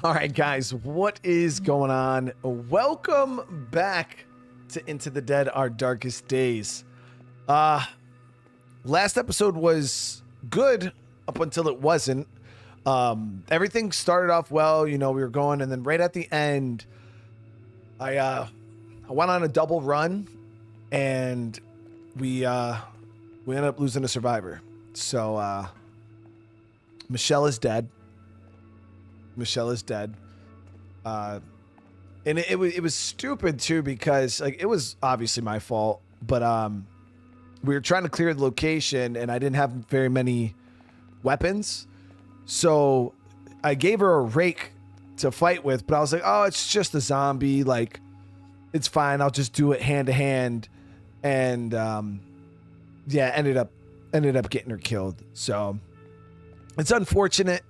All right, guys, what is going on? Welcome back to Into the Dead, Our Darkest Days. Last episode was good up until it wasn't. Everything started off well, we were going, and then right at the end, I went on a double run, and we ended up losing a survivor. So Michelle is dead. And it was stupid too, because like it was obviously my fault, but we were trying to clear the location and I didn't have very many weapons, so I gave her a rake to fight with, but I was like, oh, it's just a zombie, like it's fine, I'll just do it hand to hand, and yeah, ended up getting her killed. So it's unfortunate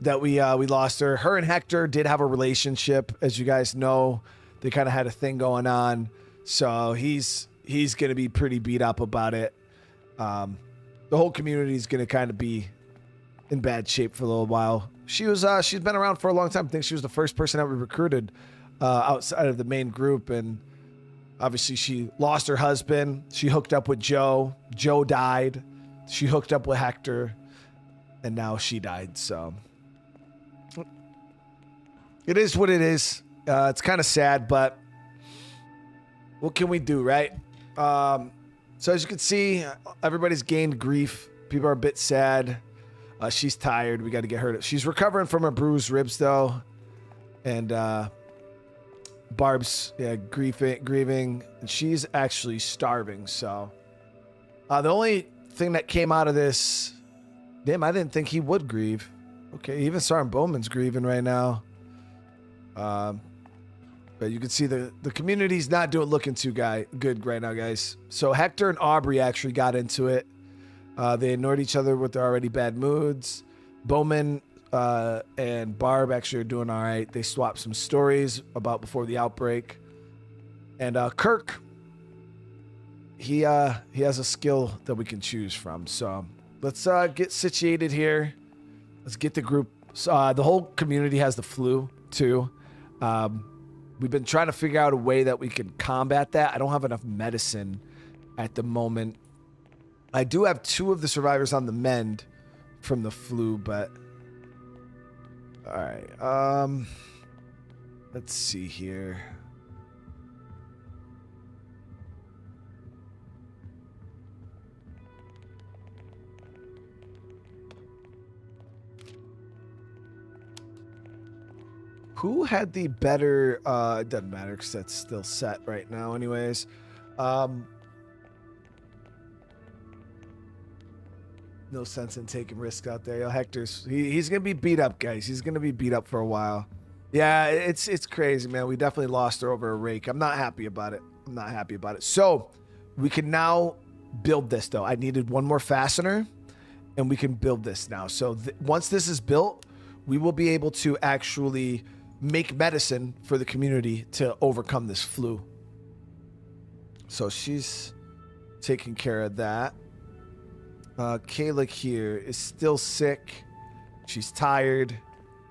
that we lost her. Her and Hector did have a relationship, as you guys know. They kind of had a thing going on, so he's gonna be pretty beat up about it. The whole community is gonna kind of be in bad shape for a little while. She's been around for a long time. I think she was the first person that we recruited outside of the main group, and obviously she lost her husband. She hooked up with Joe. Joe died. She hooked up with Hector, and now she died. So it is what it is. It's kind of sad, but what can we do, right? So as you can see, everybody's gained grief. People are a bit sad. She's tired. We got to get her. She's recovering from her bruised ribs, though. And Barb's grieving. And she's actually starving. So the only thing that came out of this... Damn, I didn't think he would grieve. Okay, even Sergeant Bowman's grieving right now. But you can see the community's not looking too good right now, guys. So Hector and Aubrey actually got into it. They ignored each other with their already bad moods. Bowman and Barb actually are doing all right. They swapped some stories about before the outbreak. And Kirk, he has a skill that we can choose from. So let's get situated here. Let's get the group. The whole community has the flu too. We've been trying to figure out a way that we can combat that. I don't have enough medicine at the moment. I do have 2 of the survivors on the mend from the flu, but all right. Let's see here. Who had the better, it doesn't matter because that's still set right now anyways. No sense in taking risks out there. Yo, Hector's, he's going to be beat up, guys. He's going to be beat up for a while. Yeah, it's crazy, man. We definitely lost her over a rake. I'm not happy about it. So we can now build this, though. I needed one more fastener, and we can build this now. So once this is built, we will be able to actually make medicine for the community to overcome this flu. So she's taking care of that. Kayla here is still sick. She's tired.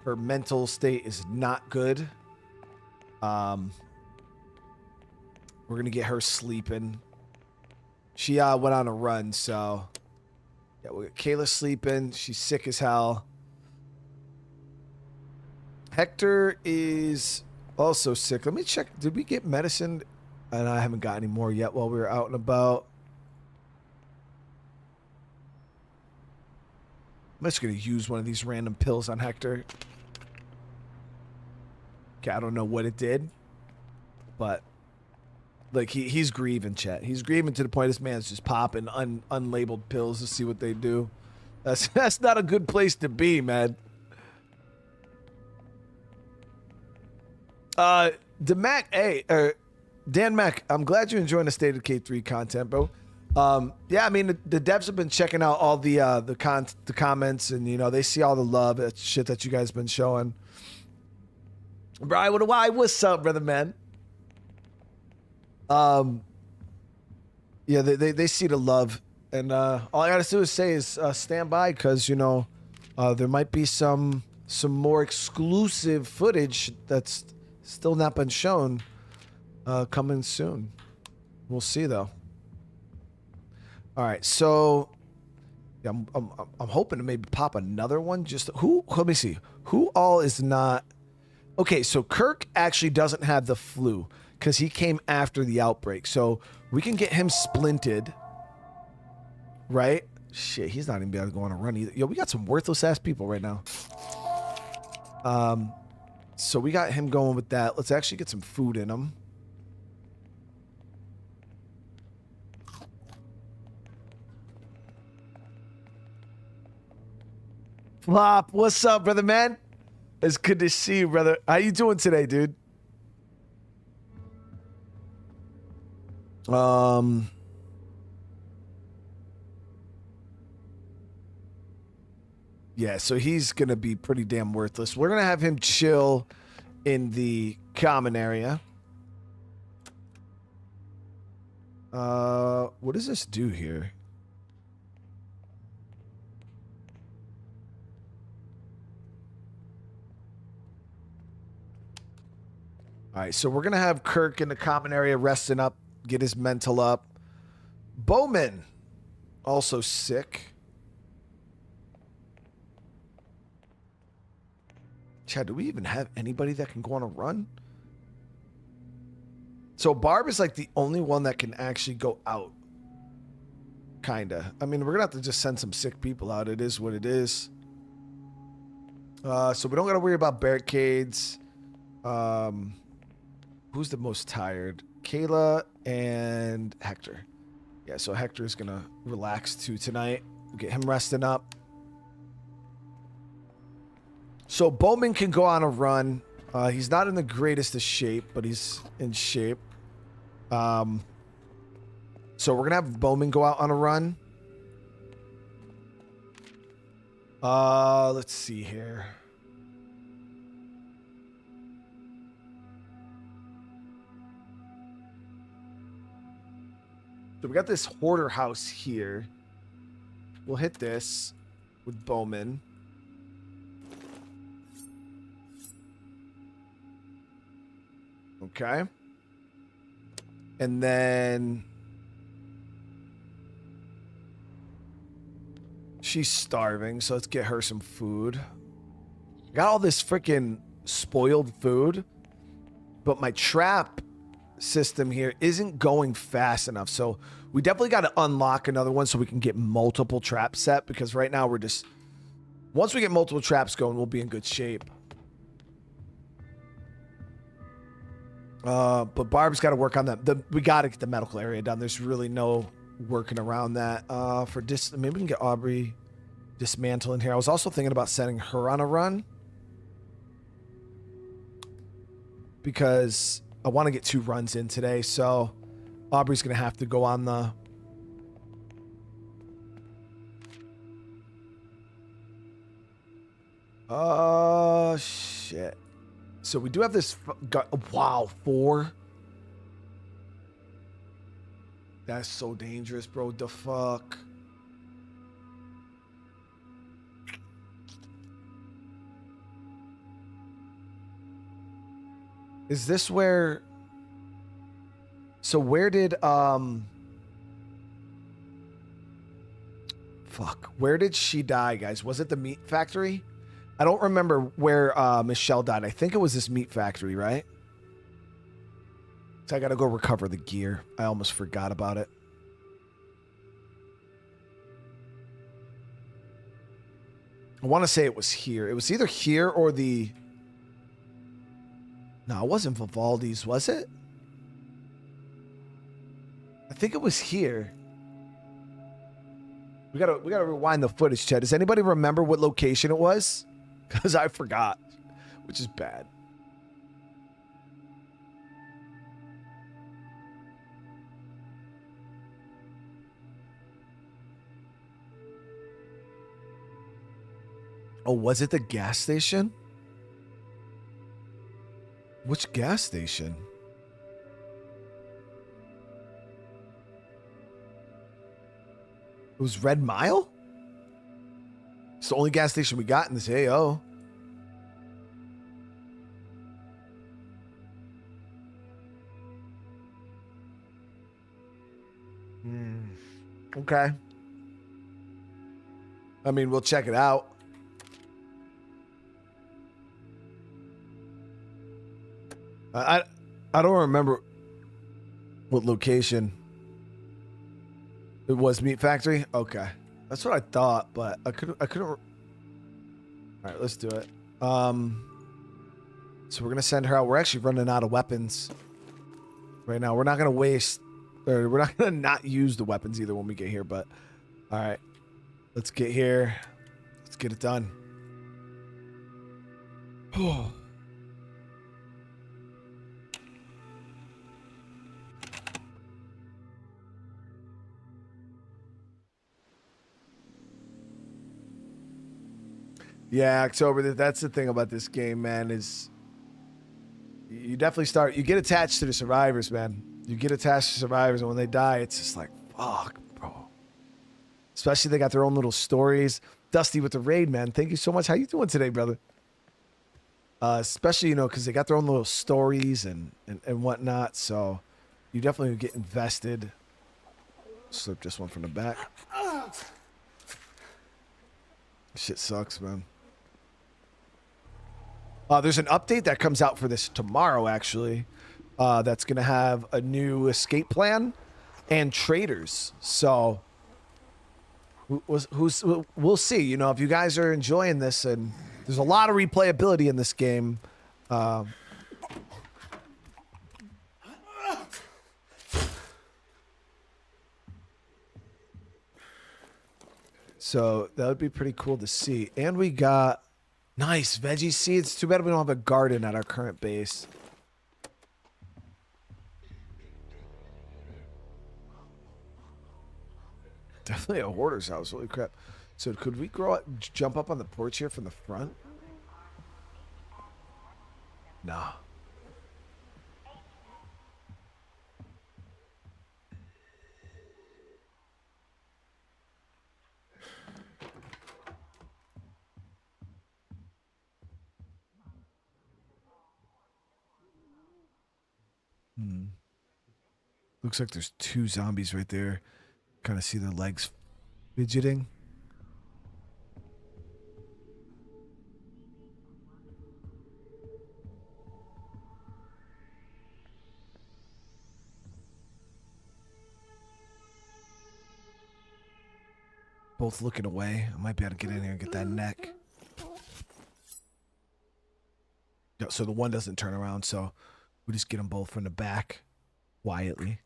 Her mental state is not good. We're gonna get her sleeping. She went on a run, so yeah, we got Kayla sleeping. She's sick as hell. Hector is also sick. Let me check. Did we get medicine? And I haven't got any more yet while we were out and about. I'm just going to use one of these random pills on Hector. Okay, I don't know what it did, but like he's grieving, chat. He's grieving to the point this man's just popping unlabeled pills to see what they do. That's not a good place to be, man. Dan Mac, I'm glad you're enjoying the State of K3 content, bro. Yeah, I mean the devs have been checking out all the comments, and they see all the love, that shit that you guys been showing. Brian, what's up, brother, man? Yeah, they see the love, and all I gotta do is say is stand by, because there might be some some more exclusive footage that's still not been shown coming soon. We'll see though. All right, so yeah, I'm hoping to maybe pop another one. Just who? Let me see. Who all is not? Okay, so Kirk actually doesn't have the flu because he came after the outbreak. So we can get him splinted, right? Shit, he's not even be able to go on a run either. Yo, we got some worthless ass people right now. So we got him going with that. Let's actually get some food in him. Flop, what's up, brother man? It's good to see you, brother. How you doing today, dude? Yeah, so he's gonna be pretty damn worthless. We're gonna have him chill in the common area. What does this do here? All right, so we're going to have Kirk in the common area resting up, get his mental up. Bowman, also sick. Chad, do we even have anybody that can go on a run? So Barb is like the only one that can actually go out. Kinda. I mean, we're going to have to just send some sick people out. It is what it is. So we don't got to worry about barricades. Who's the most tired? Kayla and Hector. Yeah, so Hector's going to relax too tonight. We'll get him resting up. So Bowman can go on a run. He's not in the greatest of shape, but he's in shape. So we're going to have Bowman go out on a run. Let's see here. So we got this hoarder house here. We'll hit this with Bowman. Okay. And then she's starving, so let's get her some food. Got all this freaking spoiled food, but my trap system here isn't going fast enough. So we definitely got to unlock another one so we can get multiple traps set, because right now we're just, once we get multiple traps going, we'll be in good shape. But Barb's got to work on that. We got to get the medical area done. There's really no working around that. Maybe we can get Aubrey dismantling here. I was also thinking about sending her on a run, because I want to get 2 runs in today. So Aubrey's going to have to go on the... shit. So we do have this... Wow, 4? That's so dangerous, bro. The fuck? Is this where... So where did... Fuck. Where did she die, guys? Was it the meat factory? I don't remember where Michelle died. I think it was this meat factory, right? So I gotta go recover the gear. I almost forgot about it. I want to say it was here. It was either here or the... No, it wasn't Vivaldi's, was it? I think it was here. We gotta rewind the footage, Chad. Does anybody remember what location it was? Because I forgot, which is bad. Oh, was it the gas station? Which gas station? It was Red Mile? It's the only gas station we got in this AO. Okay. I mean, we'll check it out. I don't remember what location it was. Meat Factory. Okay, that's what I thought, but I couldn't. All right, let's do it. So we're gonna send her out. We're actually running out of weapons right now. We're not gonna waste, or we're not gonna not use the weapons either when we get here. But all right, let's get here. Let's get it done. Oh. Yeah, October. That's the thing about this game, man, is you definitely you get attached to the survivors, man. You get attached to survivors, and when they die, it's just like, fuck, bro. Especially they got their own little stories. Dusty with the raid, man. Thank you so much. How you doing today, brother? Especially, you know, because they got their own little stories and whatnot, so you definitely get invested. Slip this one from the back. Shit sucks, man. There's an update that comes out for this tomorrow, actually. That's going to have a new escape plan and traders. So we'll see. You know, if you guys are enjoying this, and there's a lot of replayability in this game. So that would be pretty cool to see. And we got nice veggie seeds. Too bad we don't have a garden at our current base. Definitely a hoarder's house. Holy crap. So could we jump up on the porch here from the front? Nah. Looks like there's two zombies right there. Kind of see their legs fidgeting. Both looking away. I might be able to get in here and get that neck. So the one doesn't turn around, so we just get them both from the back quietly.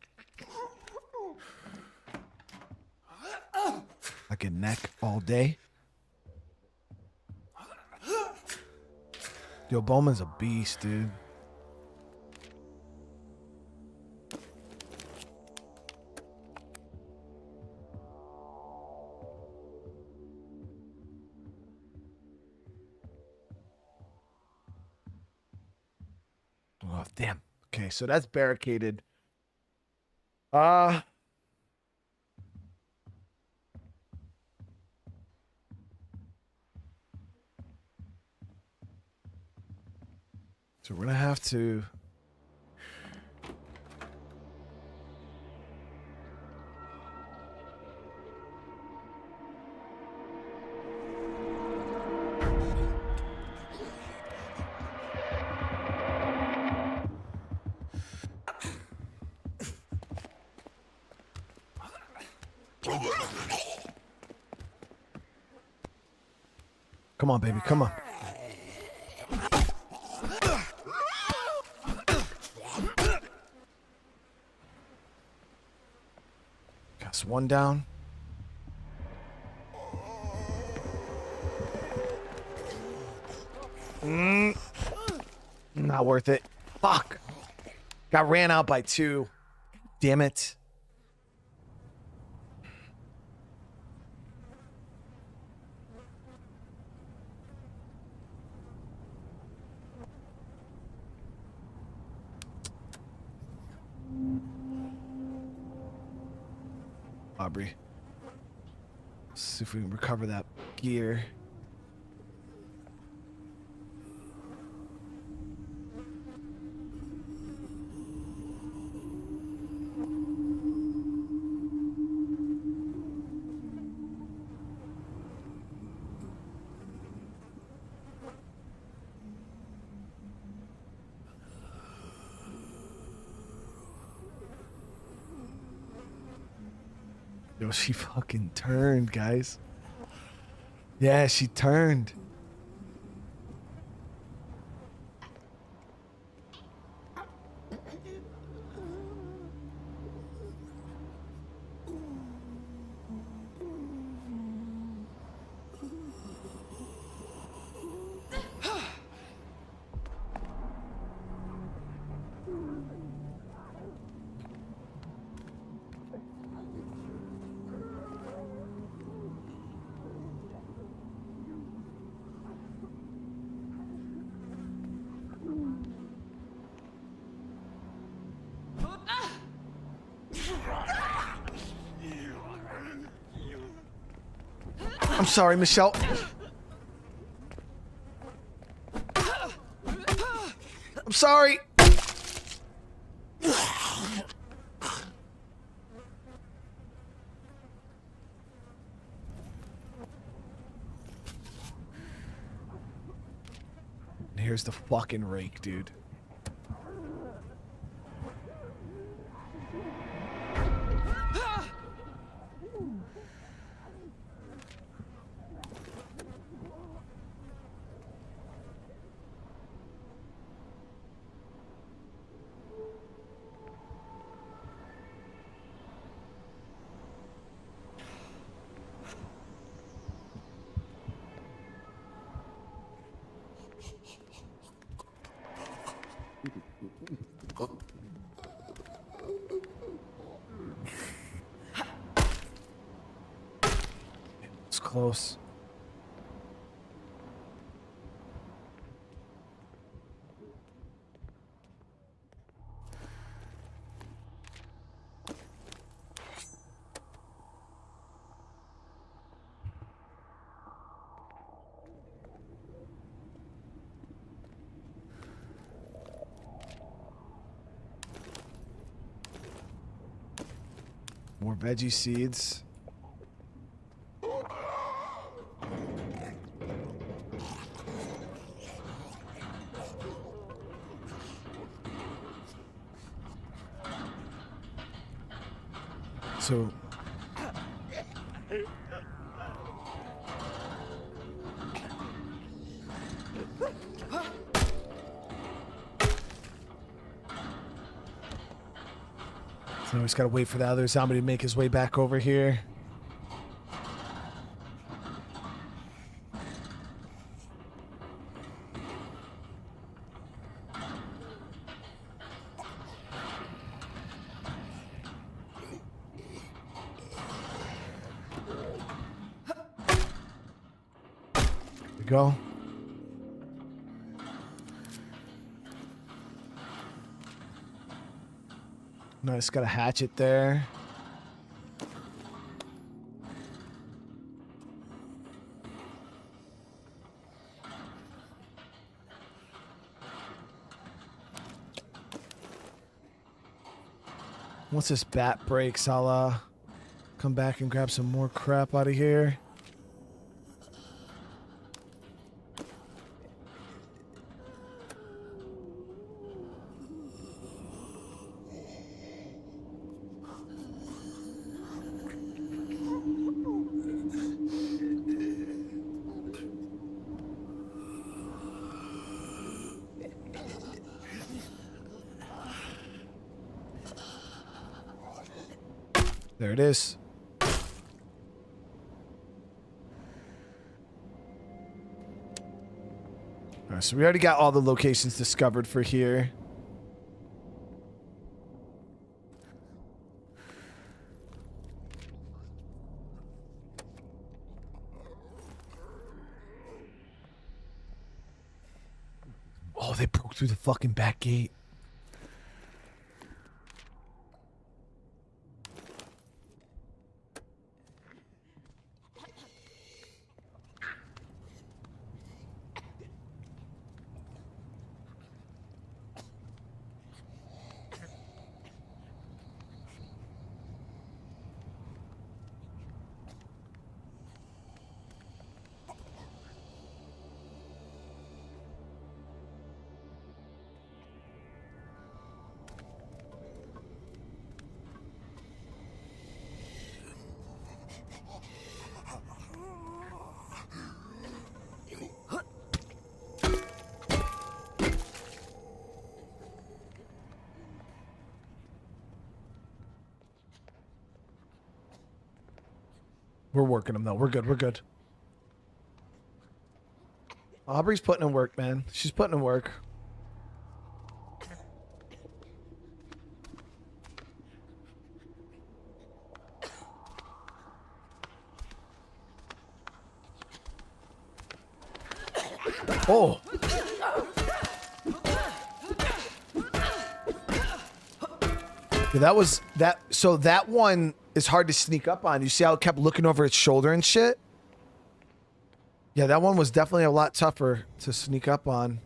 Like a neck all day. Yo, Bowman's a beast, dude. Oh, damn. Okay, so that's barricaded. So we're gonna have to. Come on, baby, come on. Got one down. Not worth it. Fuck. Got ran out by 2. Damn it. Aubrey. Let's see if we can recover that gear. Yo, she fucking turned, guys. Yeah, she turned. I'm sorry, Michelle. I'm sorry. And here's the fucking rake, dude. It's close. More veggie seeds. So we just gotta wait for the other zombie to make his way back over here. There we go. Nice, got a hatchet there. Once this bat breaks, I'll come back and grab some more crap out of here. There it is. Alright, so we already got all the locations discovered for here. Oh, they broke through the fucking back gate. We're working them though. We're good. We're good. Aubrey's putting in work, man. She's putting in work. Oh. Yeah, that was that. So that one is hard to sneak up on. You see how it kept looking over its shoulder and shit? Yeah, that one was definitely a lot tougher to sneak up on.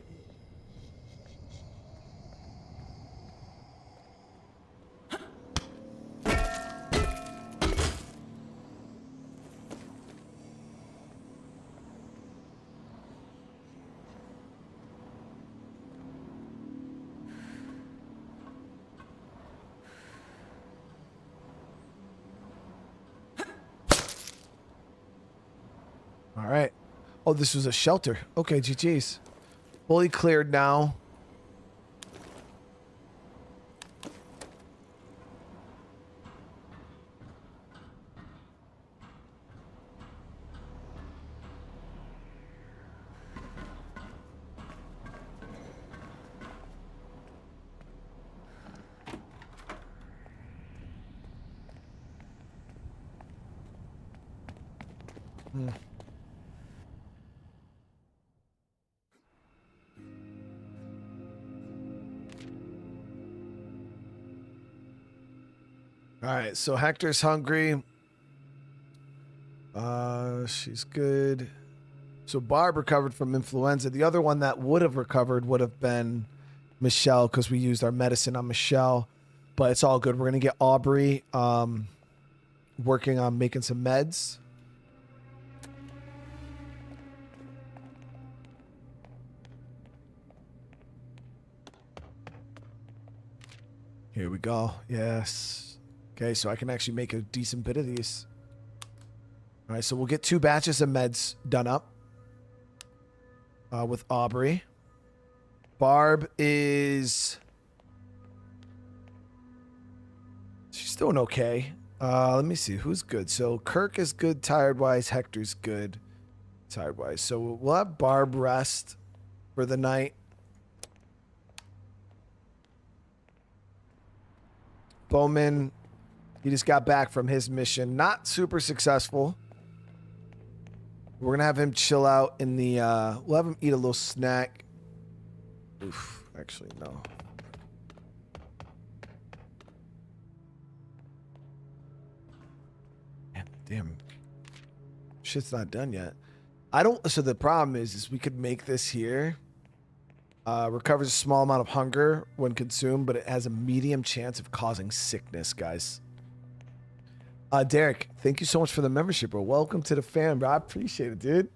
All right. Oh, this was a shelter. Okay, GG's. Fully cleared now. All right, so Hector's hungry. She's good. So Barb recovered from influenza. The other one that would have recovered would have been Michelle because we used our medicine on Michelle. But it's all good. We're going to get Aubrey working on making some meds. Here we go. Yes. Okay, so I can actually make a decent bit of these. All right, so we'll get 2 batches of meds done up with Aubrey. Barb is... She's doing okay. Let me see. Who's good? So Kirk is good tired-wise. Hector's good tired-wise. So we'll have Barb rest for the night. Bowman, he just got back from his mission. Not super successful. We're going to have him chill out in the... we'll have him eat a little snack. Oof, actually, no. Damn. Shit's not done yet. I don't... So the problem is we could make this here. Recovers a small amount of hunger when consumed, but it has a medium chance of causing sickness, guys. Derek, thank you so much for the membership, bro. Welcome to the fam, bro. I appreciate it, dude.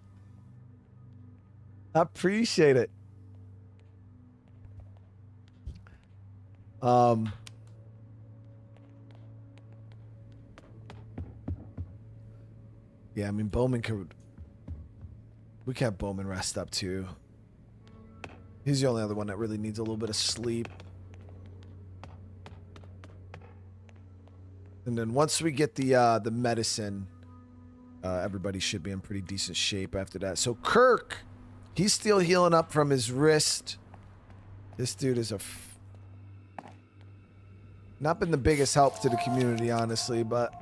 I appreciate it. Yeah, I mean, Bowman could... We can have Bowman rest up, too. He's the only other one that really needs a little bit of sleep. And then once we get the medicine, everybody should be in pretty decent shape after that. So Kirk, he's still healing up from his wrist. This dude is not been the biggest help to the community, honestly, but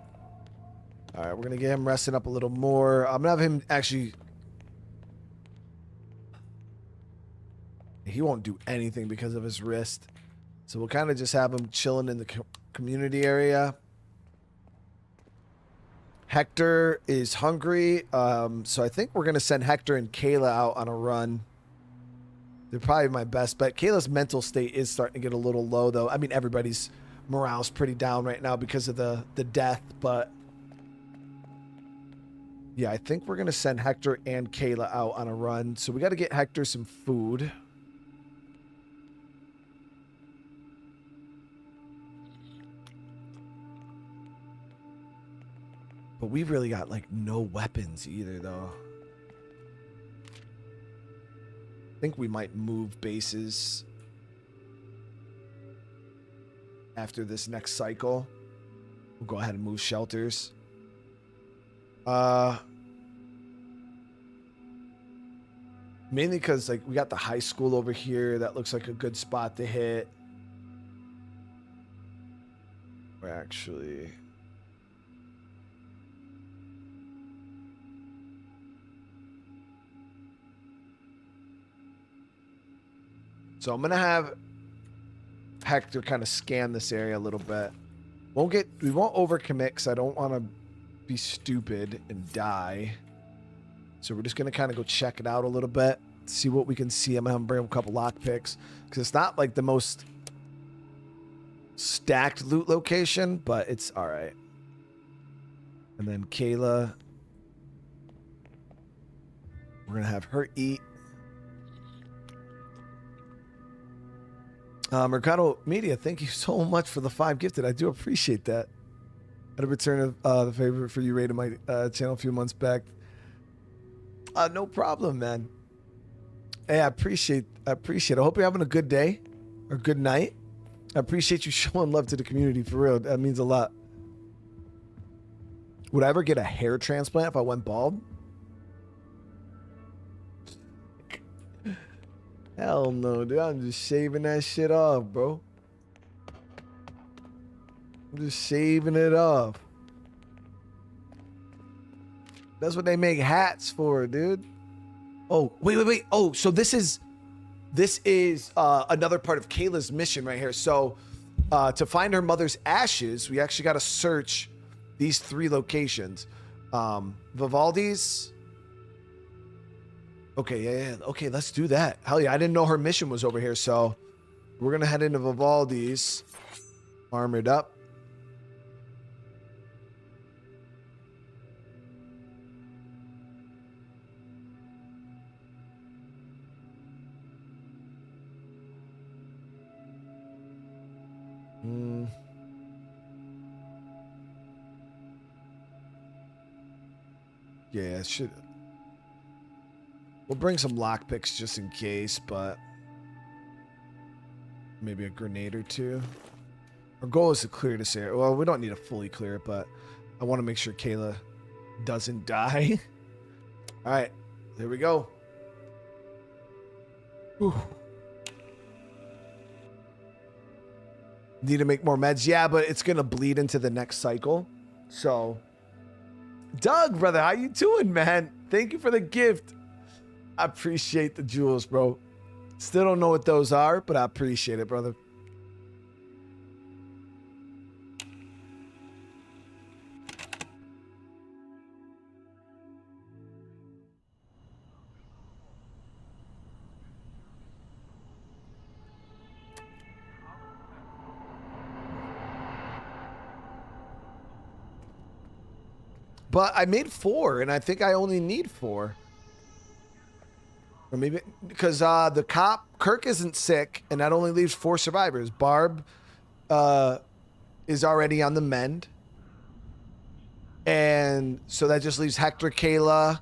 all right, we're gonna get him resting up a little more. I'm gonna have him actually. He won't do anything because of his wrist, so we'll kind of just have him chilling in the community area. Hector is hungry, so I think we're going to send Hector and Kayla out on a run. They're probably my best bet. Kayla's mental state is starting to get a little low, though. I mean, everybody's morale's pretty down right now because of the death, but... Yeah, I think we're going to send Hector and Kayla out on a run. So we got to get Hector some food. But we've really got, like, no weapons either, though. I think we might move bases after this next cycle. We'll go ahead and move shelters. Mainly because like we got the high school over here. That looks like a good spot to hit. Or actually, so I'm gonna have Hector kind of scan this area a little bit. We won't overcommit because I don't want to be stupid and die. So we're just gonna kind of go check it out a little bit, see what we can see. I'm gonna bring a couple lockpicks because it's not like the most stacked loot location, but it's all right. And then Kayla, we're gonna have her eat. Mercado Media, thank you so much for the 5 gifted. I do appreciate that. I had a return of the favor for you rated my channel a few months back. No problem, man. Hey, I appreciate it. I hope you're having a good day or good night. I appreciate you showing love to the community for real. That means a lot. Would I ever get a hair transplant if I went bald? Hell no, dude. I'm just shaving that shit off, bro. I'm just shaving it off. That's what they make hats for, dude. Oh, wait. Oh, so this is another part of Kayla's mission right here. So to find her mother's ashes, we actually got to search these 3 locations. Vivaldi's. Okay, yeah. Okay, let's do that. Hell yeah, I didn't know her mission was over here, so we're going to head into Vivaldi's. Armored up. Yeah, it should. We'll bring some lockpicks just in case, but maybe a grenade or 2. Our goal is to clear this area. Well, we don't need to fully clear it, but I want to make sure Kayla doesn't die. All right, there we go. Whew. Need to make more meds. Yeah, but it's going to bleed into the next cycle. So, Doug, brother, how you doing, man? Thank you for the gift. I appreciate the jewels, bro. Still don't know what those are, but I appreciate it, brother. But I made 4, and I think I only need 4. Or maybe because the cop, Kirk, isn't sick, and that only leaves 4 survivors. Barb is already on the mend. And so that just leaves Hector, Kayla,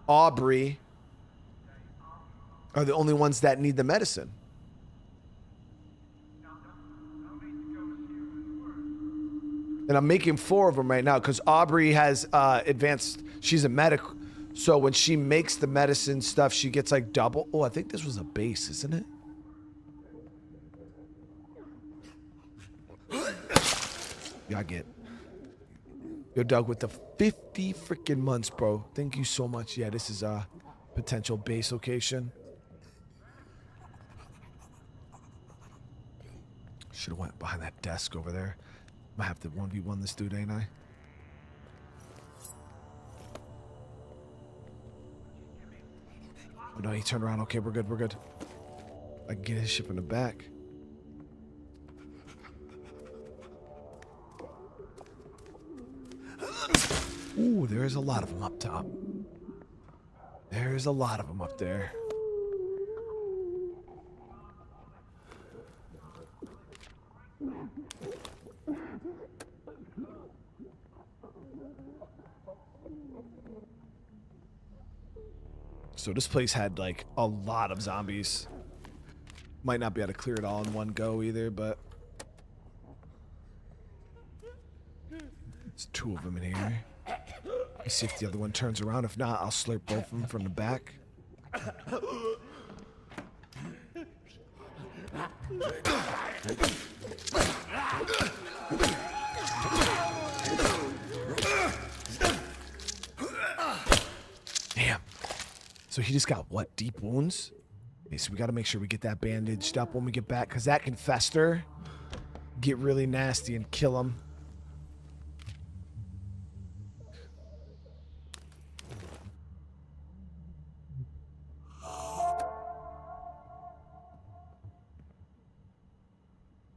Aubrey are the only ones that need the medicine. And I'm making 4 of them right now because Aubrey has advanced. She's a medic. So when she makes the medicine stuff, she gets like double. Oh, I think this was a base, isn't it? Yeah, I get. Yo, Doug, with the 50 freaking months, bro. Thank you so much. Yeah, this is a potential base location. Should have went behind that desk over there. Might have to 1v1 this dude, ain't I? Oh, no, he turned around. Okay, we're good, we're good. I can get his ship in the back. Ooh, there's a lot of them up top. There's a lot of them up there. So this place had like a lot of zombies. Might not be able to clear it all in one go either, but there's 2 of them in here. Let's see if the other one turns around. If not, I'll slurp both of them from the back. Damn. So he just got what? Deep wounds? Okay, so we got to make sure we get that bandaged up when we get back, because that can fester, get really nasty, and kill him.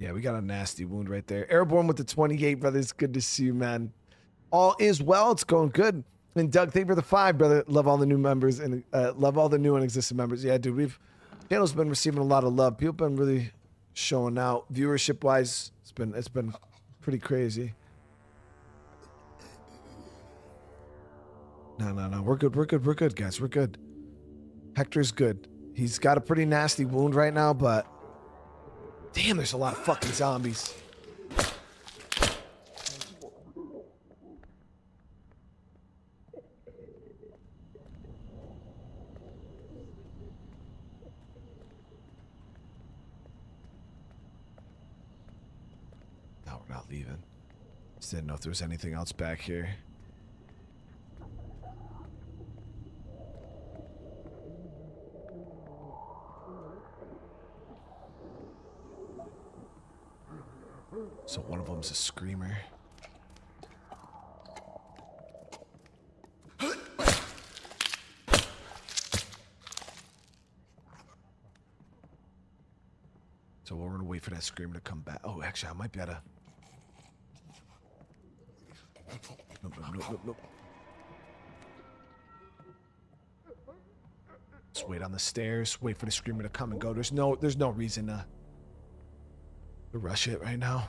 Yeah, we got a nasty wound right there. Airborne with the 28, brother. It's good to see you, man. All is well. It's going good. And Doug, thank you for the 5, brother. Love all the new members and love all the new and existing members. Yeah, dude, channel's been receiving a lot of love. People been really showing out viewership wise. It's been pretty crazy. No. We're good, guys. We're good. Hector's good. He's got a pretty nasty wound right now, but damn, there's a lot of fucking zombies. No, we're not leaving. Just didn't know if there was anything else back here. So one of them's a screamer. So we're gonna wait for that screamer to come back. Oh, actually, I might be able to. Nope. Just wait on the stairs. Wait for the screamer to come and go. There's no reason to rush it right now.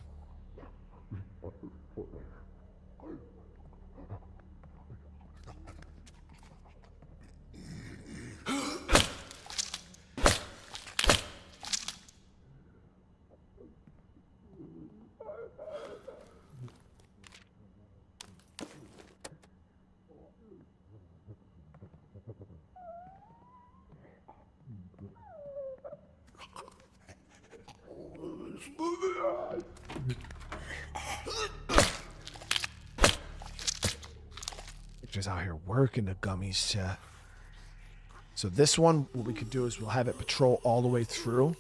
Just out here working the gummies, chat. So this one, what we could do is we'll have it patrol all the way through.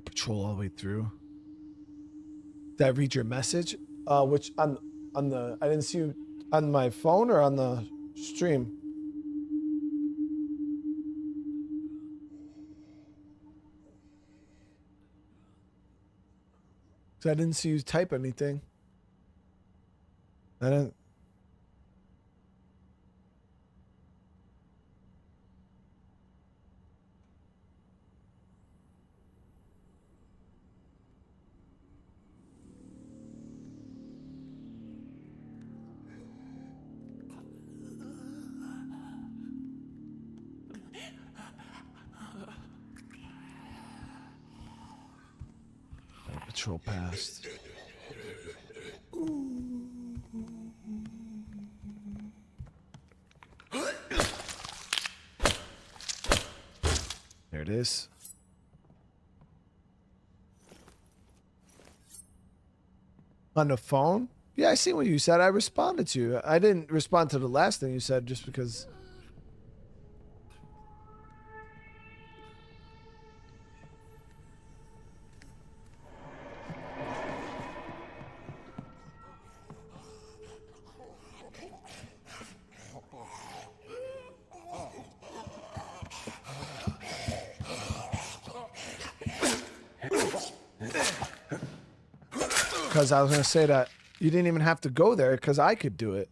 Patrol all the way through. Did I read your message? Which on the I didn't see you on my phone or on the stream. So I didn't see you type anything. I didn't. Patrol past. There it is. On the phone? Yeah, I see what you said. I responded to you. I didn't respond to the last thing you said just because. Because I was going to say that you didn't even have to go there because I could do it.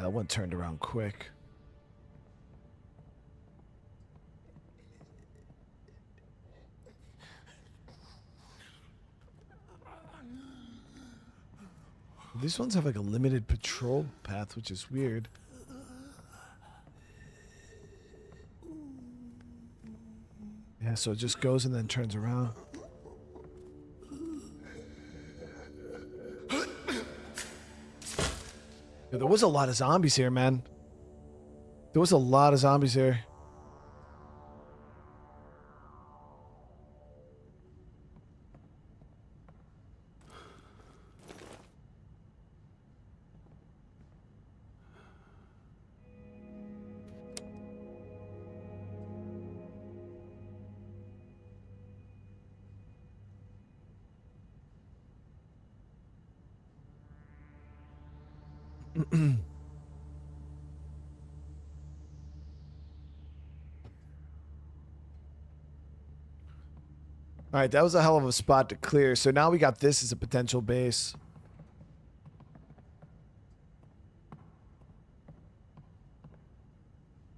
that one turned around quick. These ones have like a limited patrol path, which is weird. Yeah, so it just goes and then turns around. There was a lot of zombies here, man. There was a lot of zombies here. All right, that was a hell of a spot to clear. So now we got this as a potential base.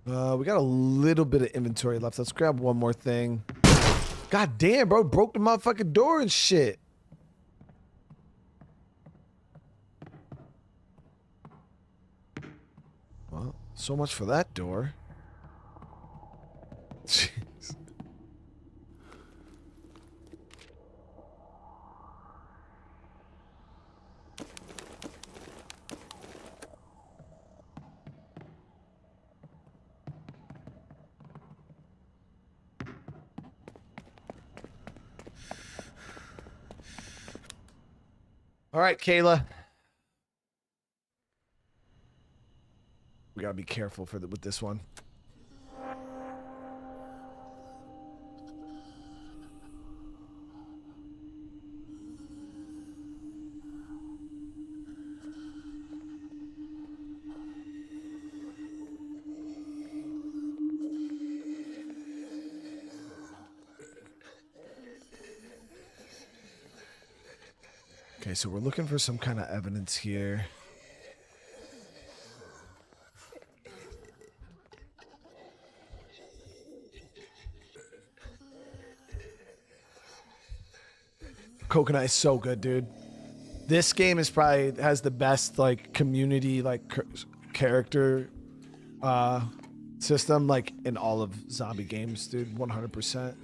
We got a little bit of inventory left. Let's grab one more thing. God damn, bro. Broke the motherfucking door and shit. Well, so much for that door. Jeez. All right, Kayla. We gotta be careful with this one. Okay, so we're looking for some kind of evidence here. Coconut is so good, dude. This game is probably has the best like community like character system like in all of zombie games, dude. 100%.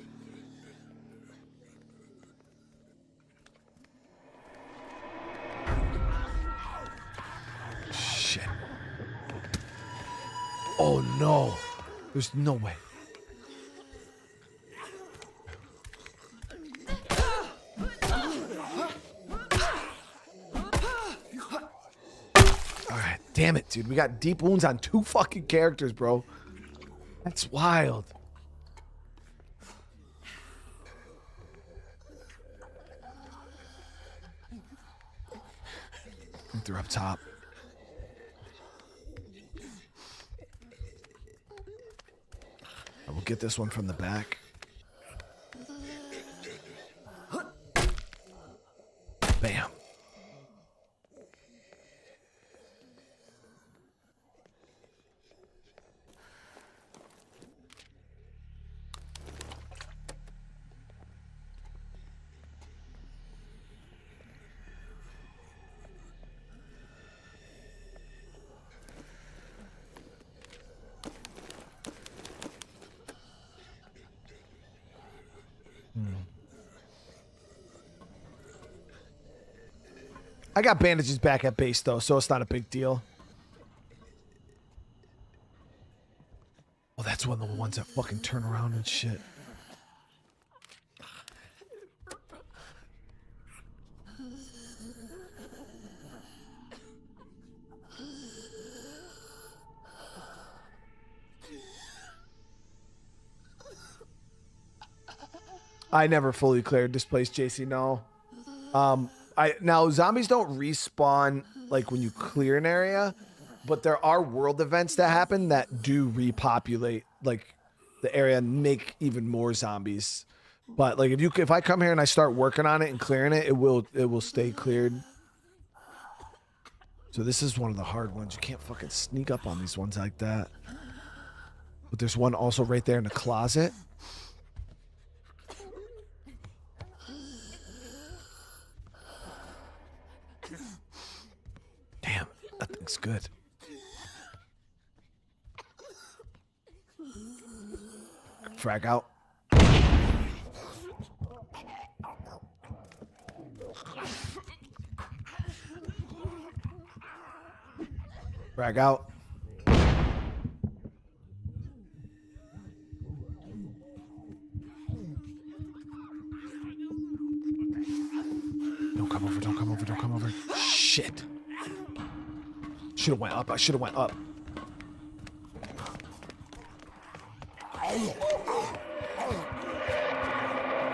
Shit. Oh no. There's no way. Damn it, dude. We got deep wounds on 2 fucking characters, bro. That's wild. I think they're up top. I will get this one from the back. Bam. I got bandages back at base, though, so it's not a big deal. Oh, that's one of the ones that fucking turn around and shit. I never fully cleared this place, JC, no. Now zombies don't respawn like when you clear an area, but there are world events that happen that do repopulate like the area and make even more zombies. But like if I come here and I start working on it and clearing it, it will stay cleared. So this is one of the hard ones. You can't fucking sneak up on these ones like that. But there's one also right there in the closet. Damn, that thing's good. Frag out. Frag out. Don't come over, don't come over, don't come over. Shit. Should have went up. I should have went up.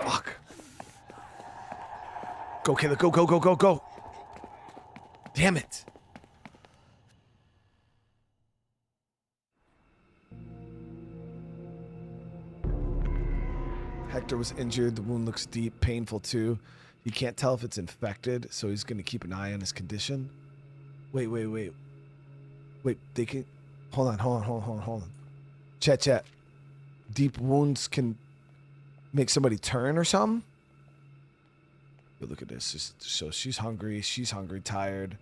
Fuck. Go, Kayla. Go, go, go, go, go. Damn it. Hector was injured. The wound looks deep, painful too. He can't tell if it's infected, so he's going to keep an eye on his condition. Wait. Wait, they can... Hold on. Chat. Deep wounds can make somebody turn or something? But look at this. So she's hungry, tired,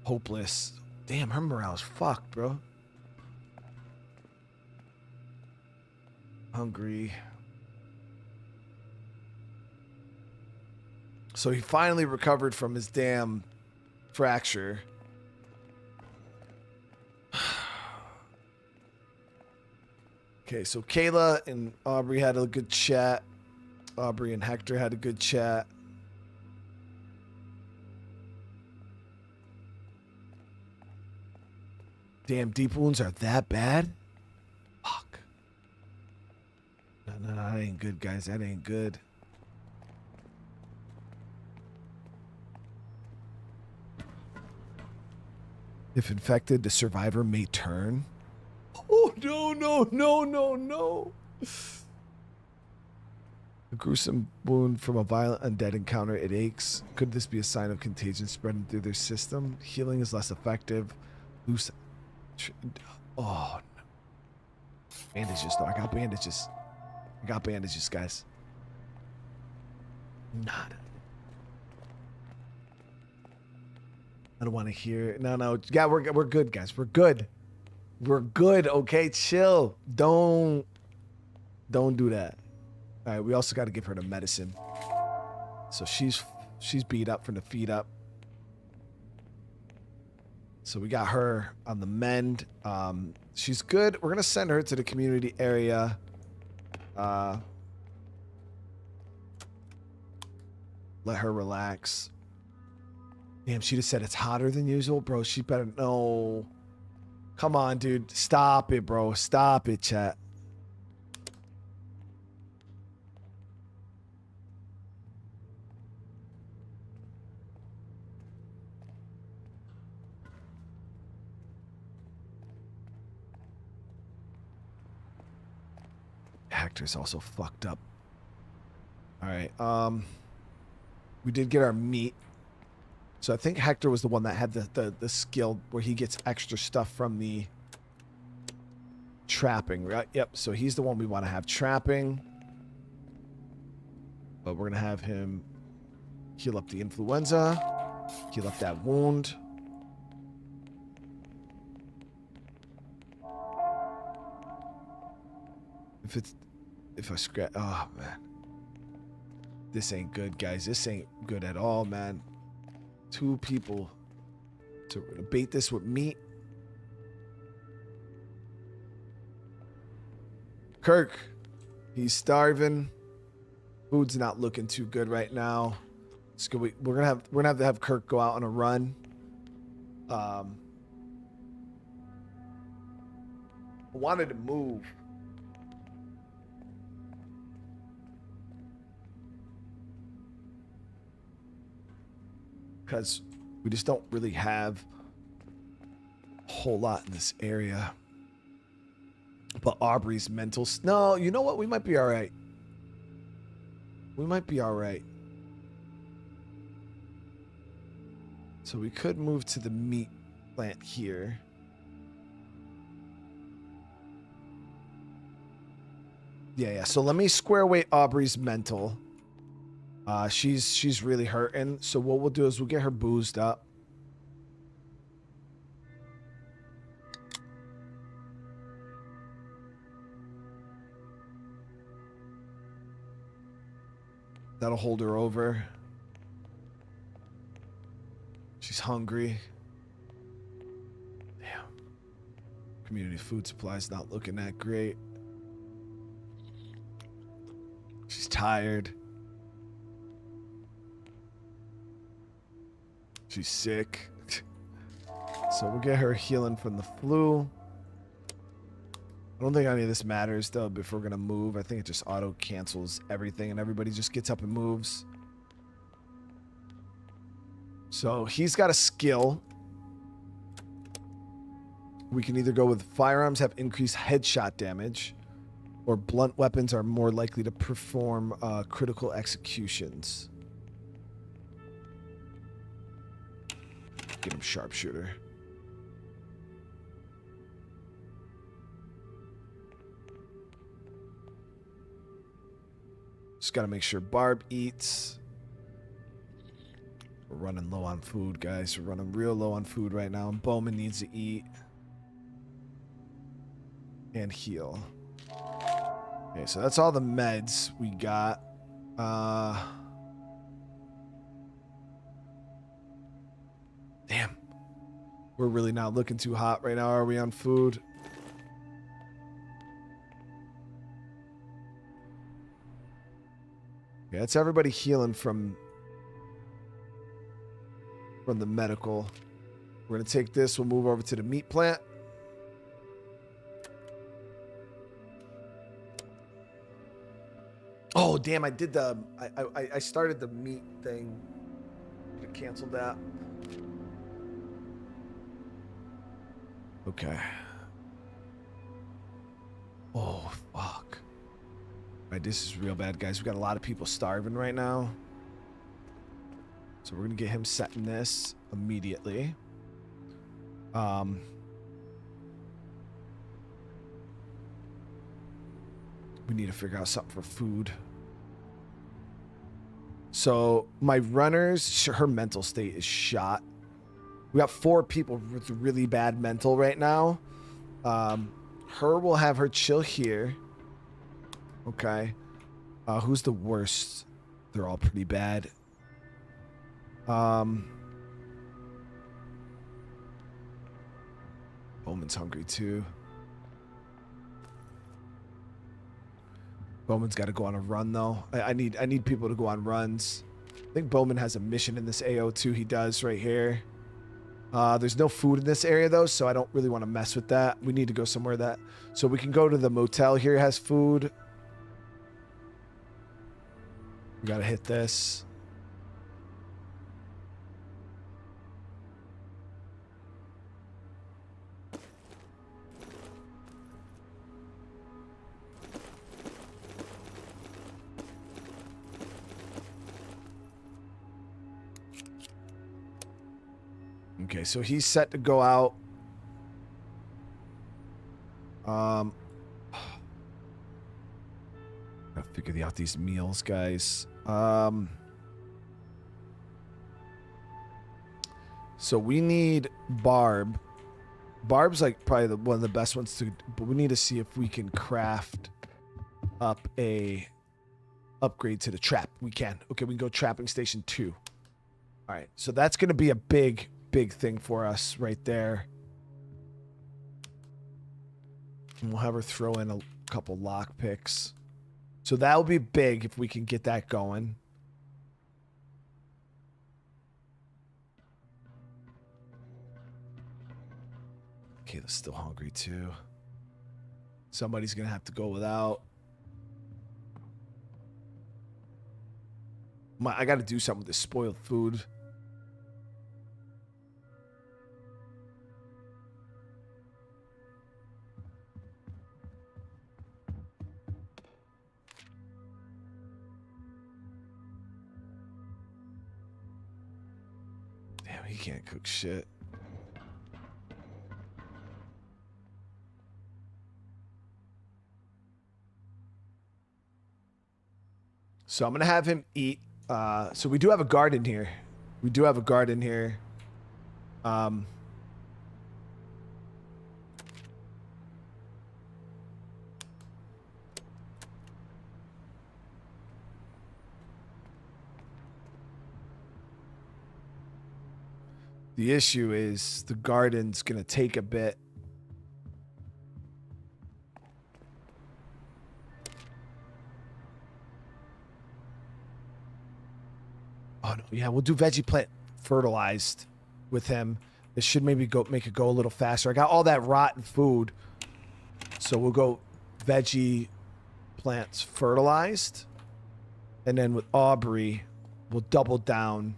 hopeless. Damn, her morale's fucked, bro. Hungry. So he finally recovered from his damn fracture. Okay, so Kayla and Aubrey had a good chat. Aubrey and Hector had a good chat. Damn, deep wounds are that bad? Fuck. No, that ain't good, guys. That ain't good. If infected, the survivor may turn. Oh, no. A gruesome wound from a violent undead encounter. It aches. Could this be a sign of contagion spreading through their system? Healing is less effective. Loose. Oh. Bandages, though. I got bandages, guys. Not. I don't want to hear. No. Yeah, we're good, guys. We're good. Okay, chill. Don't do that. All right, we also got to give her the medicine. So she's beat up from the feet up. So we got her on the mend. She's good. We're gonna send her to the community area. Let her relax. Damn, she just said it's hotter than usual, bro. She better know. Come on, dude. Stop it, bro. Stop it, chat. Hector's also fucked up. All right. We did get our meat. So I think Hector was the one that had the skill where he gets extra stuff from the trapping, right? Yep. So he's the one we want to have trapping. But we're going to have him heal up the influenza, heal up that wound. If I scratch, oh man. This ain't good, guys. This ain't good at all, man. 2 people to bait this with meat. Kirk, he's starving. Food's not looking too good right now. We're gonna have to have Kirk go out on a run. I wanted to move. Because we just don't really have a whole lot in this area. But Aubrey's mental... No, you know what? We might be all right. We might be all right. So we could move to the meat plant here. Yeah. So let me square away Aubrey's mental. She's really hurting. So what we'll do is we'll get her boozed up. That'll hold her over. She's hungry. Damn. Community food supply's not looking that great. She's tired. She's sick. So we'll get her healing from the flu. I don't think any of this matters though. If we're gonna move, I think it just auto cancels everything and everybody just gets up and moves. So he's got a skill. We can either go with firearms have increased headshot damage, or blunt weapons are more likely to perform critical executions. Get him sharpshooter. Just got to make sure Barb eats. We're running low on food, guys. We're running real low on food right now. And Bowman needs to eat. And heal. Okay, so that's all the meds we got. Damn. We're really not looking too hot right now, are we, on food? Yeah, that's everybody healing from the medical. We're going to take this. We'll move over to the meat plant. Oh, damn. I did the... I started the meat thing. I canceled that. Okay. Oh, fuck. Right, this is real bad, guys. We got a lot of people starving right now. So we're going to get him setting this immediately. We need to figure out something for food. So my runners, her mental state is shot. We got 4 people with really bad mental right now. Her will have her chill here. Okay. Who's the worst? They're all pretty bad. Bowman's hungry too. Bowman's got to go on a run though. I need people to go on runs. I think Bowman has a mission in this AO too. He does right here. There's no food in this area though, so I don't really want to mess with that. We need to go somewhere that... So we can go to the motel here, has food. We gotta hit this. Okay, so he's set to go out. Gotta figure out these meals, guys. So we need Barb. Barb's like probably one of the best ones to, but we need to see if we can craft up a upgrade to the trap. We can. Okay, we can go trapping station 2. All right, so that's going to be a big thing for us right there. And we'll have her throw in a couple lock picks. So that'll be big if we can get that going. Kayla's still hungry too. Somebody's gonna have to go without. I gotta do something with this spoiled food. Damn, he can't cook shit. So I'm gonna have him eat. So we do have a garden here. We do have a garden here. The issue is the garden's gonna take a bit. Oh no, yeah, we'll do veggie plant fertilized with him. It should maybe make it go a little faster. I got all that rotten food, so we'll go veggie plants fertilized, and then with Aubrey, we'll double down.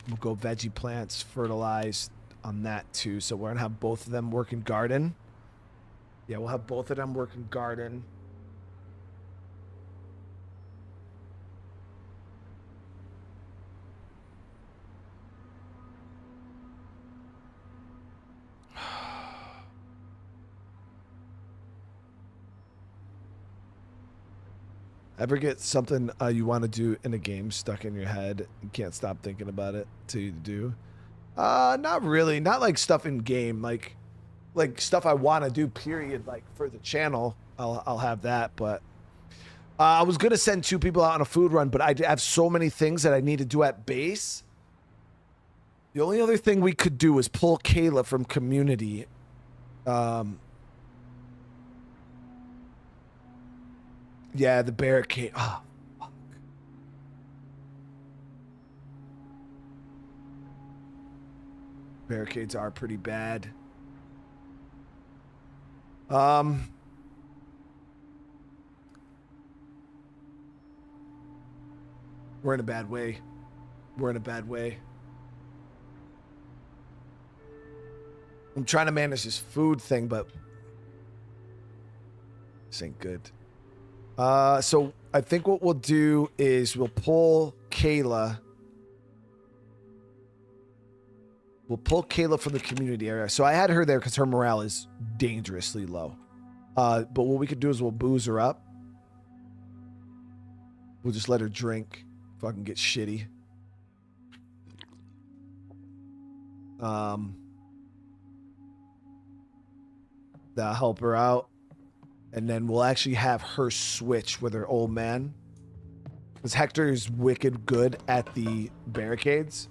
We'll go veggie plants fertilized on that too. So we're gonna have both of them working garden. Yeah, we'll have both of them working garden. Ever get something you want to do in a game stuck in your head? You can't stop thinking about it till you do. Not really. Not like stuff in game. Like stuff I want to do. Period. Like for the channel, I'll have that. But I was gonna send 2 people out on a food run, but I have so many things that I need to do at base. The only other thing we could do is pull Kayla from community. Yeah, the barricade. Oh, fuck. Barricades are pretty bad. We're in a bad way. We're in a bad way. I'm trying to manage this food thing, but this ain't good. So I think what we'll do is we'll pull Kayla. We'll pull Kayla from the community area. So I had her there because her morale is dangerously low. But what we could do is we'll booze her up. We'll just let her drink. Fucking get shitty. That'll help her out. And then we'll actually have her switch with her old man. Because Hector is wicked good at the barricades.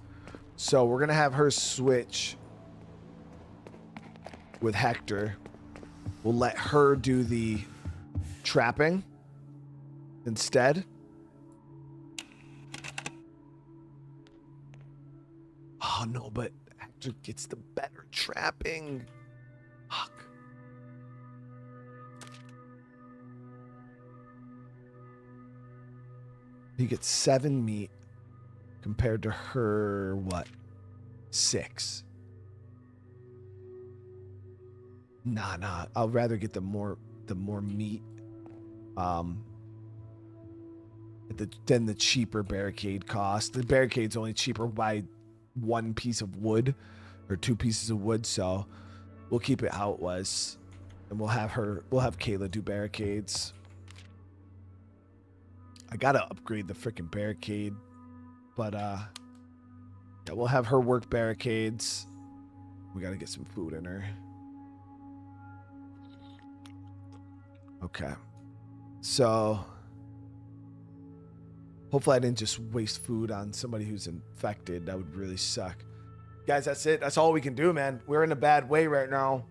So we're going to have her switch with Hector. We'll let her do the trapping instead. Oh, no, but Hector gets the better trapping. Fuck. He gets 7 meat compared to her, what? 6. Nah. I'll rather get the more meat. Than the cheaper barricade cost. The barricade's only cheaper by 1 piece of wood or 2 pieces of wood, so we'll keep it how it was. And we'll have Kayla do barricades. I gotta upgrade the freaking barricade, but yeah, we'll have her work barricades. We gotta get some food in her. Okay, so hopefully I didn't just waste food on somebody who's infected. That would really suck. Guys, that's it. That's all we can do, man. We're in a bad way right now.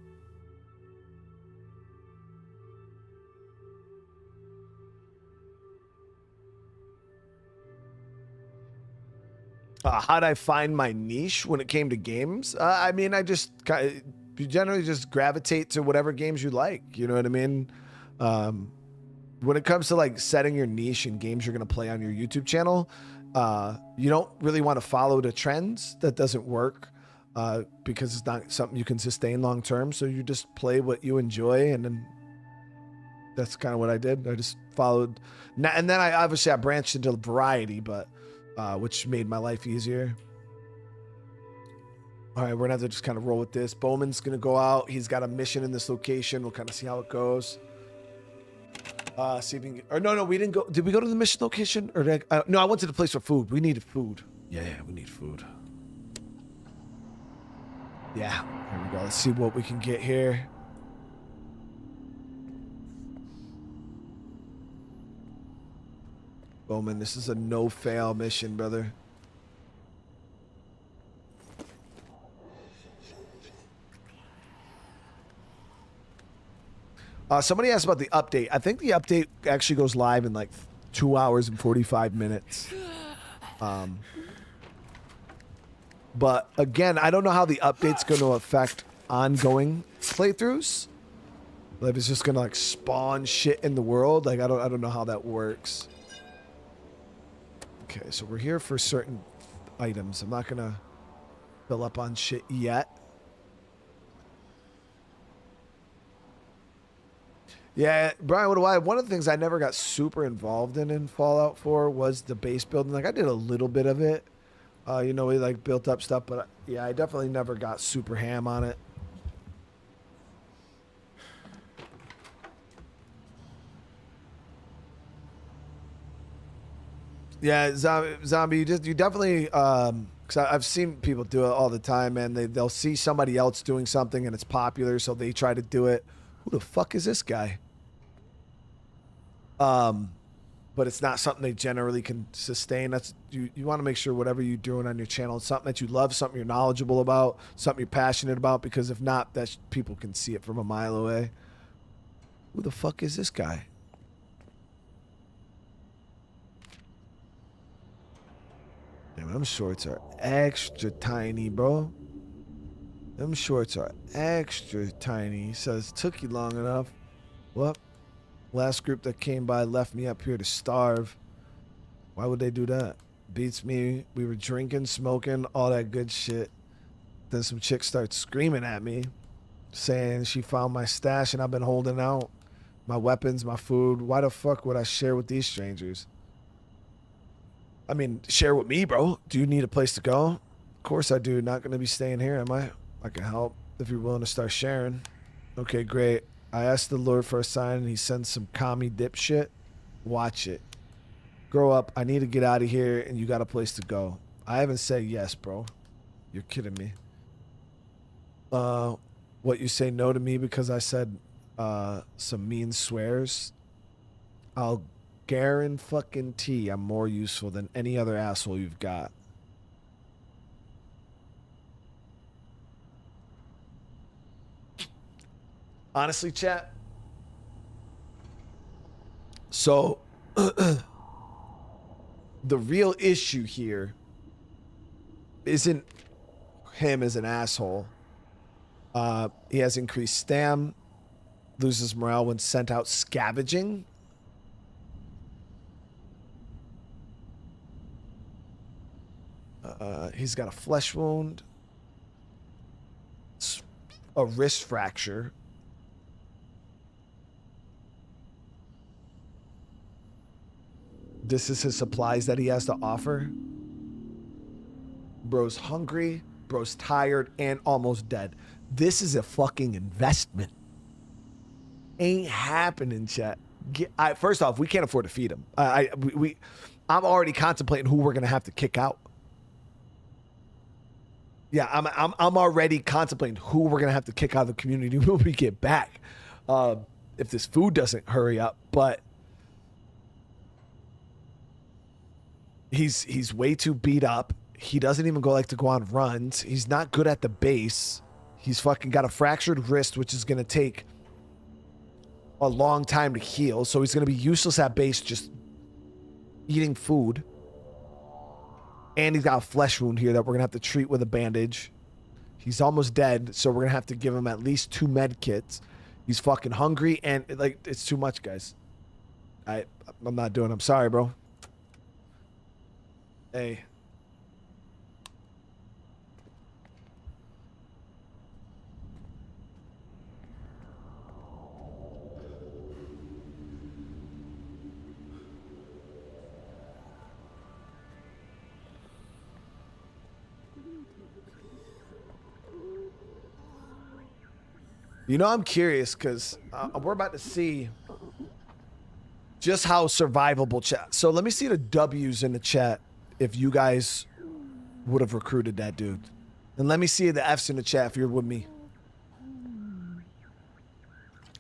How'd I find my niche when it came to games? I mean, you generally just gravitate to whatever games you like. You know what I mean? When it comes to like setting your niche and games you're going to play on your YouTube channel, you don't really want to follow the trends. That doesn't work because it's not something you can sustain long term. So you just play what you enjoy, and then that's kind of what I did. I just followed, and then I branched into variety, but which made my life easier. All right, we're gonna have to just kind of roll with this. Bowman's gonna go out. He's got a mission in this location. We'll kind of see how it goes. See if we can get, or no, we didn't go. Did we go to the mission location? Or did no, I went to the place for food. We needed food. Yeah, we need food. Yeah, here we go. Let's see what we can get here. Bowman, this is a no-fail mission, brother. Somebody asked about the update. I think the update actually goes live in like 2 hours and 45 minutes. But again, I don't know how the update's going to affect ongoing playthroughs. Like if it's just going to like spawn shit in the world. Like I don't know how that works. Okay, so we're here for certain items. I'm not going to fill up on shit yet. Yeah, Brian, what do I? One of the things I never got super involved in Fallout 4 was the base building. Like I did a little bit of it. You know, we like built up stuff, but yeah, I definitely never got super ham on it. Yeah, zombie, you definitely, because I've seen people do it all the time, man. They'll see somebody else doing something and it's popular, so they try to do it. Who the fuck is this guy? But it's not something they generally can sustain. That's you want to make sure whatever you're doing on your channel is something that you love, something you're knowledgeable about, something you're passionate about, because if not, that people can see it from a mile away. Who the fuck is this guy? Damn, them shorts are extra tiny, bro. Them shorts are extra tiny. He says, took you long enough. Well, last group that came by left me up here to starve. Why would they do that? Beats me. We were drinking, smoking, all that good shit. Then some chick starts screaming at me, saying she found my stash and I've been holding out. My weapons, my food. Why the fuck would I share with these strangers? I mean, share with me, bro. Do you need a place to go? Of course I do. Not going to be staying here, am I? I can help if you're willing to start sharing. Okay, great. I asked the Lord for a sign and he sends some commie dipshit. Watch it. Grow up. I need to get out of here and you got a place to go. I haven't said yes, bro. You're kidding me. What, you say no to me because I said some mean swears? I'll guarantee I'm more useful than any other asshole you've got. Honestly, chat. So, the real issue here isn't him as an asshole. He has increased stam, loses morale when sent out scavenging. He's got a flesh wound, a wrist fracture. This is his supplies that he has to offer. Bro's hungry, bro's tired, and almost dead. This is a fucking investment. Ain't happening, chat. First off, we can't afford to feed him. I'm already contemplating who we're gonna have to kick out. Yeah, I'm already contemplating who we're gonna have to kick out of the community when we get back, if this food doesn't hurry up. But he's way too beat up. He doesn't even like to go on runs. He's not good at the base. He's fucking got a fractured wrist, which is gonna take a long time to heal. So he's gonna be useless at base, just eating food. And he's got a flesh wound here that we're going to have to treat with a bandage. He's almost dead, so we're going to have to give him at least 2 med kits. He's fucking hungry, and like it's too much, guys. I'm not doing it. I'm sorry, bro. Hey. You know, I'm curious because we're about to see just how survivable chat. So let me see the W's in the chat if you guys would have recruited that dude. And let me see the F's in the chat if you're with me.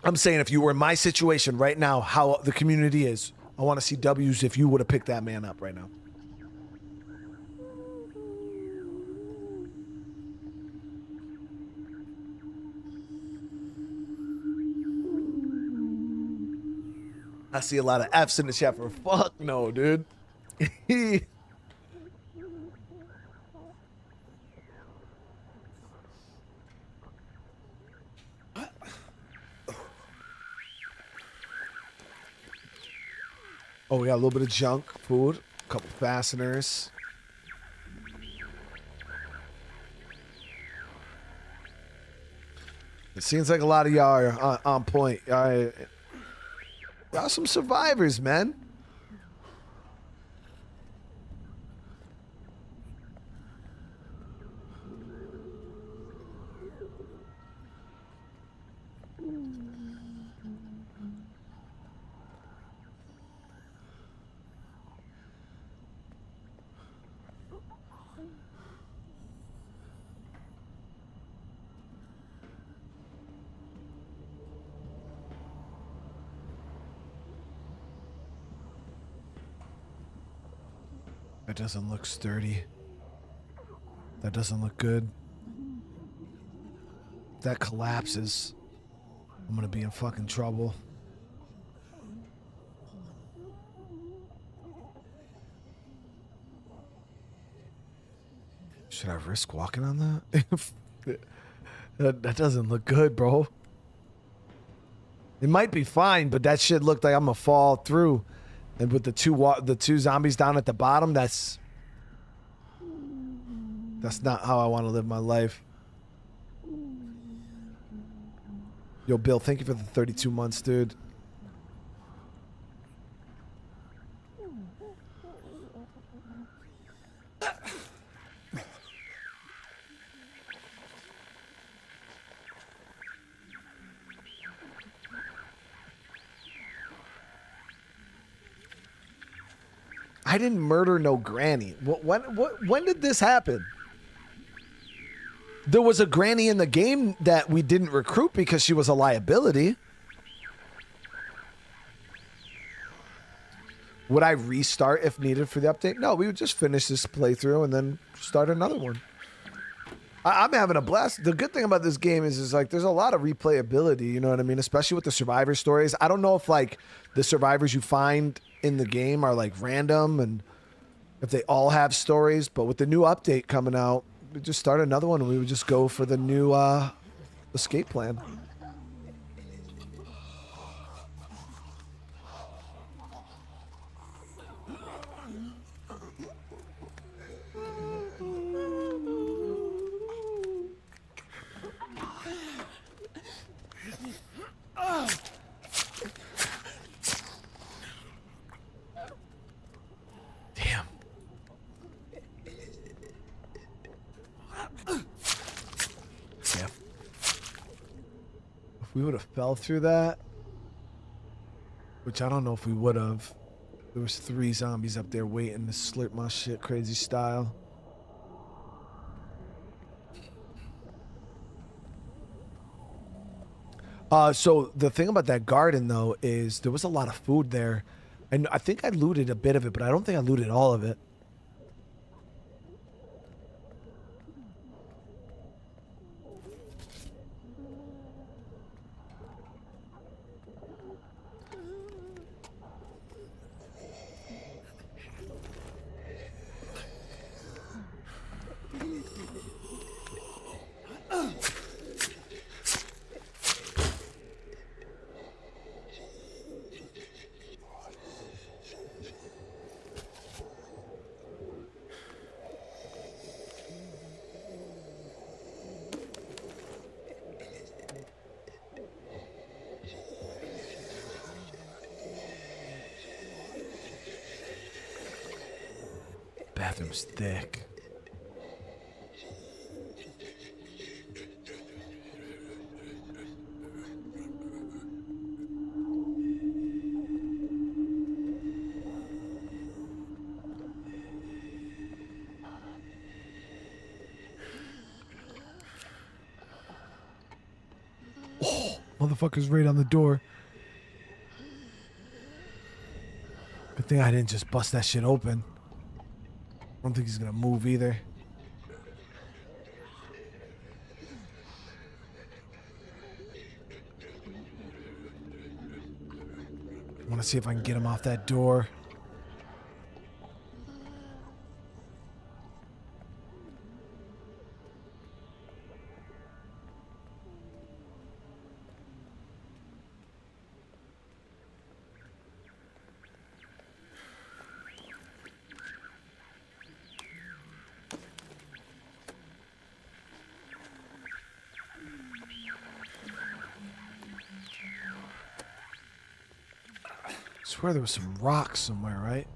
I'm saying if you were in my situation right now, how the community is. I want to see W's if you would have picked that man up right now. I see a lot of F's in the chat for fuck no, dude. Oh, we got a little bit of junk food, a couple fasteners. It seems like a lot of y'all are on point. Y'all some survivors, man. That doesn't look sturdy. That doesn't look good. If that collapses, I'm gonna be in fucking trouble. Should I risk walking on that? That doesn't look good, bro. It might be fine, but that shit looked like I'm gonna fall through. And with the two zombies down at the bottom, that's not how I want to live my life. Yo, Bill, thank you for the 32 months, dude. I didn't murder no granny. When did this happen? There was a granny in the game that we didn't recruit because she was a liability. Would I restart if needed for the update? No, we would just finish this playthrough and then start another one. I'm having a blast. The good thing about this game is like there's a lot of replayability, you know what I mean? Especially with the survivor stories. I don't know if like the survivors you find in the game are like random and if they all have stories, but with the new update coming out, we just start another one and we would just go for the new escape plan. Damn. Yeah. If we would have fell through that, which I don't know if we would have. There was 3 zombies up there waiting to slurp my shit crazy style. So the thing about that garden though is there was a lot of food there. And I think I looted a bit of it, but I don't think I looted all of it. Bathroom's thick. Motherfucker's right on the door. Good thing I didn't just bust that shit open. I don't think he's gonna move either. I want to see if I can get him off that door. I swear there was some rocks somewhere, right?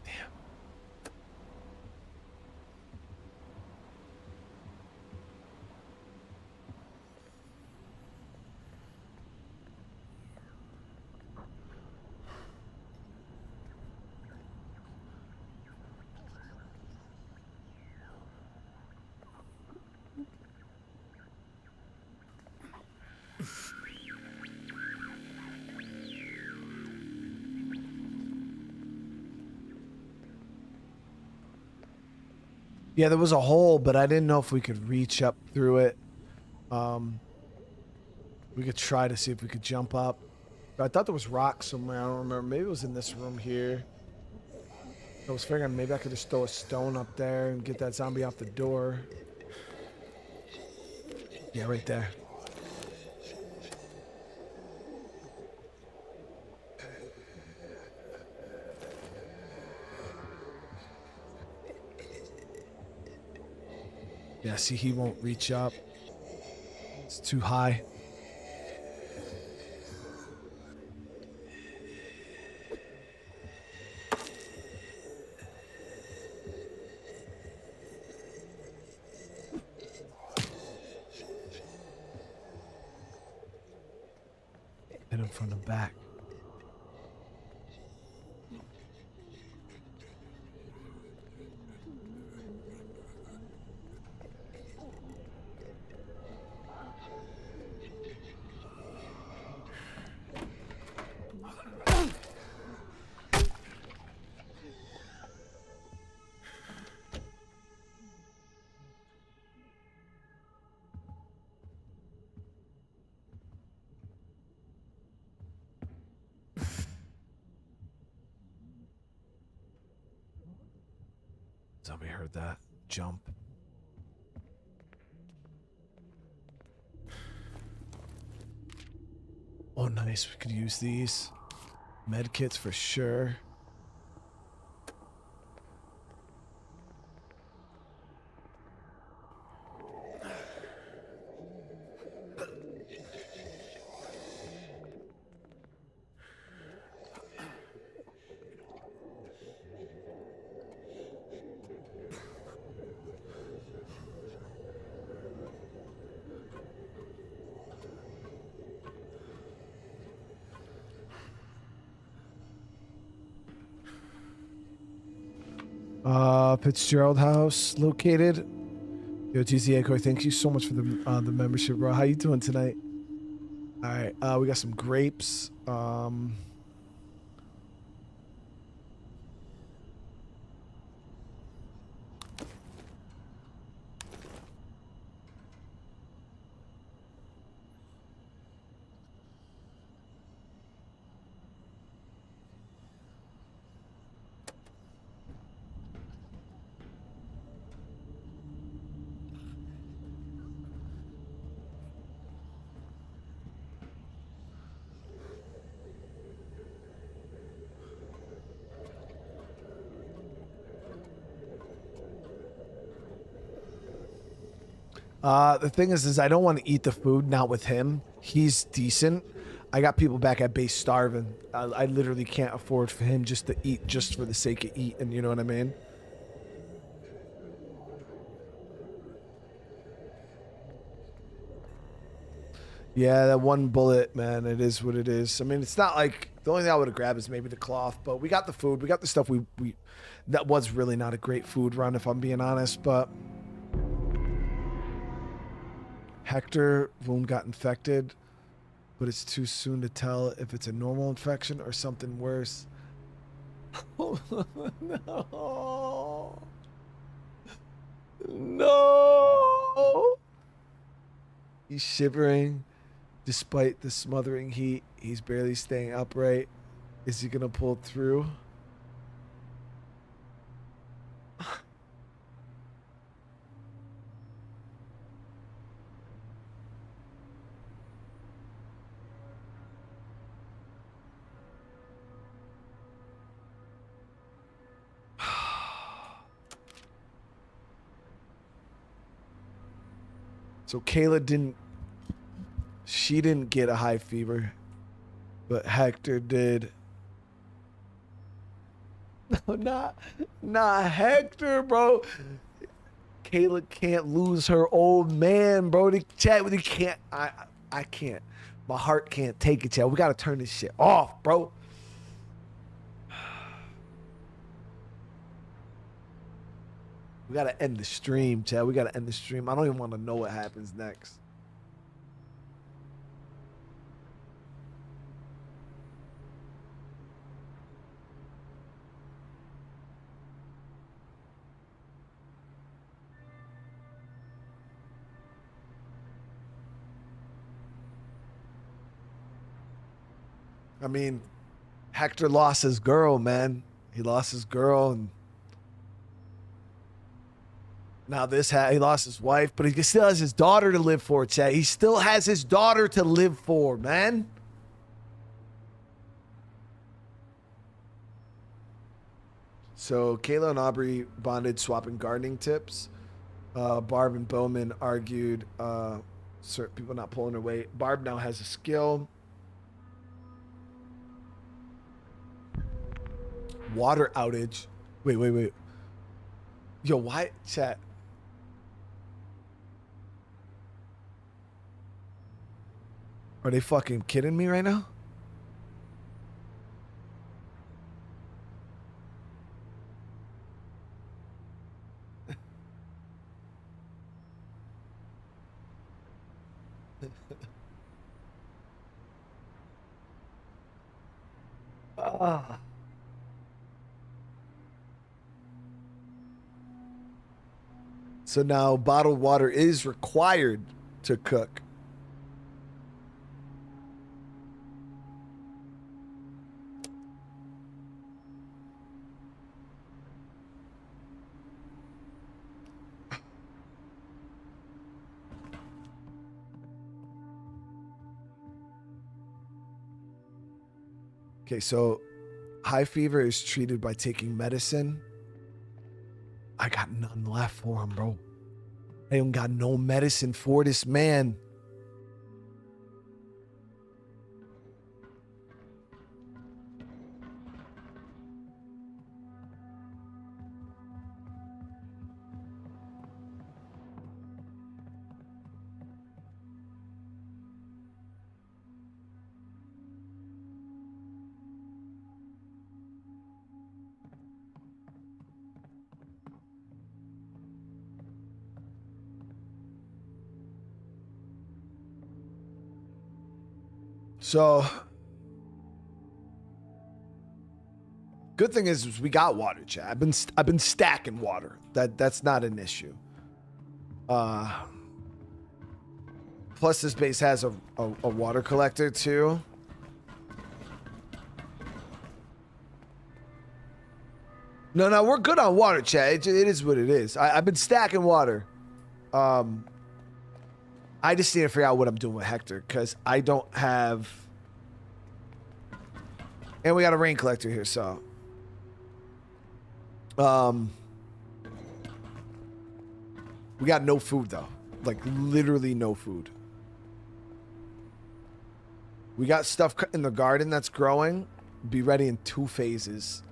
Damn. Yeah, there was a hole, but I didn't know if we could reach up through it. We could try to see if we could jump up. I thought there was rocks somewhere. I don't remember. Maybe it was in this room here. I was figuring maybe I could just throw a stone up there and get that zombie off the door. Yeah, right there. Yeah, see, he won't reach up. It's too high. Hit him from the back. Somebody heard that jump. Oh, nice. We could use these med kits for sure. Fitzgerald House located. Yo, TC Echo, thank you so much for the membership, bro. How you doing tonight? All right, we got some grapes. The thing is I don't want to eat the food, not with him. He's decent. I got people back at base starving. I literally can't afford for him just to eat just for the sake of eating, you know what I mean? Yeah, that one bullet, man, it is what it is. I mean, it's not like The only thing I would have grabbed is maybe the cloth, but we got the food. We got the stuff we that was really not a great food run, if I'm being honest, but Hector wound got infected, but it's too soon to tell if it's a normal infection or something worse. Oh, no. No. He's shivering despite the smothering heat. He's barely staying upright. Is he going to pull through? So Kayla didn't get a high fever, but Hector did. No, not Hector, bro. Kayla can't lose her old man, bro. The chat with you can't. I can't. My heart can't take it, chat. We gotta turn this shit off, bro. We gotta end the stream, chat. We gotta end the stream. I don't even want to know what happens next. I mean, Hector lost his girl, man. He lost his girl, and now he lost his wife, but he still has his daughter to live for, chat. He still has his daughter to live for, man. So Kayla and Aubrey bonded swapping gardening tips. Barb and Bowman argued certain people not pulling their weight. Barb now has a skill. Water outage. Wait. Yo, why, chat? Are they fucking kidding me right now? So now bottled water is required to cook. Okay, so high fever is treated by taking medicine. I got none left for him, bro. I ain't got no medicine for this man. So, good thing is we got water, chat. I've been stacking water. That's not an issue. Plus, this base has a water collector too. No, we're good on water, chat. It is what it is. I've been stacking water. I just need to figure out what I'm doing with Hector because I don't have. And we got a rain collector here, so. We got no food though. Like literally no food. We got stuff in the garden that's growing. Be ready in 2 phases.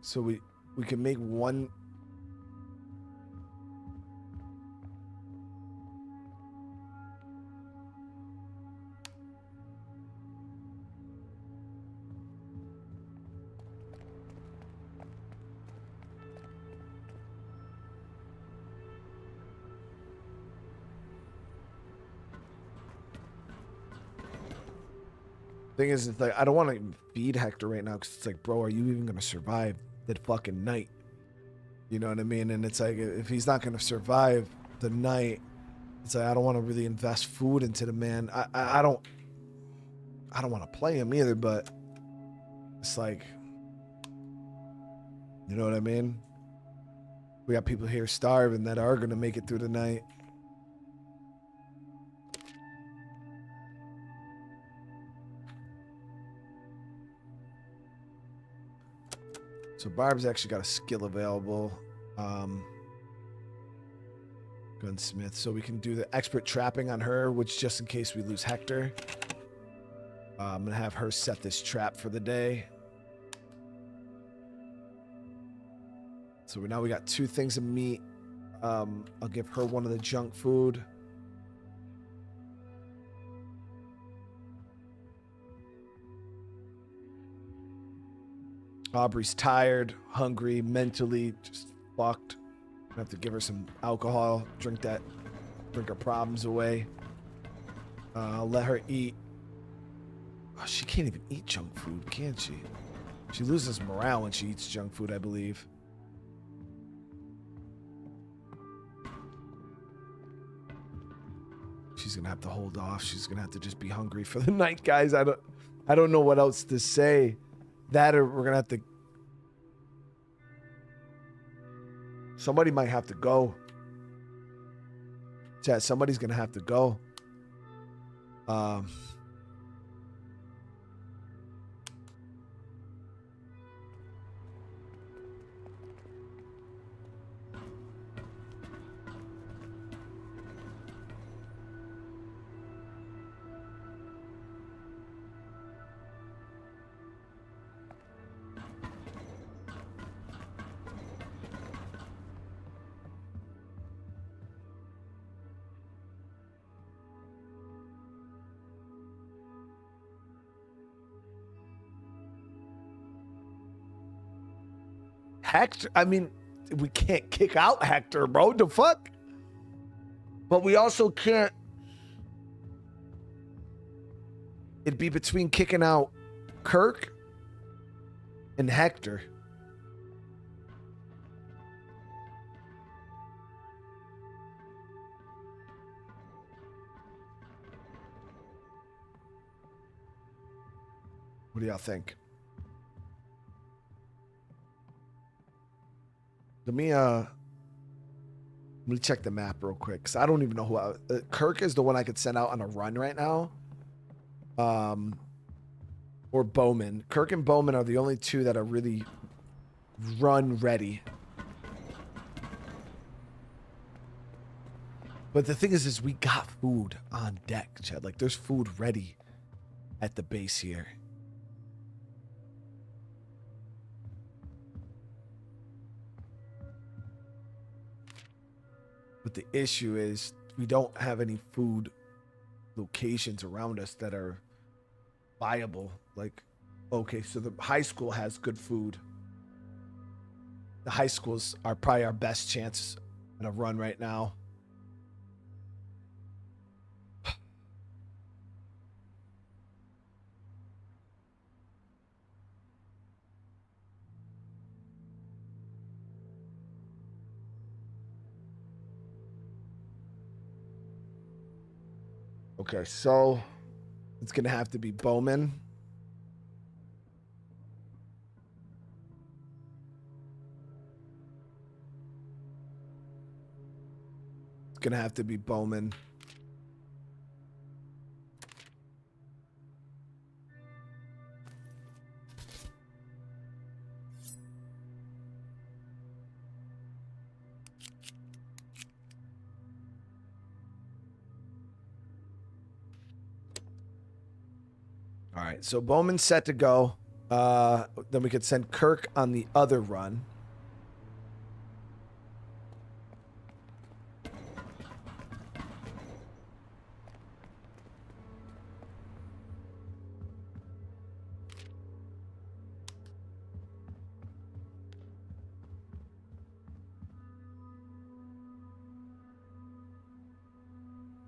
So we can make one. Thing is, it's like I don't want to even feed Hector right now because it's like, bro, are you even gonna survive that fucking night? You know what I mean? And it's like, if he's not gonna survive the night, it's like I don't want to really invest food into the man. I don't want to play him either, but it's like, you know what I mean? We got people here starving that are gonna make it through the night. So Barb's actually got a skill available. Gunsmith. So we can do the expert trapping on her, which just in case we lose Hector. I'm going to have her set this trap for the day. So now we got 2 things of meat. I'll give her one of the junk food. Aubrey's tired, hungry, mentally just fucked. I have to give her some alcohol, drink her problems away. I'll let her eat. Oh, she can't even eat junk food, can she? She loses morale when she eats junk food, I believe. She's gonna have to hold off. She's gonna have to just be hungry for the night, guys. I don't know what else to say. That or we're gonna have to. Somebody might have to go. Chat, somebody's gonna have to go. Hector, I mean, we can't kick out Hector, bro. The fuck? But we also can't. It'd be between kicking out Kirk and Hector. What do y'all think? Let me check the map real quick, because I don't even know who Kirk is the one I could send out on a run right now. Or Bowman. Kirk and Bowman are the only 2 that are really run ready. But the thing is we got food on deck, Chad. Like, there's food ready at the base here. But the issue is we don't have any food locations around us that are viable. Like, okay, so the high school has good food. The high schools are probably our best chance in a run right now. Okay, so it's going to have to be Bowman. It's going to have to be Bowman. All right, so Bowman's set to go. Then we could send Kirk on the other run.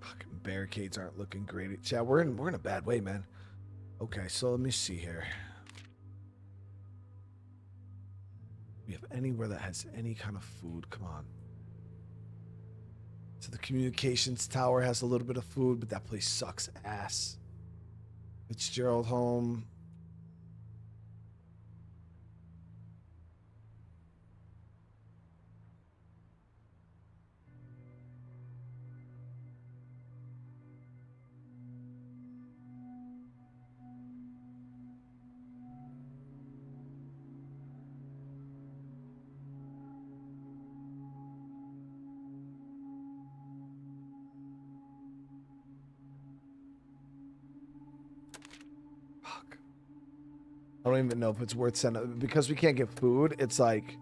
Fucking barricades aren't looking great. Chad, we're in a bad way, man. Okay, so let me see here. We have anywhere that has any kind of food. Come on. So the communications tower has a little bit of food, but that place sucks ass. Fitzgerald home. I don't even know if it's worth sending because we can't get food. It's like,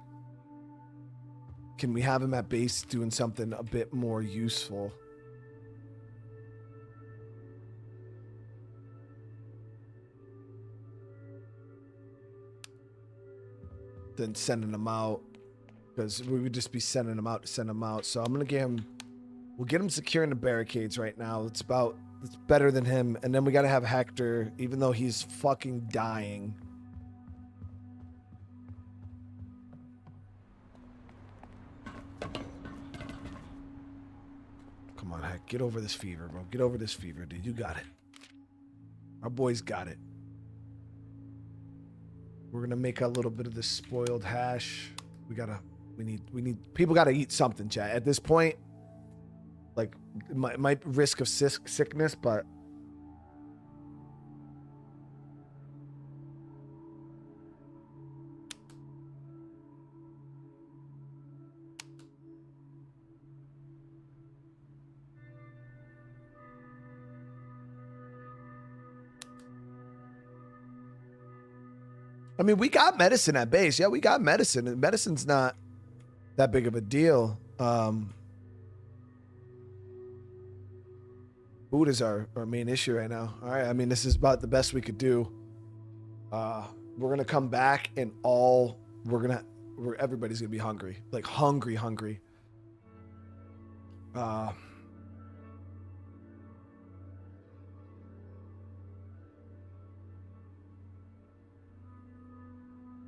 can we have him at base doing something a bit more useful? Than sending him out, because we would just be sending him out to send him out. So I'm gonna get him. We'll get him securing the barricades right now. It's better than him. And then we gotta have Hector, even though he's fucking dying. Come on, Heck. Get over this fever, bro. Get over this fever, dude. You got it. Our boys got it. We're gonna make a little bit of this spoiled hash. We need people gotta eat something, chat. At this point, like, might risk of sickness, but I mean, we got medicine at base. Yeah, we got medicine. Medicine's not that big of a deal. Food is our main issue right now. All right, I mean, this is about the best we could do. We're gonna come back and everybody's gonna be hungry, like hungry.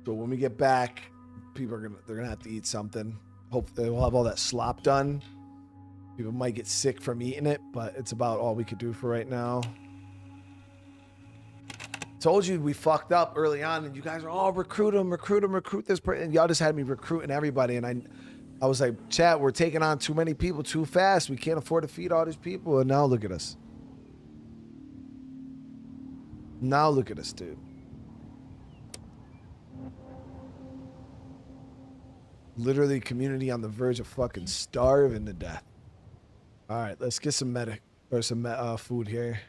So when we get back, they're gonna have to eat something. Hopefully we'll have all that slop done. People might get sick from eating it, but it's about all we could do for right now. Told you we fucked up early on, and you guys are all recruit this person. And y'all just had me recruiting everybody, and I was like, chat, we're taking on too many people too fast. We can't afford to feed all these people, and now look at us. Now look at us, dude. Literally, community on the verge of fucking starving to death. All right, let's get some food here.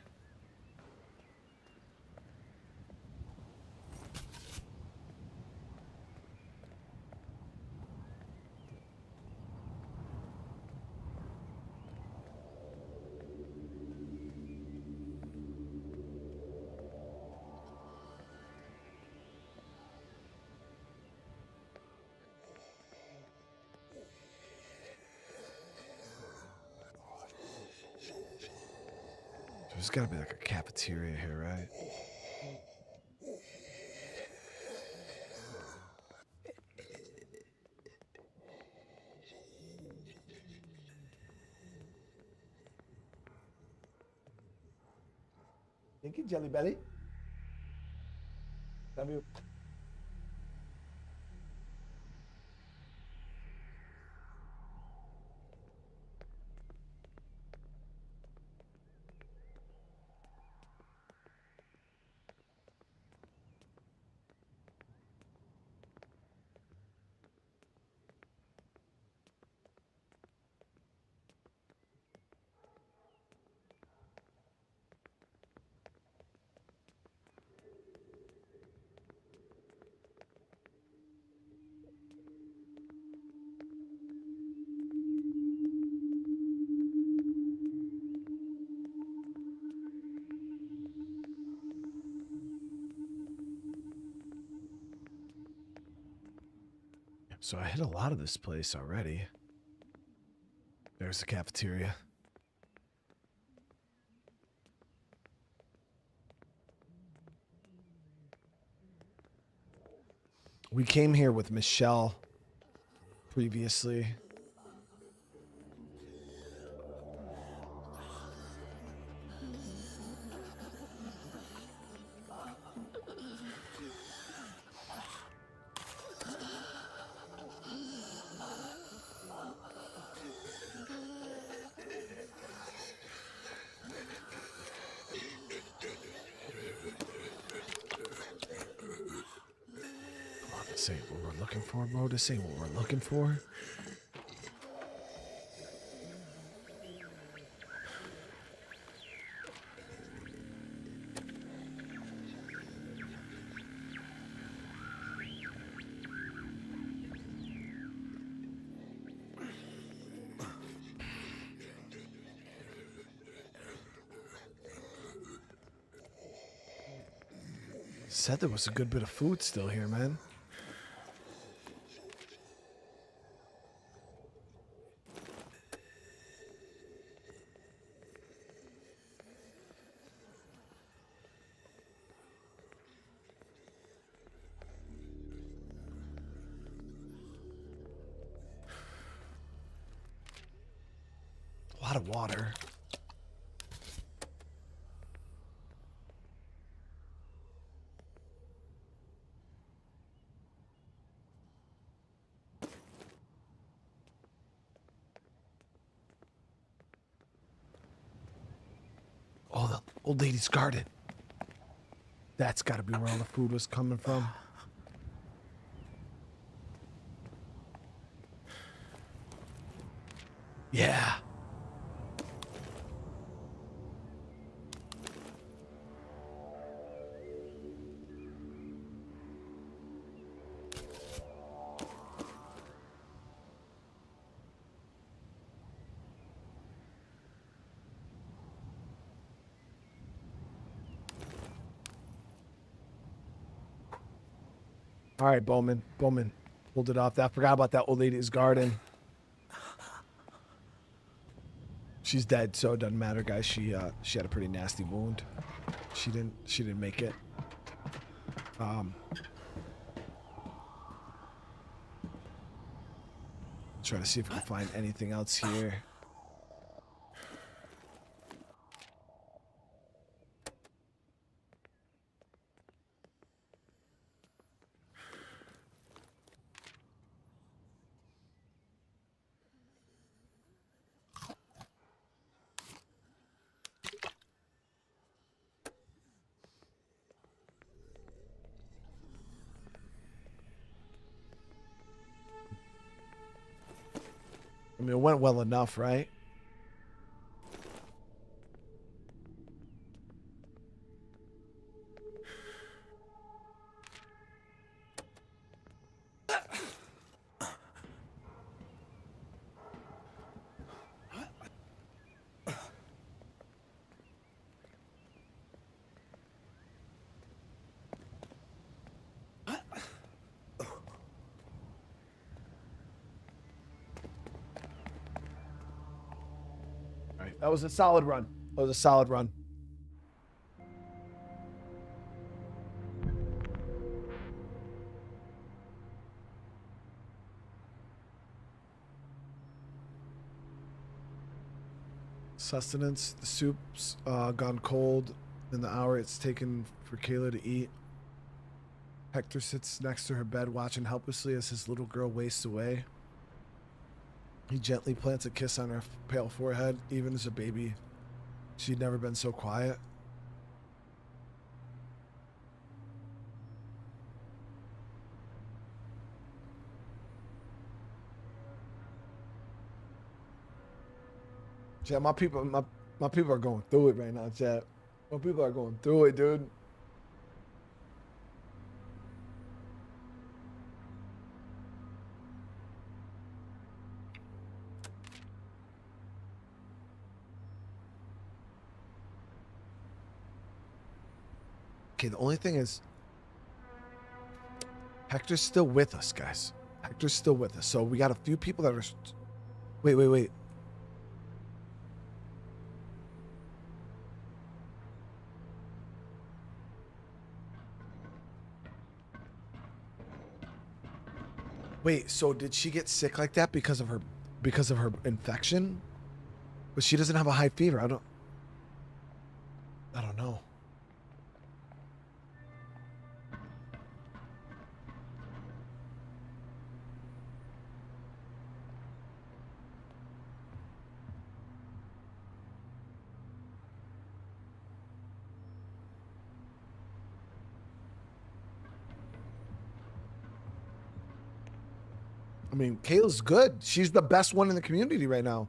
There's got to be like a cafeteria here, right? Thank you, Jelly Belly. Love you. So I hit a lot of this place already. There's the cafeteria. We came here with Michelle previously. Come on, this ain't what we're looking for, bro. This ain't what we're looking for. Said there was a good bit of food still here, man. A lot of water. Oh, the old lady's garden. That's got to be where all the food was coming from. Yeah. All right, Bowman. Bowman pulled it off. I forgot about that old lady's garden. She's dead, so it doesn't matter, guys. She had a pretty nasty wound. She didn't make it. Try to see if we can find anything else here. I mean, it went well enough, right? That was a solid run. That was a solid run. Sustenance. The soup's gone cold in the hour it's taken for Kayla to eat. Hector sits next to her bed watching helplessly as his little girl wastes away. He gently plants a kiss on her pale forehead. Even as a baby, she'd never been so quiet. Chat, my people are going through it right now, chat. My people are going through it, dude. Okay, the only thing is Hector's still with us, guys. Hector's still with us. So we got a few people that are... Wait. Wait, so did she get sick like that because of her infection? But she doesn't have a high fever. I don't know. I mean, Kayla's good. She's the best one in the community right now.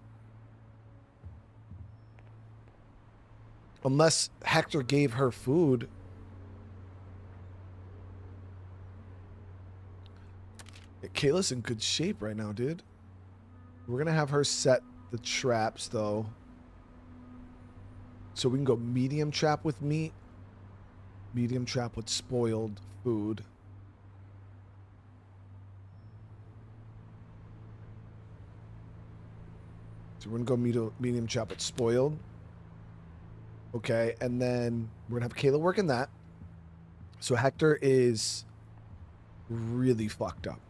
Unless Hector gave her food. Kayla's in good shape right now, dude. We're going to have her set the traps, though. So we can go medium trap with meat. Medium trap with spoiled food. So we're going to go medium trap with spoiled. Okay, and then we're going to have Kayla working that. So Hector is really fucked up.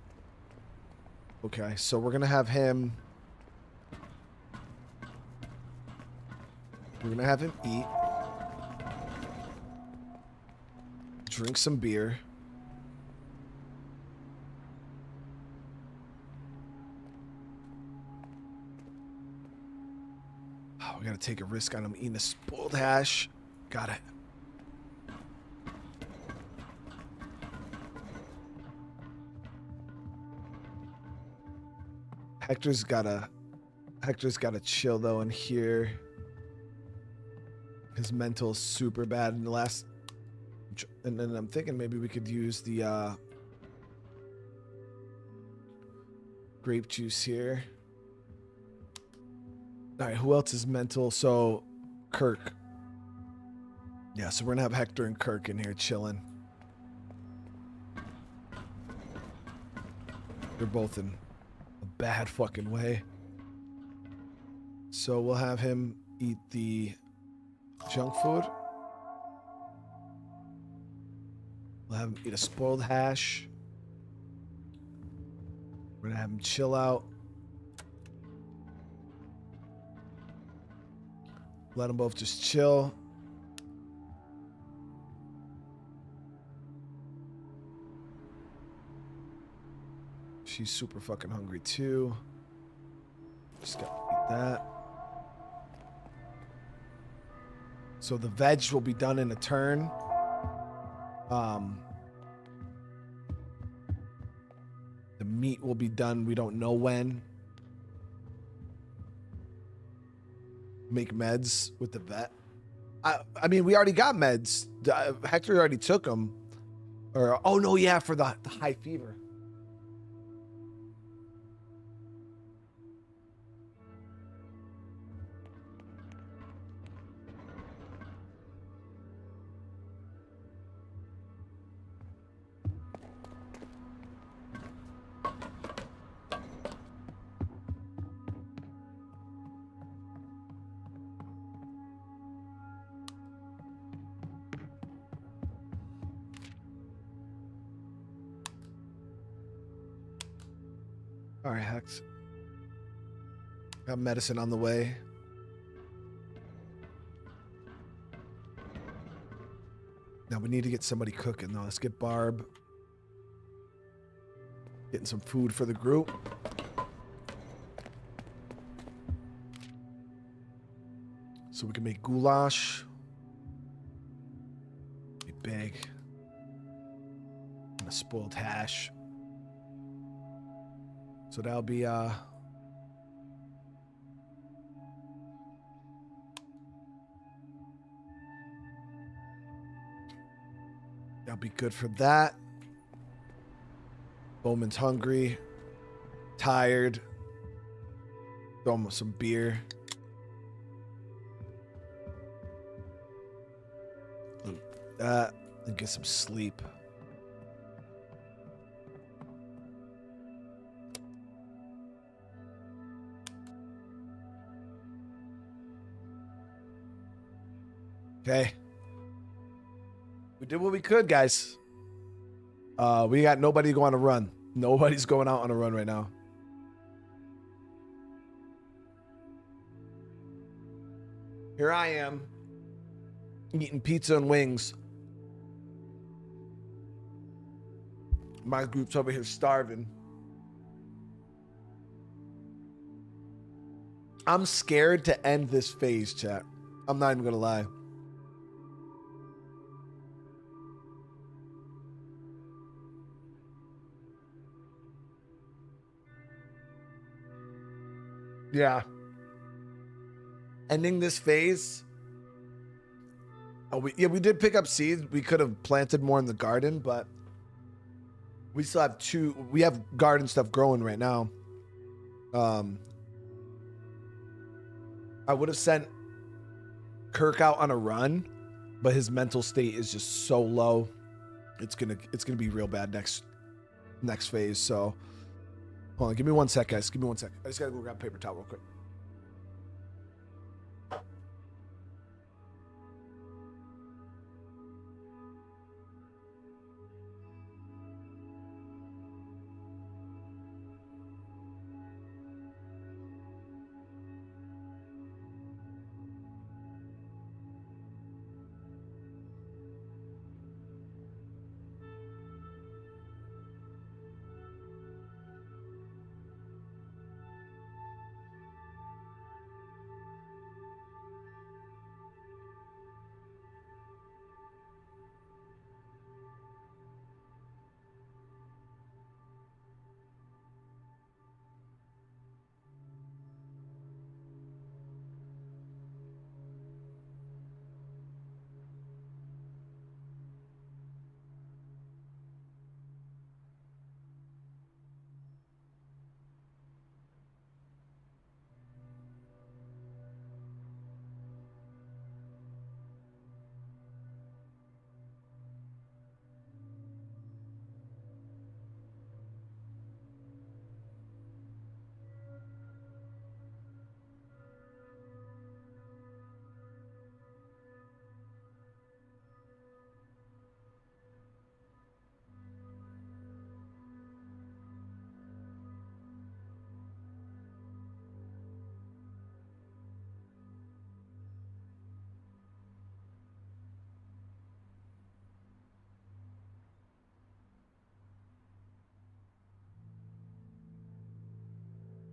Okay, so we're going to have him... We're going to have him eat. Drink some beer. Oh, we got to take a risk on him eating a spoiled hash. Got it. Hector's gotta chill though in here. His mental's super bad in the last, and then I'm thinking maybe we could use the grape juice here. All right, who else is mental? So Kirk. Yeah, so we're gonna have Hector and Kirk in here chilling. They're both in a bad fucking way. So we'll have him eat the junk food. We'll have him eat a spoiled hash. We're gonna have him chill out. Let them both just chill. She's super fucking hungry too. Just gotta eat that. So the veg will be done in a turn. The meat will be done. We don't know when. Make meds with the vet. I mean, we already got meds. Hector already took them. Or oh no, yeah, for the high fever. All right, Hex. Got medicine on the way. Now we need to get somebody cooking though. Let's get Barb. Getting some food for the group. So we can make goulash. Be big. And a spoiled hash. So that'll be that'll be good for that. Bowman's hungry, tired. Throw him some beer. That and get some sleep. Okay. We did what we could, guys. We got nobody to go on a run. Nobody's going out on a run right now. Here I am, eating pizza and wings. My group's over here starving. I'm scared to end this phase, chat. I'm not even gonna lie. Yeah. Ending this phase. Oh, we did pick up seeds. We could have planted more in the garden, but we still have we have garden stuff growing right now. I would have sent Kirk out on a run, but his mental state is just so low. It's gonna be real bad next phase. So hold on, give me 1 sec, guys. Give me 1 sec. I just gotta go grab a paper towel real quick.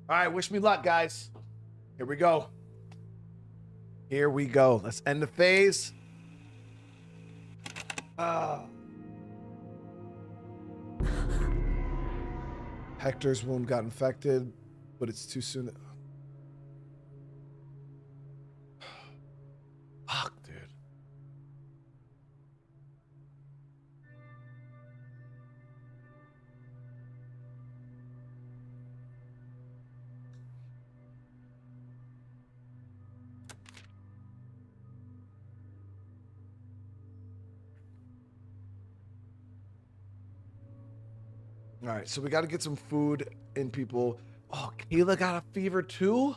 All right, wish me luck, guys. Here we go. Here we go. Let's end the phase. Hector's wound got infected, but it's too soon. Fuck, dude. All right, so we got to get some food in people. Oh, Kayla got a fever too?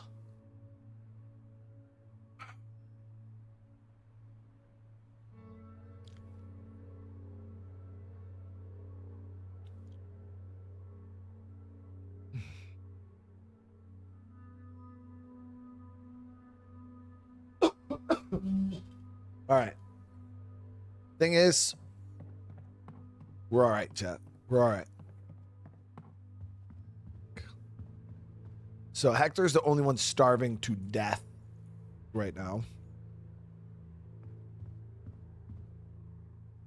All right. Thing is, we're all right, chat. We're all right. So Hector's the only one starving to death right now.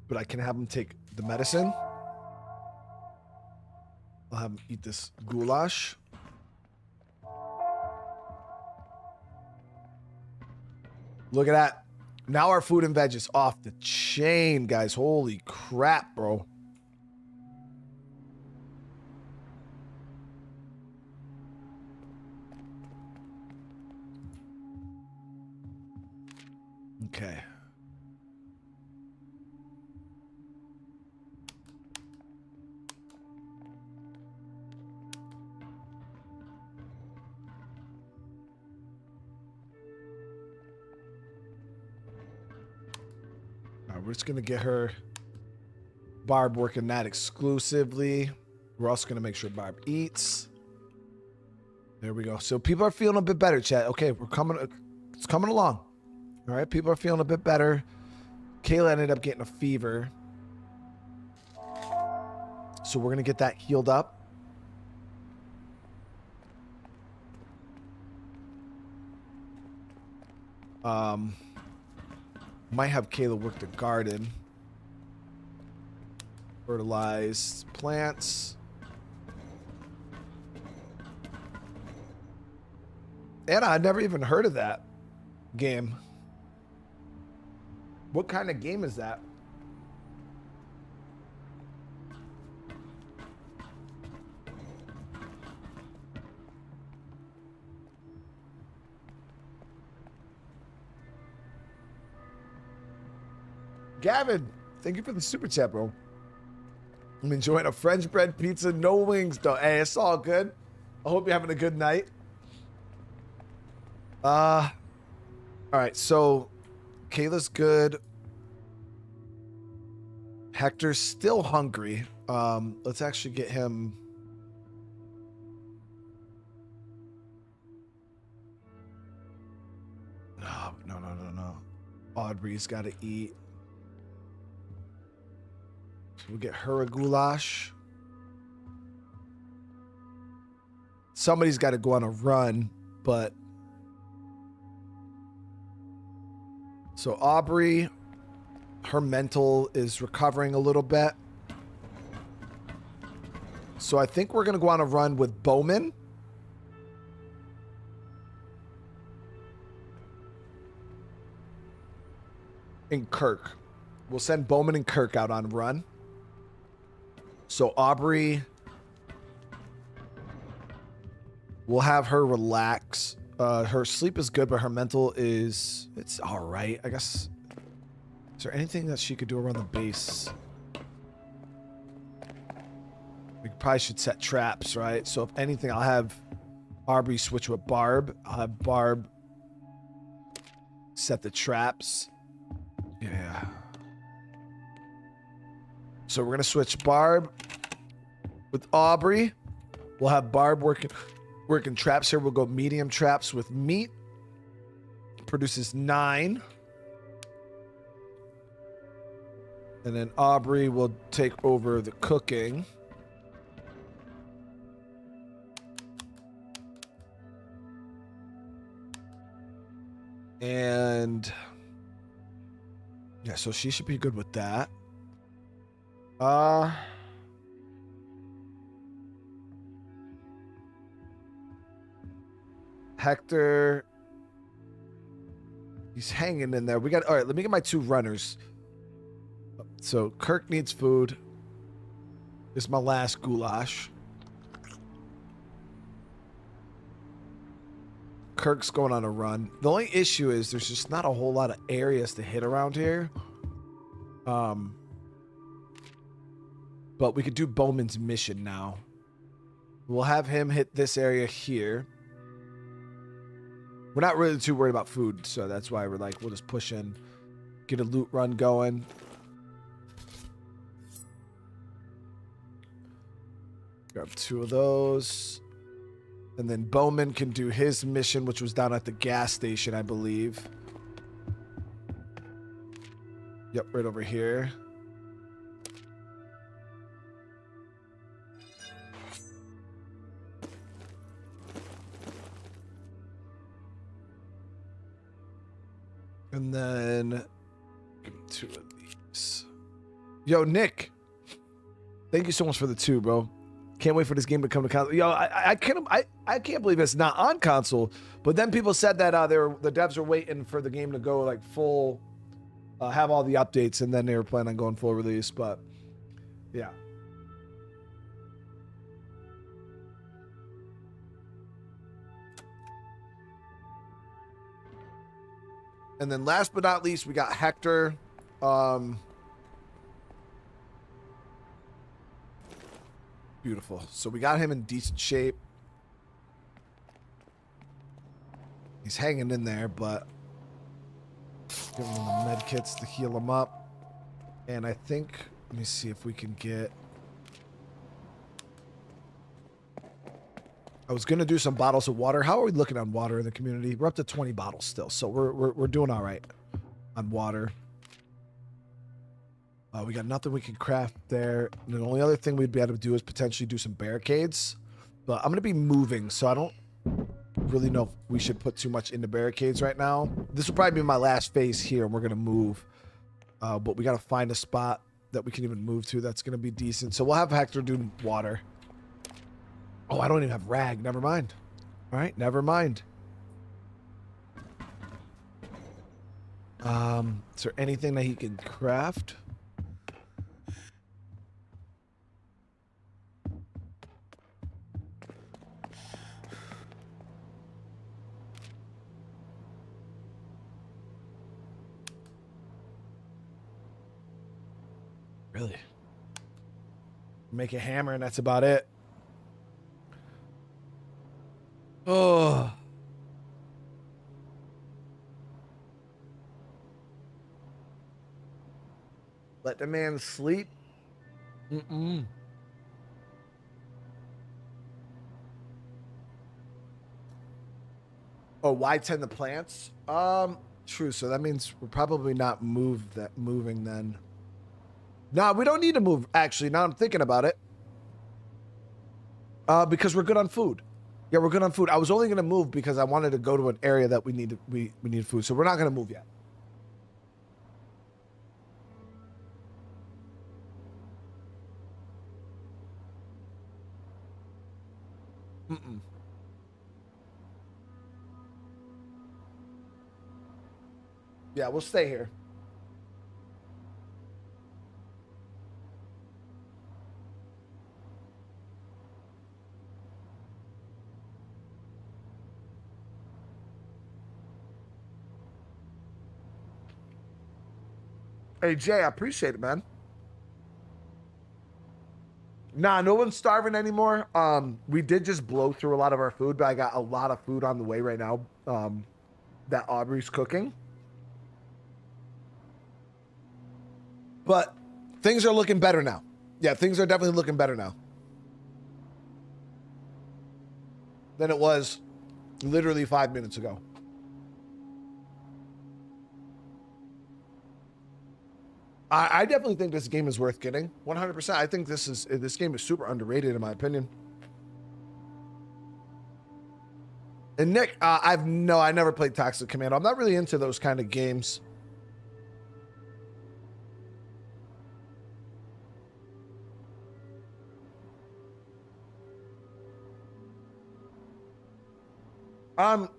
But I can have him take the medicine. I'll have him eat this goulash. Look at that. Now our food and veg is off the chain, guys. Holy crap, bro. Okay. All right, we're just gonna get her Barb working that exclusively. We're also going to make sure Barb eats. There we go. So people are feeling a bit better, chat. Okay, we're coming. It's coming along. All right, people are feeling a bit better. Kayla ended up getting a fever. So we're going to get that healed up. Might have Kayla work the garden. Fertilize plants. Anna, I'd never even heard of that game. What kind of game is that? Gavin, thank you for the super chat, bro. I'm enjoying a French bread pizza, no wings, though. Hey, it's all good. I hope you're having a good night. All right, so Kayla's good. Hector's still hungry. Let's actually get him. Oh, no. Audrey's got to eat. So we'll get her a goulash. Somebody's got to go on a run, but. So Aubrey, her mental is recovering a little bit. So I think we're going to go on a run with Bowman. And Kirk. We'll send Bowman and Kirk out on a run. So Aubrey, we'll have her relax. Her sleep is good, but her mental is, it's all right, I guess. Is there anything that she could do around the base? We probably should set traps, right? So if anything, I'll have Aubrey switch with Barb. I'll have Barb set the traps. Yeah. So we're going to switch Barb with Aubrey. We'll have Barb working traps here. We'll go medium traps with meat. Produces 9. And then Aubrey will take over the cooking. And yeah, so she should be good with that. Hector, he's hanging in there. All right, let me get my 2 runners. So Kirk needs food. This is my last goulash. Kirk's going on a run. The only issue is there's just not a whole lot of areas to hit around here. But we could do Bowman's mission now. We'll have him hit this area here. We're not really too worried about food, so that's why we're like, we'll just push in, get a loot run going. Grab 2 of those. And then Bowman can do his mission, which was down at the gas station, I believe. Yep, right over here. And then 2 of these. Yo, Nick. Thank you so much for the 2, bro. Can't wait for this game to come to console. Yo, I can't believe it's not on console. But then people said that the devs are waiting for the game to go like full, have all the updates, and then they were planning on going full release. But yeah. And then last but not least, we got Hector. Beautiful. So we got him in decent shape. He's hanging in there, but give him the med kits to heal him up. And I think, let me see if we can get I was gonna do some bottles of water. How are we looking on water in the community? We're up to 20 bottles still, so we're doing all right on water. We got nothing we can craft there. And the only other thing we'd be able to do is potentially do some barricades. But I'm gonna be moving, so I don't really know if we should put too much into barricades right now. This will probably be my last phase here, and we're gonna move. But we gotta find a spot that we can even move to that's gonna be decent. So we'll have Hector do water. Oh, I don't even have rag. Never mind. All right, never mind. Is there anything that he can craft? Really? Make a hammer and that's about it. Oh. Let the man sleep. Oh, why tend the plants? True. So that means we're probably not moving then. No, we don't need to move. Actually, now I'm thinking about it. Because we're good on food. Yeah, we're good on food. I was only going to move because I wanted to go to an area that we need food. So we're not going to move yet. Yeah, we'll stay here. Hey, Jay, I appreciate it, man. Nah, no one's starving anymore. We did just blow through a lot of our food, but I got a lot of food on the way right now. That Aubrey's cooking. But things are looking better now. Yeah, things are definitely looking better now than it was literally 5 minutes ago. I definitely think this game is worth getting. 100%. I think this game is super underrated in my opinion. And Nick, I never played Toxic Commando. I'm not really into those kind of games.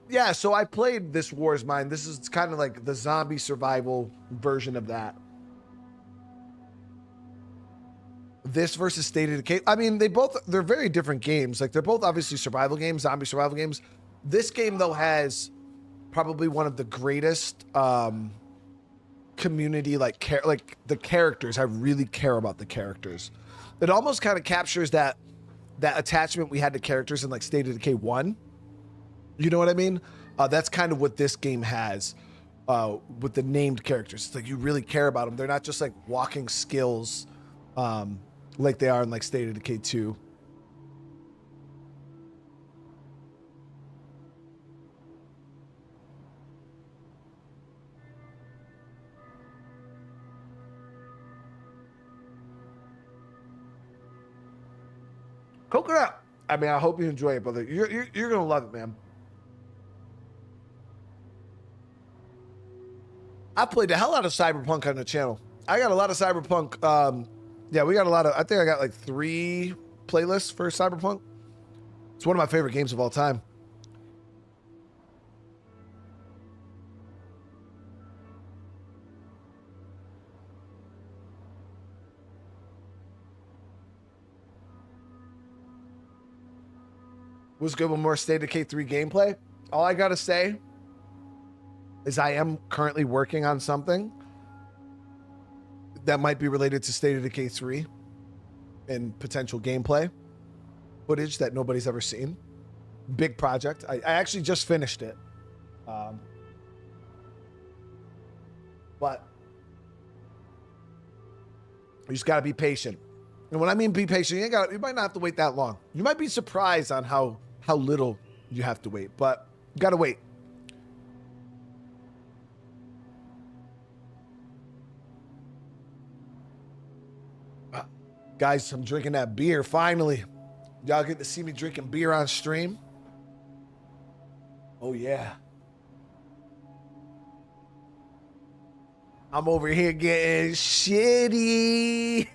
Yeah, so I played This War Is Mine. This is kind of like the zombie survival version of that. This versus State of Decay. I mean, they're very different games. Like, they're both obviously survival games, zombie survival games. This game, though, has probably one of the greatest community, like the characters. I really care about the characters. It almost kind of captures that attachment we had to characters in, like, State of Decay 1. You know what I mean? That's kind of what this game has with the named characters. It's like you really care about them. They're not just, like, walking skills like they are in like State of Decay 2. Coconut. I mean, I hope you enjoy it, brother. You're gonna love it, man. I played the hell out of Cyberpunk on the channel. I got a lot of Cyberpunk. Yeah, we got a lot of. I think I got like 3 playlists for Cyberpunk. It's one of my favorite games of all time. Was good with more State of Decay 3 gameplay. All I gotta say is I am currently working on something that might be related to State of Decay 3 and potential gameplay footage that nobody's ever seen. Big project. I actually just finished it. But you just gotta be patient. And when I mean be patient, you might not have to wait that long. You might be surprised on how how little you have to wait, but you gotta wait. Guys, I'm drinking that beer finally. Y'all get to see me drinking beer on stream. Oh yeah. I'm over here getting shitty.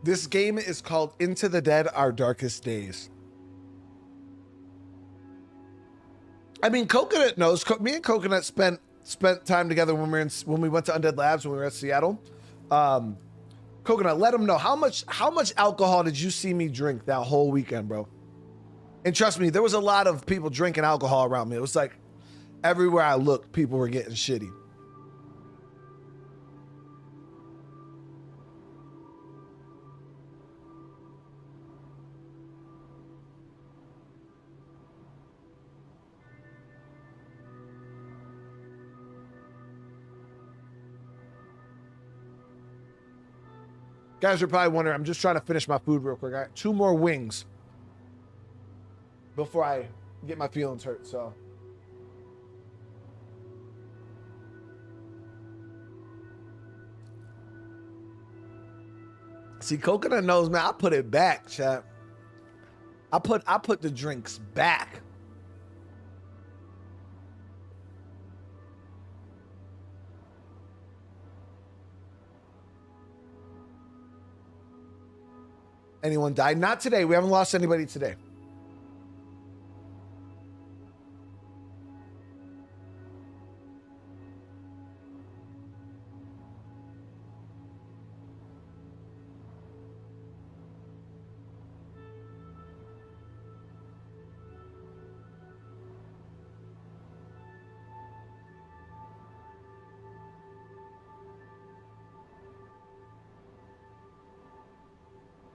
This game is called Into the Dead: Our Darkest Days. I mean, Coconut knows. Me and Coconut spent time together when we went to Undead Labs when we were at Seattle. Coconut, let him know how much alcohol did you see me drink that whole weekend, bro? And trust me, there was a lot of people drinking alcohol around me. It was like everywhere I looked, people were getting shitty. Guys are probably wondering, I'm just trying to finish my food real quick. I got 2 more wings before I get my feelings hurt, so. See, Coconut knows, man, I put it back, chat. I put the drinks back. Anyone died? Not today. We haven't lost anybody today.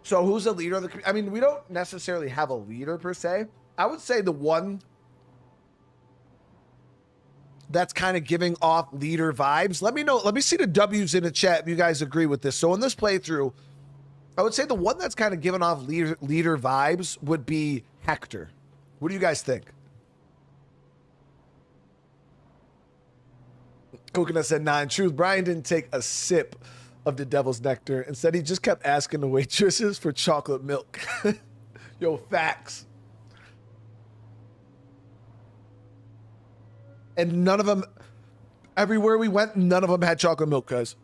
So who's the leader of the, I mean, we don't necessarily have a leader per se. I would say the one that's kind of giving off leader vibes. Let me know. Let me see the W's in the chat if you guys agree with this. So in this playthrough, I would say the one that's kind of giving off leader vibes would be Hector. What do you guys think? Coconut said, nah, in truth, Brian didn't take a sip of the devil's nectar. Instead, he just kept asking the waitresses for chocolate milk. Yo, facts. And none of them, everywhere we went, none of them had chocolate milk, guys.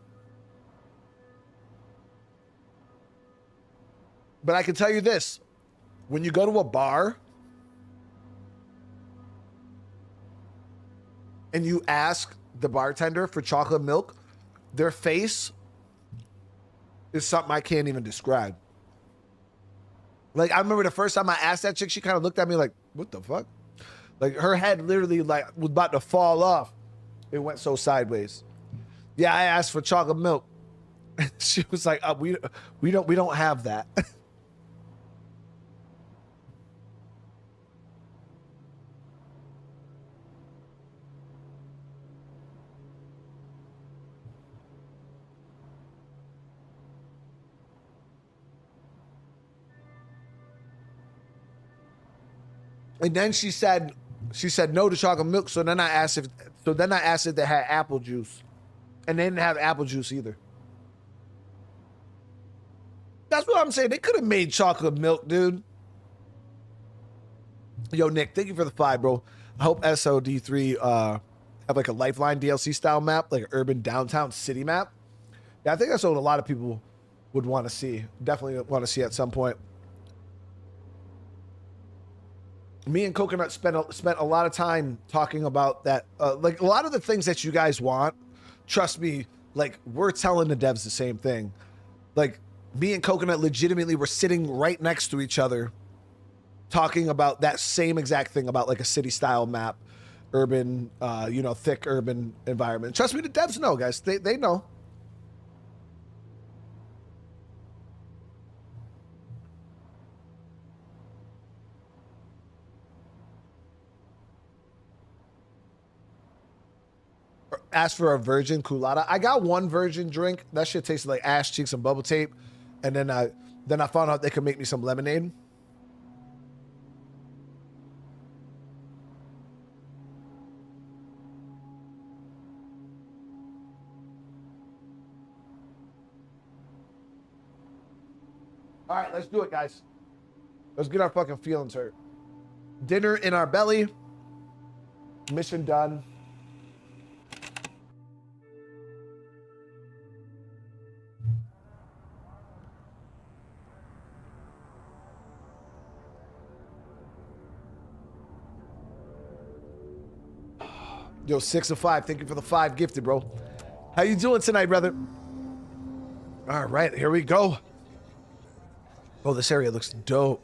But I can tell you this, when you go to a bar and you ask the bartender for chocolate milk, their face is something I can't even describe. Like, I remember the first time I asked that chick, she kind of looked at me like, what the fuck? Like, her head literally like was about to fall off. It went so sideways. Yeah, I asked for chocolate milk. She was like, we don't have that. And then she said no to chocolate milk. So then I asked if they had apple juice, and they didn't have apple juice either. That's what I'm saying. They could have made chocolate milk, dude. Yo, Nick, thank you for the 5, bro. I hope SOD3 have like a Lifeline DLC style map, like an urban downtown city map. Yeah, I think that's what a lot of people would want to see. Definitely want to see at some point. Me and Coconut spent a lot of time talking about that. Like a lot of the things that you guys want, trust me, like we're telling the devs the same thing. Like me and Coconut legitimately were sitting right next to each other talking about that same exact thing about like a city style map, urban, you know, thick urban environment. Trust me, the devs know, guys. They know. Ask for a virgin culotta. I got one virgin drink. That shit tasted like ass cheeks and bubble tape. And then I found out they could make me some lemonade. All right, let's do it, guys. Let's get our fucking feelings hurt. Dinner in our belly. Mission done. Yo, 6 of 5. Thank you for the 5 gifted, bro. How you doing tonight, brother? All right, here we go. Oh, this area looks dope.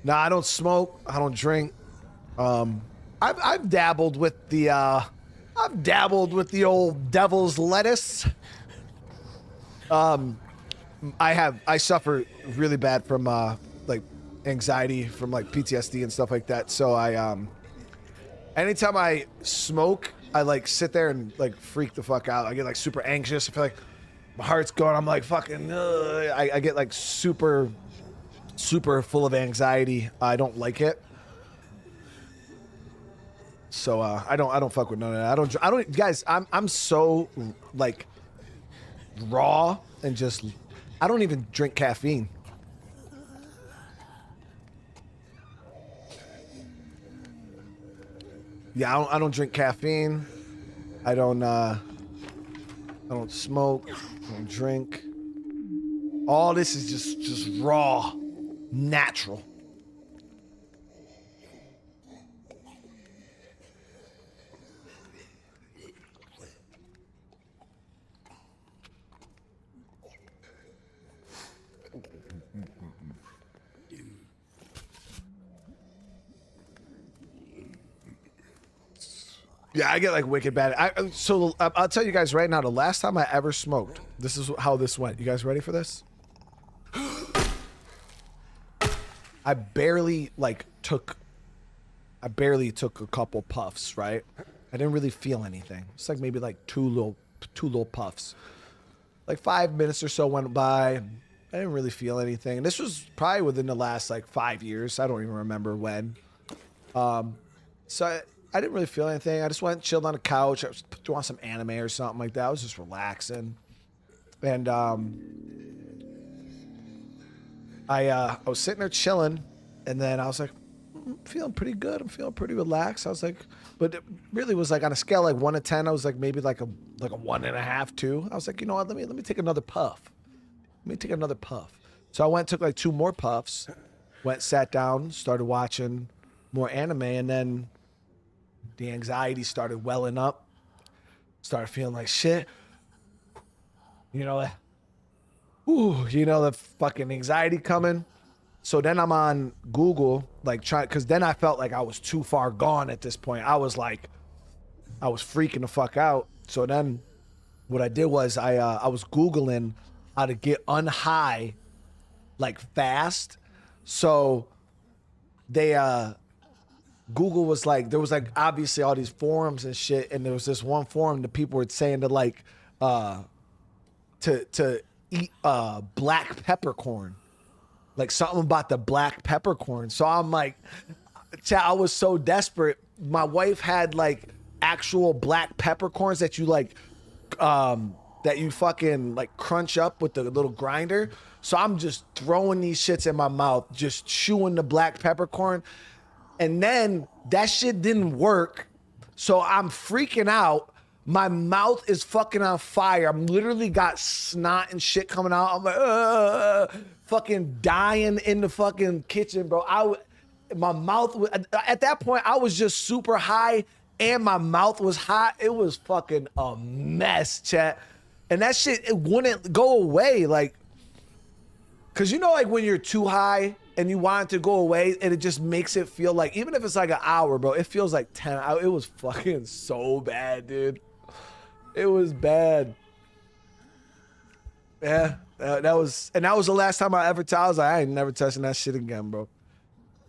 Nah, I don't smoke. I don't drink. I've dabbled with the old devil's lettuce. I suffer really bad from like anxiety from like PTSD and stuff like that. So anytime I smoke, I like sit there and like freak the fuck out. I get like super anxious. I feel like my heart's going. I'm like fucking. I get like super full of anxiety. I don't like it. So I don't fuck with none of that. I don't guys, I'm so like raw and just I don't even drink caffeine. Yeah, I don't drink caffeine. I don't smoke. I don't drink. All this is just raw, natural. Yeah, I get like wicked bad. I'll tell you guys right now, the last time I ever smoked, this is how this went. You guys ready for this? I barely took a couple puffs, right? I didn't really feel anything. It's like maybe like two little puffs. Like 5 minutes or so went by. I didn't really feel anything. And this was probably within the last like 5 years. I don't even remember when. So I didn't really feel anything. I just went chilled on the couch. I was threw on some anime or something like that. I was just relaxing. And I was sitting there chilling, and then I was like, I'm feeling pretty good. I'm feeling pretty relaxed. I was like, but it really was like on a scale like 1 to 10, I was like maybe like a 1.5, 2. I was like, you know what? Let me take another puff. Let me take another puff. So I went and took like 2 more puffs. Went, sat down, started watching more anime, and then the anxiety started welling up. Started feeling like shit. You know, the fucking anxiety coming. So then I'm on Google, like because then I felt like I was too far gone at this point. I was freaking the fuck out. So then what I did was I was Googling how to get unhigh like fast. So they Google was like, there was like obviously all these forums and shit, and there was this one forum that people were saying to like to eat black peppercorn, like something about the black peppercorn. So I'm like, I was so desperate. My wife had like actual black peppercorns that you like that you fucking like crunch up with the little grinder. So I'm just throwing these shits in my mouth, just chewing the black peppercorn. And then that shit didn't work. So I'm freaking out. My mouth is fucking on fire. I'm literally got snot and shit coming out. I'm like, fucking dying in the fucking kitchen, bro. My mouth was, at that point, I was just super high and my mouth was hot. It was fucking a mess, chat. And that shit, it wouldn't go away. Like, Cause you know, like when you're too high and you want it to go away, and it just makes it feel like, even if it's like an hour, bro, it feels like 10 hours. It was fucking so bad, dude. It was bad. Yeah, that was the last time I ever I was like, I ain't never touching that shit again, bro.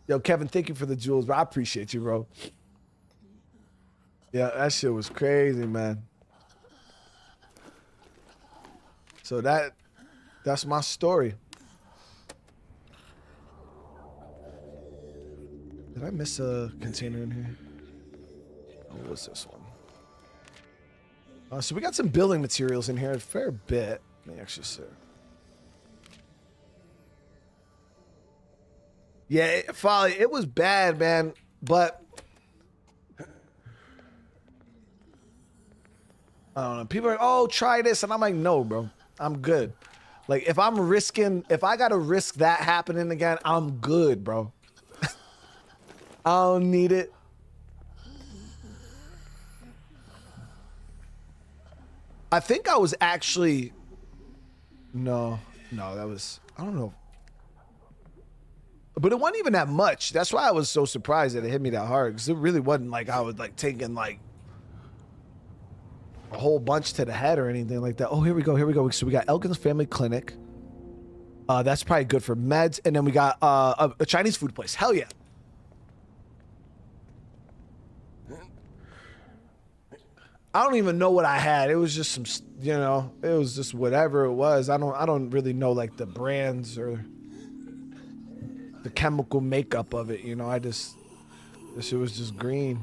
Yo, Kevin, thank you for the jewels, bro. I appreciate you, bro. Yeah, that shit was crazy, man. So that's my story. Did I miss a container in here? Oh, what was this one? So we got some building materials in here, a fair bit. Let me actually see. Yeah, Folly, it was bad, man. But I don't know. People are like, oh, try this. And I'm like, no, bro. I'm good. Like, if I got to risk that happening again, I'm good, bro. I don't need it. I think I was actually... No, that was... I don't know. But it wasn't even that much. That's why I was so surprised that it hit me that hard. Because it really wasn't like I was like taking like a whole bunch to the head or anything like that. Oh, here we go. So we got Elgin's Family Clinic. That's probably good for meds. And then we got a Chinese food place. Hell yeah. I don't even know what I had. It was just some, you know, it was just whatever it was. I don't really know like the brands or the chemical makeup of it, you know. This shit was just green.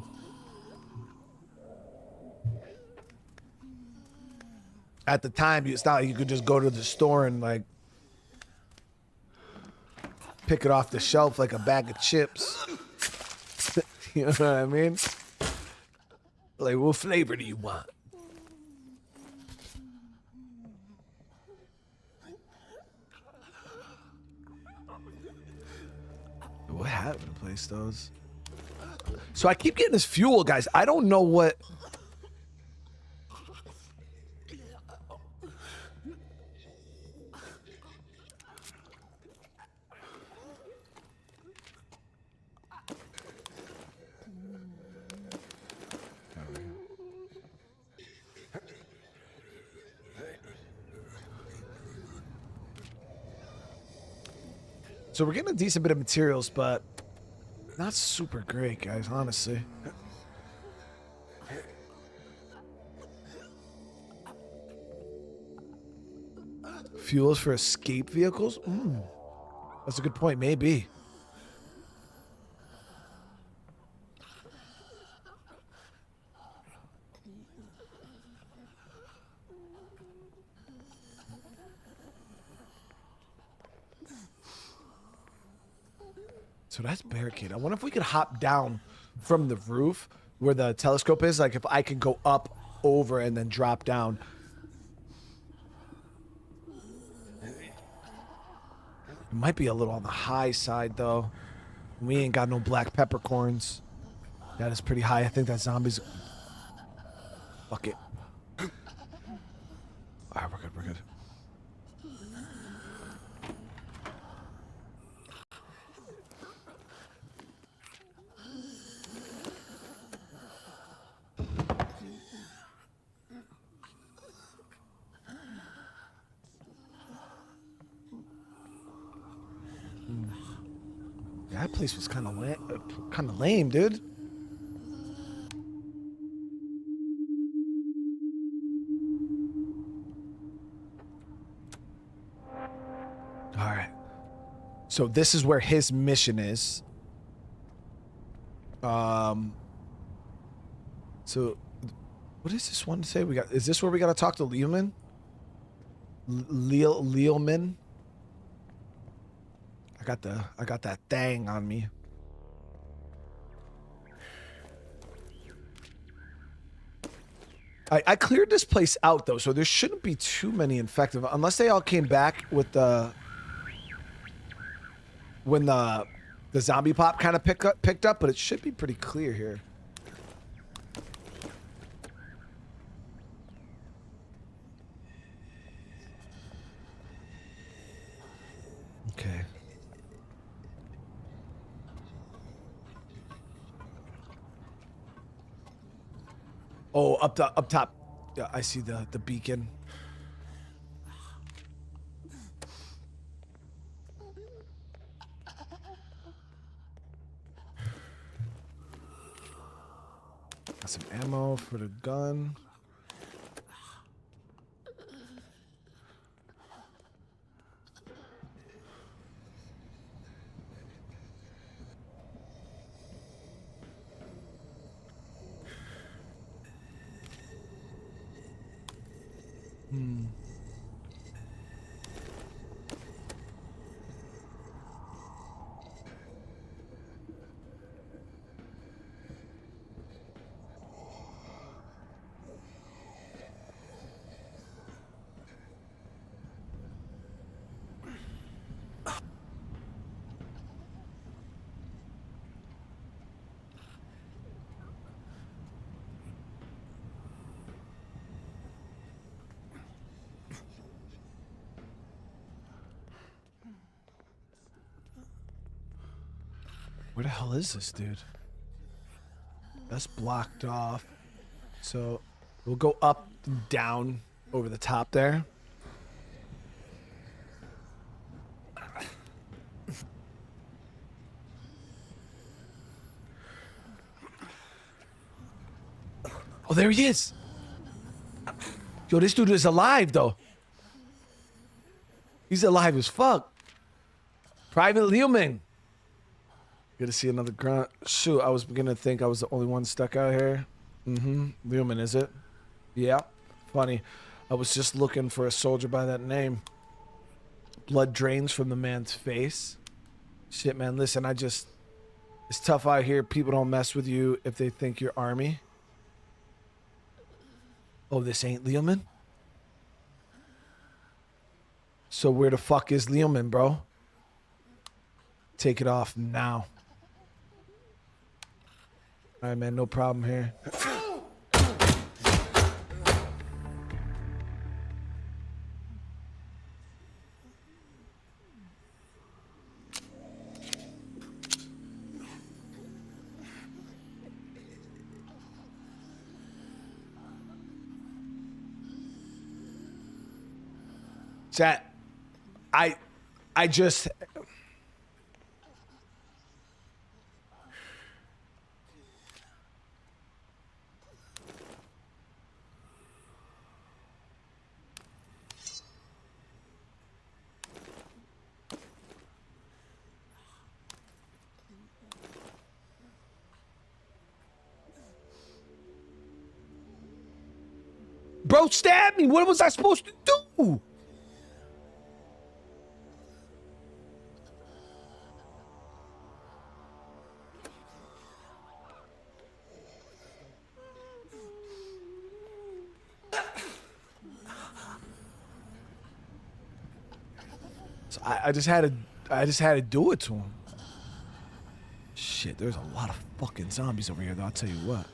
At the time, it's not like you could just go to the store and like pick it off the shelf like a bag of chips. You know what I mean? Like, what flavor do you want? What happened to place those? So I keep getting this fuel, guys. I don't know what... So we're getting a decent bit of materials, but not super great, guys, honestly. Fuels for escape vehicles? That's a good point, maybe. So that's barricade. I wonder if we could hop down from the roof where the telescope is. Like if I can go up over and then drop down. It might be a little on the high side though. We ain't got no black peppercorns. That is pretty high. I think that zombie's... Fuck it. Alright, we're good. That place was kind of lame, dude. All right. So this is where his mission is. So what is this one to say? Is this where we got to talk to Leoman? Leoman? I got that thing on me. I cleared this place out though, so there shouldn't be too many infected unless they all came back with when the zombie pop kind of picked up, but it should be pretty clear here. Oh, up top. Yeah, I see the beacon. Got some ammo for the gun. Where the hell is this, dude? That's blocked off. So we'll go up and down over the top there. Oh, there he is. Yo, this dude is alive, though. He's alive as fuck. Private Leoman. Good to see another grunt. Shoot, I was gonna think I was the only one stuck out here. Leoman, is it? Yeah. Funny. I was just looking for a soldier by that name. Blood drains from the man's face. Shit, man, listen, it's tough out here. People don't mess with you if they think you're army. Oh, this ain't Leoman? So where the fuck is Leoman, bro? Take it off now. All right, man, no problem here. Chat, I just... Bro, stab me. What was I supposed to do? So I just had to do it to him. Shit, there's a lot of fucking zombies over here, though, I'll tell you what.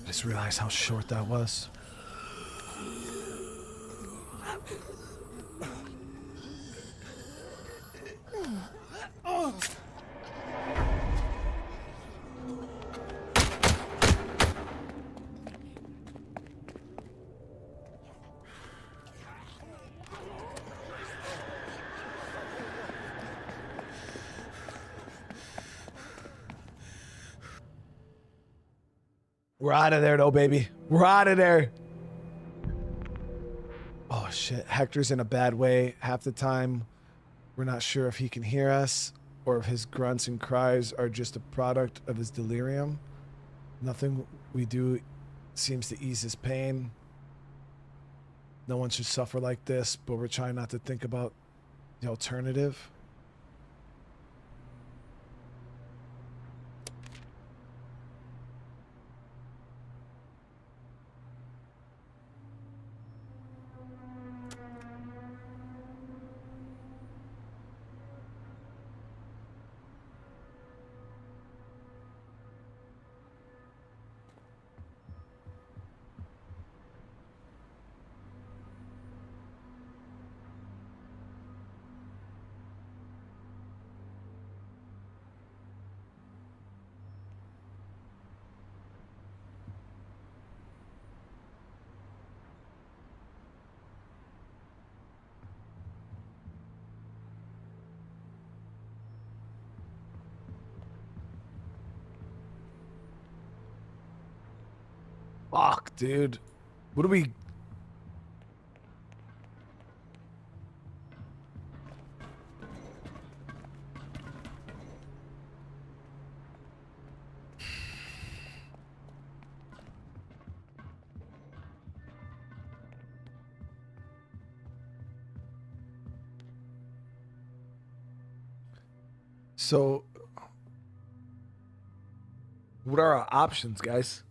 I just realized how short that was. We're out of there, though, baby. We're out of there. Oh, shit. Hector's in a bad way. Half the time, we're not sure if he can hear us or if his grunts and cries are just a product of his delirium. Nothing we do seems to ease his pain. No one should suffer like this, but we're trying not to think about the alternative. Fuck, dude. What do we... So, what are our options, guys?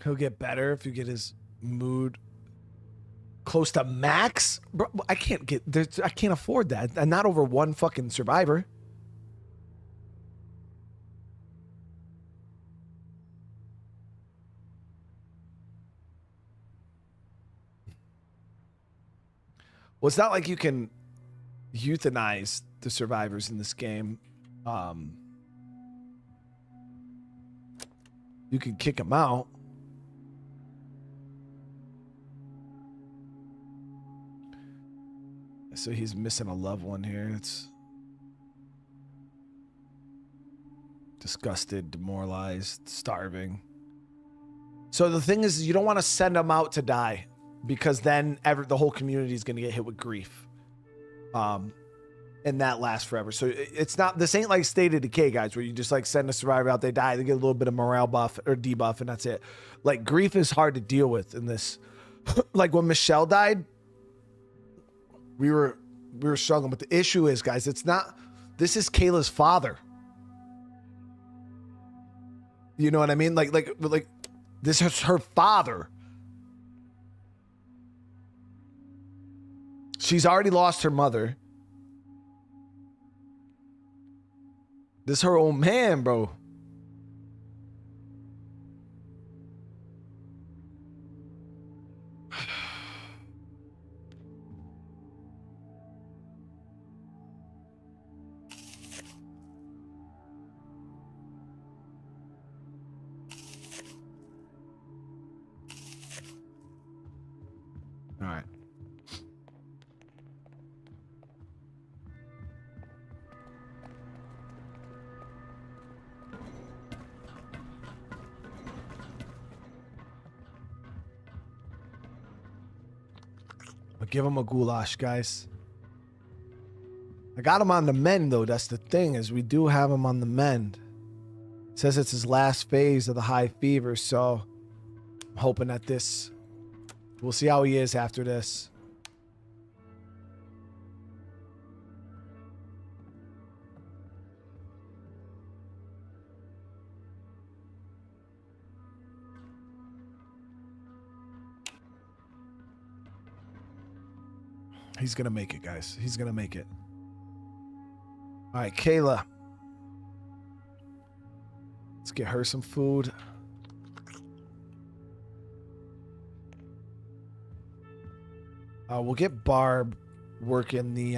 He'll get better if you get his mood close to max. Bro, I can't afford that. And not over one fucking survivor. Well, it's not like you can euthanize the survivors in this game. You can kick them out. So he's missing a loved one here. It's disgusted, demoralized, starving. So the thing is, you don't want to send them out to die, because then the whole community is going to get hit with grief. And that lasts forever. So it's not, this ain't like State of Decay, guys, where you just like send a survivor out, they die, they get a little bit of morale buff or debuff, and that's it. Like, grief is hard to deal with in this. Like when Michelle died, we were struggling, but the issue is, guys, it's not, this is Kayla's father. You know what I mean? Like this is her father. She's already lost her mother. This is her old man, bro. All right. But give him a goulash, guys. I got him on the mend, though. That's the thing, is we do have him on the mend. It says it's his last phase of the high fever, so I'm hoping that this... We'll see how he is after this. He's gonna make it, guys. He's gonna make it. All right, Kayla. Let's get her some food. We'll get Barb working the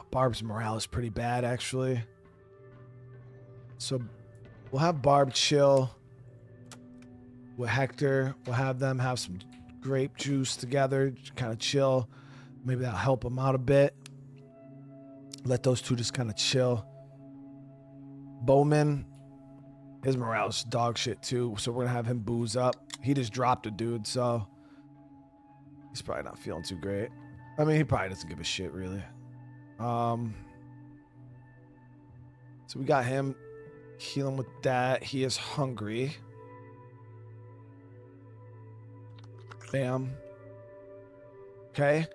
Barb's morale is pretty bad, actually. So we'll have Barb chill with Hector. We'll have them have some grape juice together, kind of chill. Maybe that'll help them out a bit. Let those two just kind of chill. Bowman, his morale's dog shit too, so we're gonna have him booze up. He just dropped a dude, so he's probably not feeling too great. I mean, he probably doesn't give a shit, really. So we got him. Heal him with that. He is hungry. Bam. Okay.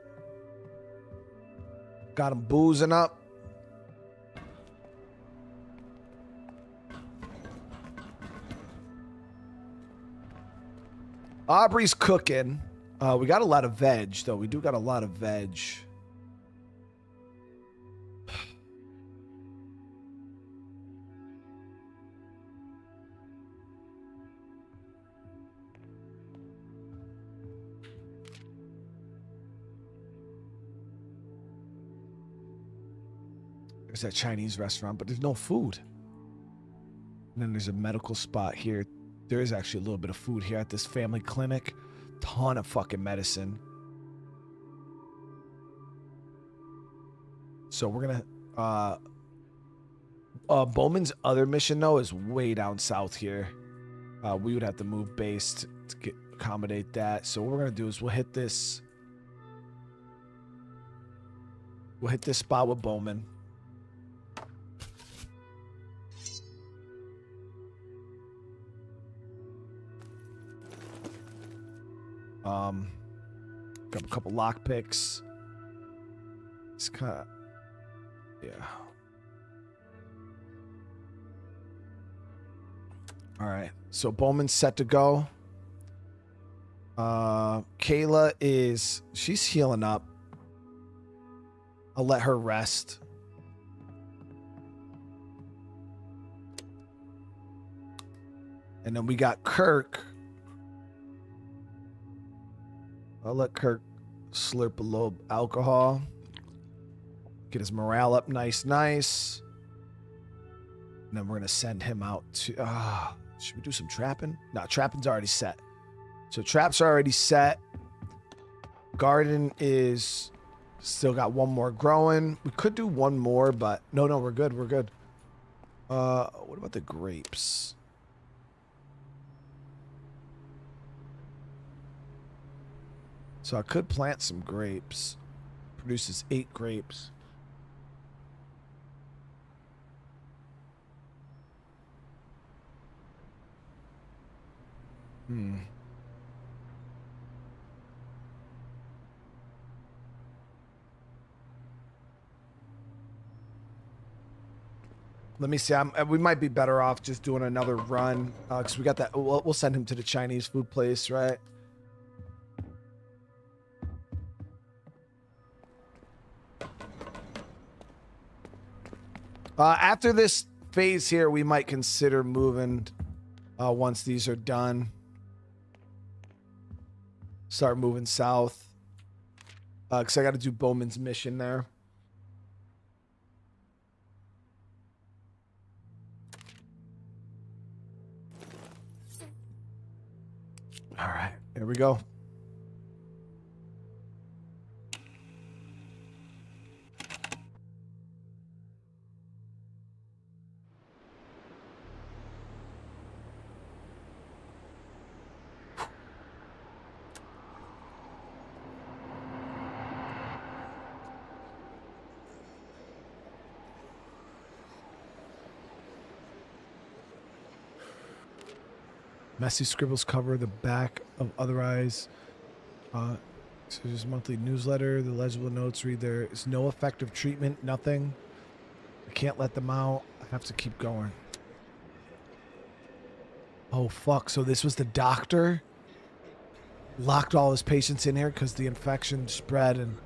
Got him boozing up. Aubrey's cooking. We got a lot of veg, though. We do got a lot of veg. There's that Chinese restaurant, but there's no food. And then there's a medical spot here. There is actually a little bit of food here at this family clinic. Ton of fucking medicine. So we're gonna Bowman's other mission though is way down south here. We would have to move base to accommodate that. So what we're gonna do is we'll hit this spot with Bowman. Grab a couple lockpicks. It's kind of, yeah. All right, so Bowman's set to go. Kayla she's healing up. I'll let her rest. And then we got Kirk. I'll let Kirk slurp a little alcohol. Get his morale up nice. And then we're going to send him out to... should we do some trapping? No, trapping's already set. So traps are already set. Garden is... Still got one more growing. We could do one more, but... No, we're good. We're good. What about the grapes? So I could plant some grapes. Produces 8 grapes. Let me see. We might be better off just doing another run because we got that. We'll send him to the Chinese food place, right? After this phase here, we might consider moving once these are done. Start moving south. Because I got to do Bowman's mission there. All right, here we go. Messy scribbles cover the back of other eyes. So there's monthly newsletter. The legible notes read there is no effective treatment, nothing. I can't let them out. I have to keep going. Oh, fuck. So this was the doctor? Locked all his patients in here because the infection spread and...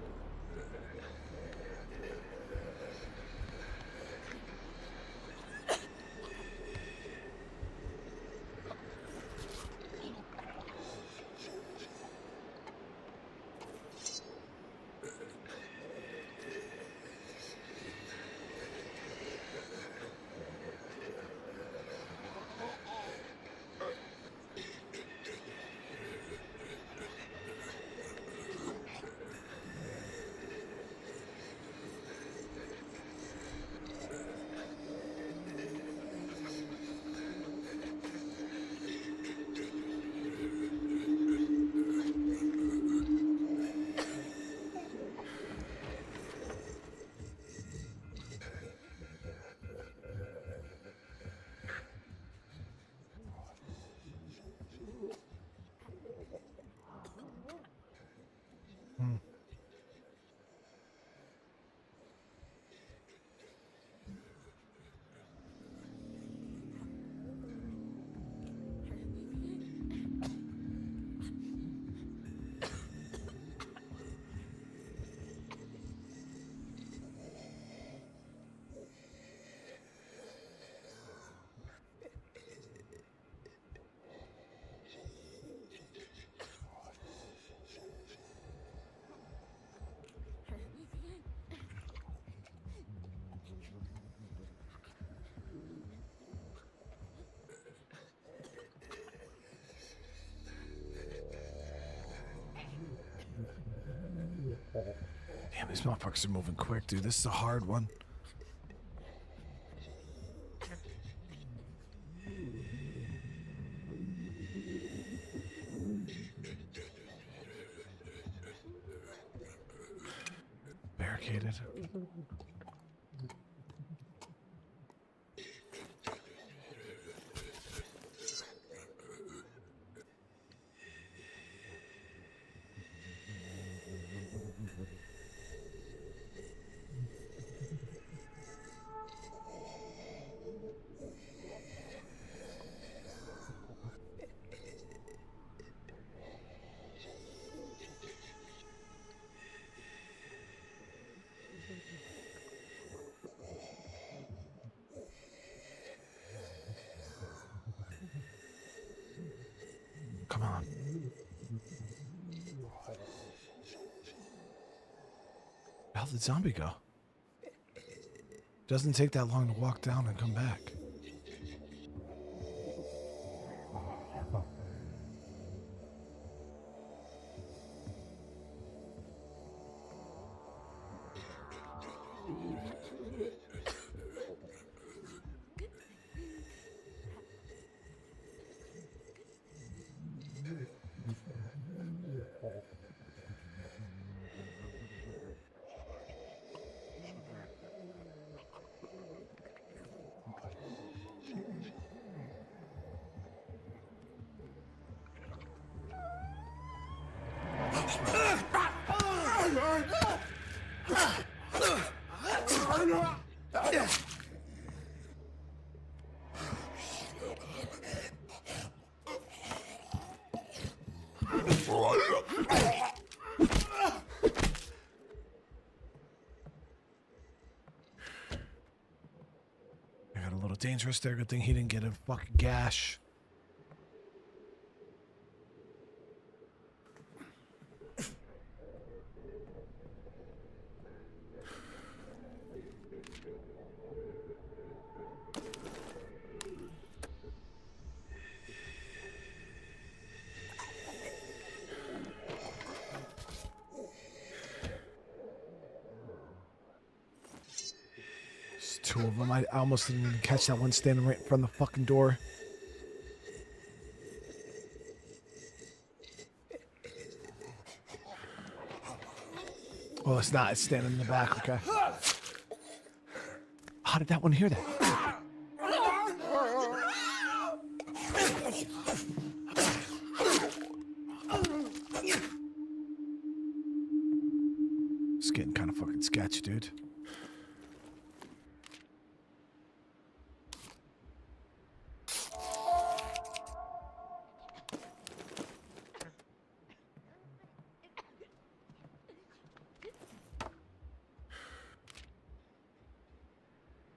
Damn, these motherfuckers are moving quick, dude. This is a hard one. Barricaded. Come on. Where did the zombie go? Doesn't take that long to walk down and come back. I got a little dangerous there. Good thing he didn't get a fucking gash. Two of them. I almost didn't even catch that one standing right in front of the fucking door. Oh, it's not. It's standing in the back. Okay. How did that one hear that? It's getting kind of fucking sketchy, dude.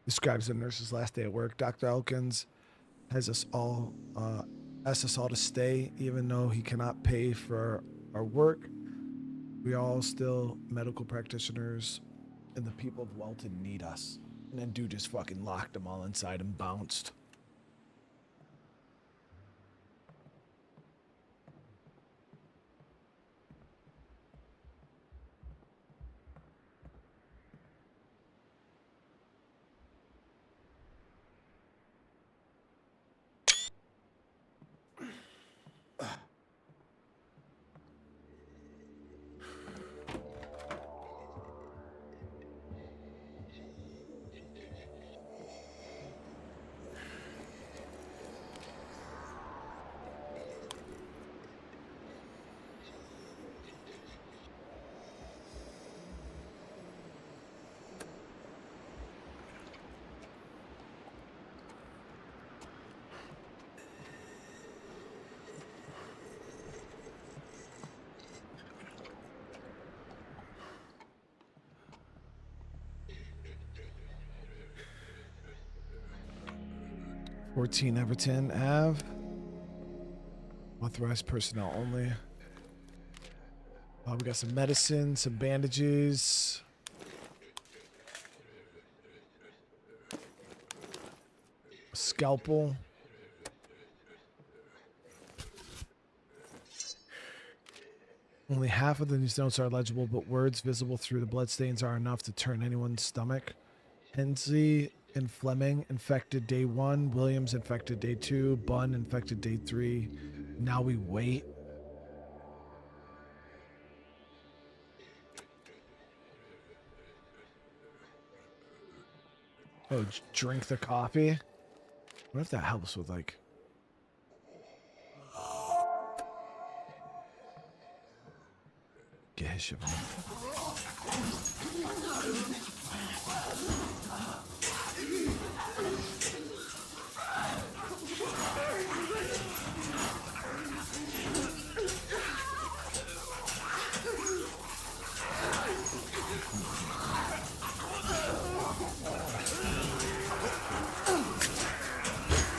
Describes the nurse's last day at work. Dr. Elkins has us all, asked us all to stay, even though he cannot pay for our work. We all still medical practitioners, and the people of Welton need us. And then dude just fucking locked them all inside and bounced. "14 Everton Ave. Authorized personnel only." We got some medicine, some bandages. A scalpel. Only half of the news notes are legible, but words visible through the bloodstains are enough to turn anyone's stomach. Hensley and Fleming infected day 1. Williams infected day 2. Bunn infected day 3. Now we wait. Oh, drink the coffee? What if that helps with, like... Get his shit from him.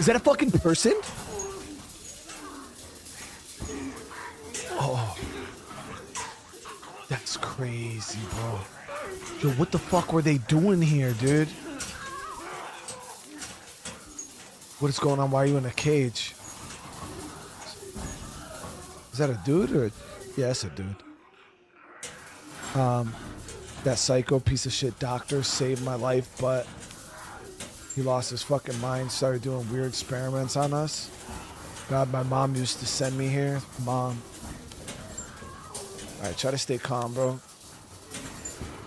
Is that a fucking person? Oh. That's crazy, bro. Yo, what the fuck were they doing here, dude? What is going on? Why are you in a cage? Is that a dude or? Yeah, it's a dude. That psycho piece of shit doctor saved my life, but he lost his fucking mind, started doing weird experiments on us. God, my mom used to send me here. Mom. All right, try to stay calm, bro.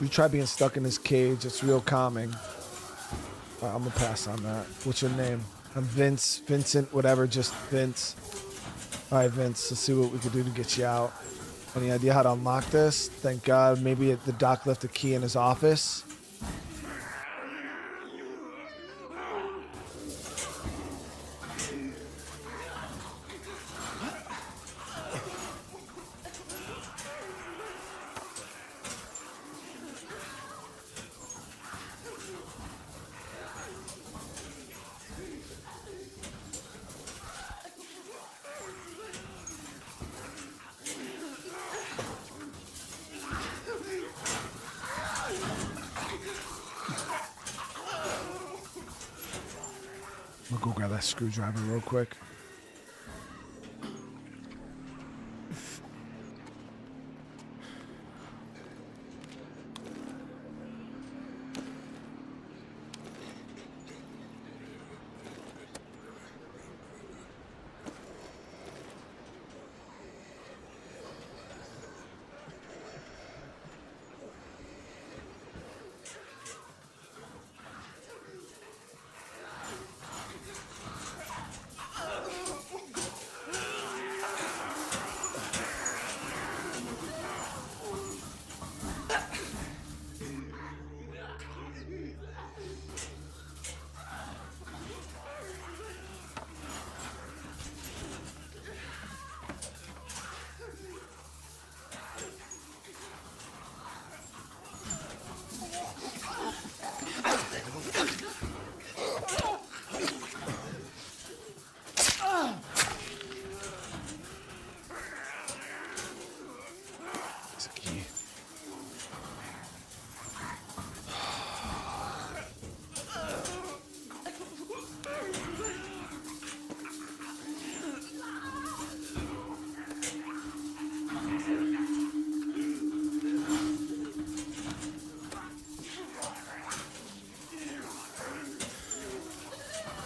You try being stuck in this cage. It's real calming. All right, I'm gonna pass on that. What's your name? I'm Vince, Vincent, whatever, just Vince. All right, Vince, let's see what we can do to get you out. Any idea how to unlock this? Thank God, maybe the doc left a key in his office. I'm gonna go grab that screwdriver real quick.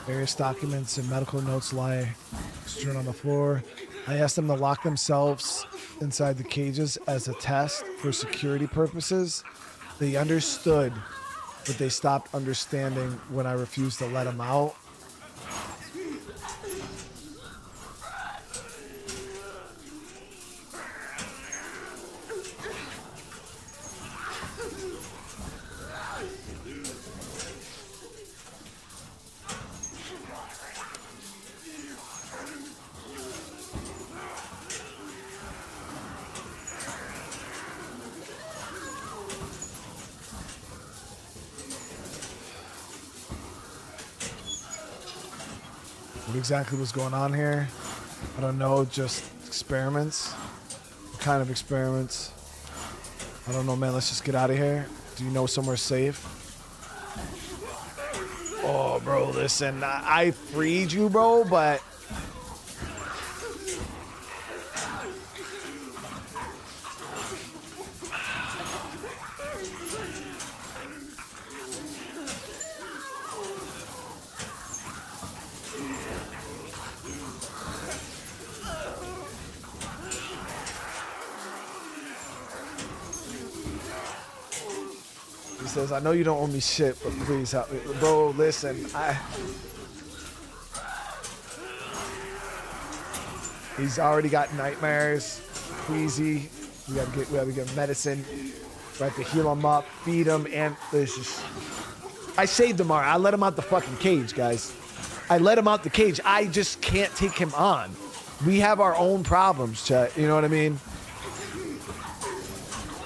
Various documents and medical notes lie strewn on the floor. I asked them to lock themselves inside the cages as a test for security purposes. They understood, but they stopped understanding when I refused to let them out. What exactly was going on here? I don't know, just experiments. What kind of experiments? I don't know, man. Let's just get out of here. Do you know somewhere safe? Oh, bro, listen. I freed you, bro, but... He says, I know you don't owe me shit, but please help me. Bro, listen, he's already got nightmares, queasy. We gotta get him medicine. We have to heal him up, feed him, and this is. I saved him, I let him out the fucking cage, guys. I let him out the cage. I just can't take him on. We have our own problems, chat. You know what I mean?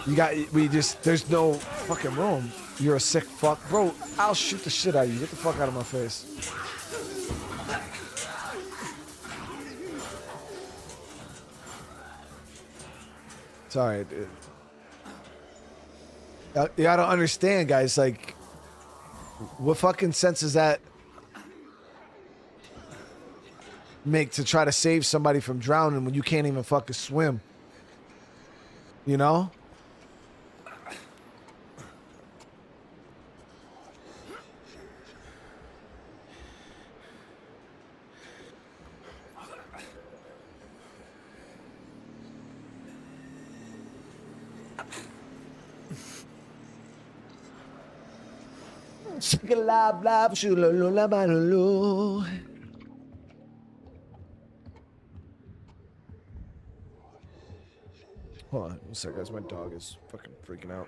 There's no fucking room. You're a sick fuck. Bro, I'll shoot the shit out of you. Get the fuck out of my face. Sorry, dude. You gotta understand, guys, like, what fucking sense does that make to try to save somebody from drowning when you can't even fucking swim? You know? Hold on, one sec, guys. My dog is fucking freaking out.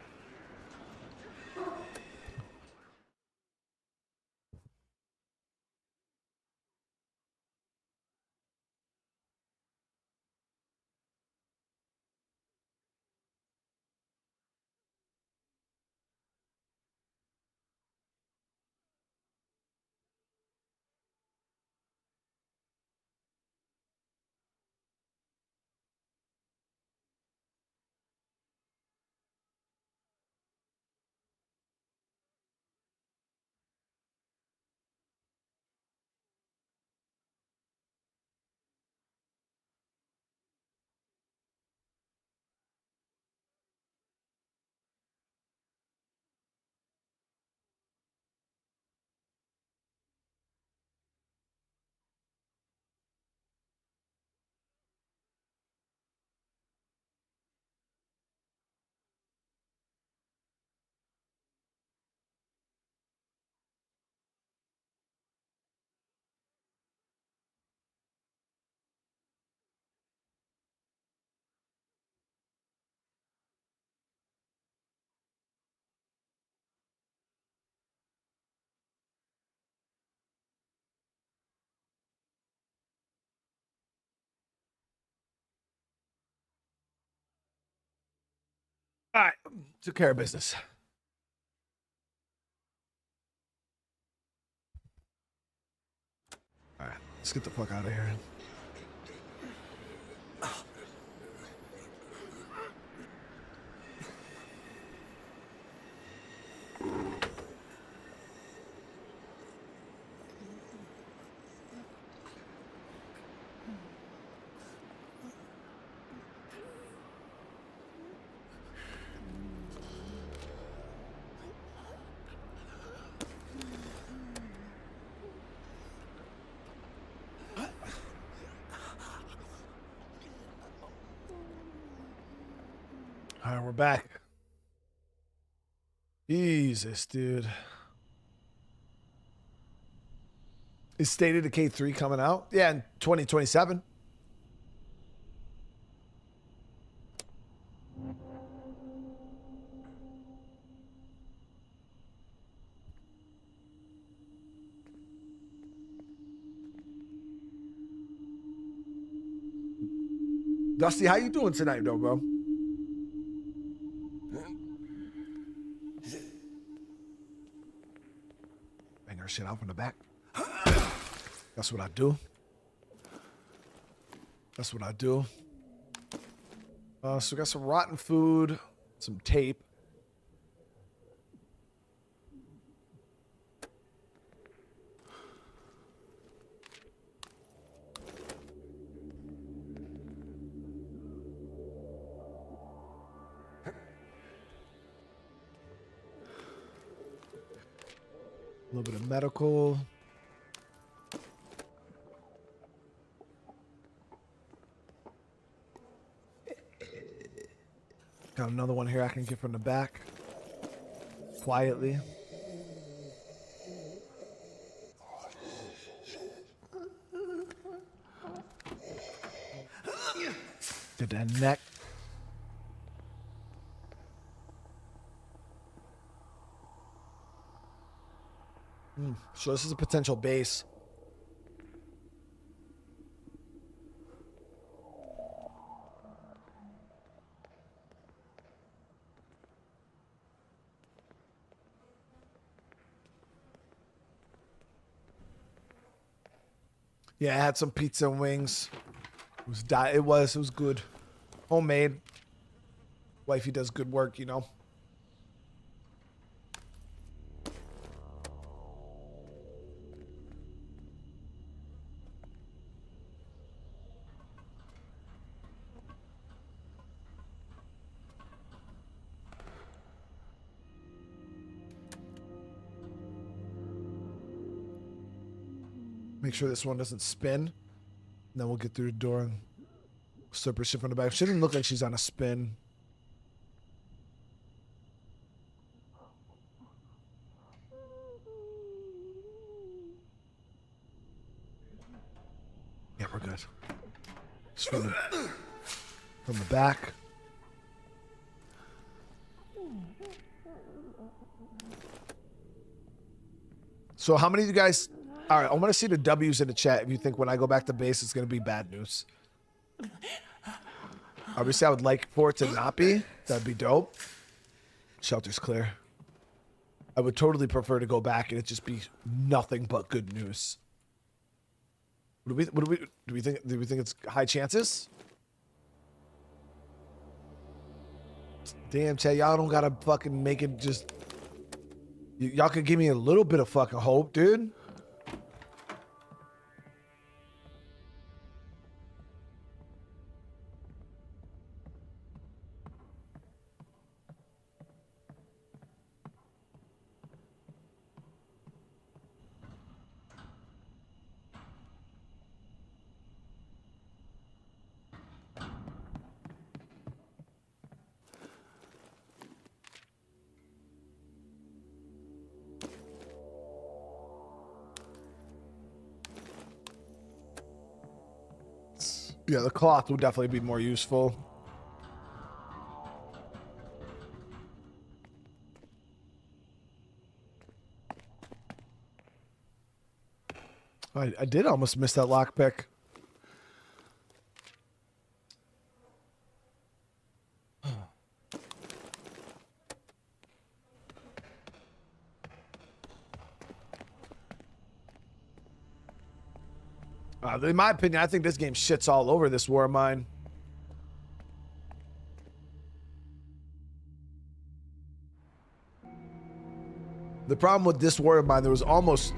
All right, took care of business. All right, let's get the fuck out of here. All right, we're back. Jesus, dude. Is State of Decay 3 coming out? Yeah, in 2027. Dusty, how you doing tonight, though, bro? Bang her shit out from the back. That's what I do. That's what I do. So we got some rotten food, some tape. A little bit of medical. Got another one here I can get from the back. quietly. Did that neck. So this is a potential base. Yeah, I had some pizza and wings. It was good. Homemade. Wifey does good work, you know. Make sure this one doesn't spin. And then we'll get through the door and slip her shit from the back. She doesn't look like she's on a spin. Yeah, we're good. Just from the back. So how many of you guys... All right, I want to see the W's in the chat if you think when I go back to base it's going to be bad news. Obviously, I would like for it to not be. That'd be dope. Shelter's clear. I would totally prefer to go back and it just be nothing but good news. Do we think it's high chances? Damn, Chad, y'all don't gotta fucking make it just... Y'all could give me a little bit of fucking hope, dude. Yeah, the cloth would definitely be more useful. I did almost miss that lockpick. In my opinion, I think this game shits all over this war of mine. The problem with this war of mine, there was almost...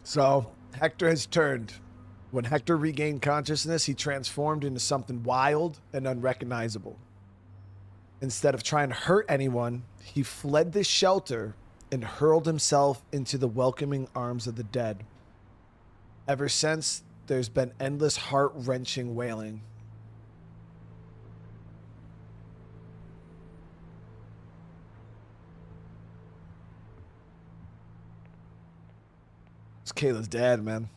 So, Hector has turned. When Hector regained consciousness, he transformed into something wild and unrecognizable. Instead of trying to hurt anyone, he fled the shelter and hurled himself into the welcoming arms of the dead. Ever since, there's been endless heart-wrenching wailing. It's Kayla's dad, man.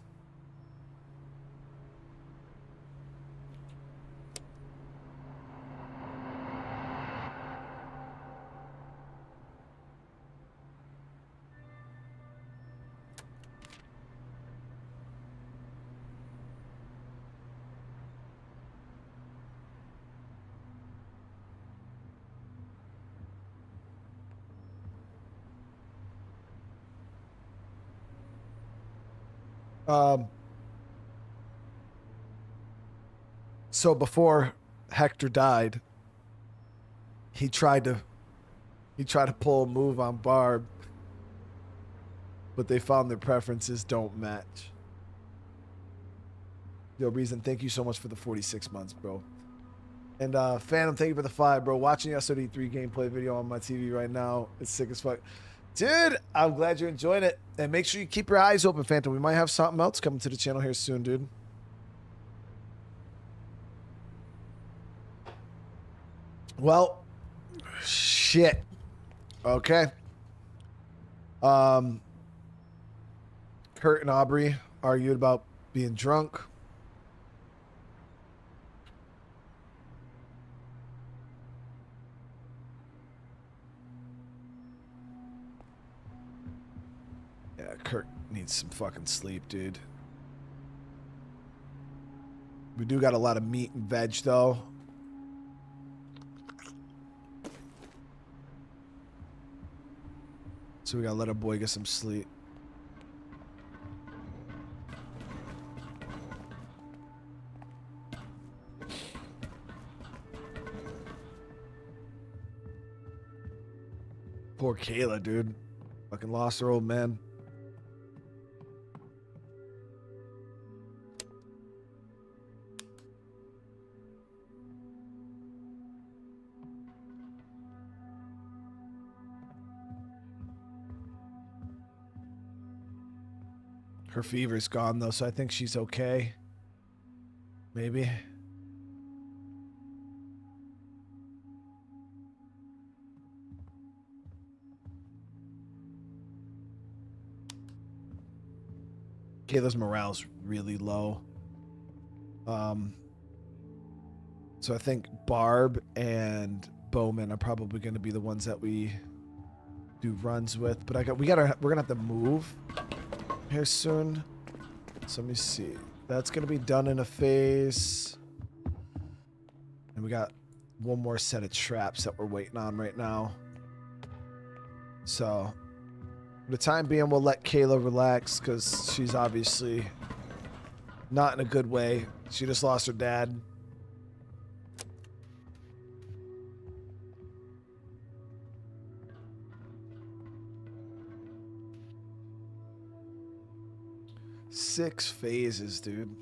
So before Hector died, he tried to pull a move on Barb, but they found their preferences don't match. Yo, Reason, thank you so much for the 46 months, bro. And Phantom, thank you for the 5, bro. Watching SOD3 gameplay video on my TV right now. It's sick as fuck. Dude, I'm glad you're enjoying it. And make sure you keep your eyes open, Phantom. We might have something else coming to the channel here soon, dude. Well, shit. Okay. Kurt and Aubrey argued about being drunk. Yeah, Kurt needs some fucking sleep, dude. We do got a lot of meat and veg, though. So we gotta let our boy get some sleep. Poor Kayla, dude. Fucking lost her old man. Her fever's gone, though, so I think she's okay. Maybe. Kayla's morale's really low. So I think Barb and Bowman are probably going to be the ones that we do runs with. But we're gonna have to move here soon. So let me see. That's gonna be done in a phase. And we got one more set of traps that we're waiting on right now. So for the time being, we'll let Kayla relax because she's obviously not in a good way. She just lost her dad. Six phases, dude.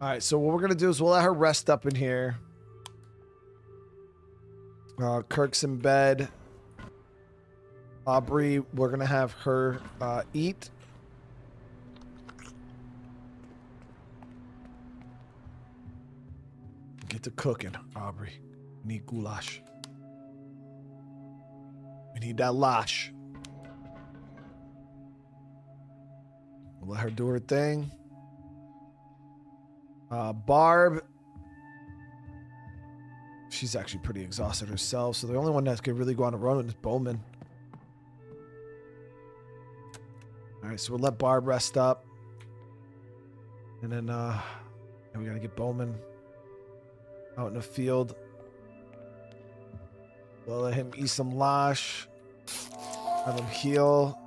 All right, so what we're going to do is we'll let her rest up in here. Kirk's in bed. Aubrey, we're going to have her eat. Get to cooking, Aubrey. We need goulash. We need that lash. We'll let her do her thing. Barb, she's actually pretty exhausted herself, so the only one that could really go on a run is Bowman. All right, so we'll let Barb rest up, and then we gotta get Bowman out in the field. We'll let him eat some lash, have him heal.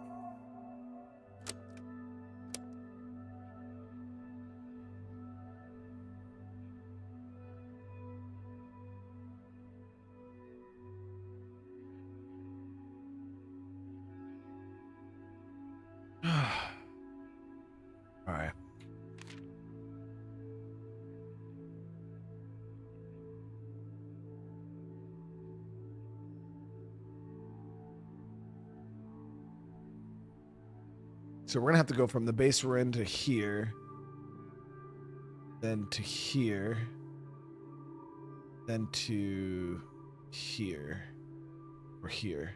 All right. So we're going to have to go from the base we're in to here, then to here, then to here, or here.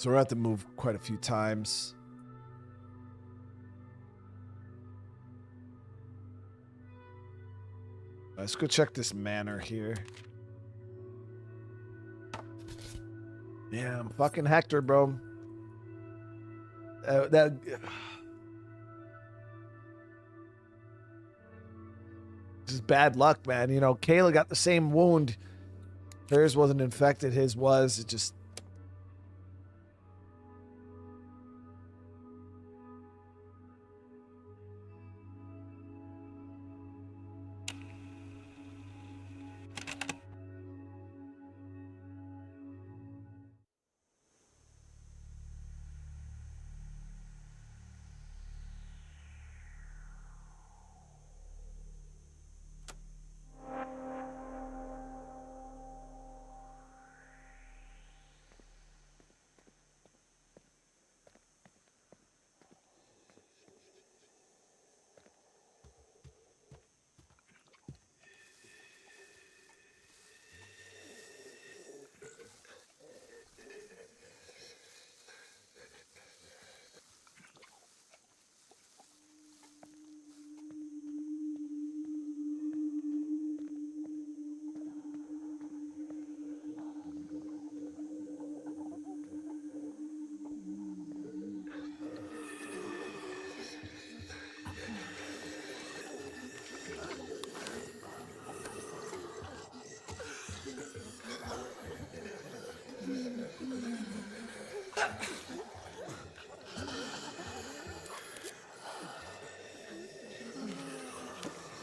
So we're going to have to move quite a few times. Let's go check this manor here. Yeah, I'm fucking Hector, bro. This is bad luck, man. You know, Kayla got the same wound. Hers wasn't infected. His was. It just...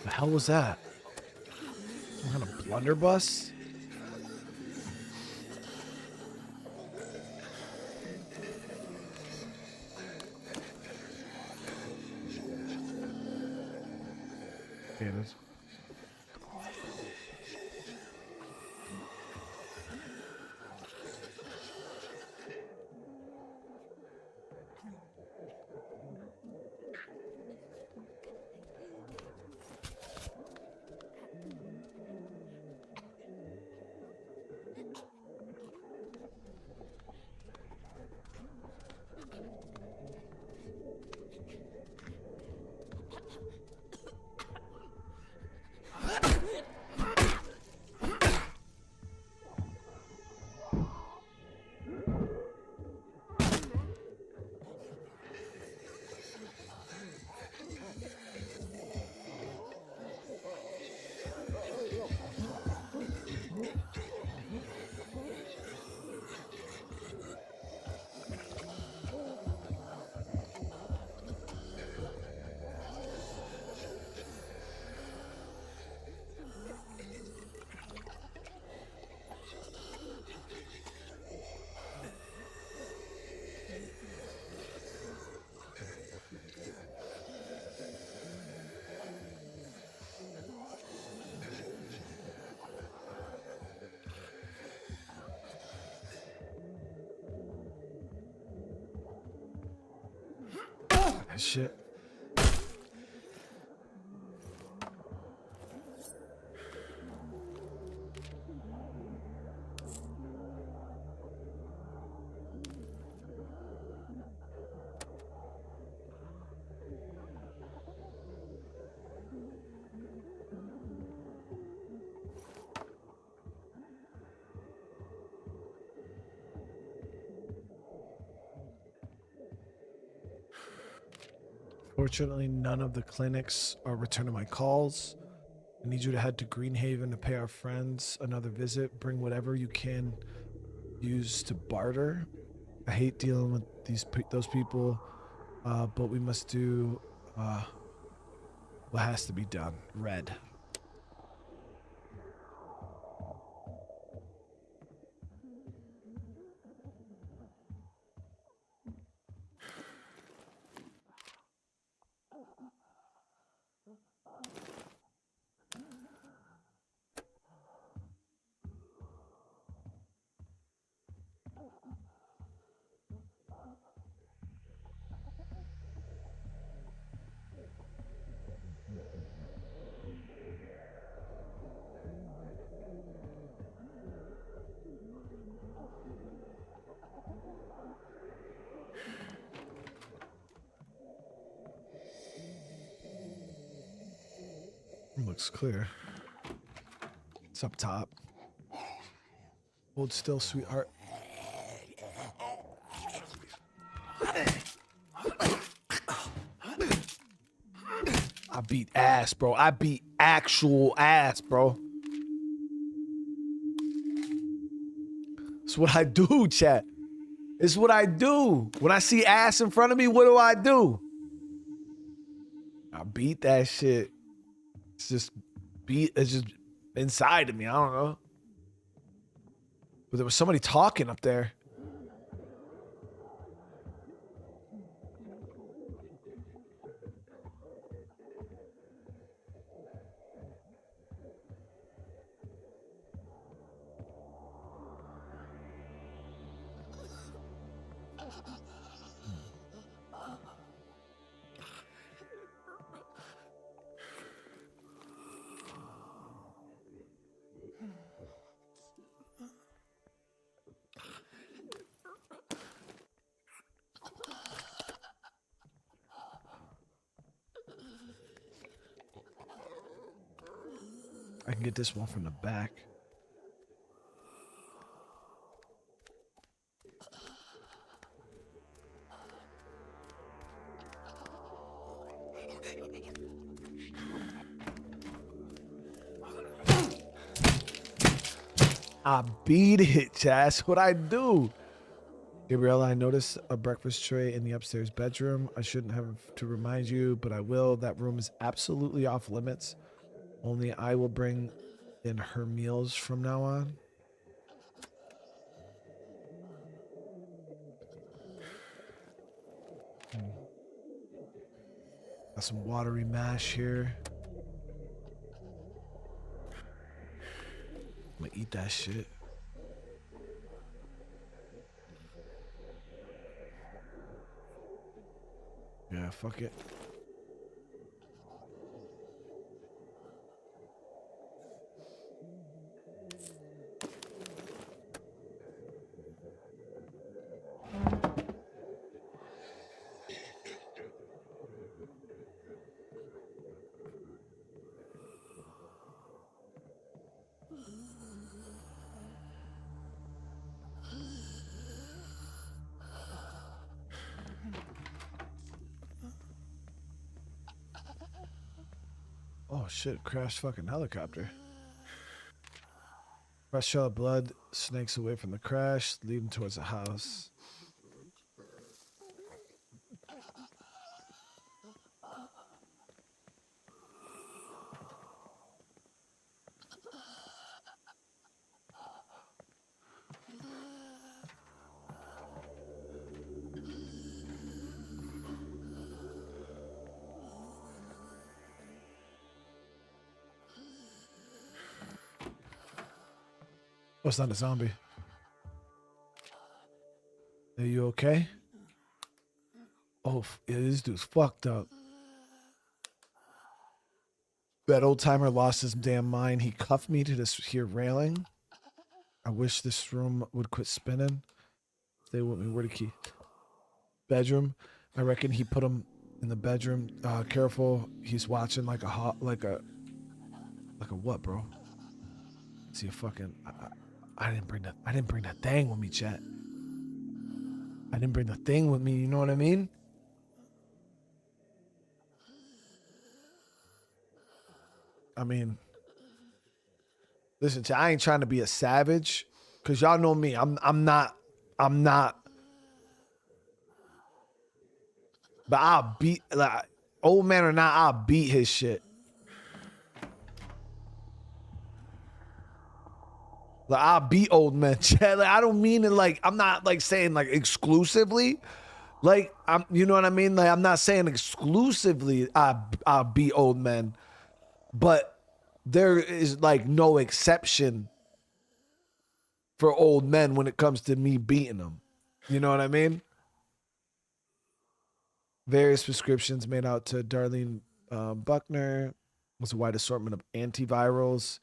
The hell was that? Some kind of blunderbuss? Yeah, it is. Shit. Fortunately, none of the clinics are returning my calls. I need you to head to Greenhaven to pay our friends another visit. Bring whatever you can use to barter. I hate dealing with those people, but we must do what has to be done. Red. looks clear. It's up top. Hold still, sweetheart. I beat ass, bro. I beat actual ass, bro. It's what I do, chat. It's what I do. When I see ass in front of me, what do? I beat that shit. It's just inside of me. I don't know. But there was somebody talking up there. I can get this one from the back. I beat it, chat. That's what I do. Gabriella, I noticed a breakfast tray in the upstairs bedroom. I shouldn't have to remind you, but I will. That room is absolutely off limits. Only I will bring in her meals from now on. Got some watery mash here. I'm gonna eat that shit. Yeah, fuck it. Oh shit, crashed fucking helicopter. Fresh shell of blood snakes away from the crash, leading towards the house. Oh, it's not a zombie. Are you okay? Oh, yeah, this dude's fucked up. That old timer lost his damn mind. He cuffed me to this here railing. I wish this room would quit spinning. Stay with me. Where the key? Bedroom. I reckon he put him in the bedroom. Careful. He's watching like a what, bro? See a fucking. I didn't bring that thing with me, chat. I didn't bring the thing with me. You know what I mean? I mean, listen, chat, I ain't trying to be a savage, cause y'all know me. I'm not. But I'll beat, like, old man or not, I'll beat his shit. Like, I'll beat old men. Like, I don't mean it like, I'm not like saying like exclusively. Like, you know what I mean? Like, I'm not saying exclusively I'll beat old men. But there is like no exception for old men when it comes to me beating them. You know what I mean? Various prescriptions made out to Darlene Buckner. Was a wide assortment of antivirals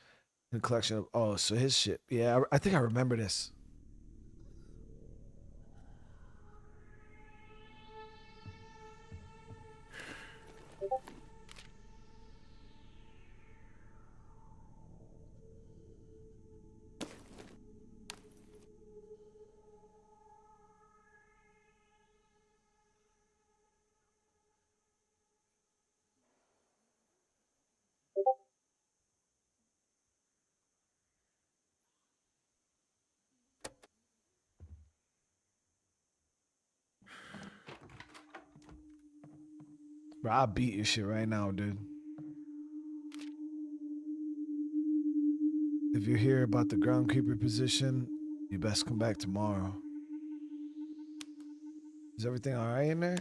and a collection of, oh, so his shit. Yeah, I think I remember this. Bro, I'll beat your shit right now, dude. If you're here about the groundkeeper position, you best come back tomorrow. Is everything all right in there?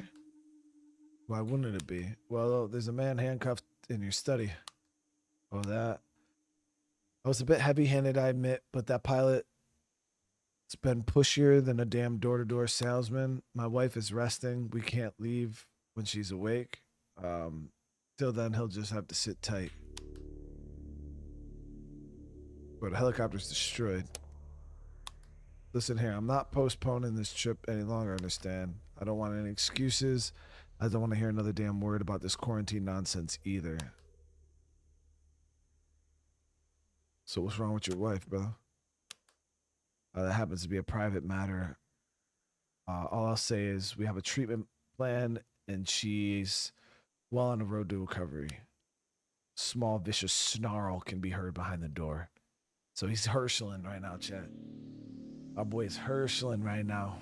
Why wouldn't it be? Well, there's a man handcuffed in your study. Oh, that. I was a bit heavy-handed, I admit, but that pilot's been pushier than a damn door-to-door salesman. My wife is resting. We can't leave when she's awake. Till then, he'll just have to sit tight. But the helicopter's destroyed. Listen here, I'm not postponing this trip any longer, understand? I don't want any excuses. I don't want to hear another damn word about this quarantine nonsense either. So what's wrong with your wife, brother? That happens to be a private matter. All I'll say is we have a treatment plan and she's well on the road to recovery. Small vicious snarl can be heard behind the door. So he's Herscheling right now, chat. Our boy is Herscheling right now.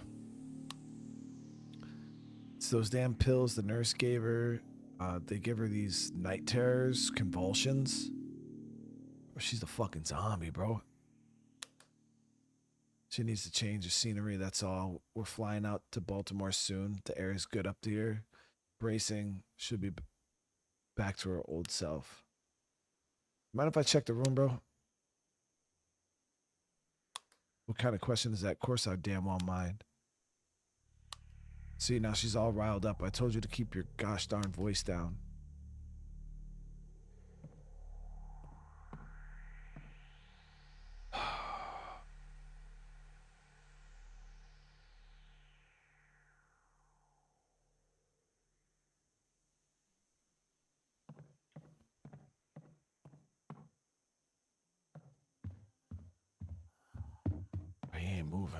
It's those damn pills the nurse gave her. They give her these night terrors, convulsions. She's a fucking zombie, bro. She needs to change the scenery, that's all. We're flying out to Baltimore soon. The air is good up here. Bracing, should be back to her old self. Mind if I check the room, bro? What kind of question is that? Of course I damn well mind. See, now she's all riled up. I told you to keep your gosh darn voice down. He ain't moving.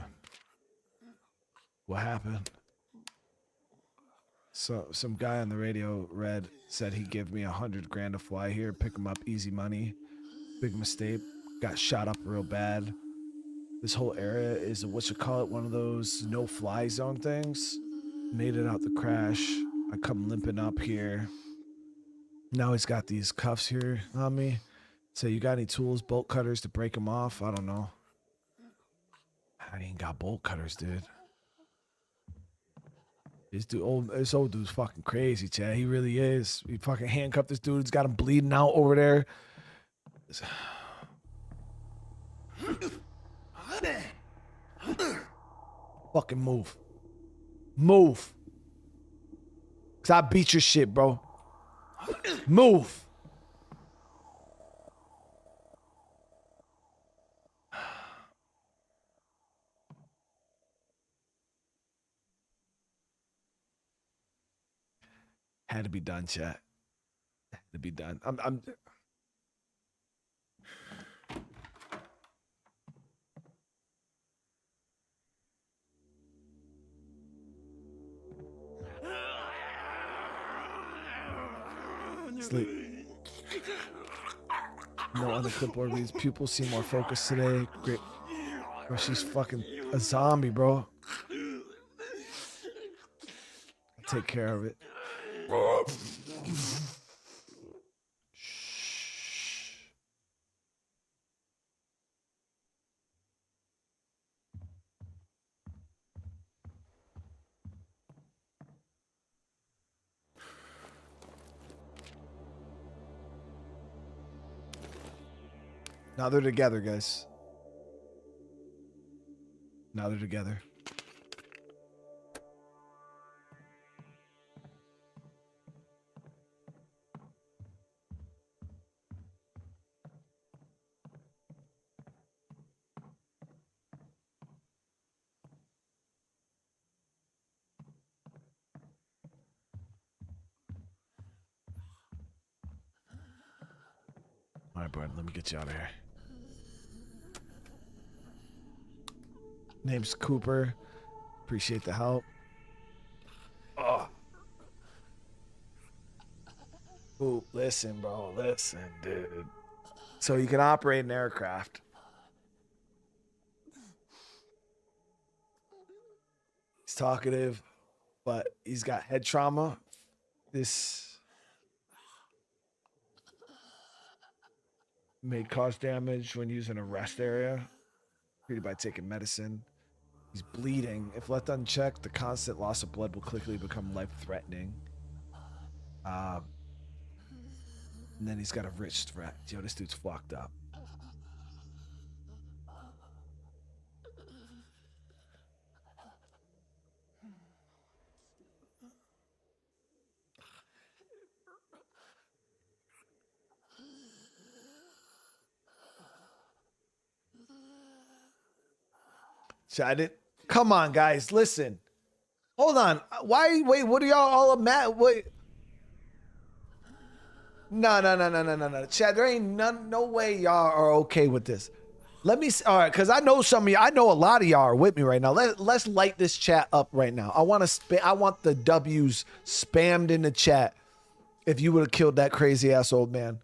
What happened? So some guy on the radio, Red, said he'd give me $100 grand to fly here, pick him up, easy money. Big mistake. Got shot up real bad. This whole area is one of those no-fly zone things. Made it out the crash. I come limping up here. Now he's got these cuffs here on me. Say, you got any tools, bolt cutters to break him off? I don't know. I ain't got bolt cutters, dude. This old dude's fucking crazy, Chad. He really is. He fucking handcuffed this dude. He's got him bleeding out over there. Fucking move. Move. Cause I beat your shit, bro. Move. Had to be done, chat. Had to be done. I'm sleep. No, on the clipboard reads, pupils seem more focused today. Great. Bro, she's fucking a zombie, bro. I'll take care of it. Shh. Now they're together, guys. Now they're together. All right, Brian, let me get you out of here. Name's Cooper. Appreciate the help. Oh. Ooh, listen, bro. Listen, dude. So you can operate an aircraft. He's talkative, but he's got head trauma. This May cause damage when used in a rest area. Treated by taking medicine. He's bleeding. If left unchecked, the constant loss of blood will quickly become life-threatening. And then he's got a rich threat. Yo, this dude's fucked up. So I didn't. Come on, guys, listen. Hold on. Why? Wait, what are y'all all mad? Wait. No. Chad, there ain't no way y'all are okay with this. Let me, all right, because I know some of you, I know a lot of y'all are with me right now. Let's light this chat up right now. I want the W's spammed in the chat if you would have killed that crazy ass old man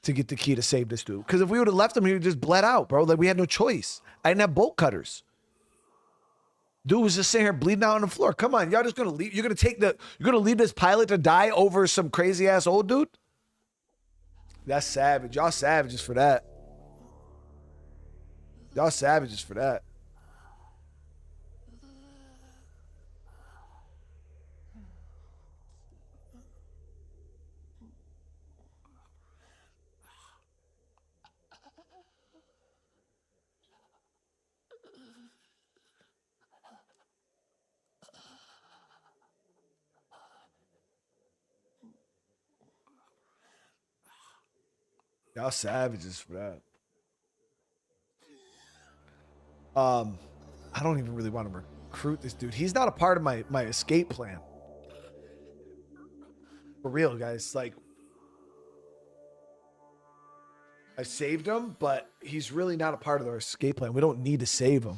to get the key to save this dude. Because if we would have left him, he would just bled out, bro. Like, we had no choice. I didn't have bolt cutters. Dude was just sitting here bleeding out on the floor. Come on, y'all just gonna leave? You're gonna leave this pilot to die over some crazy ass old dude? That's savage. Y'all savages for that. Y'all savages for that. Y'all savages for that. I don't even really want to recruit this dude. He's not a part of my escape plan. For real, guys. Like, I saved him, but he's really not a part of our escape plan. We don't need to save him.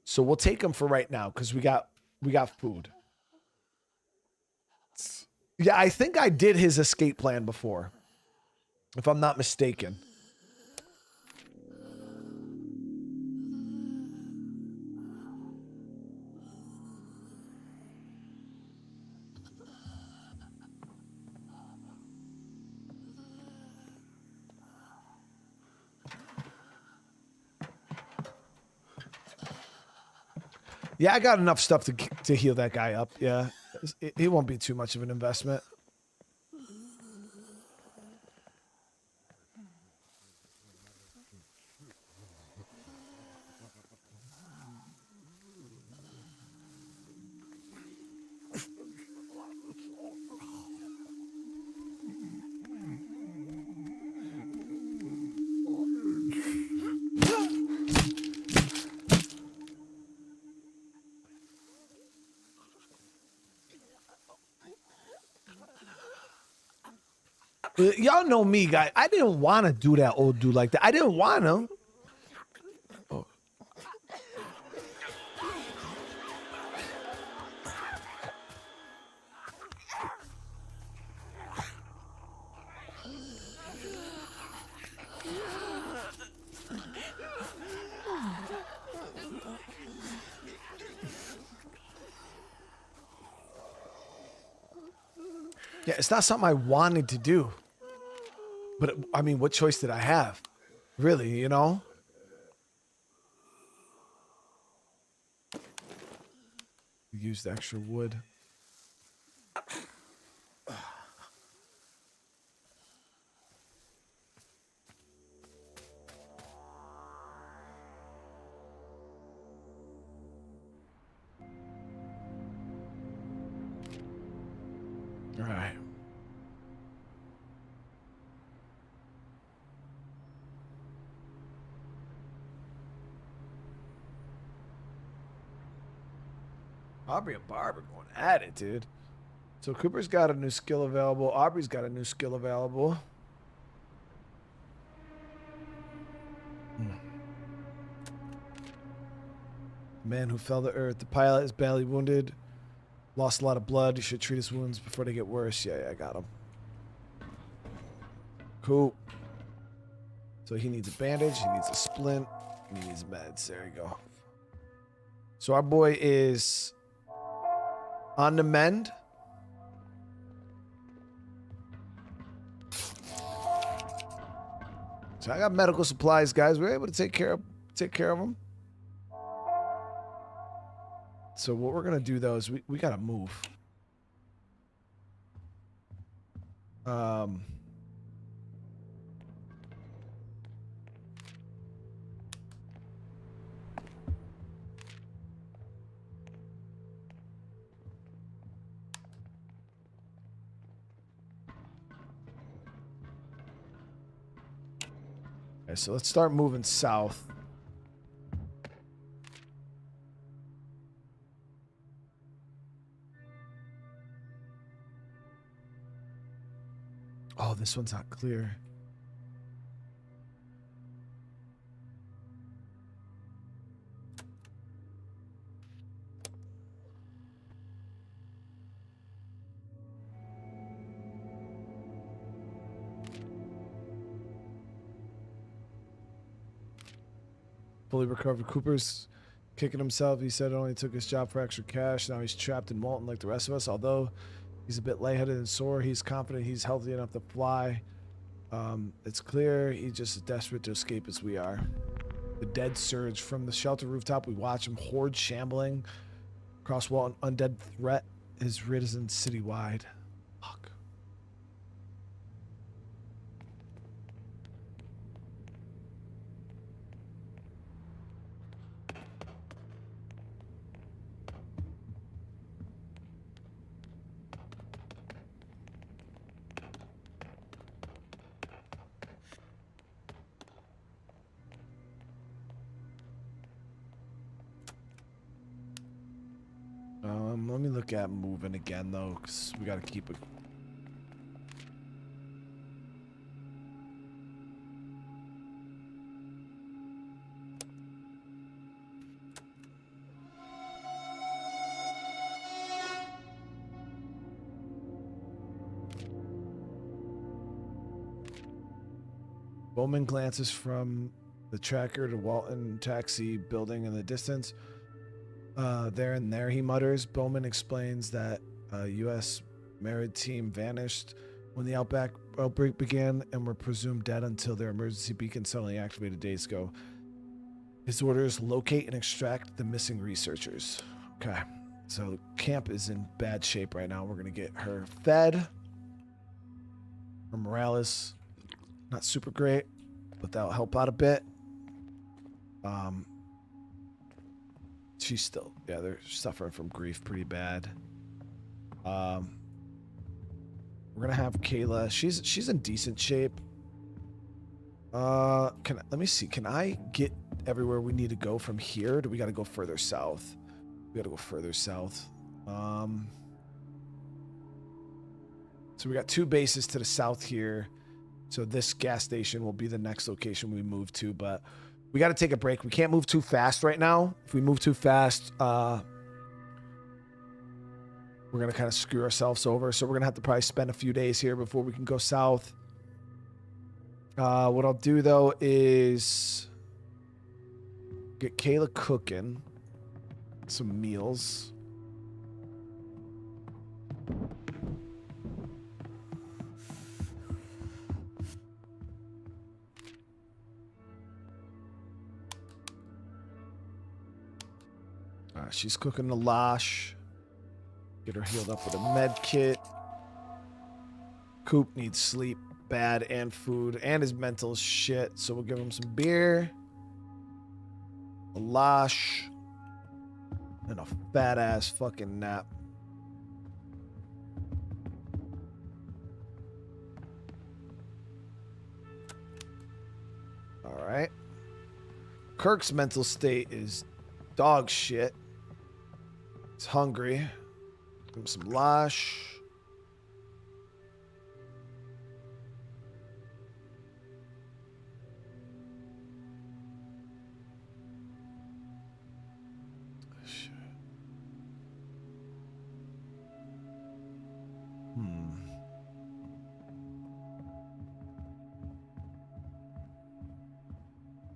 So we'll take him for right now because we got food. Yeah, I think I did his escape plan before, if I'm not mistaken. Yeah, I got enough stuff to heal that guy up. Yeah, it won't be too much of an investment. Y'all know me, guy. I didn't want to do that old dude like that. I didn't want to. Oh. Yeah, it's not something I wanted to do. But, I mean, what choice did I have? Really, you know? Used extra wood. All right. Aubrey and Barb are going at it, dude. So Cooper's got a new skill available. Aubrey's got a new skill available. Man who fell to earth. The pilot is badly wounded. Lost a lot of blood. You should treat his wounds before they get worse. Yeah, I got him. Cool. So he needs a bandage. He needs a splint. And he needs meds. There you go. So our boy is on the mend. So I got medical supplies, guys. We're able to take care of them. So what we're gonna do though is we gotta move. Okay, so let's start moving south. Oh, this one's not clear. Fully recovered. Cooper's kicking himself. He said it only took his job for extra cash. Now he's trapped in Walton like the rest of us. Although he's a bit lightheaded and sore, he's confident he's healthy enough to fly. It's clear he's just as desperate to escape as we are. The dead surge from the shelter rooftop. We watch him horde shambling across Walton. Undead threat is risen citywide. Fuck. Let me look at moving again though, because we got to keep it. Bowman glances from the tracker to Walton taxi building in the distance. There and there, he mutters. Bowman explains that a U.S. married team vanished when the outbreak began and were presumed dead until their emergency beacon suddenly activated days ago. His orders: locate and extract the missing researchers. Okay, so camp is in bad shape right now. We're gonna get her fed. Her morale is not super great, but that'll help out a bit. She's still, yeah, they're suffering from grief pretty bad. We're gonna have Kayla. She's in decent shape. Let me see. Can I get everywhere we need to go from here? Or do we got to go further south? We got to go further south. So we got 2 bases to the south here. So this gas station will be the next location we move to, but we got to take a break. We can't move too fast right now. If we move too fast, we're going to kind of screw ourselves over. So we're going to have to probably spend a few days here before we can go south. What I'll do, though, is get Kayla cooking some meals. She's cooking a lash. Get her healed up with a med kit. Coop needs sleep bad and food, and his mental shit. So we'll give him some beer, a lash, and a fat ass fucking nap. All right. Kirk's mental state is dog shit. He's hungry. Give him some lash.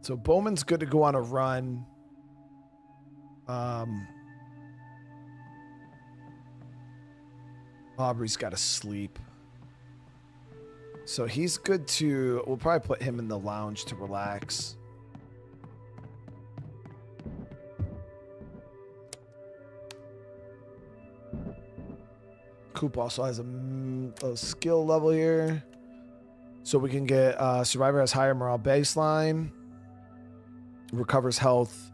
So Bowman's good to go on a run. Aubrey's got to sleep. So he's good to... We'll probably put him in the lounge to relax. Coop also has a skill level here. So we can get... Survivor has higher morale baseline. Recovers health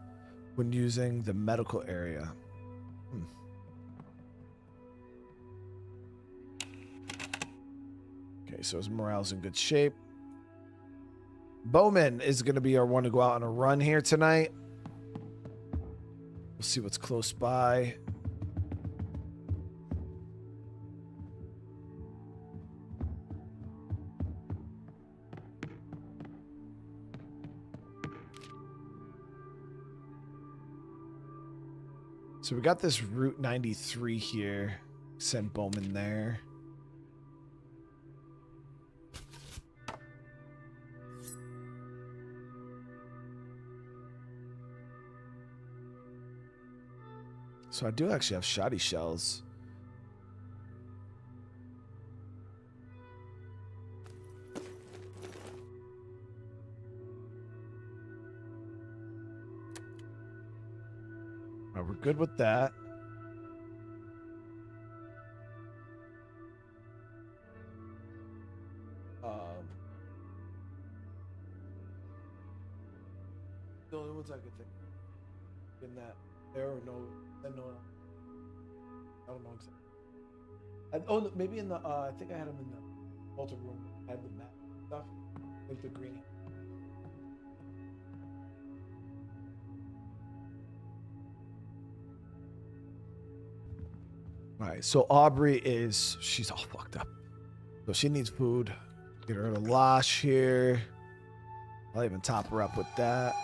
when using the medical area. Okay, so his morale's in good shape. Bowman is going to be our one to go out on a run here tonight. We'll see what's close by. So we got this Route 93 here. Send Bowman there. So I do actually have shoddy shells. All right, we're good with that. The only ones I could think in that there or no, I don't know exactly. Oh, no, maybe in the I think I had them in the altar room. I had the map stuff, like the green. All right, so Aubrey she's all fucked up. So she needs food. Get her to Losh here. I'll even top her up with that.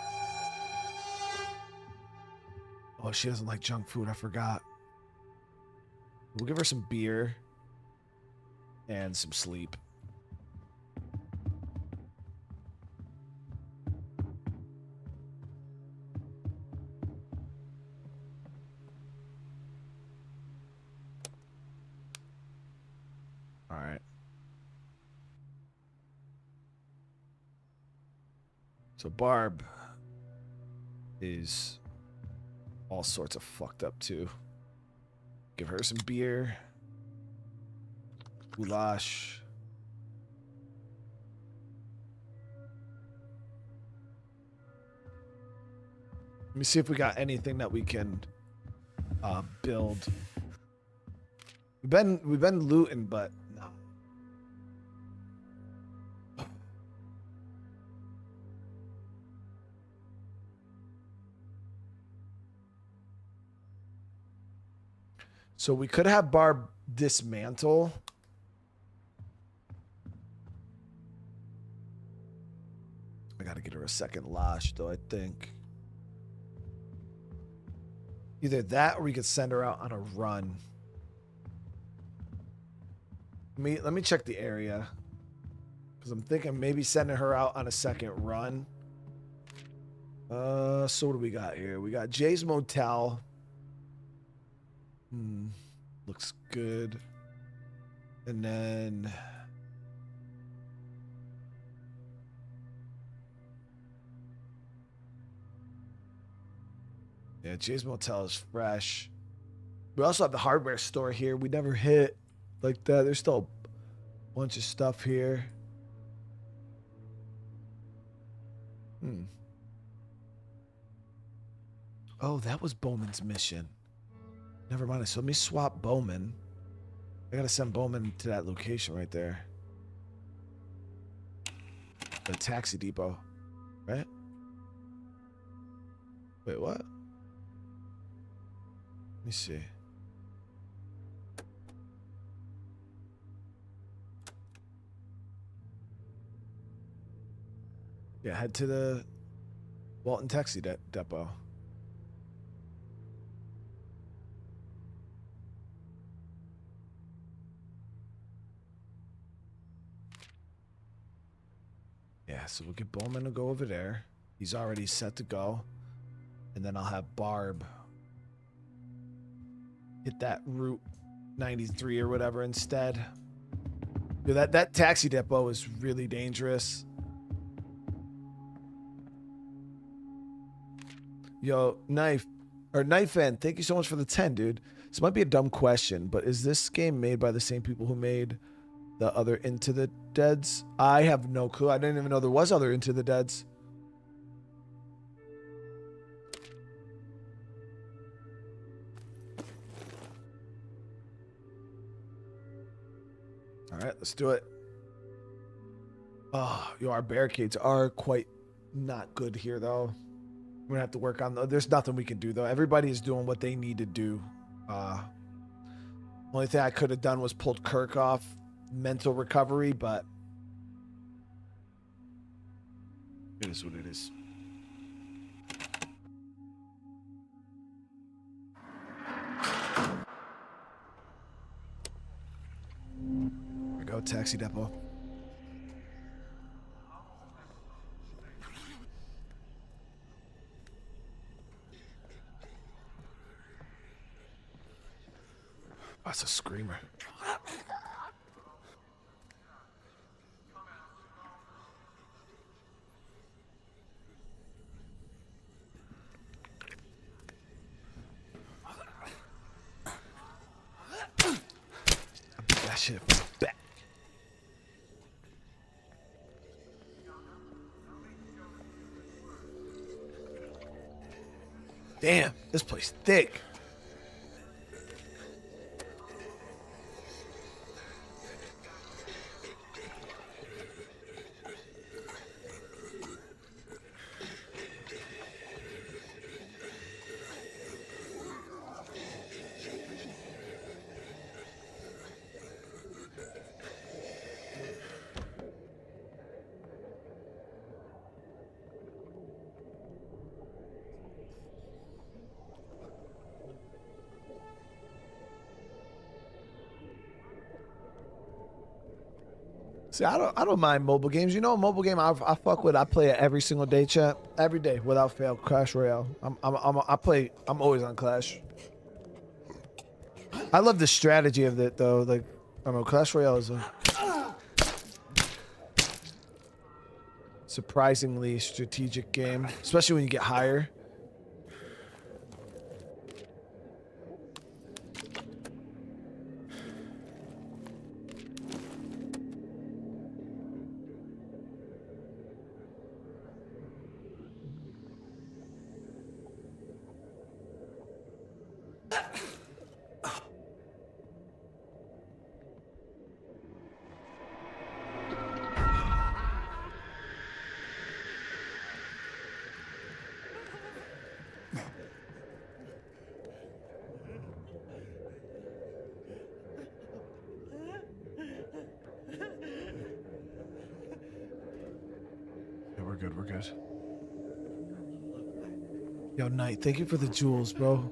Oh, she doesn't like junk food. I forgot. We'll give her some beer and some sleep. All right. So Barb is all sorts of fucked up too. Give her some beer. Goulash. Let me see if we got anything that we can build. We've been looting, but no. So we could have Barb dismantle. I gotta get her a second Losh, though, I think. Either that or we could send her out on a run. Let me check the area. Because I'm thinking maybe sending her out on a second run. So what do we got here? We got Jay's Motel. Looks good. And then yeah, Jay's Motel is fresh. We also have the hardware store here. We never hit like that. There's still a bunch of stuff here. Oh, that was Bowman's mission. Never mind. So let me swap Bowman. I gotta send Bowman to that location right there. The taxi depot. Right? Wait, what? Let me see. Yeah, head to the Walton Taxi Depot. Yeah, so we'll get Bowman to go over there. He's already set to go. And then I'll have Barb hit that Route 93 or whatever instead. Yeah, that taxi depot is really dangerous. Yo, Knife Fan, thank you so much for the 10, dude. This might be a dumb question, but is this game made by the same people who made the other Into the Deads? I have no clue. I didn't even know there was other Into the Deads. All right, let's do it. Oh, yo, our barricades are quite not good here, though. We're gonna have to work on. There's nothing we can do, though. Everybody is doing what they need to do. Only thing I could have done was pulled Kirk off mental recovery, but it is what it is. Here we go, taxi depot. That's a screamer. That shit back. Damn, this place thick. See, I don't mind mobile games. You know, a mobile game I fuck with. I play it every single day, chat. Every day without fail. Clash Royale. I'm always on Clash. I love the strategy of it though. Like, I don't know, Clash Royale is a surprisingly strategic game, especially when you get higher. Yeah, we're good. We're good. Yo, Knight, thank you for the jewels, bro.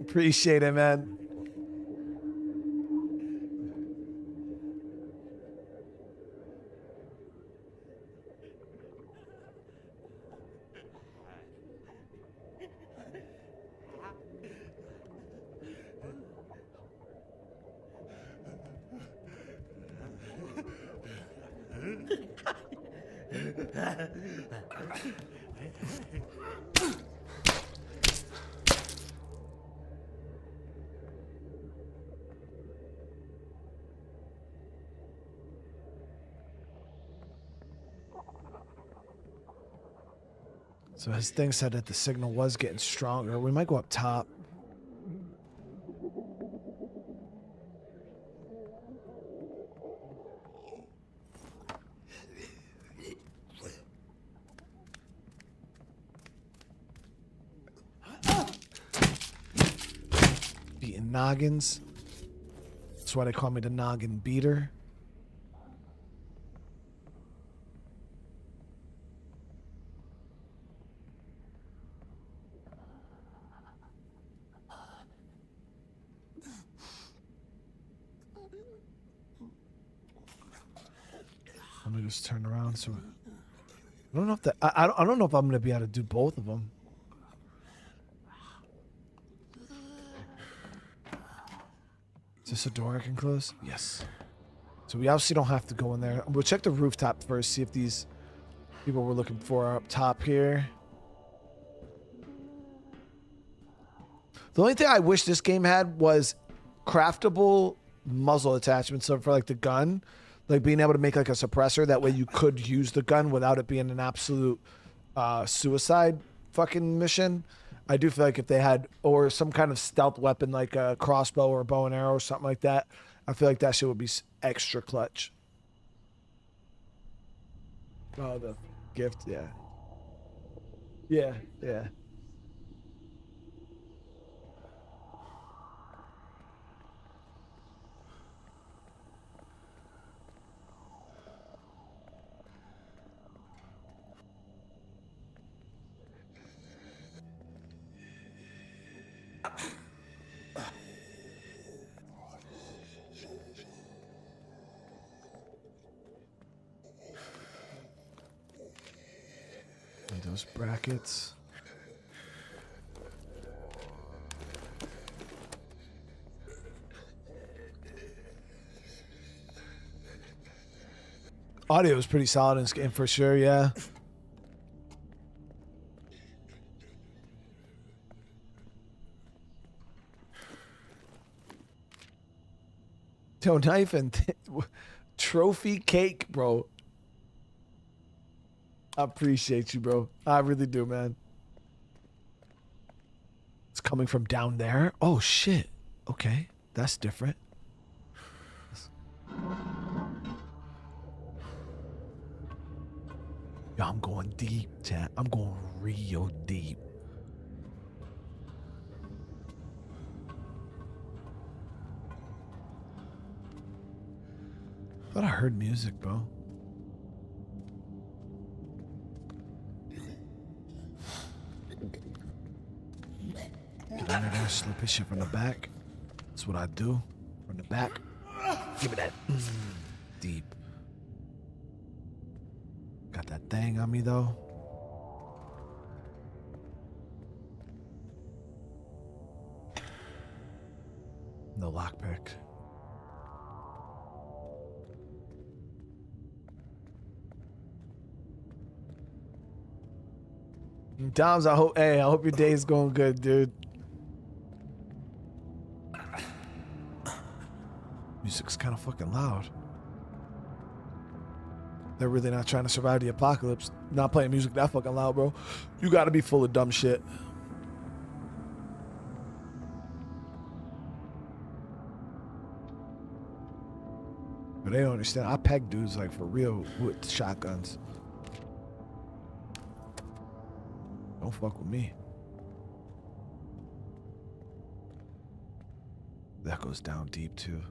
Appreciate it, man. So his thing said that the signal was getting stronger. We might go up top. Beating noggins. That's why they call me the noggin beater. Let me just turn around. So I don't know if that. I don't know if I'm gonna be able to do both of them. Is this a door I can close? Yes. So we obviously don't have to go in there. We'll check the rooftop first, see if these people we're looking for are up top here. The only thing I wish this game had was craftable muzzle attachments. So for like the gun, like being able to make like a suppressor. That way you could use the gun without it being an absolute suicide fucking mission. I do feel like if they had, or some kind of stealth weapon like a crossbow or a bow and arrow or something like that, I feel like that shit would be extra clutch. Oh, the gift, yeah. Yeah, yeah. Those brackets. Audio is pretty solid in this game for sure, yeah. Toe knife and trophy cake, bro. I appreciate you, bro. I really do, man. It's coming from down there. Oh, shit. Okay. That's different. Yo, I'm going deep, chat. I'm going real deep. I thought I heard music, bro. Get under there, slip his shit from the back. That's what I do. From the back. Give me that. Deep. Got that thing on me, though. No lockpick. Doms, I hope your day is going good, dude. Music's kind of fucking loud. They're really not trying to survive the apocalypse. Not playing music that fucking loud, bro. You gotta be full of dumb shit. But they don't understand. I peg dudes like for real with shotguns. Don't fuck with me. That goes down deep too.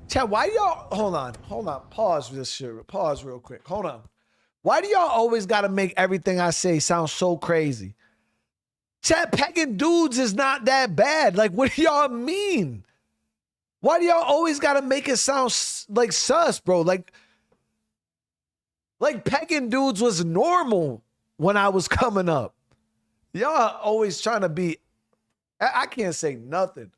Chad, why do y'all hold on, pause this shit, pause real quick. Hold on. Why do y'all always gotta make everything I say sound so crazy? Chad, pegging dudes is not that bad. Like, what do y'all mean? Why do y'all always gotta make it sound like sus, bro? Like pegging dudes was normal when I was coming up. Y'all always trying to be, I can't say nothing.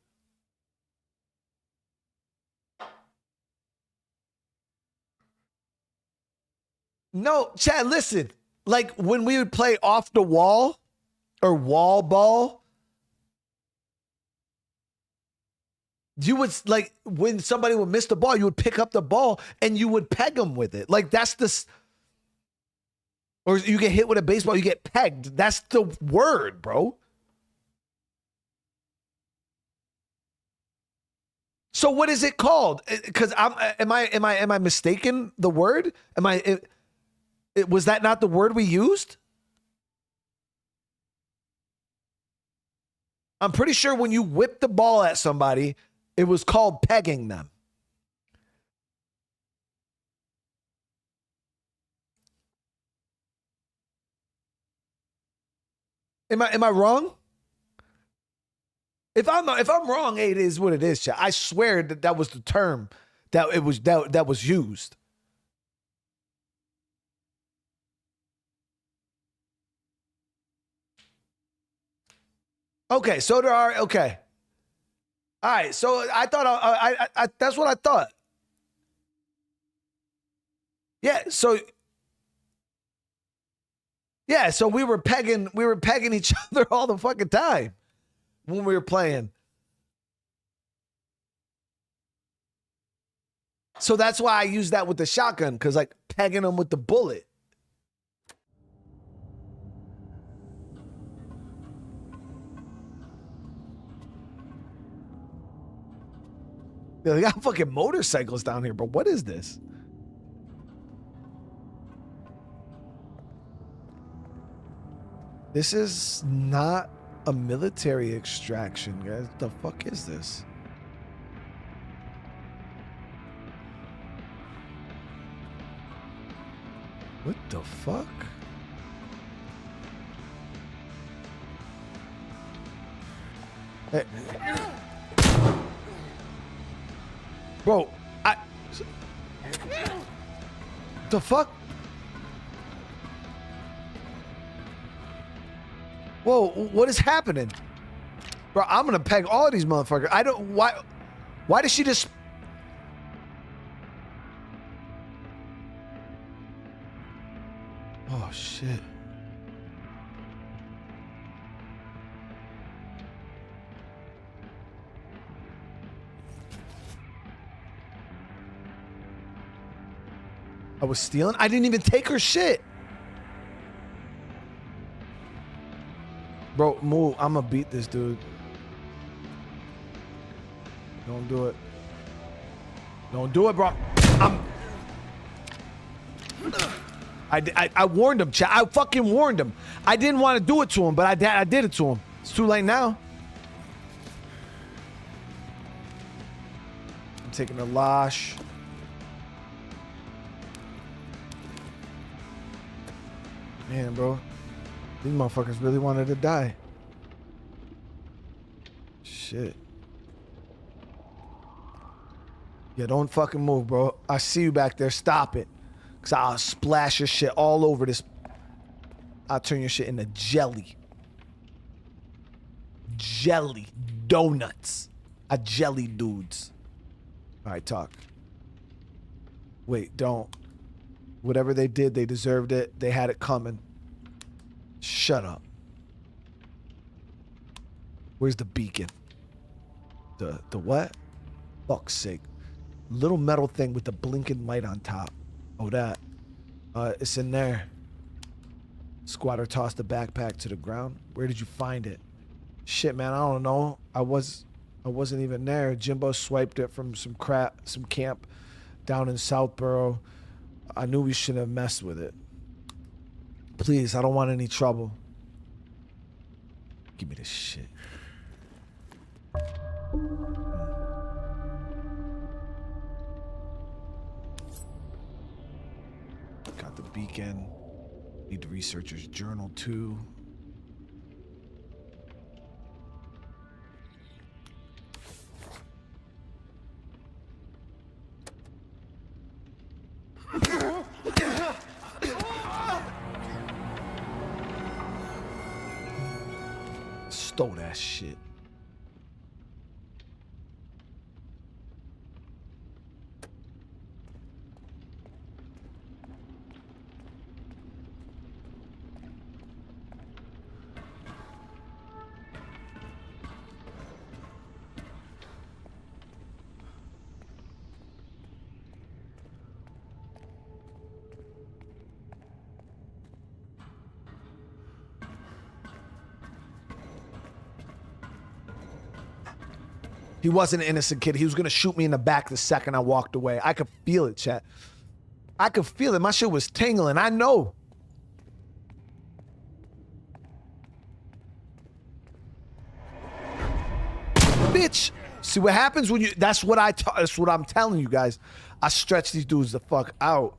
No, Chad, listen. Like when we would play off the wall or wall ball, you would, like, when somebody would miss the ball, you would pick up the ball and you would peg them with it. Like that's the, or you get hit with a baseball, you get pegged. That's the word, bro. So what is it called? Because am I mistaken the word? Was that not the word we used? I'm pretty sure when you whip the ball at somebody, it was called pegging them. Am I wrong? If I'm wrong, hey, it is what it is, chat. I swear that was the term that was used. Okay, so there are okay. All right, so I thought I that's what I thought. Yeah, so we were pegging each other all the fucking time when we were playing. So that's why I used that with the shotgun, because like pegging them with the bullet. Yeah, they got fucking motorcycles down here, but what is this? This is not a military extraction, guys. What the fuck is this? What the fuck? Hey. Bro, the fuck? Whoa, what is happening? Bro, I'm gonna peg all of these motherfuckers. I don't, why does she just... Oh, shit. I was stealing? I didn't even take her shit. Bro, move. I'm gonna beat this dude. Don't do it. Don't do it, bro. I warned him, chat. I fucking warned him. I didn't want to do it to him, but I did it to him. It's too late now. I'm taking a losh. Man, bro. These motherfuckers really wanted to die. Shit. Yeah, don't fucking move, bro. I see you back there. Stop it. Because I'll splash your shit all over this. I'll turn your shit into jelly. Jelly. Donuts. I jelly dudes. All right, talk. Wait, don't. Whatever they did, they deserved it. They had it coming. Shut up. Where's the beacon? The what? Fuck's sake. Little metal thing with the blinking light on top. Oh, that. It's in there. Squatter tossed the backpack to the ground. Where did you find it? Shit, man, I don't know. I wasn't even there. Jimbo swiped it from some camp down in Southborough. I knew we shouldn't have messed with it. Please, I don't want any trouble. Give me this shit. Got the beacon. Need the researcher's journal too. Stole that shit. He wasn't an innocent kid. He was gonna shoot me in the back the second I walked away. I could feel it, chat. I could feel it. My shit was tingling. I know. Bitch. See what happens when you... That's what I'm telling you guys. I stretch these dudes the fuck out.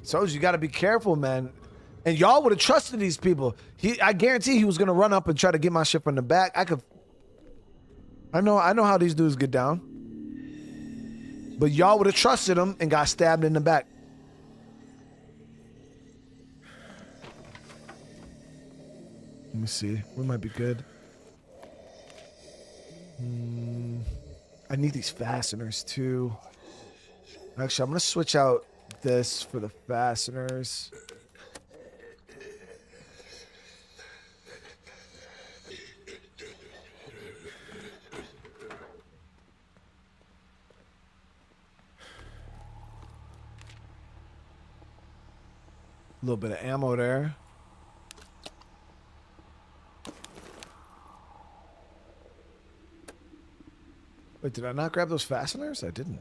So you got to be careful, man. And y'all would have trusted these people. I guarantee he was gonna run up and try to get my shit from the back. I know how these dudes get down. But y'all would have trusted him and got stabbed in the back. Let me see. We might be good. I need these fasteners too. Actually, I'm gonna switch out this for the fasteners. A little bit of ammo there. Wait, did I not grab those fasteners? I didn't.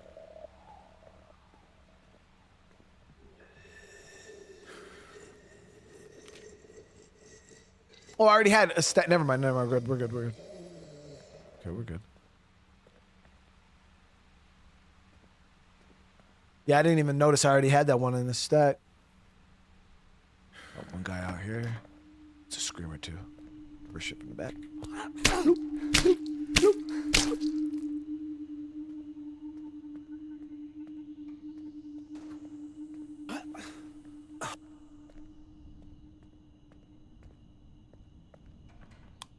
Oh, I already had a stack. Never mind. We're good. We're good. Okay, we're good. Yeah, I didn't even notice I already had that one in the stack. Oh, one guy out here. It's a screamer too. We're shipping the back.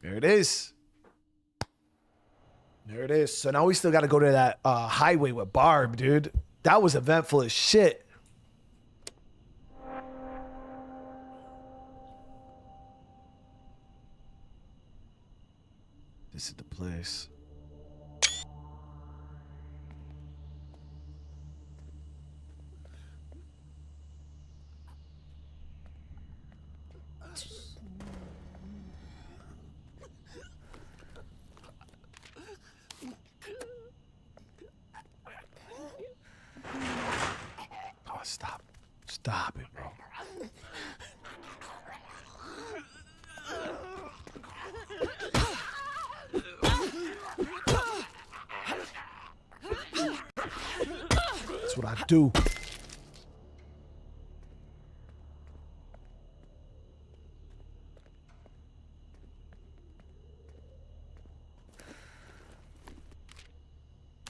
There it is. There it is. So now we still got to go to that highway with Barb, dude. That was eventful as shit. This is the place. Oh, stop. Stop it, bro. That's what I do.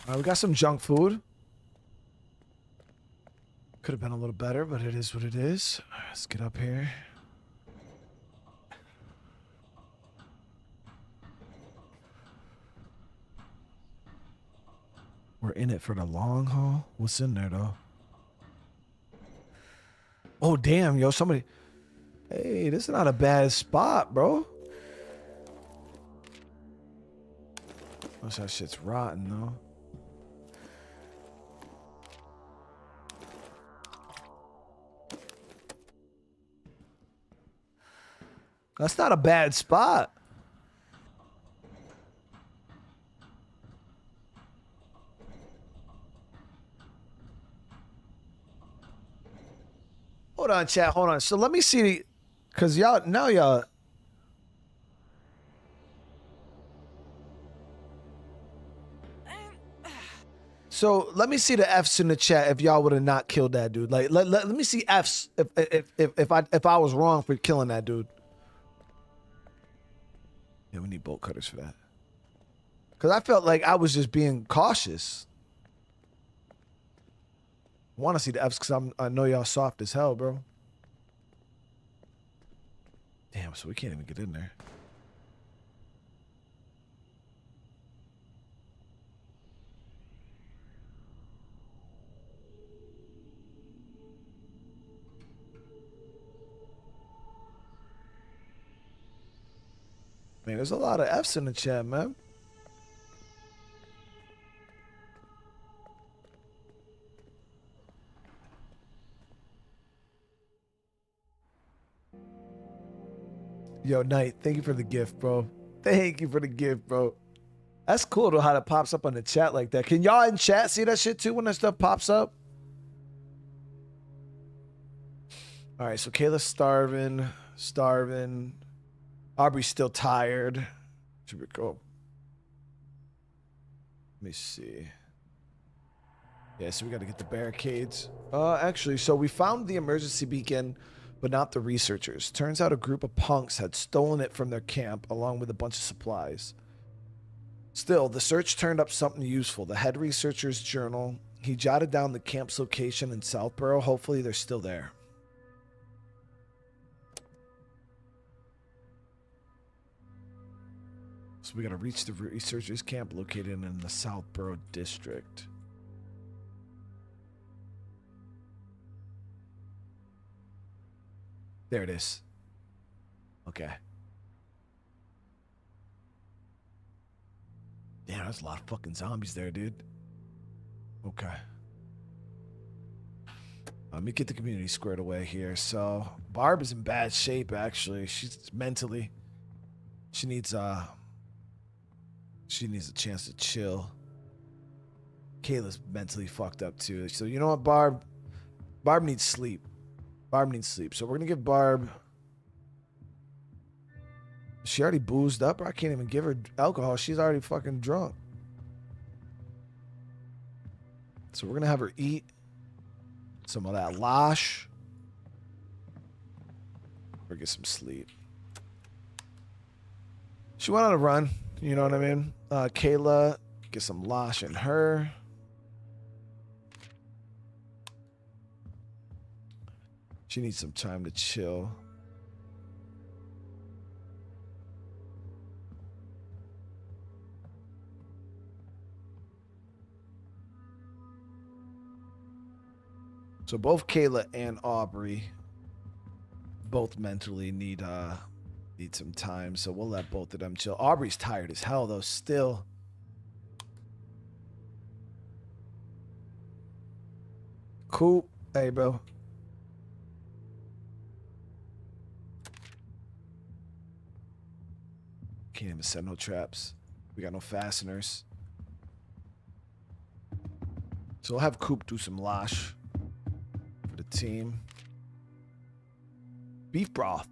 All right, we got some junk food. Could have been a little better, but it is what it is. All right, let's get up here. We're in it for the long haul. What's in there, though? Oh, damn, yo, somebody. Hey, this is not a bad spot, bro. Most of that shit's rotten, though. That's not a bad spot. Hold on, chat. Hold on. So let me see, because y'all. So let me see the F's in the chat if y'all would have not killed that dude. Like, let me see F's if I was wrong for killing that dude. Yeah, we need bolt cutters for that. Because I felt like I was just being cautious. I want to see the F's because I know y'all soft as hell, bro. Damn, so we can't even get in there. Man, there's a lot of F's in the chat, man. Yo, Knight, thank you for the gift, bro. Thank you for the gift, bro. That's cool, though, how that pops up on the chat like that. Can y'all in chat see that shit, too, when that stuff pops up? All right, so Kayla's starving. Aubrey's still tired. Should we go? Let me see. Yeah, so we got to get the barricades. Actually, so we found the emergency beacon, but not the researchers. Turns out a group of punks had stolen it from their camp along with a bunch of supplies. Still, the search turned up something useful. The head researcher's journal. He jotted down the camp's location in Southborough. Hopefully they're still there. So we got to reach the researchers' camp located in the Southborough district. There it is. Okay. Damn, there's a lot of fucking zombies there, dude. Okay. Let me get the community squared away here. So, Barb is in bad shape, actually. She's mentally... She needs a chance to chill. Kayla's mentally fucked up, too. So, you know what, Barb? Barb needs sleep. Barb needs sleep. So, we're going to give Barb... She already boozed up. I can't even give her alcohol. She's already fucking drunk. So we're going to have her eat some of that lash. Or get some sleep. She went on a run. You know what I mean? Kayla, get some lash in her. She needs some time to chill. So both Kayla and Aubrey both mentally need some time, so we'll let both of them chill. Aubrey's tired as hell though, still. Cool. Hey, bro. Can't even set no traps. We got no fasteners. So we'll have Coop do some lash. Team. Beef broth.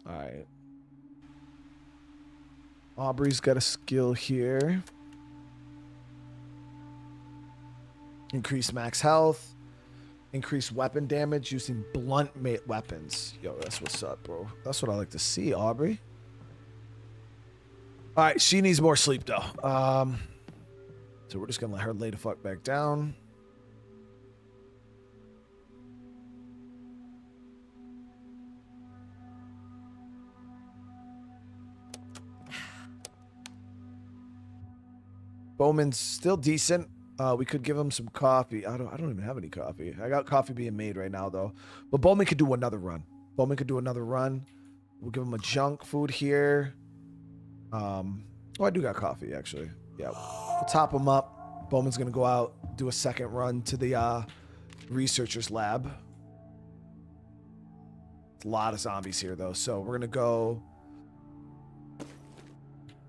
All right. Aubrey's got a skill here. Increase max health. Increase weapon damage using blunt weapons. Yo, that's what's up, bro. That's what I like to see, Aubrey. All right, she needs more sleep, though. So we're just going to let her lay the fuck back down. Bowman's still decent. We could give him some coffee. I don't even have any coffee. I got coffee being made right now, though. But Bowman could do another run. Bowman could do another run. We'll give him a junk food here. Oh, I do got coffee, actually. Yeah, we'll top him up. Bowman's going to go out, do a second run to the researcher's lab. It's a lot of zombies here, though. So we're going to go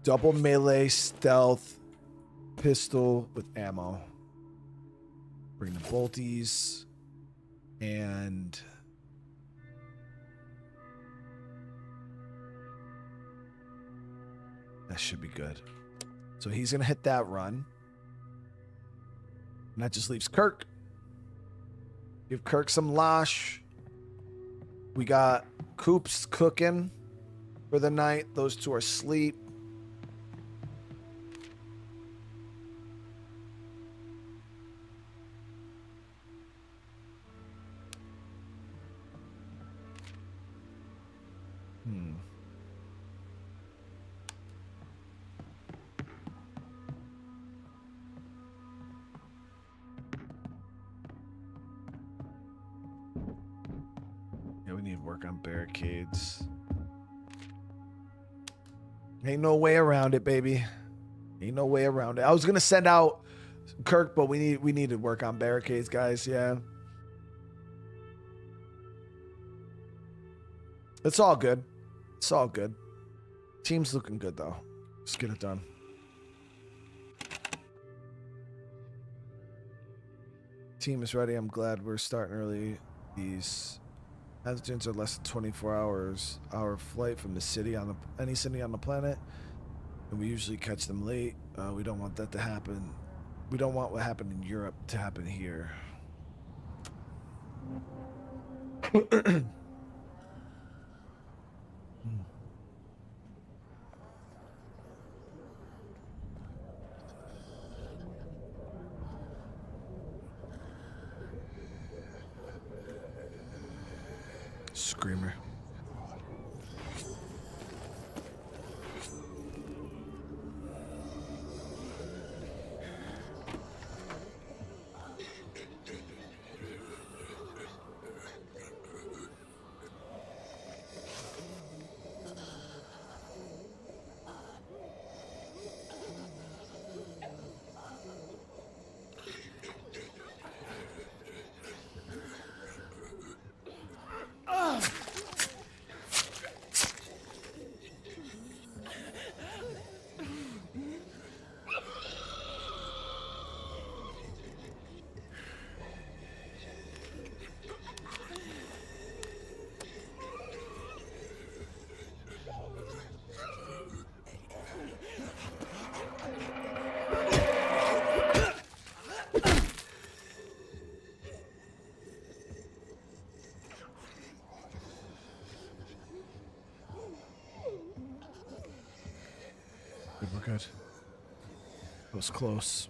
double melee stealth. Pistol with ammo. Bring the bolties. And that should be good. So he's going to hit that run. And that just leaves Kirk. Give Kirk some lash. We got Coops cooking for the night. Those two are asleep. Yeah, we need to work on barricades. Ain't no way around it, baby. Ain't no way around it. I was gonna send out Kirk, but we need to work on barricades, guys. Yeah. It's all good. It's all good. Team's looking good, though. Let's get it done. Team is ready. I'm glad we're starting early. These pathogens are less than 24 hours. Our flight from the city on any city on the planet, and we usually catch them late. We don't want that to happen. We don't want what happened in Europe to happen here. Screamer. We're good. That was close.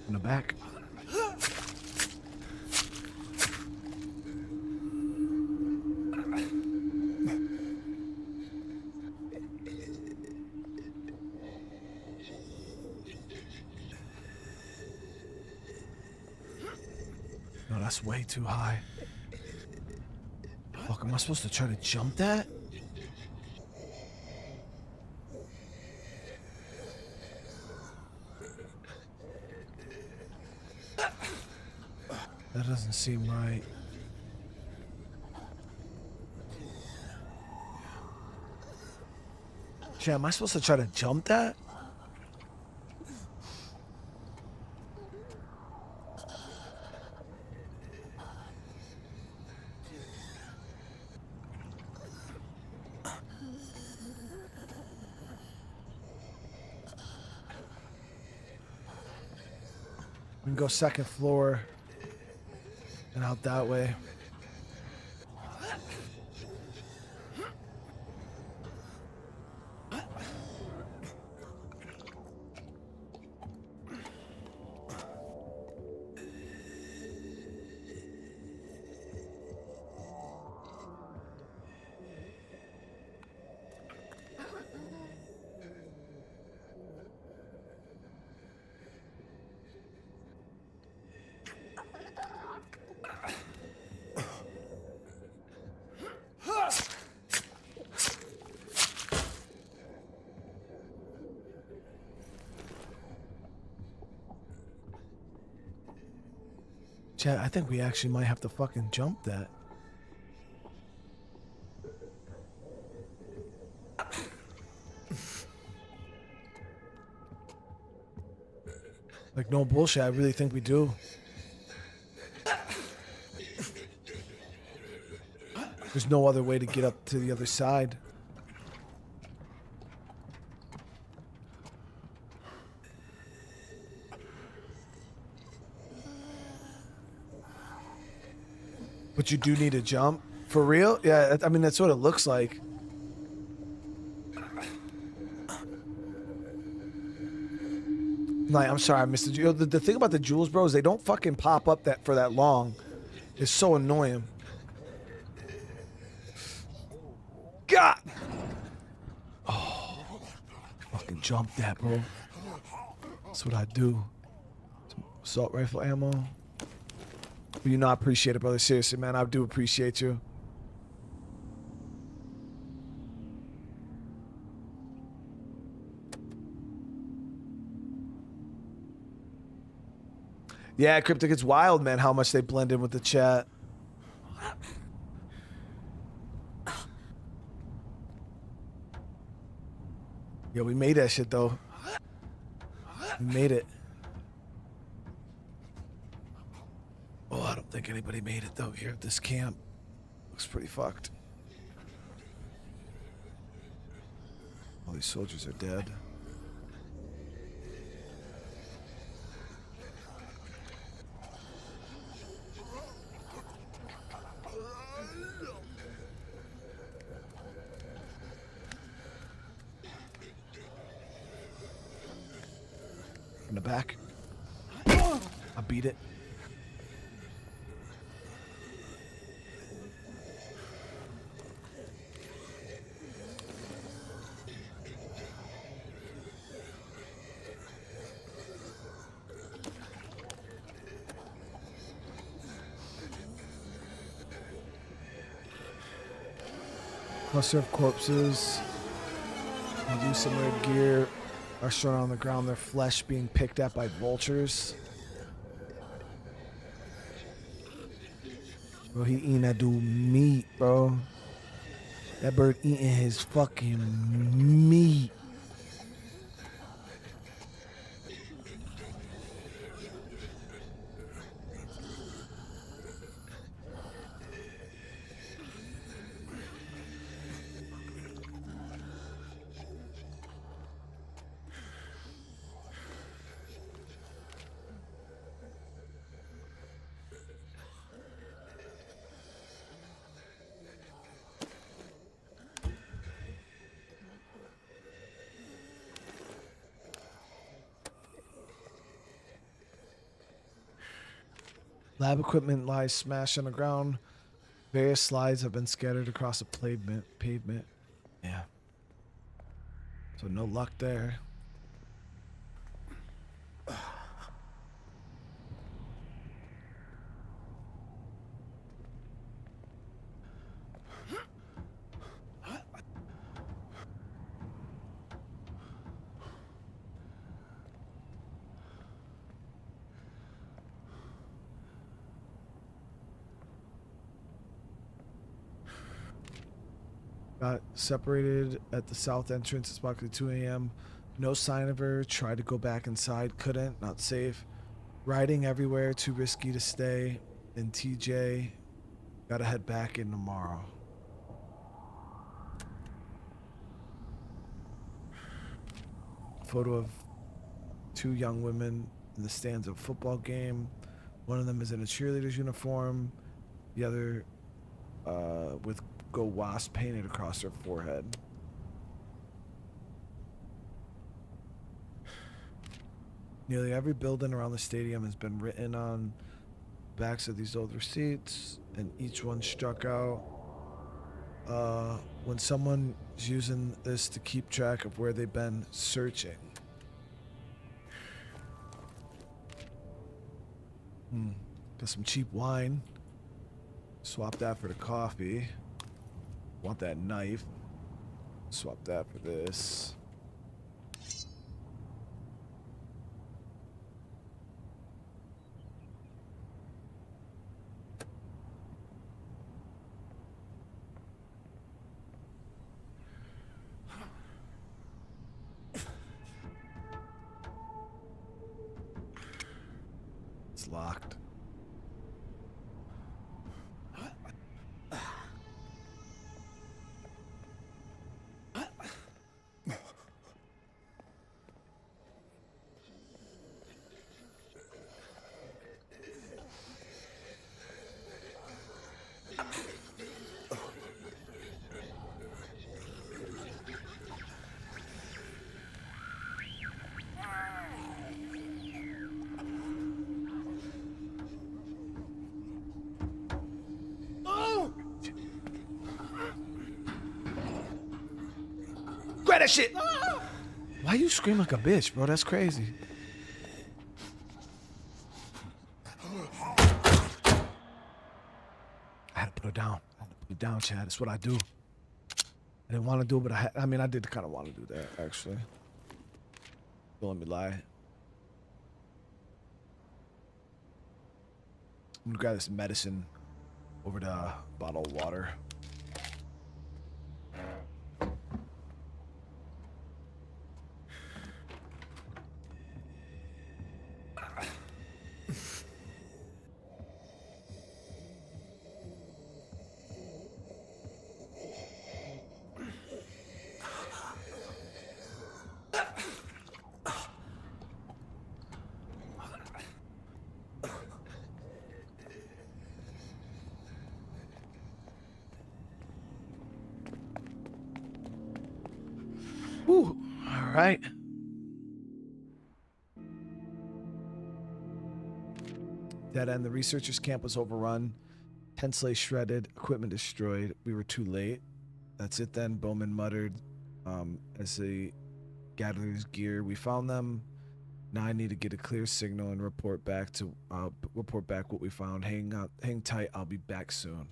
In the back. No, that's way too high. Fuck, am I supposed to try to jump that? That doesn't seem right. Shit, am I supposed to try to jump that? We can go second floor and out that way. Chat, I think we actually might have to fucking jump that. Like, no bullshit, I really think we do. There's no other way to get up to the other side. But you do need to jump? For real? Yeah, I mean, that's what it looks like. Like, I'm sorry, I missed the jewel. The thing about the jewels, bro, is they don't fucking pop up that for that long. It's so annoying. God! Oh, fucking jump that, bro. That's what I do. Some assault rifle ammo. But you know, I appreciate it, brother. Seriously, man, I do appreciate you. Yeah, Cryptic, it's wild, man, how much they blend in with the chat. Yeah, we made that shit, though. We made it. Oh, I don't think anybody made it, though, here at this camp. Looks pretty fucked. All these soldiers are dead. In the back. I beat it. Cluster of corpses. They use some red gear. Are shown on the ground, their flesh being picked at by vultures. Bro, he eating that dude meat, bro. That bird eating his fucking meat. Lab equipment lies smashed on the ground. Various slides have been scattered across the pavement. Yeah. So no luck there. Got separated at the south entrance. It's approximately 2 a.m. No sign of her. Tried to go back inside. Couldn't. Not safe. Riding everywhere. Too risky to stay. And TJ. Gotta head back in tomorrow. Photo of 2 young women in the stands of a football game. One of them is in a cheerleader's uniform. The other with Go Wasp painted across her forehead. Nearly every building around the stadium has been written on backs of these old receipts, and each one struck out when someone is using this to keep track of where they've been searching. Got some cheap wine. Swap that for the coffee. Want that knife. Swap that for this. It's locked. grab that shit. Why you scream like a bitch, bro? That's crazy. I had to put her down. I had to put her down, Chad. That's what I do. I didn't want to do it, but I mean, I did kind of want to do that, actually. Don't let me lie. I'm gonna grab this medicine over the bottle of water. Whew. All right. Dead end. The researchers' camp was overrun. Tent slaves shredded. Equipment destroyed. We were too late. That's it then, Bowman muttered as they gathered his gear. We found them. Now I need to get a clear signal and report back what we found. Hang tight. I'll be back soon.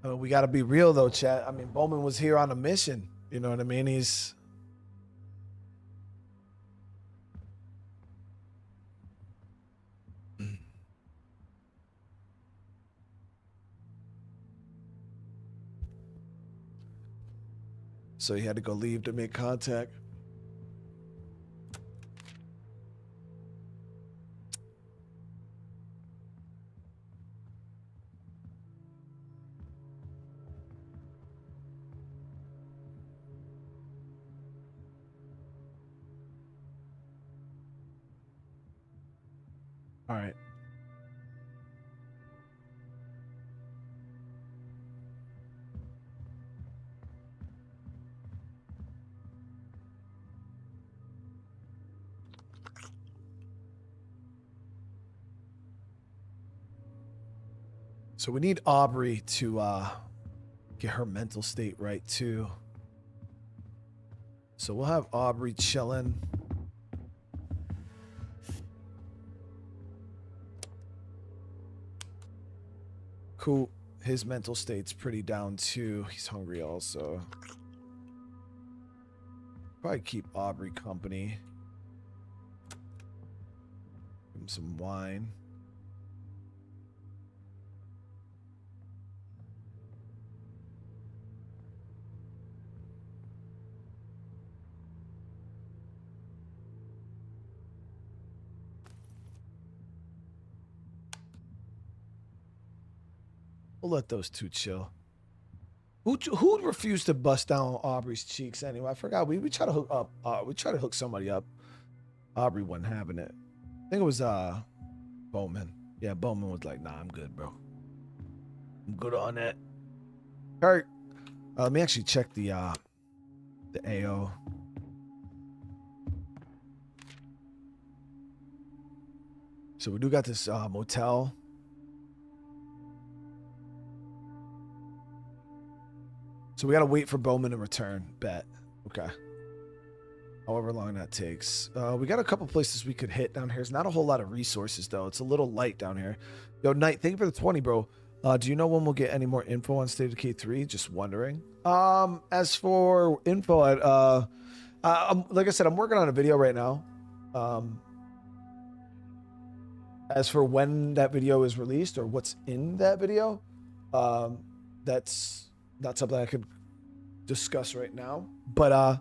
We got to be real, though, chat. I mean, Bowman was here on a mission. You know what I mean? He's... So he had to go leave to make contact. All right. So we need Aubrey to get her mental state right too. So we'll have Aubrey chilling. Cool. His mental state's pretty down too. He's hungry also. Probably keep Aubrey company. Give him some wine. We'll let those two chill. Who refused to bust down Aubrey's cheeks anyway? I forgot. We tried to hook up. We tried to hook somebody up. Aubrey wasn't having it. I think it was Bowman. Yeah, Bowman was like, "Nah, I'm good, bro. I'm good on that." Kurt, let me actually check the AO. So we do got this motel. So we got to wait for Bowman to return. Bet. Okay. However long that takes. We got a couple places we could hit down here. It's not a whole lot of resources, though. It's a little light down here. Yo, Knight, thank you for the 20, bro. Do you know when we'll get any more info on State of Decay 3? Just wondering. As for info, like I said, I'm working on a video right now. As for when that video is released or what's in that video, that's not something I could discuss right now, but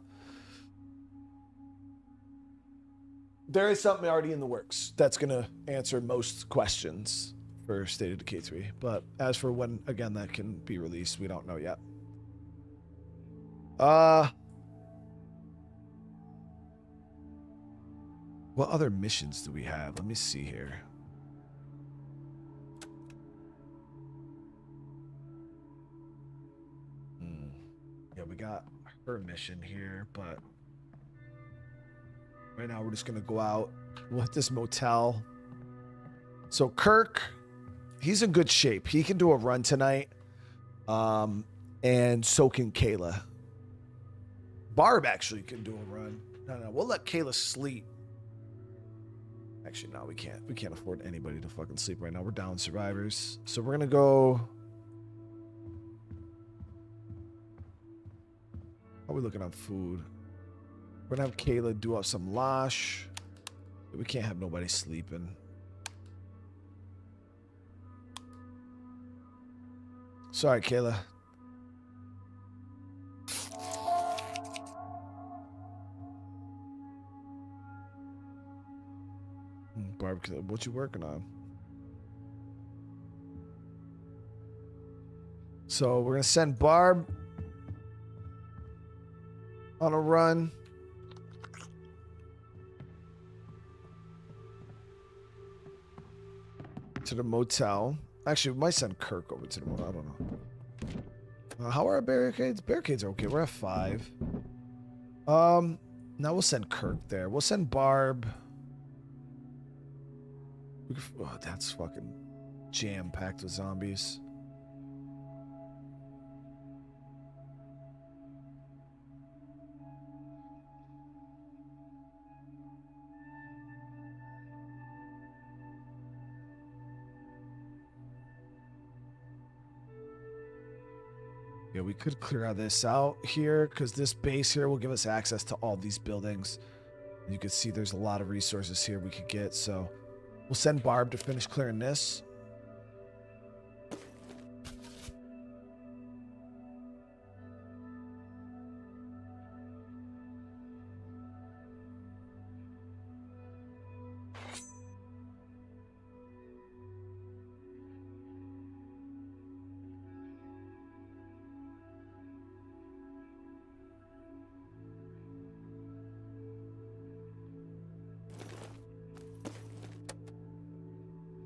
there is something already in the works that's gonna answer most questions for State of Decay 3. But as for when, again, that can be released, we don't know yet. What other missions do we have? Let me see here. Yeah, we got her mission here, but right now we're just gonna go out. We'll hit this motel. So Kirk, he's in good shape. He can do a run tonight. And so can Kayla. Barb actually can do a run. No, we'll let Kayla sleep. Actually, no, we can't. We can't afford anybody to fucking sleep right now. We're down survivors. So we're gonna go. How are we looking on food? We're gonna have Kayla do up some losh. We can't have nobody sleeping. Sorry, Kayla. Barbecue. What you working on? So we're gonna send Barb on a run. To the motel. Actually, we might send Kirk over to the motel. I don't know. How are our barricades? Barricades are okay. We're at 5. Now we'll send Kirk there. We'll send Barb. Oh, that's fucking jam-packed with zombies. Yeah, we could clear out this out here because this base here will give us access to all these buildings. You can see there's a lot of resources here we could get, so we'll send Barb to finish clearing this.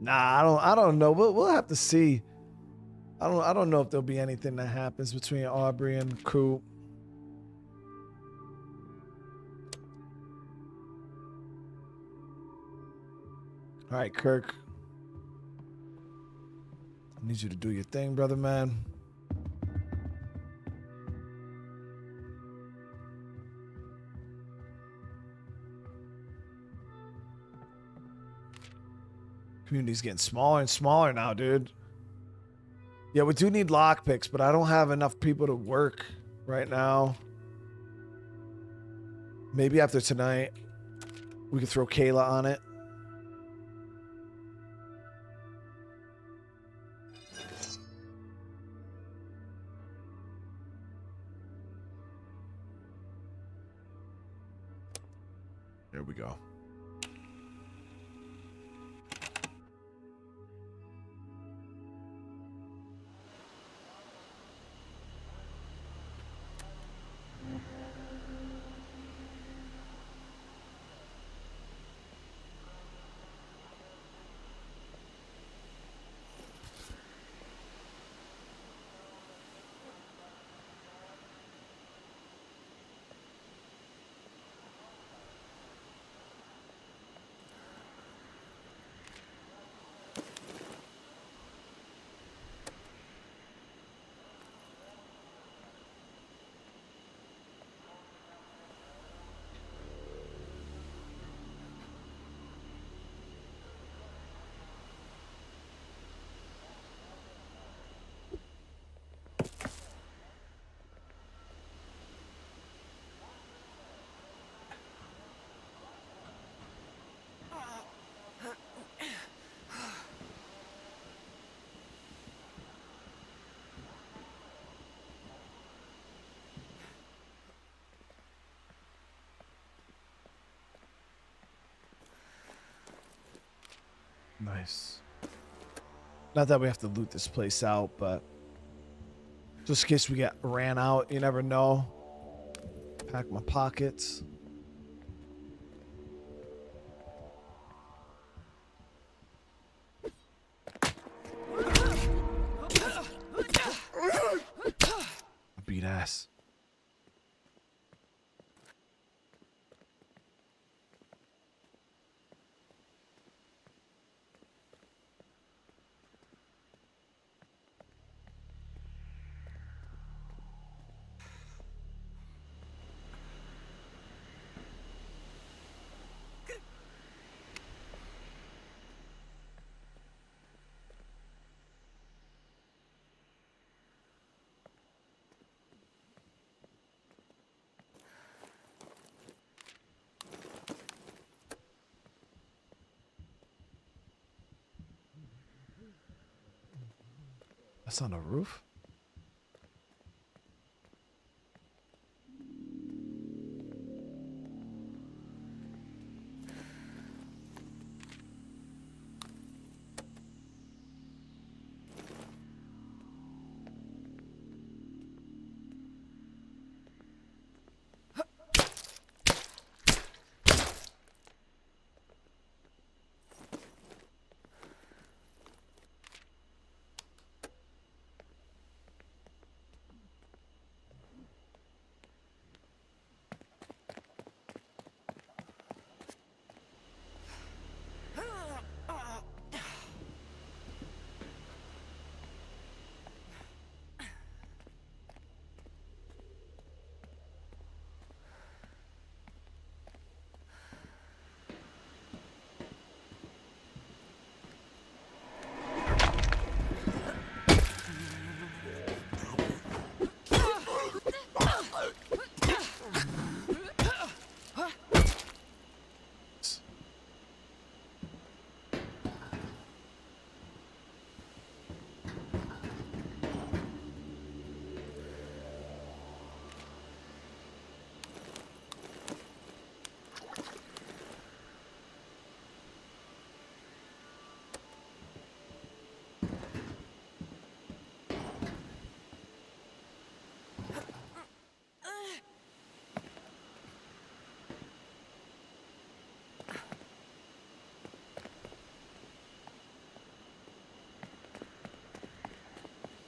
Nah, I don't know. We'll have to see. I don't know if there'll be anything that happens between Aubrey and Coop. All right, Kirk. I need you to do your thing, brother, man. Community's getting smaller and smaller now, dude. Yeah, we do need lockpicks, but I don't have enough people to work right now. Maybe after tonight, we could throw Kayla on it. There we go. Nice. Not that we have to loot this place out, but just in case we get ran out, you never know. Pack my pockets. Yes. That's on a roof?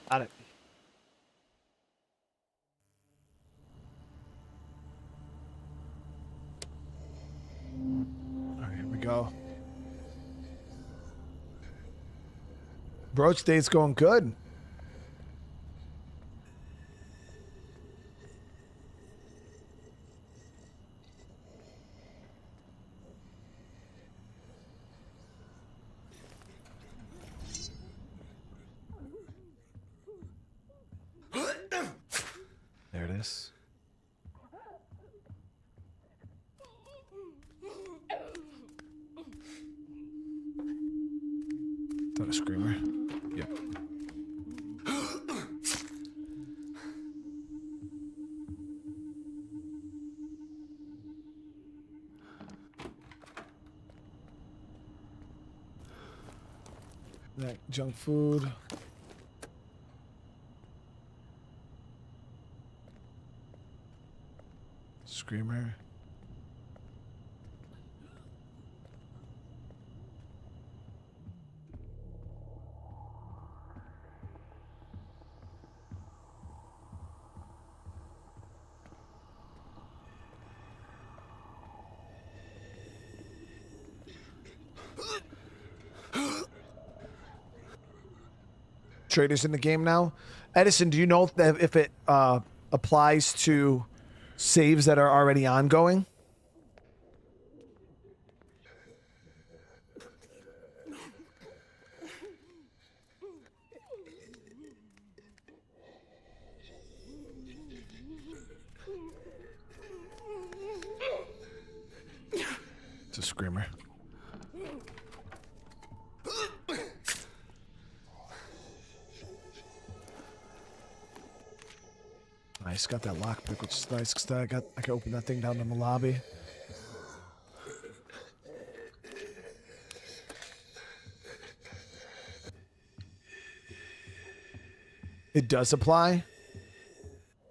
Got it. All right, here we go. Broach date's going good. There it is. Is that a screamer? Yep. That junk food. Screamer. Traders in the game now. Edison, do you know if it applies to saves that are already ongoing? It's a screamer. Nice, got that lockpick, which is nice because I can open that thing down in the lobby. It does apply.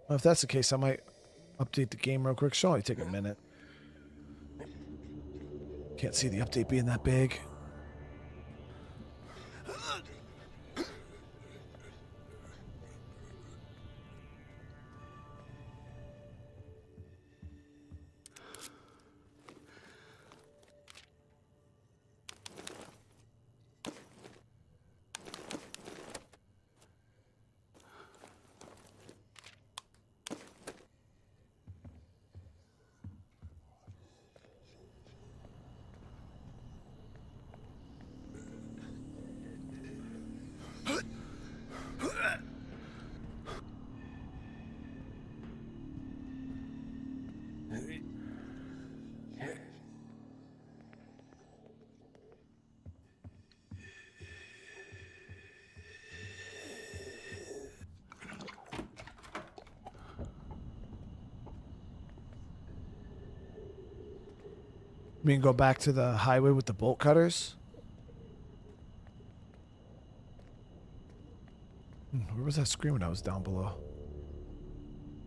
Well, if that's the case, I might update the game real quick. Should only take a minute. Can't see the update being that big. We can go back to the highway with the bolt cutters. Where was that screen when I was down below?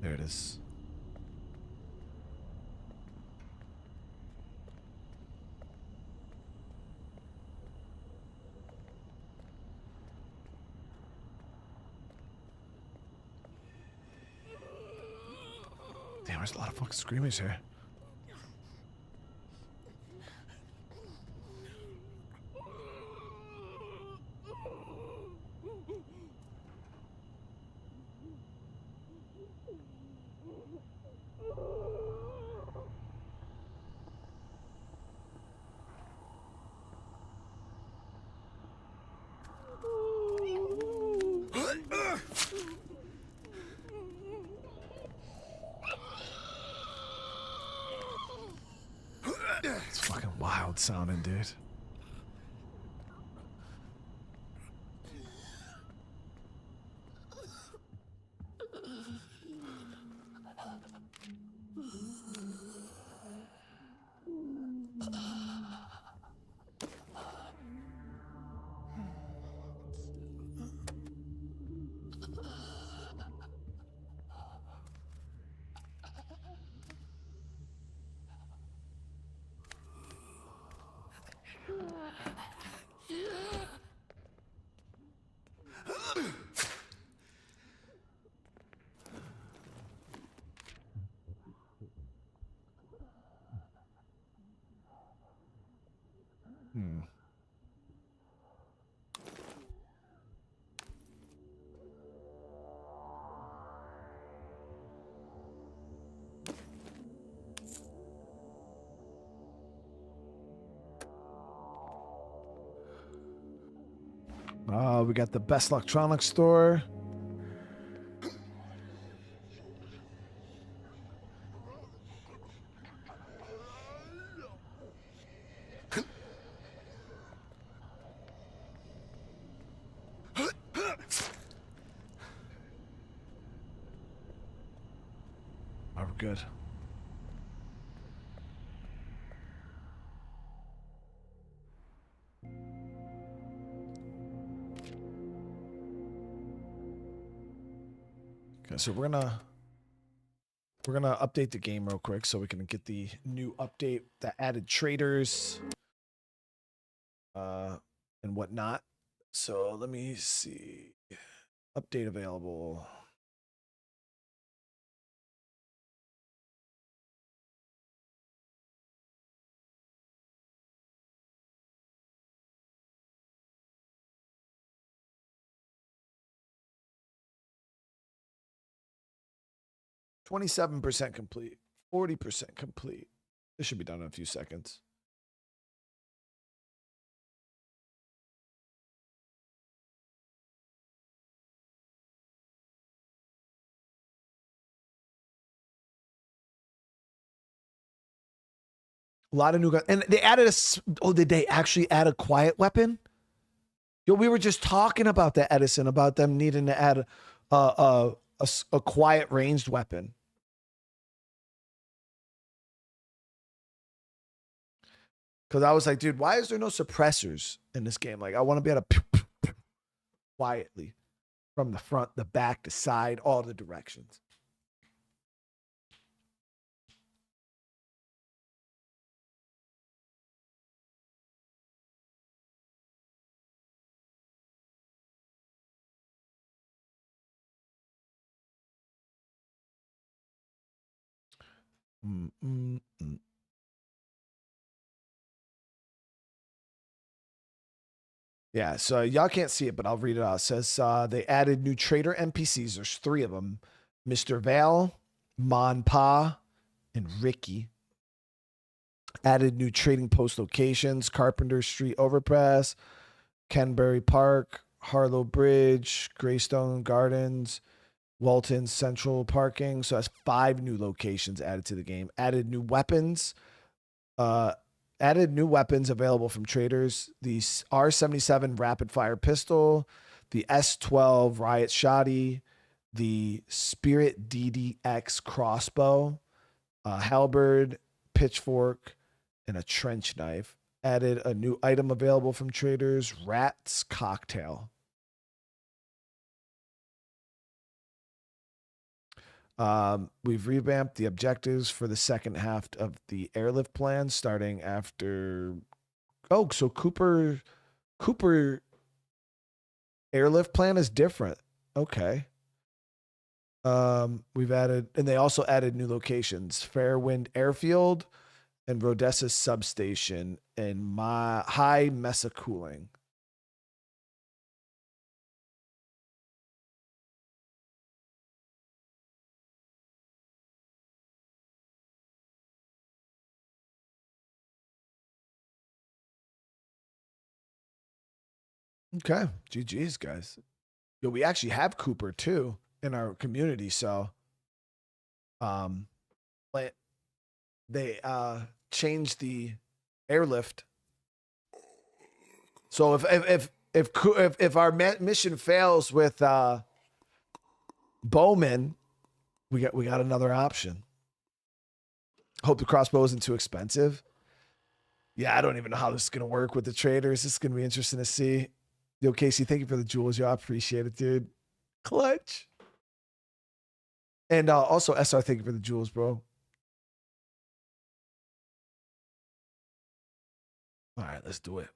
There it is. Damn, there's a lot of fucking screamers here. It's fucking wild sounding, dude. We got the best electronics store. We're good. Okay, so we're gonna update the game real quick so we can get the new update that added traders and whatnot. So let me see. Update available. %27 complete, 40% complete. This should be done in a few seconds. A lot of new guns. And they added did they actually add a quiet weapon? Yo, we were just talking about that, Edison, about them needing to add a quiet ranged weapon. Because I was like, dude, why is there no suppressors in this game? Like, I want to be able to quietly from the front, the back, the side, all the directions. Yeah, so y'all can't see it, but I'll read it out. It says they added new trader NPCs. There's 3 of them. Mr. Val, Mon Pa, and Ricky. Added new trading post locations. Carpenter Street Overpass, Kenbury Park, Harlow Bridge, Greystone Gardens, Walton Central Parking. So that's 5 new locations added to the game. Added new weapons. Added new weapons available from traders. The R77 rapid fire pistol, the S12 riot shotty, the Spirit DDX crossbow, halberd, pitchfork, and a trench knife. Added a new item available from traders, Rat's Cocktail. We've revamped the objectives for the second half of the airlift plan, starting after. Oh, so Cooper airlift plan is different. Okay. We've added, and they also added new locations: Fairwind Airfield and Rodessa Substation and High Mesa Cooling. Okay, GG's guys. Yo, we actually have Cooper too in our community, so they changed the airlift. So if our mission fails with Bowman, we got another option. Hope the crossbow isn't too expensive. Yeah, I don't even know how this is gonna work with the traders. This is gonna be interesting to see. Yo, Casey, thank you for the jewels. Yo, I appreciate it, dude. Clutch. And also, SR, thank you for the jewels, bro. All right, let's do it.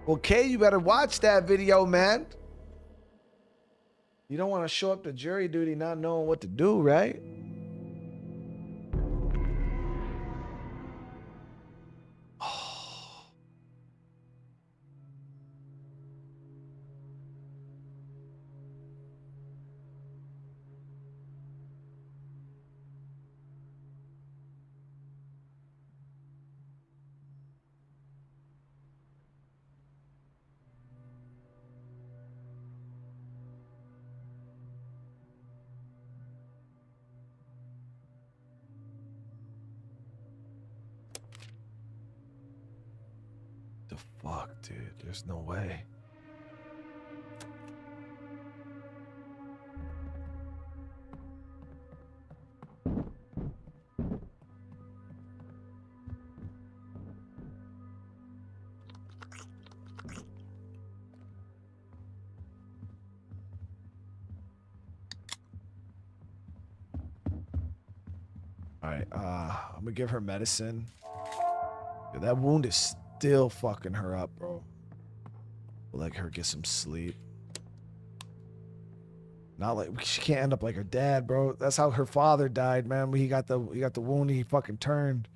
Okay, you better watch that video, man. You don't want to show up to jury duty not knowing what to do, right? The fuck, dude? There's no way. All right, I'm gonna give her medicine. Dude, that wound is still fucking her up, bro. We'll let her get some sleep. Not like she can't end up like her dad, bro. That's how her father died, man. He got the wound. He fucking turned.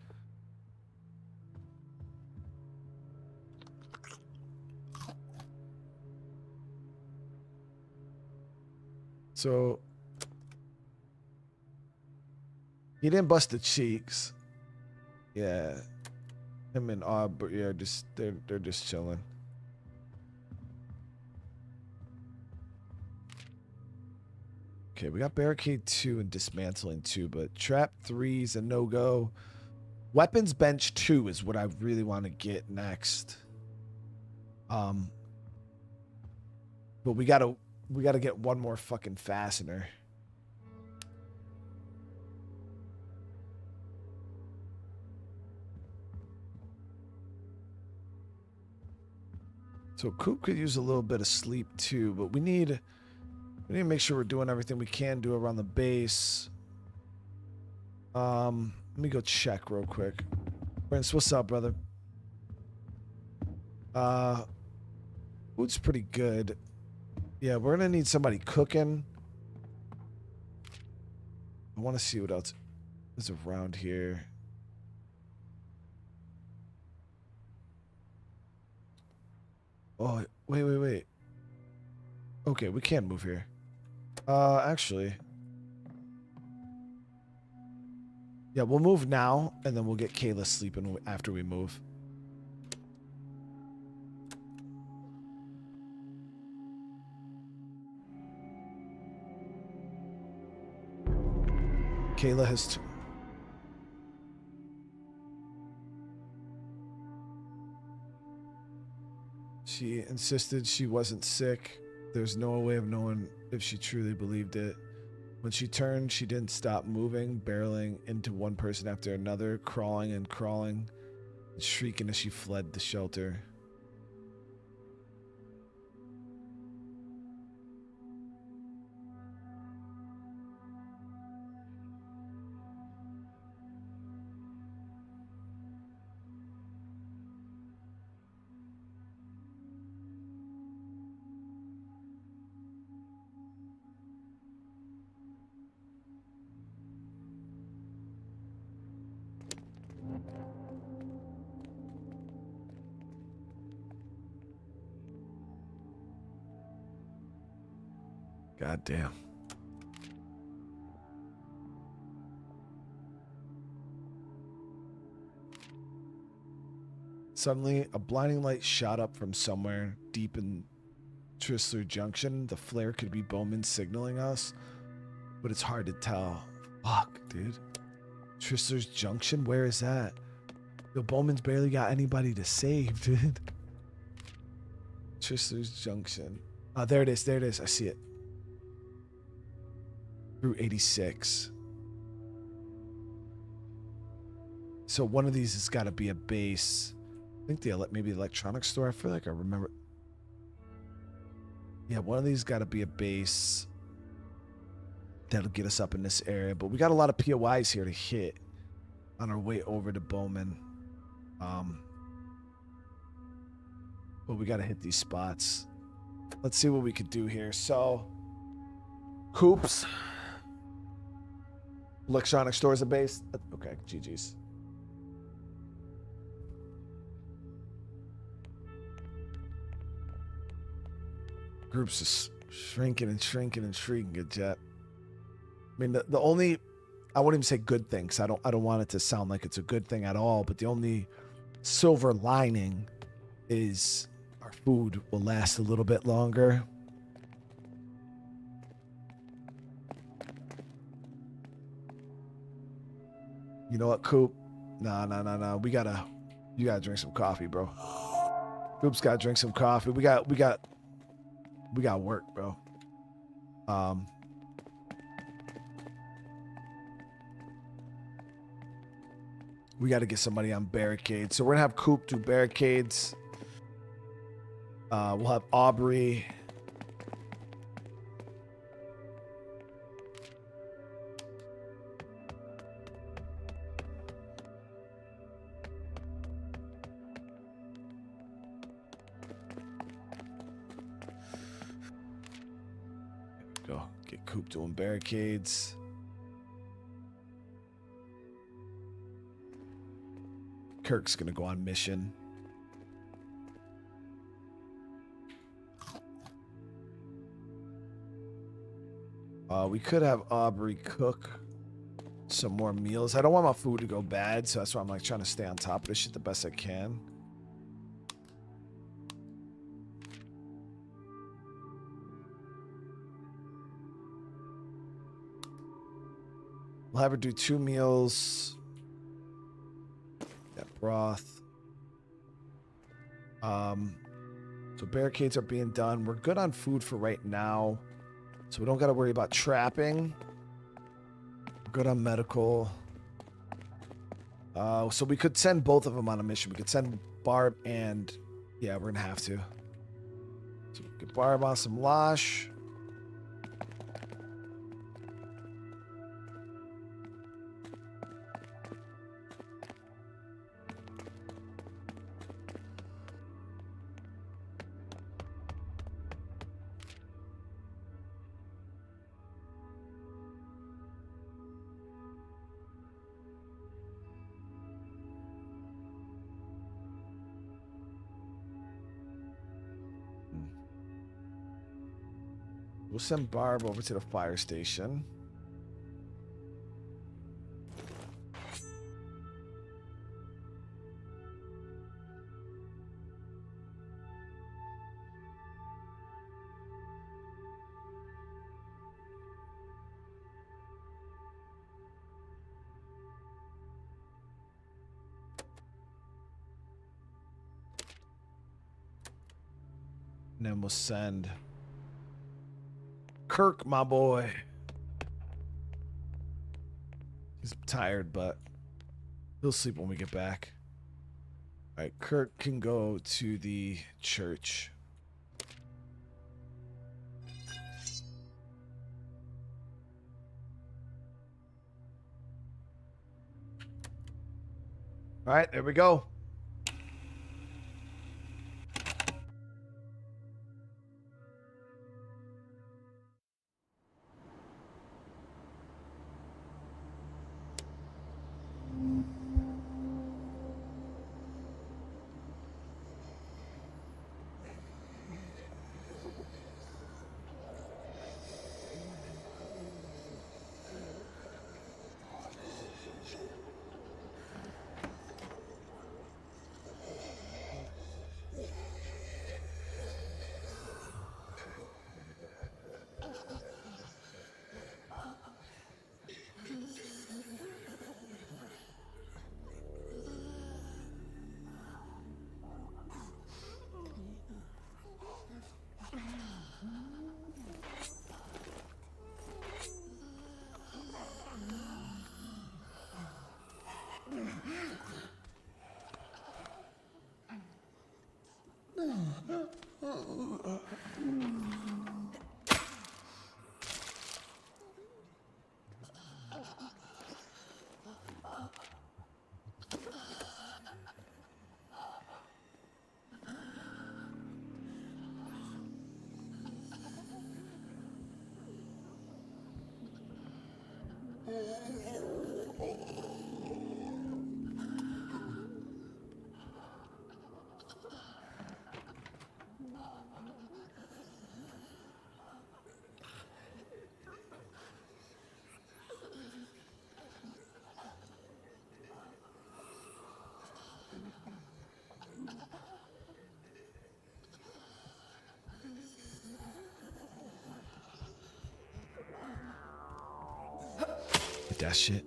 So he didn't bust the cheeks. Yeah, him and Aubrey, yeah, just they're just chilling. Okay, we got barricade 2 and dismantling 2, but trap 3 is a no-go. Weapons bench 2 is what I really want to get next. But we gotta get one more fucking fastener. So Coop could use a little bit of sleep too, but we need to make sure we're doing everything we can do around the base. Let me go check real quick. Prince, what's up, brother? Food's pretty good. Yeah, we're gonna need somebody cooking. I want to see what else is around here. Oh, wait. Okay, we can move here. Actually. Yeah, we'll move now, and then we'll get Kayla sleeping after we move. Kayla has... She insisted she wasn't sick. There's no way of knowing if she truly believed it. When she turned, she didn't stop moving, barreling into one person after another, crawling and shrieking as she fled the shelter. God damn. Suddenly, a blinding light shot up from somewhere deep in Tristler Junction. The flare could be Bowman signaling us, but it's hard to tell. Fuck, dude. Tristler's Junction? Where is that? Yo, Bowman's barely got anybody to save, dude. Tristler's Junction. Oh, there it is. There it is. I see it. Route 86. So one of these has got to be a base. I think maybe the electronics store. I feel like I remember. Yeah, one of these got to be a base. That'll get us up in this area. But we got a lot of POIs here to hit on our way over to Bowman. But we got to hit these spots. Let's see what we could do here. So, Coops. Electronic stores a base. Okay, GG's. Groups is shrinking and shrinking and shrinking, good jet. I mean, the only, I wouldn't even say good thing, because I don't want it to sound like it's a good thing at all, but the only silver lining is our food will last a little bit longer. You know what, Coop? Nah. You gotta drink some coffee, bro. Coop's gotta drink some coffee. We got work, bro. We got to get somebody on barricades. So we're gonna have Coop do barricades. We'll have Aubrey. Go get Coop doing barricades. Kirk's gonna go on mission. We could have Aubrey cook some more meals. I don't want my food to go bad, so that's why I'm like trying to stay on top of this shit the best I can. We'll have her do 2 meals. Got broth. So barricades are being done. We're good on food for right now. So we don't got to worry about trapping. We're good on medical. So we could send both of them on a mission. We could send Barb and... Yeah, we're going to have to. So we get Barb on some Losh. We'll send Barb over to the fire station. And then we'll send Kirk, my boy. He's tired, but he'll sleep when we get back. All right, Kirk can go to the church. All right, there we go. That shit.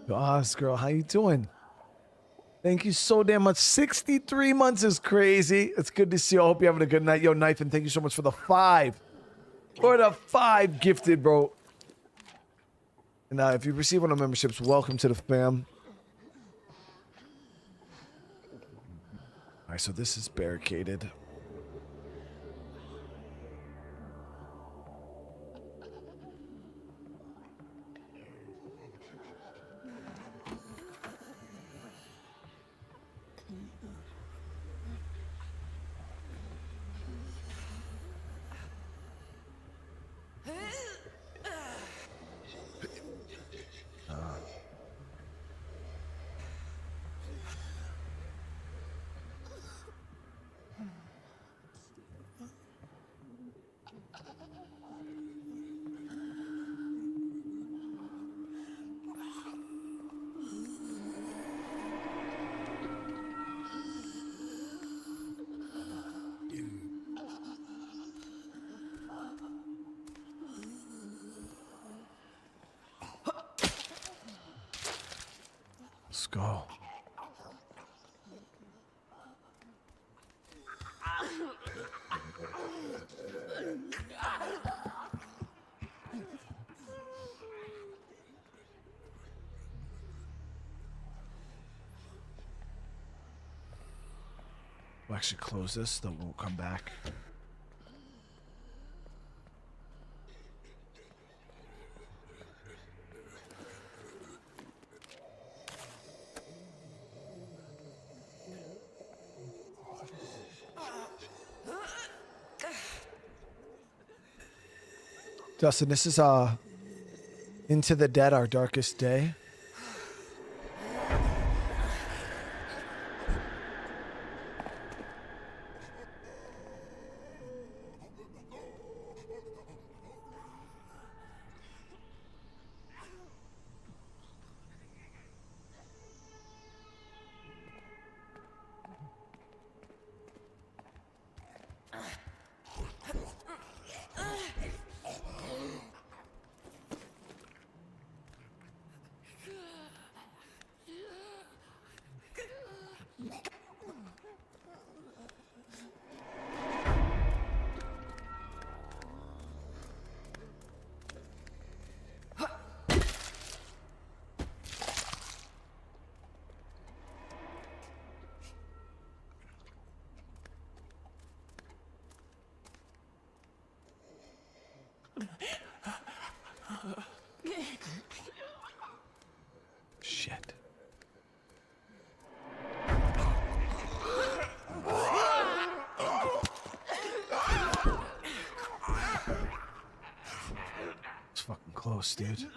Gosh, girl, how you doing? Thank you so damn much. 63 months is crazy. It's good to see you. I hope you're having a good night. Yo, Knife, and thank you so much for the 5. For the 5 gifted, bro. And if you receive one of the memberships, welcome to the fam. All right, so this is barricaded. Let's go. We'll actually close this, then we'll come back. Justin, this is Into the Dead, Our Darkest Day. Shit. It's fucking close, dude.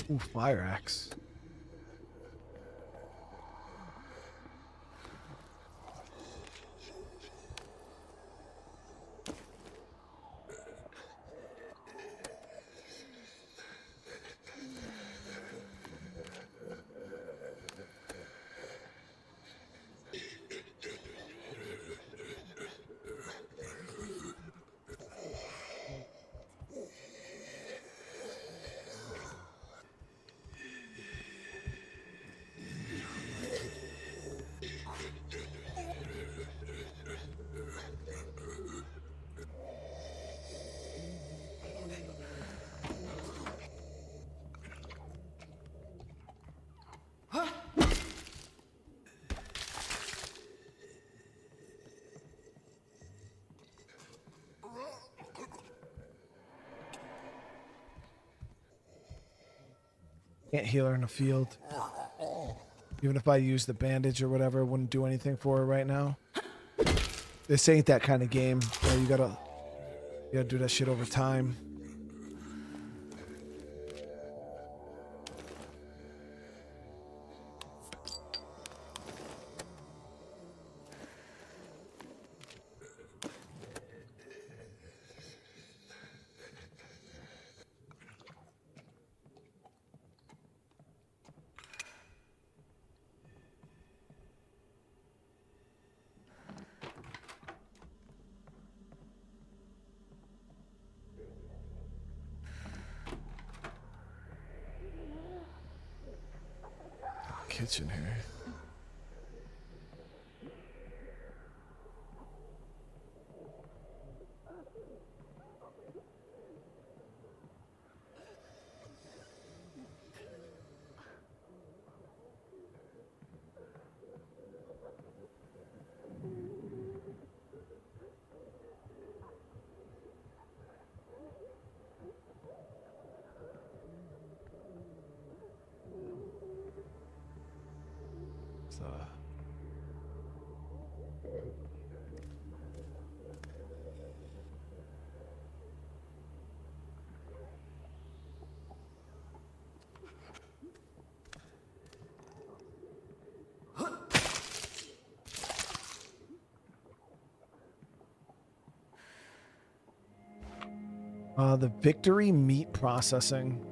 Ooh, fire axe. Can't heal her in a field. Even if I use the bandage or whatever, it wouldn't do anything for her right now. This ain't that kind of game. You gotta do that shit over time. Kitchen here. The Victory Meat Processing.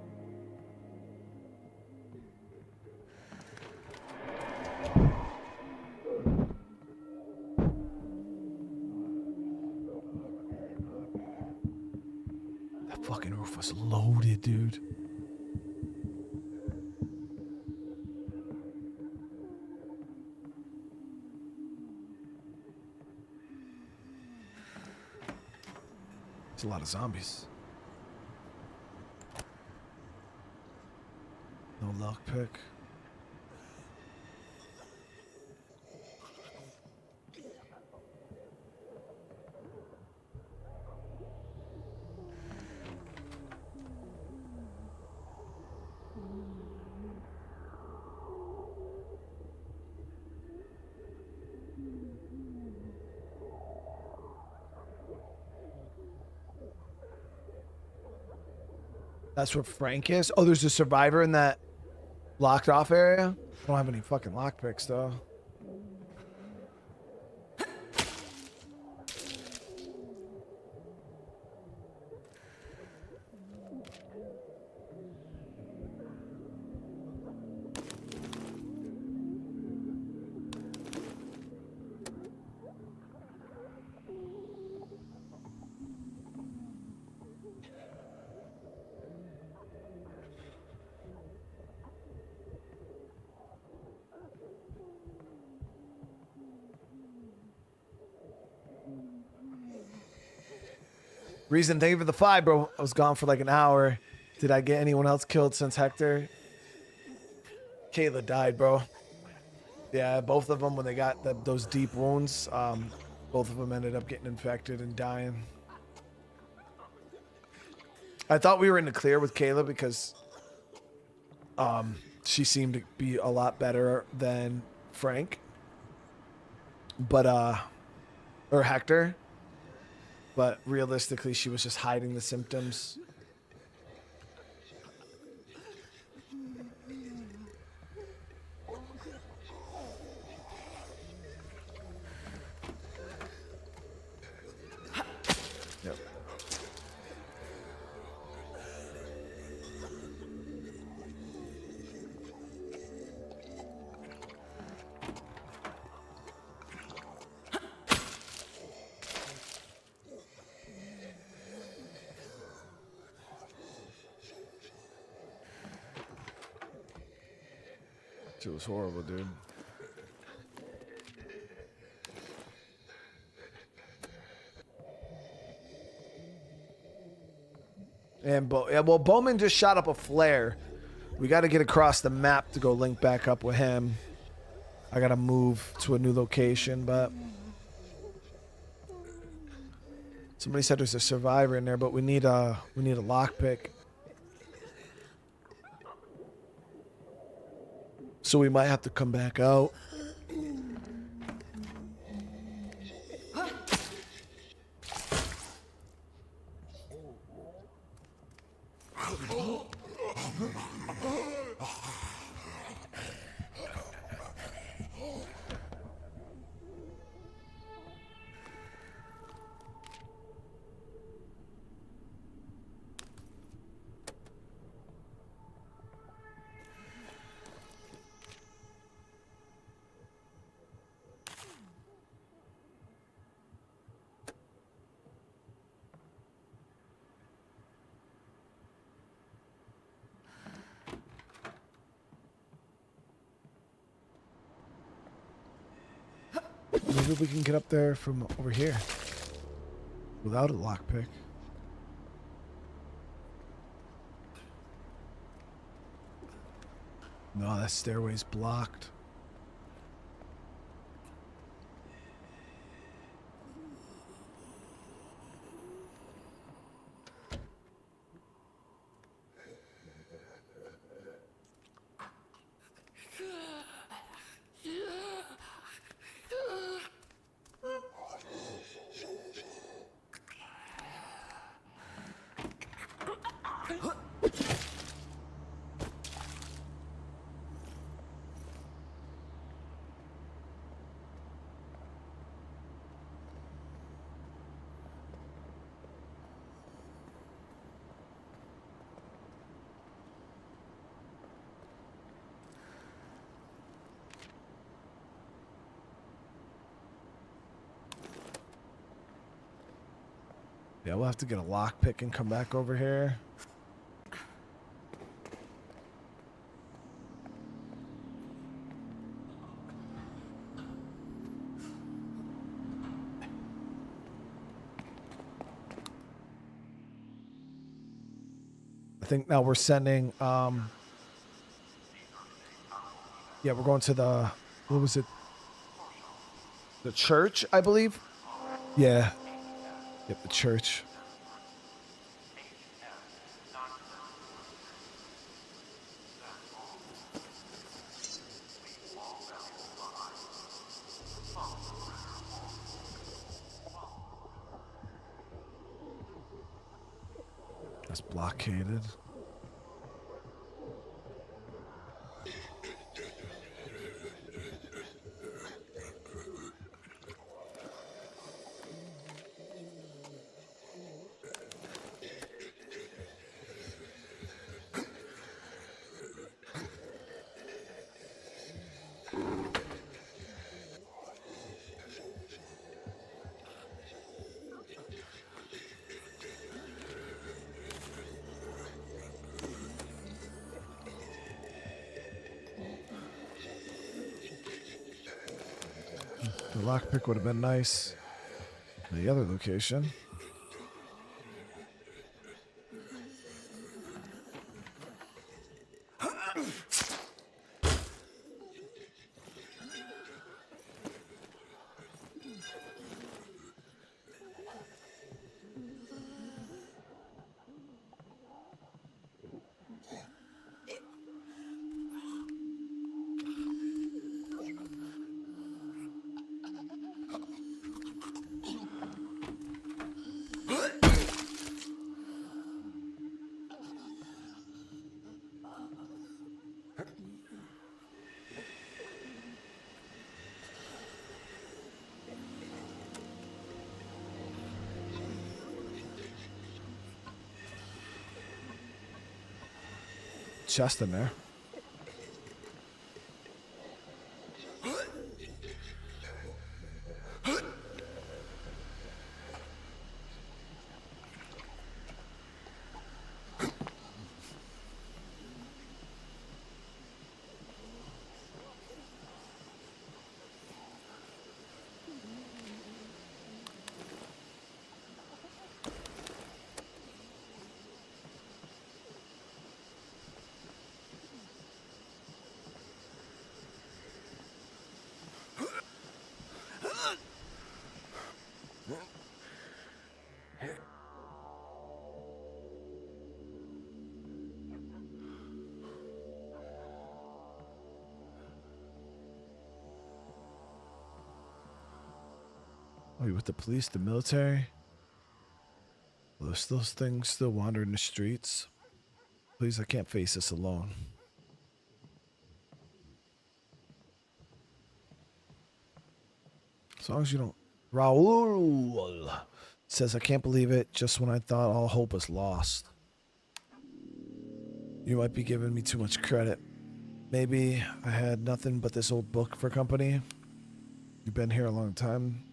That fucking roof was loaded, dude. There's a lot of zombies. No lockpick. That's where Frank is. Oh, there's a survivor in that locked off area. I don't have any fucking lockpicks though. Reason, thank you for the 5, bro. I was gone for like an hour. Did I get anyone else killed since Hector? Kayla died, bro. Yeah, both of them, when they got those deep wounds, both of them ended up getting infected and dying. I thought we were in the clear with Kayla because she seemed to be a lot better than Frank. But, or Hector. But realistically, she was just hiding the symptoms. Yep. It was horrible, dude. And well, Bowman just shot up a flare. We got to get across the map to go link back up with him. I got to move to a new location, but somebody said there's a survivor in there, but we need a lockpick. So we might have to come back out. Maybe we can get up there from over here without a lockpick. No, that stairway's blocked. Yeah, we'll have to get a lockpick and come back over here. I think now we're sending, yeah, we're going to the, what was it? The church, I believe. Yeah. Yep, the church. That's blockaded. The lockpick would have been nice. The other location. Chest in there. Are you with the police, the military? Those things still wandering the streets. Please, I can't face this alone. As long as you don't. Raul says, I can't believe it. Just when I thought all hope was lost. You might be giving me too much credit. Maybe I had nothing but this old book for company. You've been here a long time.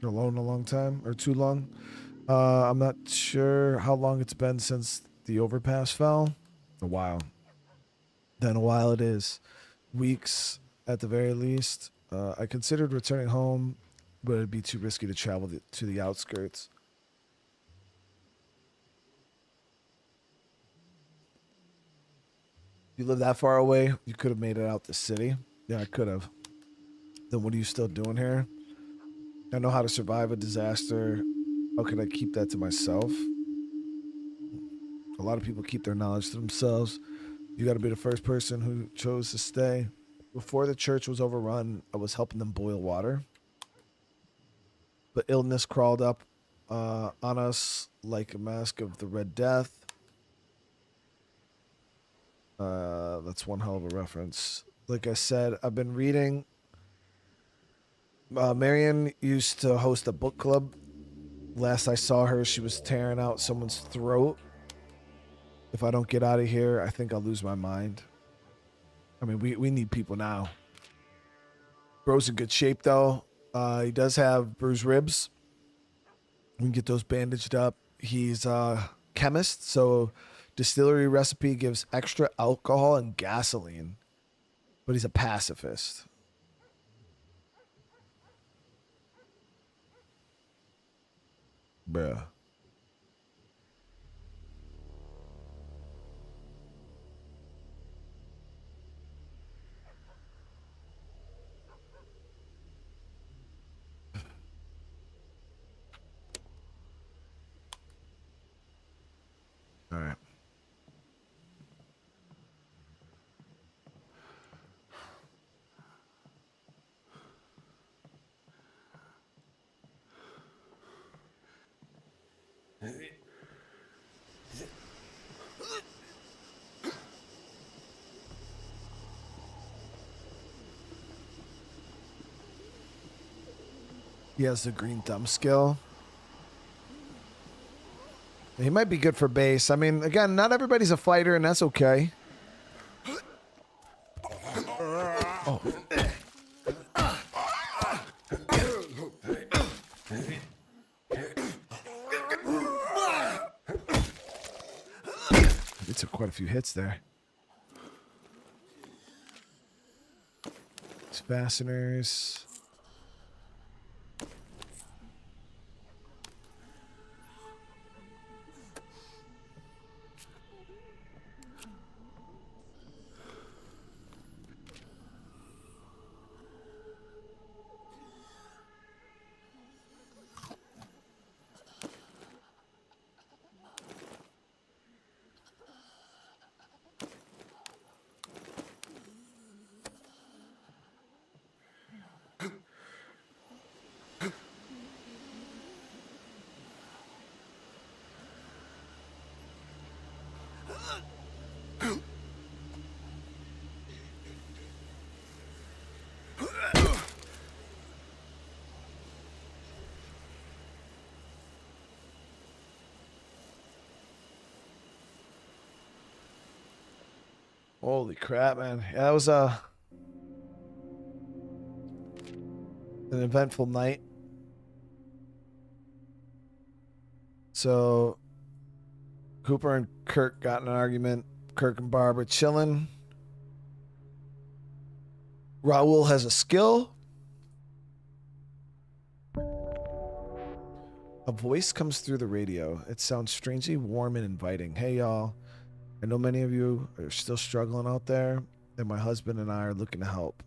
You're alone a long time, or too long. I'm not sure how long it's been since the overpass fell. A while. Then a while it is. Weeks at the very least. I considered returning home, but it'd be too risky to travel to the outskirts. You live that far away, you could have made it out the city. Yeah, I could have. Then what are you still doing here? I know how to survive a disaster. How could I keep that to myself? A lot of people keep their knowledge to themselves. You got to be the first person who chose to stay. Before the church was overrun, I was helping them boil water. But illness crawled up on us like a mask of the Red Death. That's one hell of a reference. Like I said, I've been reading. Marion used to host a book club. Last I saw her, she was tearing out someone's throat. If I don't get out of here, I think I'll lose my mind. I mean, we need people now. Bro's in good shape, though. He does have bruised ribs. We can get those bandaged up. He's a chemist, so distillery recipe gives extra alcohol and gasoline, but he's a pacifist. Bruh. All right. He has the green thumb skill. He might be good for base. I mean, again, not everybody's a fighter, and that's okay. Oh. They took quite a few hits there. These fasteners. Holy crap, man. Yeah, that was an eventful night. So Cooper and Kirk got in an argument. Kirk and Barb are chilling. Raul has a skill. A voice comes through the radio. It sounds strangely warm and inviting. Hey, y'all. I know many of you are still struggling out there, and my husband and I are looking to help.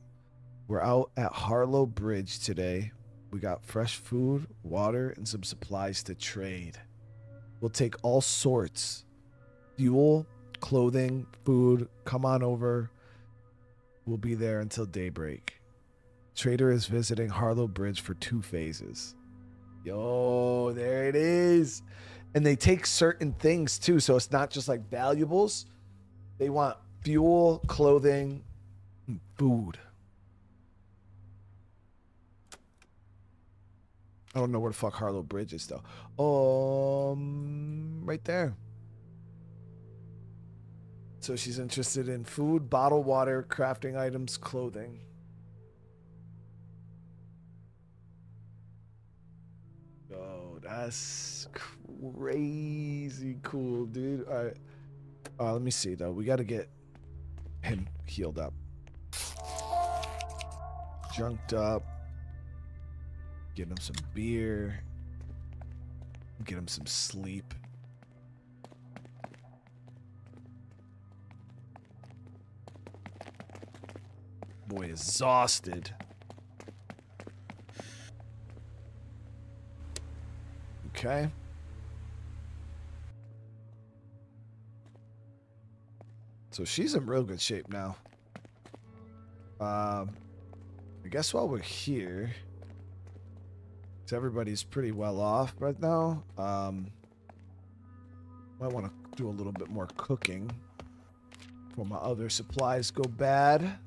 We're out at Harlow Bridge today. We got fresh food, water, and some supplies to trade. We'll take all sorts. Fuel, clothing, food. Come on over. We'll be there until daybreak. Trader is visiting Harlow Bridge for 2 phases. Yo, there it is. And they take certain things too, so it's not just like valuables. They want fuel, clothing, and food. I don't know where the fuck Harlow Bridge is though. Right there. So she's interested in food, bottled water, crafting items, clothing. Oh, that's crazy cool, dude. All right. Let me see, though. We got to get him healed up. Junked up. Get him some beer. Get him some sleep. Boy, exhausted. Okay. So she's in real good shape now. I guess while we're here, because everybody's pretty well off right now, might want to do a little bit more cooking before my other supplies go bad.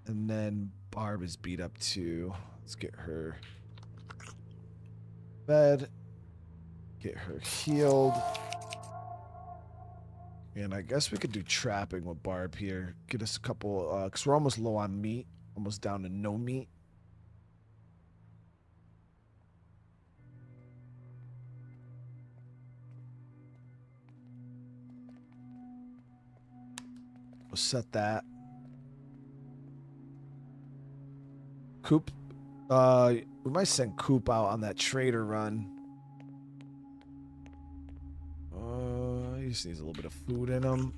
And then Barb is beat up too. Let's get her fed. Get her healed. And I guess we could do trapping with Barb here. Get us a couple, because we're almost low on meat. Almost down to no meat. We'll set that. Coop. We might send Coop out on that trader run. He just needs a little bit of food in him.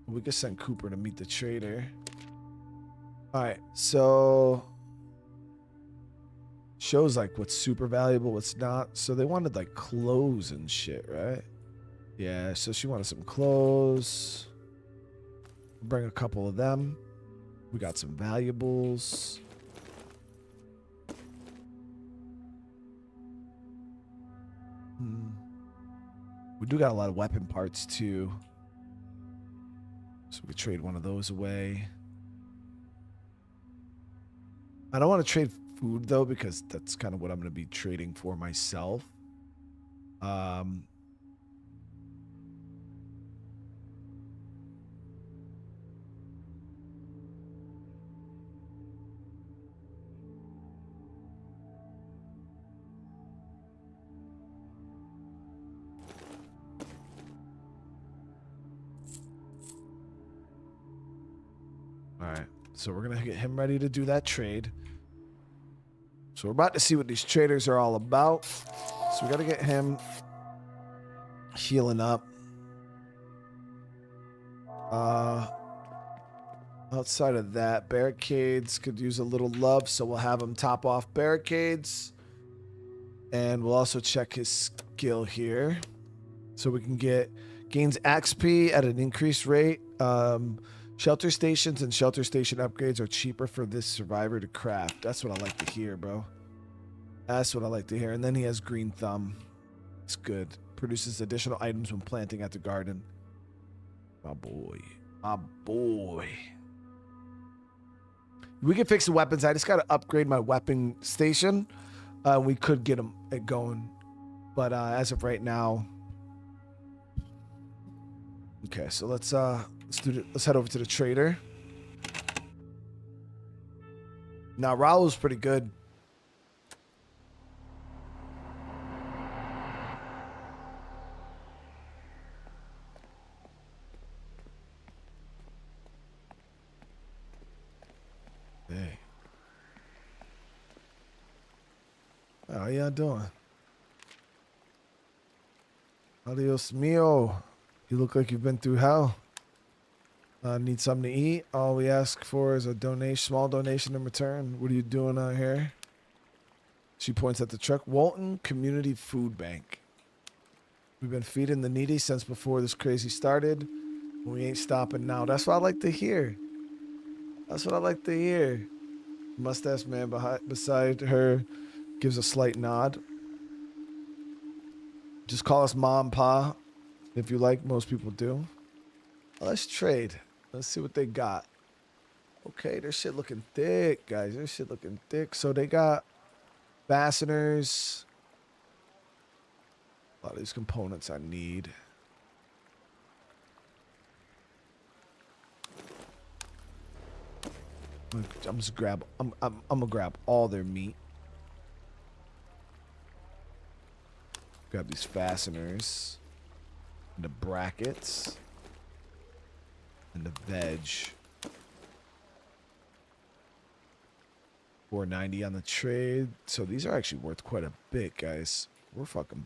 We could send Cooper to meet the trader. All right, so shows like what's super valuable, what's not. So they wanted like clothes and shit, right? Yeah, so she wanted some clothes. Bring a couple of them. We got some valuables. We do got a lot of weapon parts too. So we trade one of those away. I don't want to trade food though, because that's kind of what I'm going to be trading for myself. All right, so we're going to get him ready to do that trade. So we're about to see what these traders are all about. So we got to get him healing up. Outside of that, barricades could use a little love, so we'll have him top off barricades. And we'll also check his skill here. So we can gains XP at an increased rate. Shelter stations and shelter station upgrades are cheaper for this survivor to craft. That's what I like to hear, bro. That's what I like to hear. And then he has green thumb. It's good. Produces additional items when planting at the garden. My boy. My boy. We can fix the weapons. I just got to upgrade my weapon station. We could get them going. But as of right now. Okay, so let's head over to the trader. Now Raul's pretty good. Hey. How y'all doing? Adios mio. You look like you've been through hell. Need something to eat? All we ask for is a small donation in return. What are you doing out here? She points at the truck. Walton Community Food Bank. We've been feeding the needy since before this crazy started. We ain't stopping now. That's what I like to hear. That's what I like to hear. Mustache man beside her gives a slight nod. Just call us Mom, Pa, if you like. Most people do. Well, let's trade. Let's see what they got. Okay, their shit looking thick, guys. Their shit looking thick. So they got fasteners. A lot of these components I need. I'm gonna grab all their meat. Grab these fasteners. And the brackets. And the veg. $4.90 on the trade. So these are actually worth quite a bit, guys. We're fucking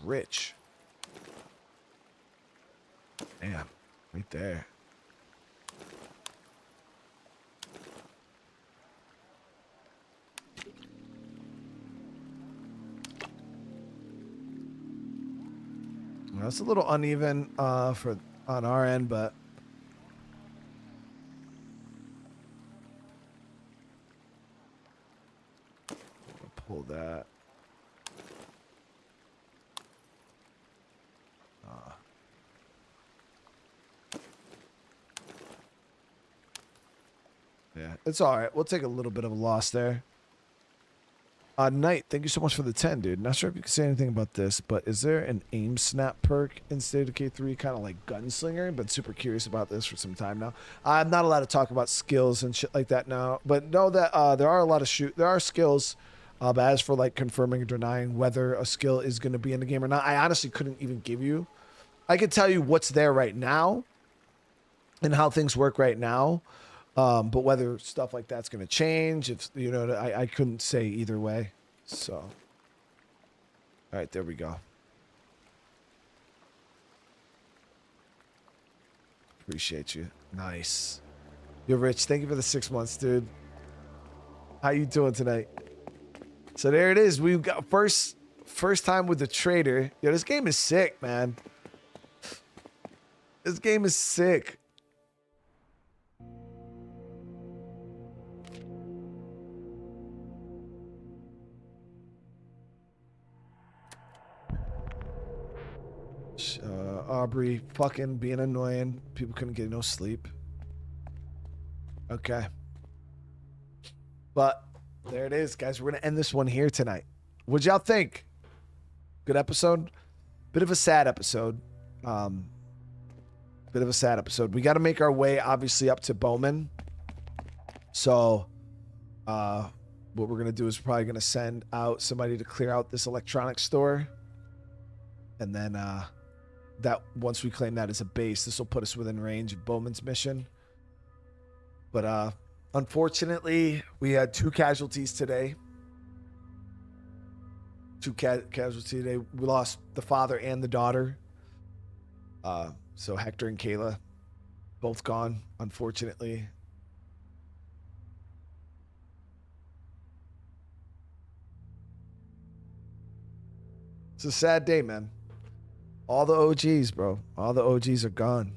rich. Damn, right there. Well, it's a little uneven on our end, but pull that. Yeah, it's all right. We'll take a little bit of a loss there. Knight, thank you so much for the 10, dude. Not sure if you can say anything about this, but is there an aim snap perk in State of Decay 3, kind of like Gunslinger? Been super curious about this for some time now. I'm not allowed to talk about skills and shit like that now, but know that there are a lot of there are skills. But as for like confirming or denying whether a skill is going to be in the game or not, I honestly couldn't even give you I can tell you what's there right now and how things work right now. But whether stuff like that's going to change, if you know, I couldn't say either way. So, all right, there we go. Appreciate you. Nice. You're rich. Thank you for the 6 months, dude. How you doing tonight? So there it is. We've got first time with the trader. Yo, this game is sick, man. This game is sick. Aubrey fucking being annoying. People couldn't get no sleep. Okay. But there it is, guys. We're going to end this one here tonight. What'd y'all think? Good episode? Bit of a sad episode. Bit of a sad episode. We got to make our way, obviously, up to Bowman. So, what we're going to do is probably going to send out somebody to clear out this electronics store. And then, that once we claim that as a base, this will put us within range of Bowman's mission. But, unfortunately, we had 2 casualties today. 2 casualties today. We lost the father and the daughter. So Hector and Kayla, both gone, unfortunately. It's a sad day, man. All the OGs, bro. All the OGs are gone.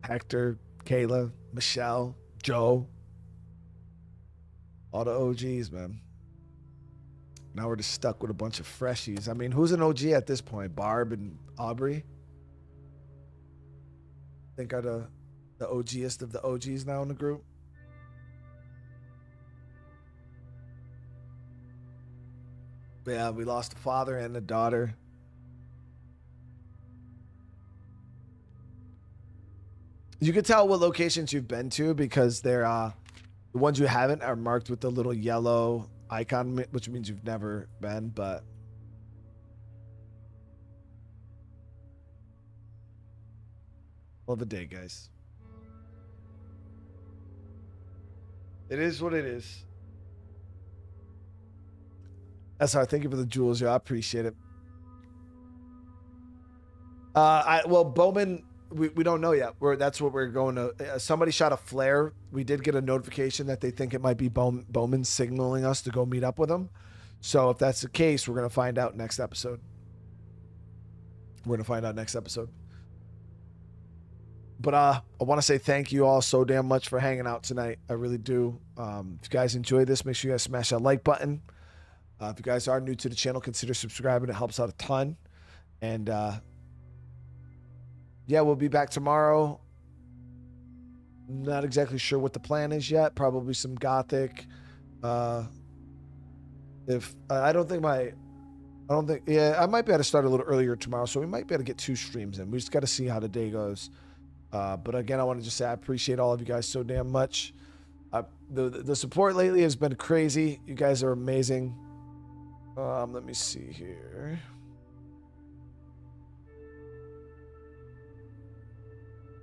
Hector, Kayla, Michelle, Joe. All the OGs, man. Now we're just stuck with a bunch of freshies. I mean, who's an OG at this point? Barb and Aubrey? I think are the OGiest of the OGs now in the group. But yeah, we lost the father and the daughter. You can tell what locations you've been to because they're the ones you haven't are marked with the little yellow icon, which means you've never been, but love the day, guys. It is what it is. That's how I thank you for the jewels, yo. I appreciate it. Well, Bowman, we don't know yet. That's what we're going to. Somebody shot a flare. We did get a notification that they think it might be Bowman signaling us to go meet up with him. So if that's the case, we're going to find out next episode. But I want to say thank you all so damn much for hanging out tonight. I really do. If you guys enjoyed this, make sure you guys smash that like button. If you guys are new to the channel, consider subscribing. It helps out a ton. And yeah, we'll be back tomorrow. Not exactly sure what the plan is yet. Probably some Gothic. Yeah, I might be able to start a little earlier tomorrow, so we might be able to get 2 streams in. We just got to see how the day goes. But again, I want to just say I appreciate all of you guys so damn much. The support lately has been crazy. You guys are amazing. Let me see here.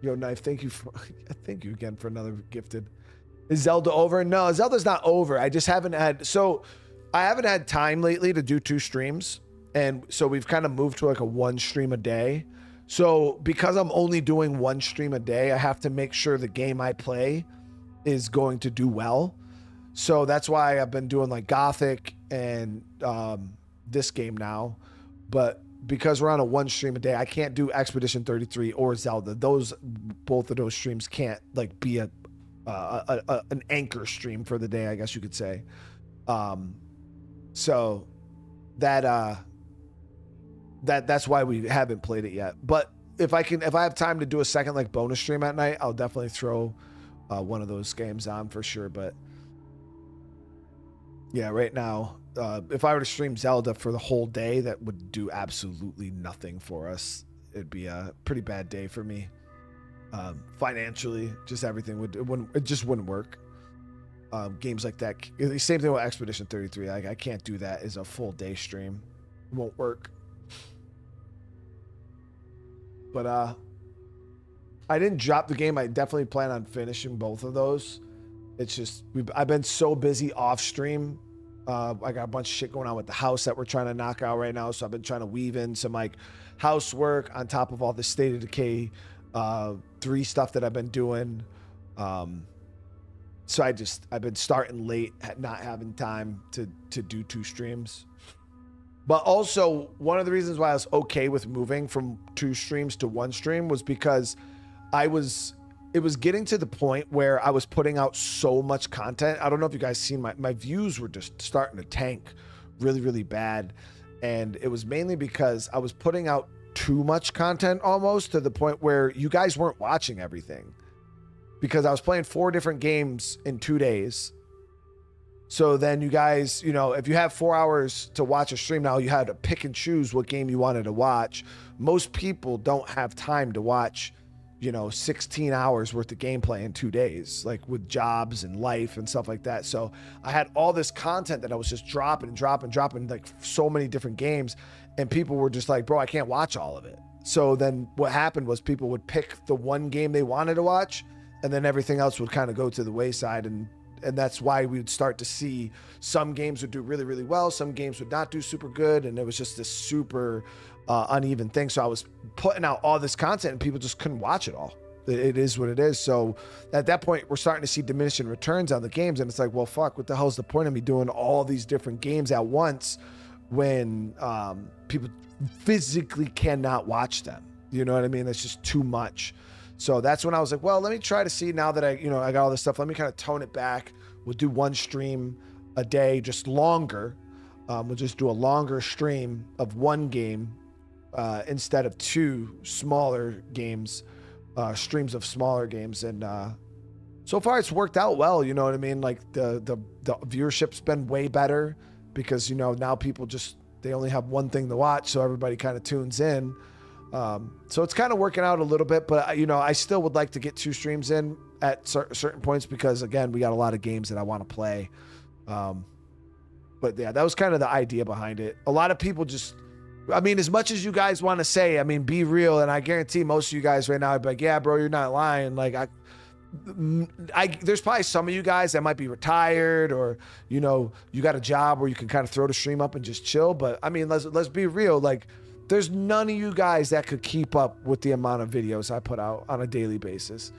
Yo, Knife, thank you again for another gifted. Is Zelda over? No, Zelda's not over. I just haven't had time lately to do 2 streams. And so we've kind of moved to like a 1 stream a day. So because I'm only doing 1 stream a day, I have to make sure the game I play is going to do well. So that's why I've been doing like Gothic and this game now. But because we're on a 1 stream a day, I can't do Expedition 33 or Zelda. Both of those streams can't like be an anchor stream for the day, I guess you could say. So that's why we haven't played it yet. But if I have time to do a second like bonus stream at night, I'll definitely throw one of those games on for sure. But yeah, right now, if I were to stream Zelda for the whole day, that would do absolutely nothing for us. It'd be a pretty bad day for me. Financially, just everything it just wouldn't work. Games like that, same thing with Expedition 33. I can't do that as a full day stream. It won't work. But I didn't drop the game. I definitely plan on finishing both of those. It's just I've been so busy off stream. I got a bunch of shit going on with the house that we're trying to knock out right now. So I've been trying to weave in some like housework on top of all the State of Decay 3 stuff that I've been doing. So I've been starting late, not having time to do 2 streams. But also, one of the reasons why I was okay with moving from 2 streams to 1 stream was because it was getting to the point where I was putting out so much content. I don't know if you guys seen my views were just starting to tank really, really bad. And it was mainly because I was putting out too much content almost to the point where you guys weren't watching everything. Because I was playing 4 different games in 2 days. So then you guys, you know, if you have 4 hours to watch a stream now, you had to pick and choose what game you wanted to watch. Most people don't have time to watch, you know, 16 hours worth of gameplay in 2 days, like with jobs and life and stuff like that. So I had all this content that I was just dropping, like so many different games. And people were just like, bro, I can't watch all of it. So then what happened was people would pick the one game they wanted to watch, and then everything else would kind of go to the wayside. And that's why we would start to see some games would do really, really well. Some games would not do super good. And it was just this super uneven thing. So I was putting out all this content and people just couldn't watch it all. It is what it is. So at that point, we're starting to see diminishing returns on the games. And it's like, well, fuck, what the hell's the point of me doing all these different games at once when people physically cannot watch them? You know what I mean? That's just too much. So that's when I was like, well, let me try to see now that I got all this stuff. Let me kind of tone it back. We'll do 1 stream a day, just longer. We'll just do a longer stream of 1 game instead of 2 smaller games, streams of smaller games. And so far it's worked out well. You know what I mean? Like the viewership's been way better because, you know, now people they only have one thing to watch. So everybody kind of tunes in. So it's kind of working out a little bit, but you know, I still would like to get 2 streams in at certain points because again, we got a lot of games that I want to play. But yeah, that was kind of the idea behind it. A lot of people I mean, as much as you guys want to say, I mean, be real. And I guarantee most of you guys right now would be like, yeah, bro, you're not lying. Like there's probably some of you guys that might be retired or, you know, you got a job where you can kind of throw the stream up and just chill. But I mean, let's be real. Like, there's none of you guys that could keep up with the amount of videos I put out on a daily basis.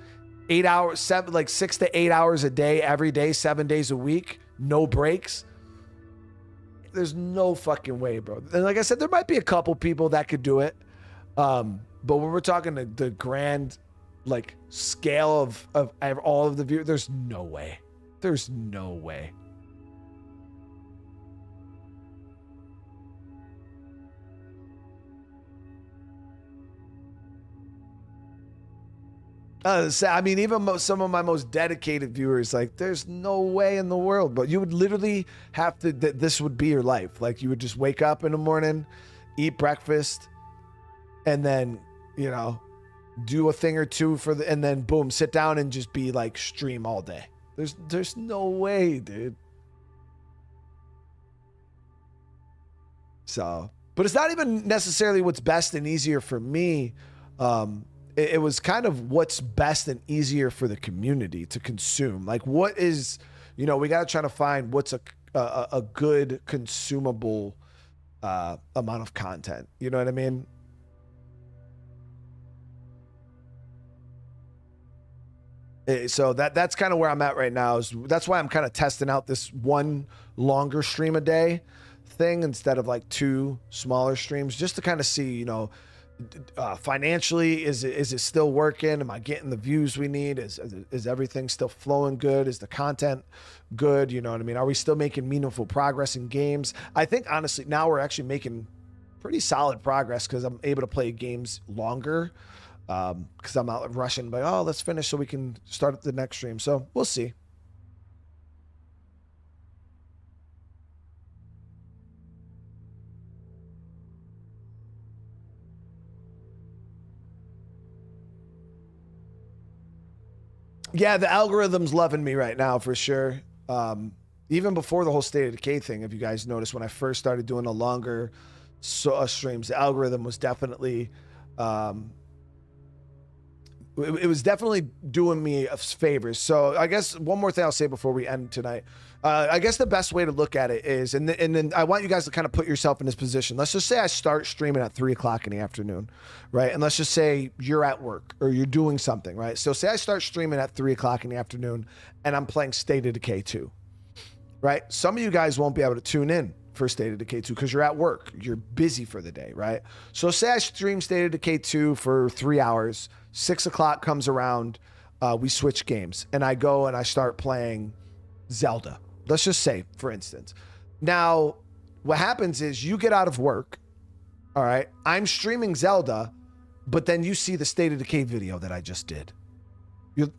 8 hours, 6 to 8 hours a day, every day, 7 days a week, no breaks. There's no fucking way, bro. And like I said, there might be a couple people that could do it. But when we're talking the grand, like, scale of all of the viewers, there's no way. There's no way. I mean, even some of my most dedicated viewers, like, there's no way in the world. But you would literally have to, this would be your life. Like, you would just wake up in the morning, eat breakfast, and then, you know, do a thing or two and then boom, sit down and just be like stream all day. There's no way, dude. So, but it's not even necessarily what's best and easier for me. It was kind of what's best and easier for the community to consume. Like, what is, you know, we got to try to find what's a good consumable amount of content. You know what I mean? So that's kind of where I'm at right now. That's why I'm kind of testing out this 1 longer stream a day thing instead of like 2 smaller streams, just to kind of see, you know, financially, is it still working? Am I getting the views we need? Is everything still flowing good? Is the content good? You know what I mean? Are we still making meaningful progress in games? I think honestly now we're actually making pretty solid progress because I'm able to play games longer because I'm not rushing like, oh, let's finish so we can start the next stream. So we'll see. Yeah, the algorithm's loving me right now for sure. Even before the whole State of Decay thing, if you guys noticed, when I first started doing a longer streams, the algorithm was definitely it was definitely doing me a favor. So I guess one more thing I'll say before we end tonight. I guess the best way to look at it is, and then I want you guys to kind of put yourself in this position. Let's just say I start streaming at 3 o'clock in the afternoon, right? And let's just say you're at work or you're doing something, right? So say I start streaming at 3 o'clock in the afternoon and I'm playing State of Decay 2, right? Some of you guys won't be able to tune in for State of Decay 2 because you're at work. You're busy for the day, right? So say I stream State of Decay 2 for 3 hours. 6 o'clock comes around, we switch games, and I go and I start playing Zelda. Let's just say, for instance. Now, what happens is you get out of work, all right? I'm streaming Zelda, but then you see the State of Decay video that I just did.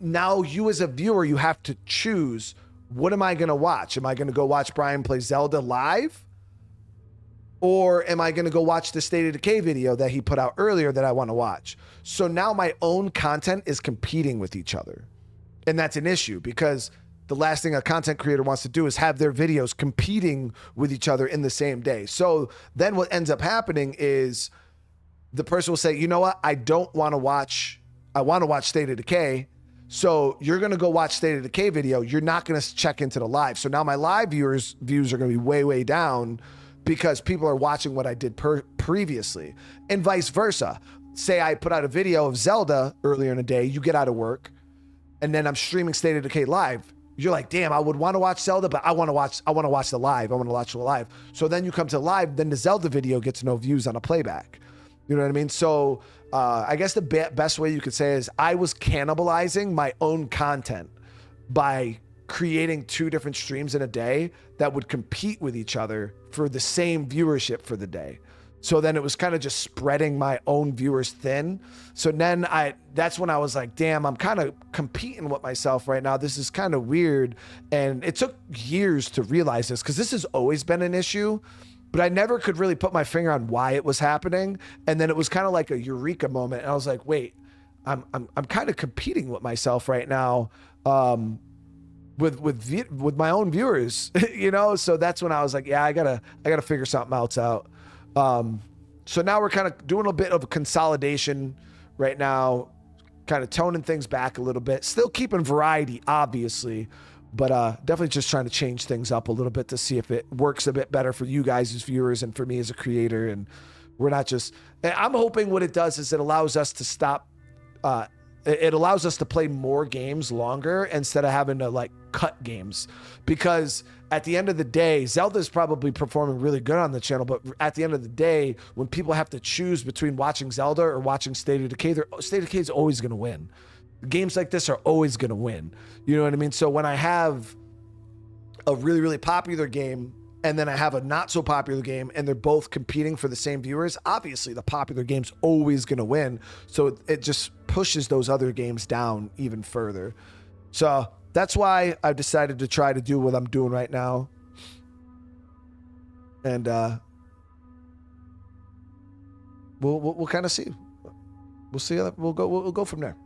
Now you as a viewer, you have to choose, what am I going to watch? Am I going to go watch Brian play Zelda live? Or am I going to go watch the State of Decay video that he put out earlier that I want to watch? So now my own content is competing with each other. And that's an issue because the last thing a content creator wants to do is have their videos competing with each other in the same day. So then what ends up happening is the person will say, you know what? I want to watch State of Decay. So you're going to go watch State of Decay video. You're not going to check into the live. So now my live views are going to be way, way down because people are watching what I did previously, and vice versa. Say I put out a video of Zelda earlier in the day, you get out of work, and then I'm streaming State of Decay live. You're like, damn, I would want to watch Zelda, but I want to watch the live. I want to watch the live. So then you come to live, then the Zelda video gets no views on a playback. You know what I mean? So I guess the best way you could say is I was cannibalizing my own content by creating 2 different streams in a day that would compete with each other for the same viewership for the day. So then it was kind of just spreading my own viewers thin. So then that's when I was like, damn, I'm kind of competing with myself right now. This is kind of weird. And it took years to realize this because this has always been an issue, but I never could really put my finger on why it was happening. And then it was kind of like a eureka moment. And I was like, wait, I'm kind of competing with myself right now. With my own viewers, you know? So that's when I was like, yeah, I gotta figure something else out. So now we're kind of doing a bit of a consolidation right now, kind of toning things back a little bit, still keeping variety, obviously, but definitely just trying to change things up a little bit to see if it works a bit better for you guys as viewers and for me as a creator. And we're not just, and I'm hoping what it does is it allows us to stop, it allows us to play more games longer instead of having to like cut games, because at the end of the day, Zelda's probably performing really good on the channel, but at the end of the day, when people have to choose between watching Zelda or watching State of Decay, State of Decay is always going to win. Games like this are always going to win. You know what I mean? So when I have a really, really popular game and then I have a not so popular game and they're both competing for the same viewers, obviously the popular game's always going to win. So it just pushes those other games down even further. So that's why I've decided to try to do what I'm doing right now. And we'll kind of see. We'll see. We'll go from there.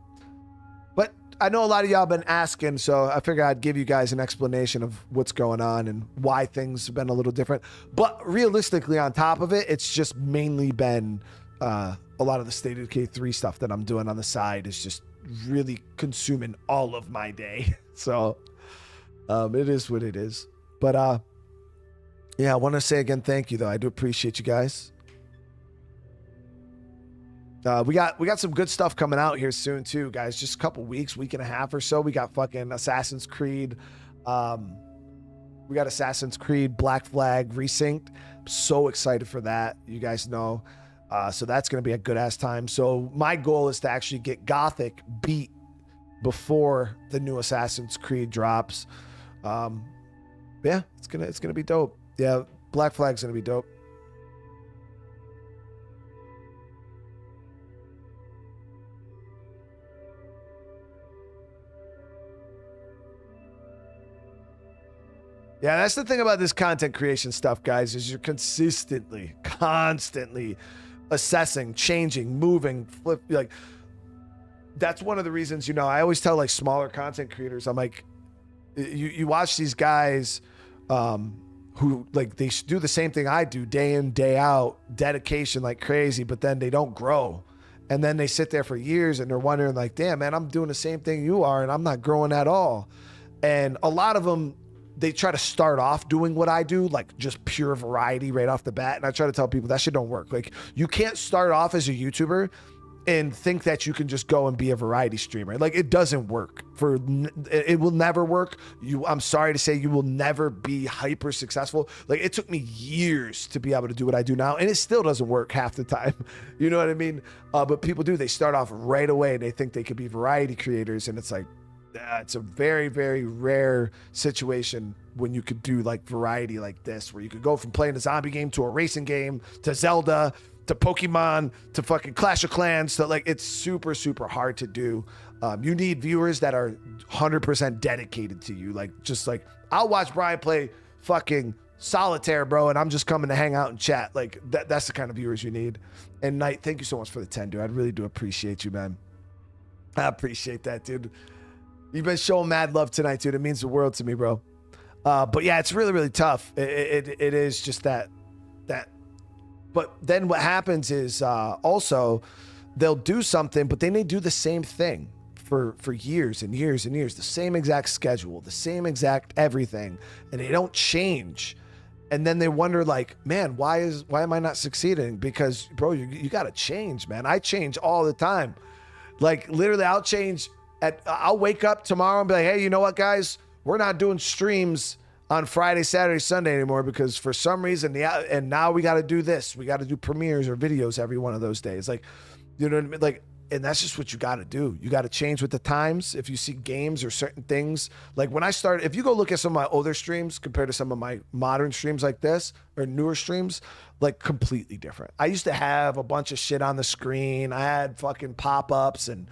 But I know a lot of y'all been asking, so I figured I'd give you guys an explanation of what's going on and why things have been a little different. But realistically, on top of it, it's just mainly been a lot of the State of Decay 3 stuff that I'm doing on the side is just really consuming all of my day. So it is what it is. But yeah, I want to say again, thank you, though. I do appreciate you guys. We got some good stuff coming out here soon too, guys. Just a couple weeks, week and a half or so. We got fucking Assassin's Creed. We got Assassin's Creed Black Flag Resynced. I'm so excited for that. You guys know. So that's going to be a good ass time. So my goal is to actually get Gothic beat before the new Assassin's Creed drops. Yeah, it's gonna be dope. Yeah, Black Flag's gonna be dope. Yeah, that's the thing about this content creation stuff, guys, is you're constantly assessing, changing, moving, flip. Like, that's one of the reasons, you know, I always tell like smaller content creators, I'm like, you watch these guys who like, they do the same thing I do day in, day out, dedication like crazy, but then they don't grow. And then they sit there for years and they're wondering like, damn, man, I'm doing the same thing you are and I'm not growing at all. And a lot of them, they try to start off doing what I do, like just pure variety right off the bat. And I try to tell people that shit don't work. Like you can't start off as a YouTuber and think that you can just go and be a variety streamer. Like it doesn't work. It will never work. I'm sorry to say, you will never be hyper successful. Like it took me years to be able to do what I do now, and it still doesn't work half the time. You know what I mean? But people do. They start off right away. They think they could be variety creators, and it's like, it's a very, very rare situation when you could do like variety like this, where you could go from playing a zombie game to a racing game to Zelda to Pokemon to fucking Clash of Clans. So like it's super, super hard to do. You need viewers that are 100% dedicated to you. Like just like I'll watch Brian play fucking solitaire, bro, and I'm just coming to hang out and chat. Like that's the kind of viewers you need. And Knight, thank you so much for the 10, dude. I really do appreciate you, man. I appreciate that, dude. You've been showing mad love tonight, dude. It means the world to me, bro. But yeah, it's really, really tough. It is just that. But then what happens is also they'll do something, but then they do the same thing for years and years and years, the same exact schedule, the same exact everything, and they don't change. And then they wonder like, man, why am I not succeeding? Because bro, you got to change, man. I change all the time. Like literally I'll wake up tomorrow and be like, hey, you know what, guys? We're not doing streams on Friday, Saturday, Sunday anymore because for some reason, and now we got to do this. We got to do premieres or videos every one of those days. Like, you know what I mean? Like, and that's just what you got to do. You got to change with the times. If you see games or certain things, like when I started, if you go look at some of my older streams compared to some of my modern streams like this or newer streams, like completely different. I used to have a bunch of shit on the screen. I had fucking pop-ups and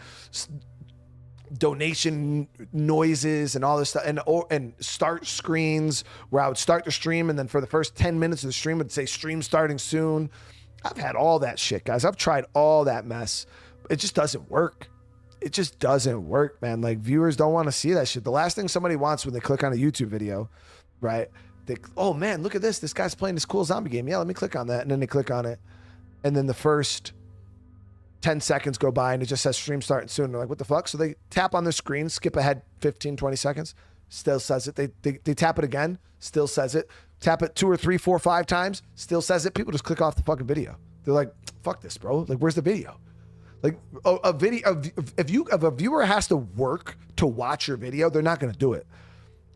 donation noises and all this stuff, and start screens where I would start the stream and then for the first 10 minutes of the stream would say stream starting soon. I've had all that shit, guys. I've tried all that mess. It just doesn't work. It just doesn't work, man. Like viewers don't want to see that shit. The last thing somebody wants when they click on a YouTube video, right? Oh man, look at this. This guy's playing this cool zombie game. Yeah, let me click on that. And then they click on it. And then the first 10 seconds go by and it just says stream starting soon. They're like, what the fuck? So they tap on the screen, skip ahead 15, 20 seconds, still says it. They tap it again, still says it. Tap it 2 or 3, 4, 5 times, still says it. People just click off the fucking video. They're like, fuck this, bro. Like, where's the video? Like a video, if a viewer has to work to watch your video, they're not going to do it.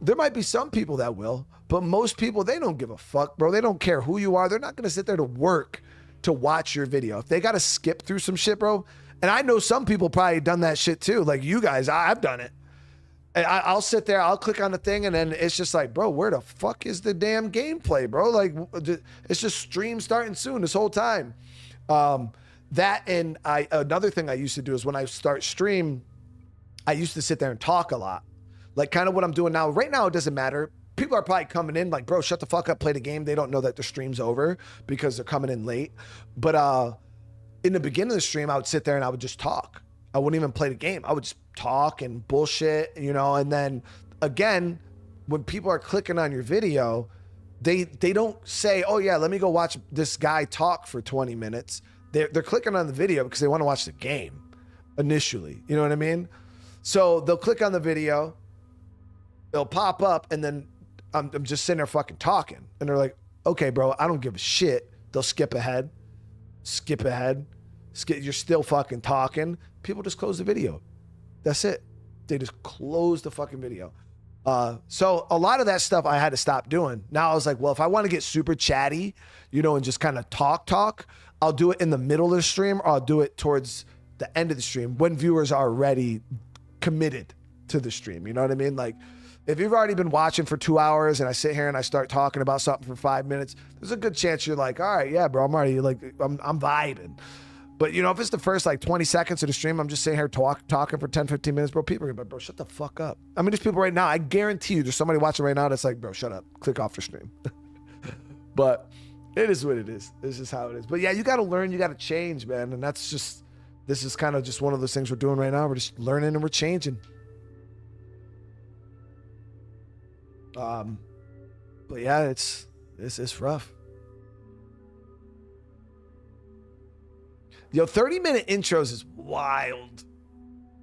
There might be some people that will, but most people, they don't give a fuck, bro. They don't care who you are. They're not going to sit there to work to watch your video. If they got to skip through some shit, bro, and I know some people probably done that shit too. Like you guys, I've done it. And I'll sit there, I'll click on the thing, and then it's just like, bro, where the fuck is the damn gameplay, bro? Like, it's just stream starting soon this whole time. That and another thing I used to do is when I start stream, I used to sit there and talk a lot. Like kind of what I'm doing now. Right now, it doesn't matter. People are probably coming in like, bro, shut the fuck up, play the game. They don't know that the stream's over because they're coming in late. But in the beginning of the stream, I would sit there and I would just talk. I wouldn't even play the game. I would just talk and bullshit, you know? And then again, when people are clicking on your video, they don't say, oh yeah, let me go watch this guy talk for 20 minutes. They're clicking on the video because they want to watch the game initially. You know what I mean? So they'll click on the video, they'll pop up, and then I'm just sitting there fucking talking. And they're like, okay, bro, I don't give a shit. They'll skip ahead. You're still fucking talking. People just close the video. That's it. They just close the fucking video. So a lot of that stuff I had to stop doing. Now I was like, well, if I want to get super chatty, you know, and just kind of talk, I'll do it in the middle of the stream, or I'll do it towards the end of the stream when viewers are already committed to the stream. You know what I mean? Like, if you've already been watching for 2 hours and I sit here and I start talking about something for 5 minutes, there's a good chance you're like, all right, yeah, bro, I'm already like, I'm vibing. But you know, if it's the first like 20 seconds of the stream, I'm just sitting here talking for 10, 15 minutes, bro, people are gonna be, bro, shut the fuck up. I mean, there's people right now, I guarantee you there's somebody watching right now that's like, bro, shut up, click off the stream. But it is what it is. This is how it is. But yeah, you gotta learn, you gotta change, man. And that's just, this is kind of just one of those things we're doing right now. We're just learning and we're changing. But yeah, it's rough. Yo, 30-minute intros is wild.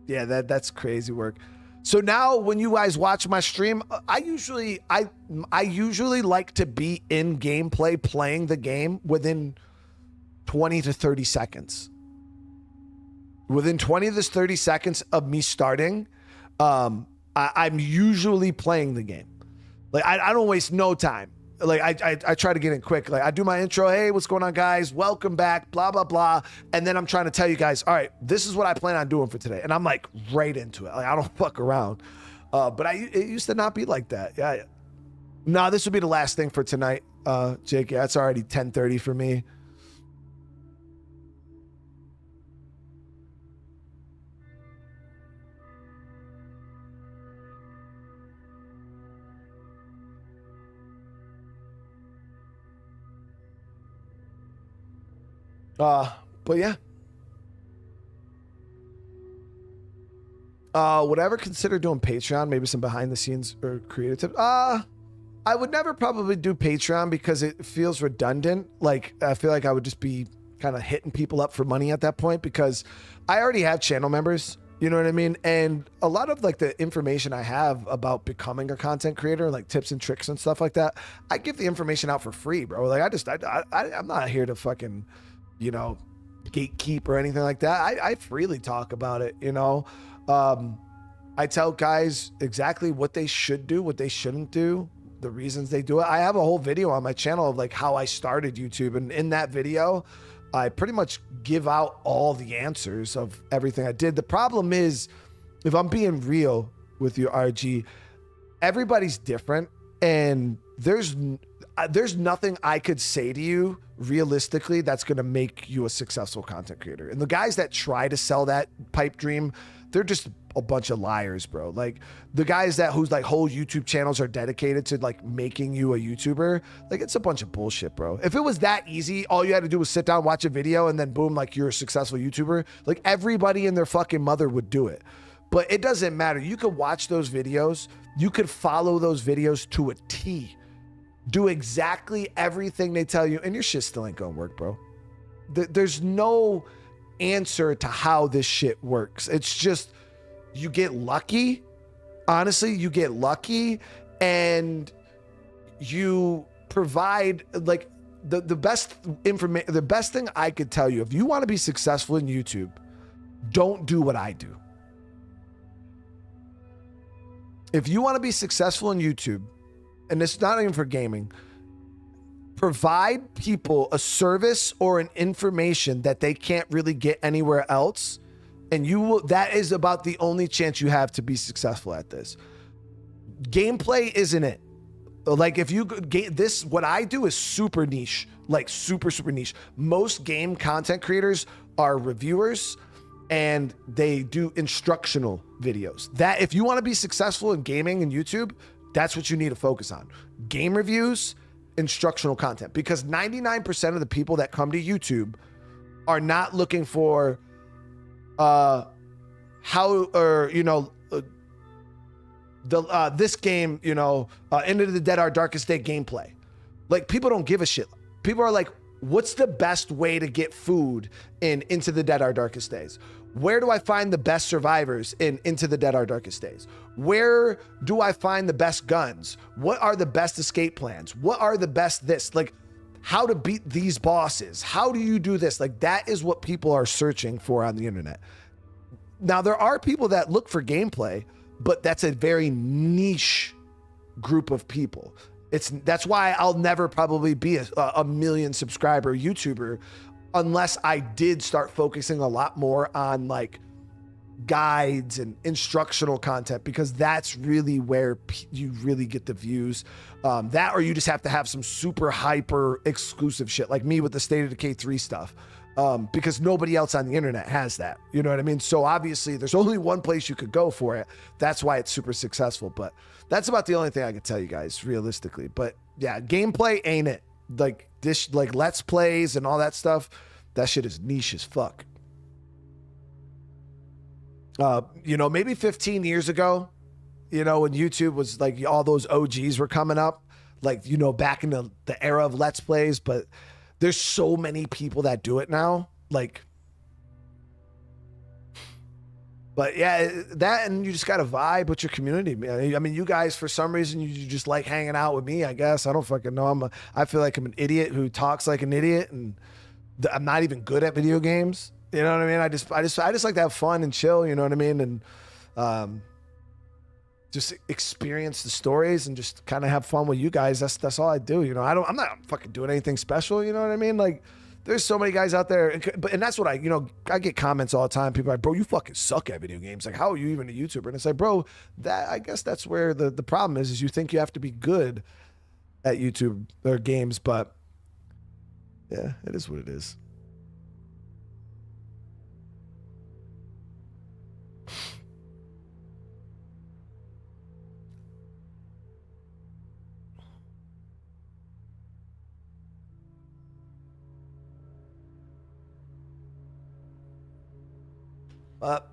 Yeah, that's crazy work. So now when you guys watch my stream, I usually like to be in gameplay playing the game within 20 to 30 seconds. Within 20 to 30 seconds of me starting, I'm usually playing the game. Like I don't waste no time. Like I try to get in quick. Like I do my intro. Hey, what's going on, guys? Welcome back. Blah blah blah. And then I'm trying to tell you guys, all right, this is what I plan on doing for today. And I'm like right into it. Like I don't fuck around. But it used to not be like that. Yeah. No, this would be the last thing for tonight, Jake. Yeah, it's already 10:30 for me. But yeah. Would I ever consider doing Patreon? Maybe some behind the scenes or creative tips? I would never probably do Patreon because it feels redundant. Like, I feel like I would just be kind of hitting people up for money at that point because I already have channel members. You know what I mean? And a lot of like the information I have about becoming a content creator, like tips and tricks and stuff like that, I give the information out for free, bro. Like I'm not here to fucking, you know, gatekeep or anything like that. I freely talk about it, you know. I tell guys exactly what they should do, what they shouldn't do, the reasons they do it. I have a whole video on my channel of like how I started YouTube. And in that video, I pretty much give out all the answers of everything I did. The problem is, if I'm being real with you, RG, everybody's different. And there's nothing I could say to you realistically that's going to make you a successful content creator. And the guys that try to sell that pipe dream, they're just a bunch of liars, bro. Like the guys whose like whole YouTube channels are dedicated to like making you a YouTuber, like it's a bunch of bullshit, bro. If it was that easy, all you had to do was sit down, watch a video, and then boom, like you're a successful YouTuber, like everybody and their fucking mother would do it. But it doesn't matter. You could watch those videos. You could follow those videos to a T. Do exactly everything they tell you, and your shit still ain't gonna work, bro. There's no answer to how this shit works. It's just you get lucky. Honestly, you get lucky, and you provide like the best information. The best thing I could tell you, if you want to be successful in YouTube, don't do what I do. If you want to be successful in YouTube, and it's not even for gaming, provide people a service or an information that they can't really get anywhere else. And that is about the only chance you have to be successful at this. Gameplay isn't it. Like if you what I do is super niche, like super, super niche. Most game content creators are reviewers and they do instructional videos. That if you want to be successful in gaming and YouTube, that's what you need to focus on. Game reviews, instructional content. Because 99% of the people that come to YouTube are not looking for this game, Into the Dead Our Darkest Day gameplay. Like people don't give a shit. People are like, what's the best way to get food in Into the Dead Our Darkest Days? Where do I find the best survivors in Into the Dead Our Darkest Days? Where do I find the best guns? What are the best escape plans? What are the best this? Like how to beat these bosses? How do you do this? Like that is what people are searching for on the internet. Now there are people that look for gameplay, but that's a very niche group of people. That's why I'll never probably be a million subscriber YouTuber unless I did start focusing a lot more on like guides and instructional content, because that's really where you really get the views. That or you just have to have some super hyper exclusive shit like me with the State of Decay 3 stuff. Because nobody else on the internet has that. You know what I mean? So obviously there's only one place you could go for it. That's why it's super successful. But that's about the only thing I can tell you guys realistically. But yeah, gameplay ain't it. Like this, like Let's Plays and all that stuff. That shit is niche as fuck. Maybe 15 years ago, when YouTube was like all those OGs were coming up, like, back in the era of Let's Plays, but there's so many people that do it now. Like But yeah, that, and you just got to vibe with your community, man. I mean, you guys, for some reason, you just like hanging out with me, I guess. I don't fucking know. I feel like I'm an idiot who talks like an idiot, and I'm not even good at video games. You know what I mean? I just like to have fun and chill. You know what I mean? And just experience the stories and just kind of have fun with you guys. That's all I do. You know, I'm not fucking doing anything special. You know what I mean? Like, there's so many guys out there, and that's what I get comments all the time. People are like, bro, you fucking suck at video games. Like, how are you even a YouTuber? And it's like, bro, I guess that's where the problem is you think you have to be good at YouTube or games, but yeah, it is what it is.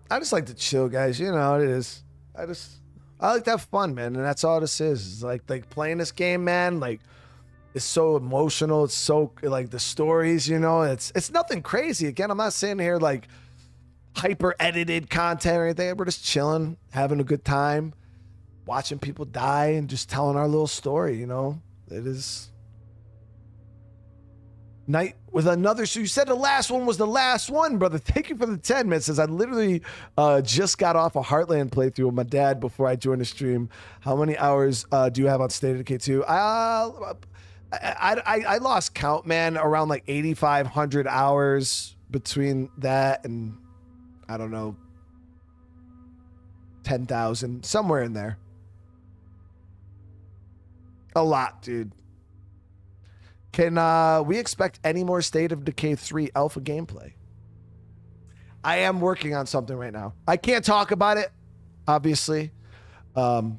I just like to chill, guys. You know how it is. I like to have fun, man, and that's all this is. It's like playing this game, man. Like, it's so emotional. It's so like the stories, you know. It's nothing crazy. Again, I'm not sitting here like hyper edited content or anything. We're just chilling, having a good time, watching people die, and just telling our little story. You know, it is. Night with another. So you said the last one was the last one, brother. Thank you for the 10 minutes. Says I literally just got off a Heartland playthrough with my dad before I joined the stream. How many hours do you have on State of Decay 2? I lost count, man. Around like 8,500 hours between that and I don't know, 10,000, somewhere in there. A lot, dude. Can we expect any more State of Decay 3 alpha gameplay? I am working on something right now. I can't talk about it, obviously. But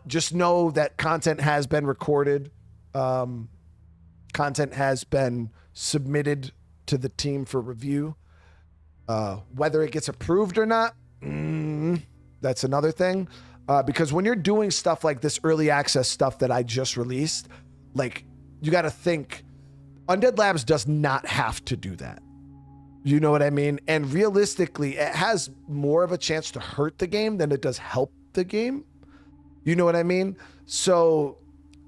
just know that content has been recorded. Content has been submitted to the team for review. Whether it gets approved or not, that's another thing. Because when you're doing stuff like this early access stuff that I just released, like, you got to think Undead Labs does not have to do that. You know what I mean? And realistically, it has more of a chance to hurt the game than it does help the game. You know what I mean? So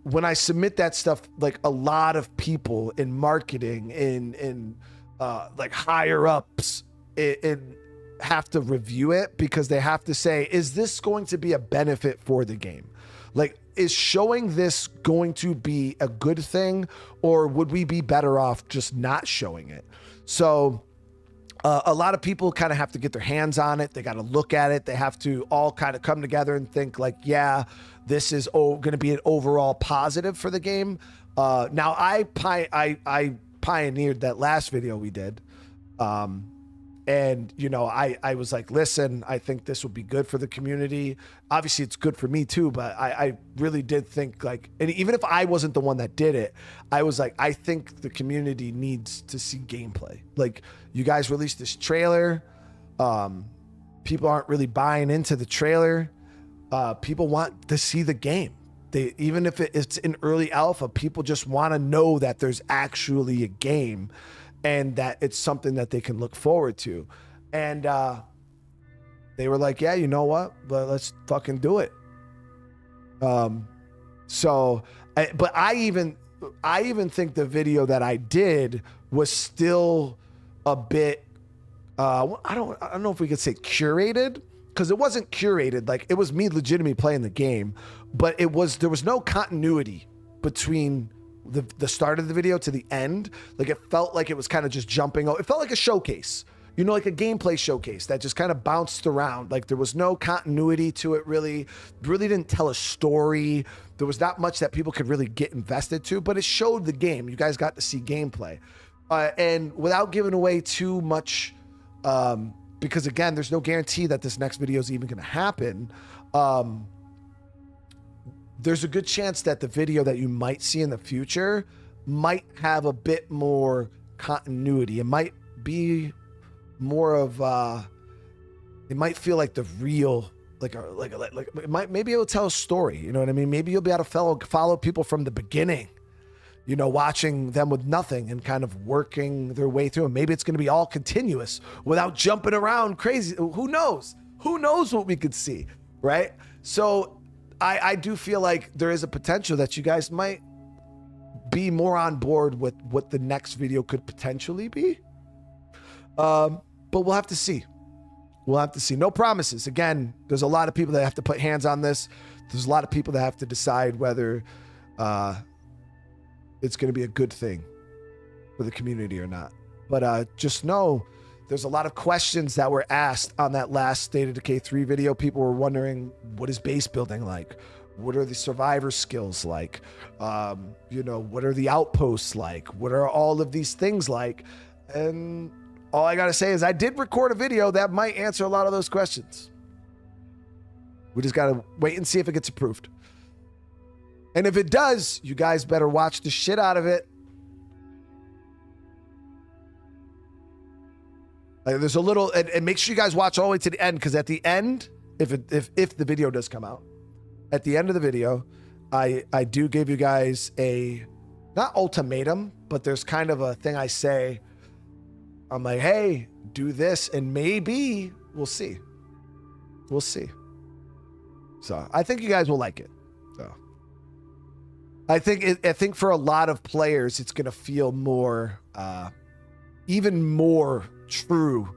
when I submit that stuff, like a lot of people in marketing, in like higher ups, have to review it because they have to say, is this going to be a benefit for the game? Like, is showing this going to be a good thing, or would we be better off just not showing it? So a lot of people kind of have to get their hands on it. They got to look at it. They have to all kind of come together and think like, yeah, this is going to be an overall positive for the game. Now I pioneered that last video we did. And, you know, I was like, listen, I think this will be good for the community. Obviously, it's good for me, too. But I really did think, like, and even if I wasn't the one that did it, I was like, I think the community needs to see gameplay. Like, you guys released this trailer. People aren't really buying into the trailer. People want to see the game. Even if it's in early alpha, people just want to know that there's actually a game and that it's something that they can look forward to. And they were like, yeah, you know what? But let's fucking do it. But I even think the video that I did was still a bit, I don't know if we could say curated, because it wasn't curated. Like, it was me legitimately playing the game, but there was no continuity between the start of the video to the end. Like, it felt like it was kind of just jumping. It felt like a showcase, you know, like a gameplay showcase that just kind of bounced around. Like, there was no continuity to it, really didn't tell a story. There was not much that people could really get invested to, but it showed the game. You guys got to see gameplay. And without giving away too much, because again, there's no guarantee that this next video is even going to happen. There's a good chance that the video that you might see in the future might have a bit more continuity. It might be more of, it might feel like the real, like it might, maybe it'll tell a story. You know what I mean? Maybe you'll be able to follow people from the beginning. you know, watching them with nothing and kind of working their way through. And maybe it's going to be all continuous without jumping around crazy. Who knows? Who knows what we could see, right? So I do feel like there is a potential that you guys might be more on board with what the next video could potentially be. But we'll have to see. We'll have to see. No promises. Again, there's a lot of people that have to put hands on this. There's a lot of people that have to decide whether it's going to be a good thing for the community or not. But just know there's a lot of questions that were asked on that last State of Decay 3 video. People were wondering, what is base building like? What are the survivor skills like? You know, what are the outposts like? What are all of these things like? And all I got to say is I did record a video that might answer a lot of those questions. We just got to wait and see if it gets approved. And if it does, you guys better watch the shit out of it. Like, there's a little, and make sure you guys watch all the way to the end, because at the end, if the video does come out, at the end of the video, I do give you guys a, not ultimatum, but there's kind of a thing I say. I'm like, hey, do this, and maybe we'll see. We'll see. So I think you guys will like it. So I think for a lot of players, it's gonna feel more, even more true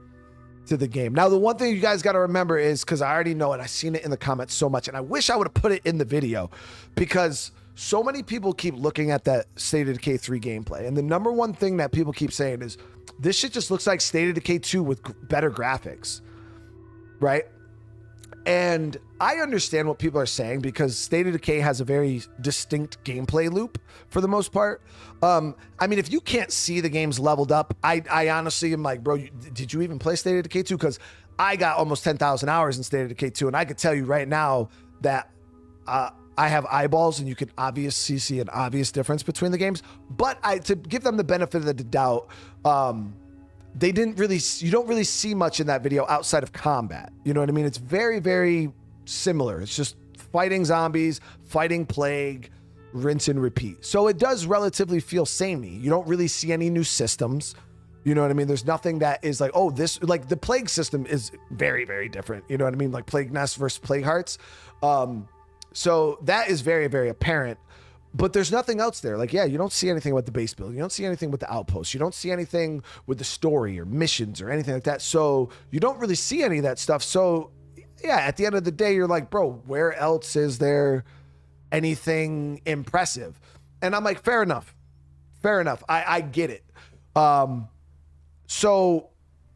to the game. Now, the one thing you guys got to remember is, because I already know it, I've seen it in the comments so much, and I wish I would have put it in the video, because so many people keep looking at that State of Decay 3 gameplay, and the number one thing that people keep saying is, this shit just looks like State of Decay 2 with better graphics, right? And I understand what people are saying, because State of Decay has a very distinct gameplay loop for the most part. I mean, if you can't see the game's leveled up, I honestly am like, bro, did you even play State of Decay 2? Because I got almost 10,000 hours in State of Decay 2, and I could tell you right now that I have eyeballs, and you can obviously see an obvious difference between the games. But to give them the benefit of the doubt, they didn't really, you don't really see much in that video outside of combat. You know what I mean? It's very, very similar. It's just fighting zombies, fighting plague, rinse and repeat. So it does relatively feel samey. You don't really see any new systems. You know what I mean? There's nothing that is like, oh, this, like the plague system is very, very different. You know what I mean? Like Plague Nest versus Plague Hearts. So that is very, very apparent. But there's nothing else there. Like, yeah, you don't see anything with the base building. You don't see anything with the outposts. You don't see anything with the story or missions or anything like that. So you don't really see any of that stuff. So yeah, at the end of the day, you're like, bro, where else is there anything impressive? And I'm like, fair enough. Fair enough. I get it. So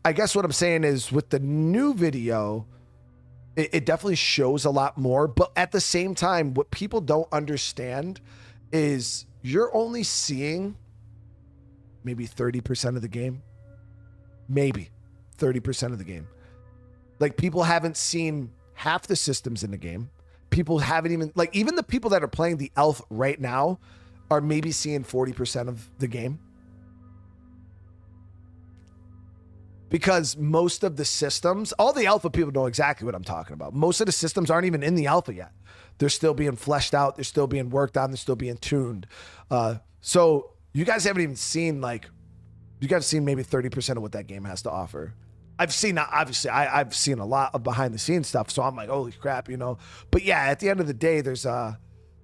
I guess what I'm saying is, with the new video, it definitely shows a lot more. But at the same time, what people don't understand is you're only seeing maybe 30% of the game. Maybe 30% of the game. Like, people haven't seen half the systems in the game. People haven't even, like, even the people that are playing the Elf right now are maybe seeing 40% of the game. Because most of the systems, all the alpha people know exactly what I'm talking about. Most of the systems aren't even in the alpha yet. They're still being fleshed out. They're still being worked on. They're still being tuned. So you guys haven't even seen, like, you guys have seen maybe 30% of what that game has to offer. I've seen, obviously, I've seen a lot of behind the scenes stuff. So I'm like, holy crap, you know. But yeah, at the end of the day, there's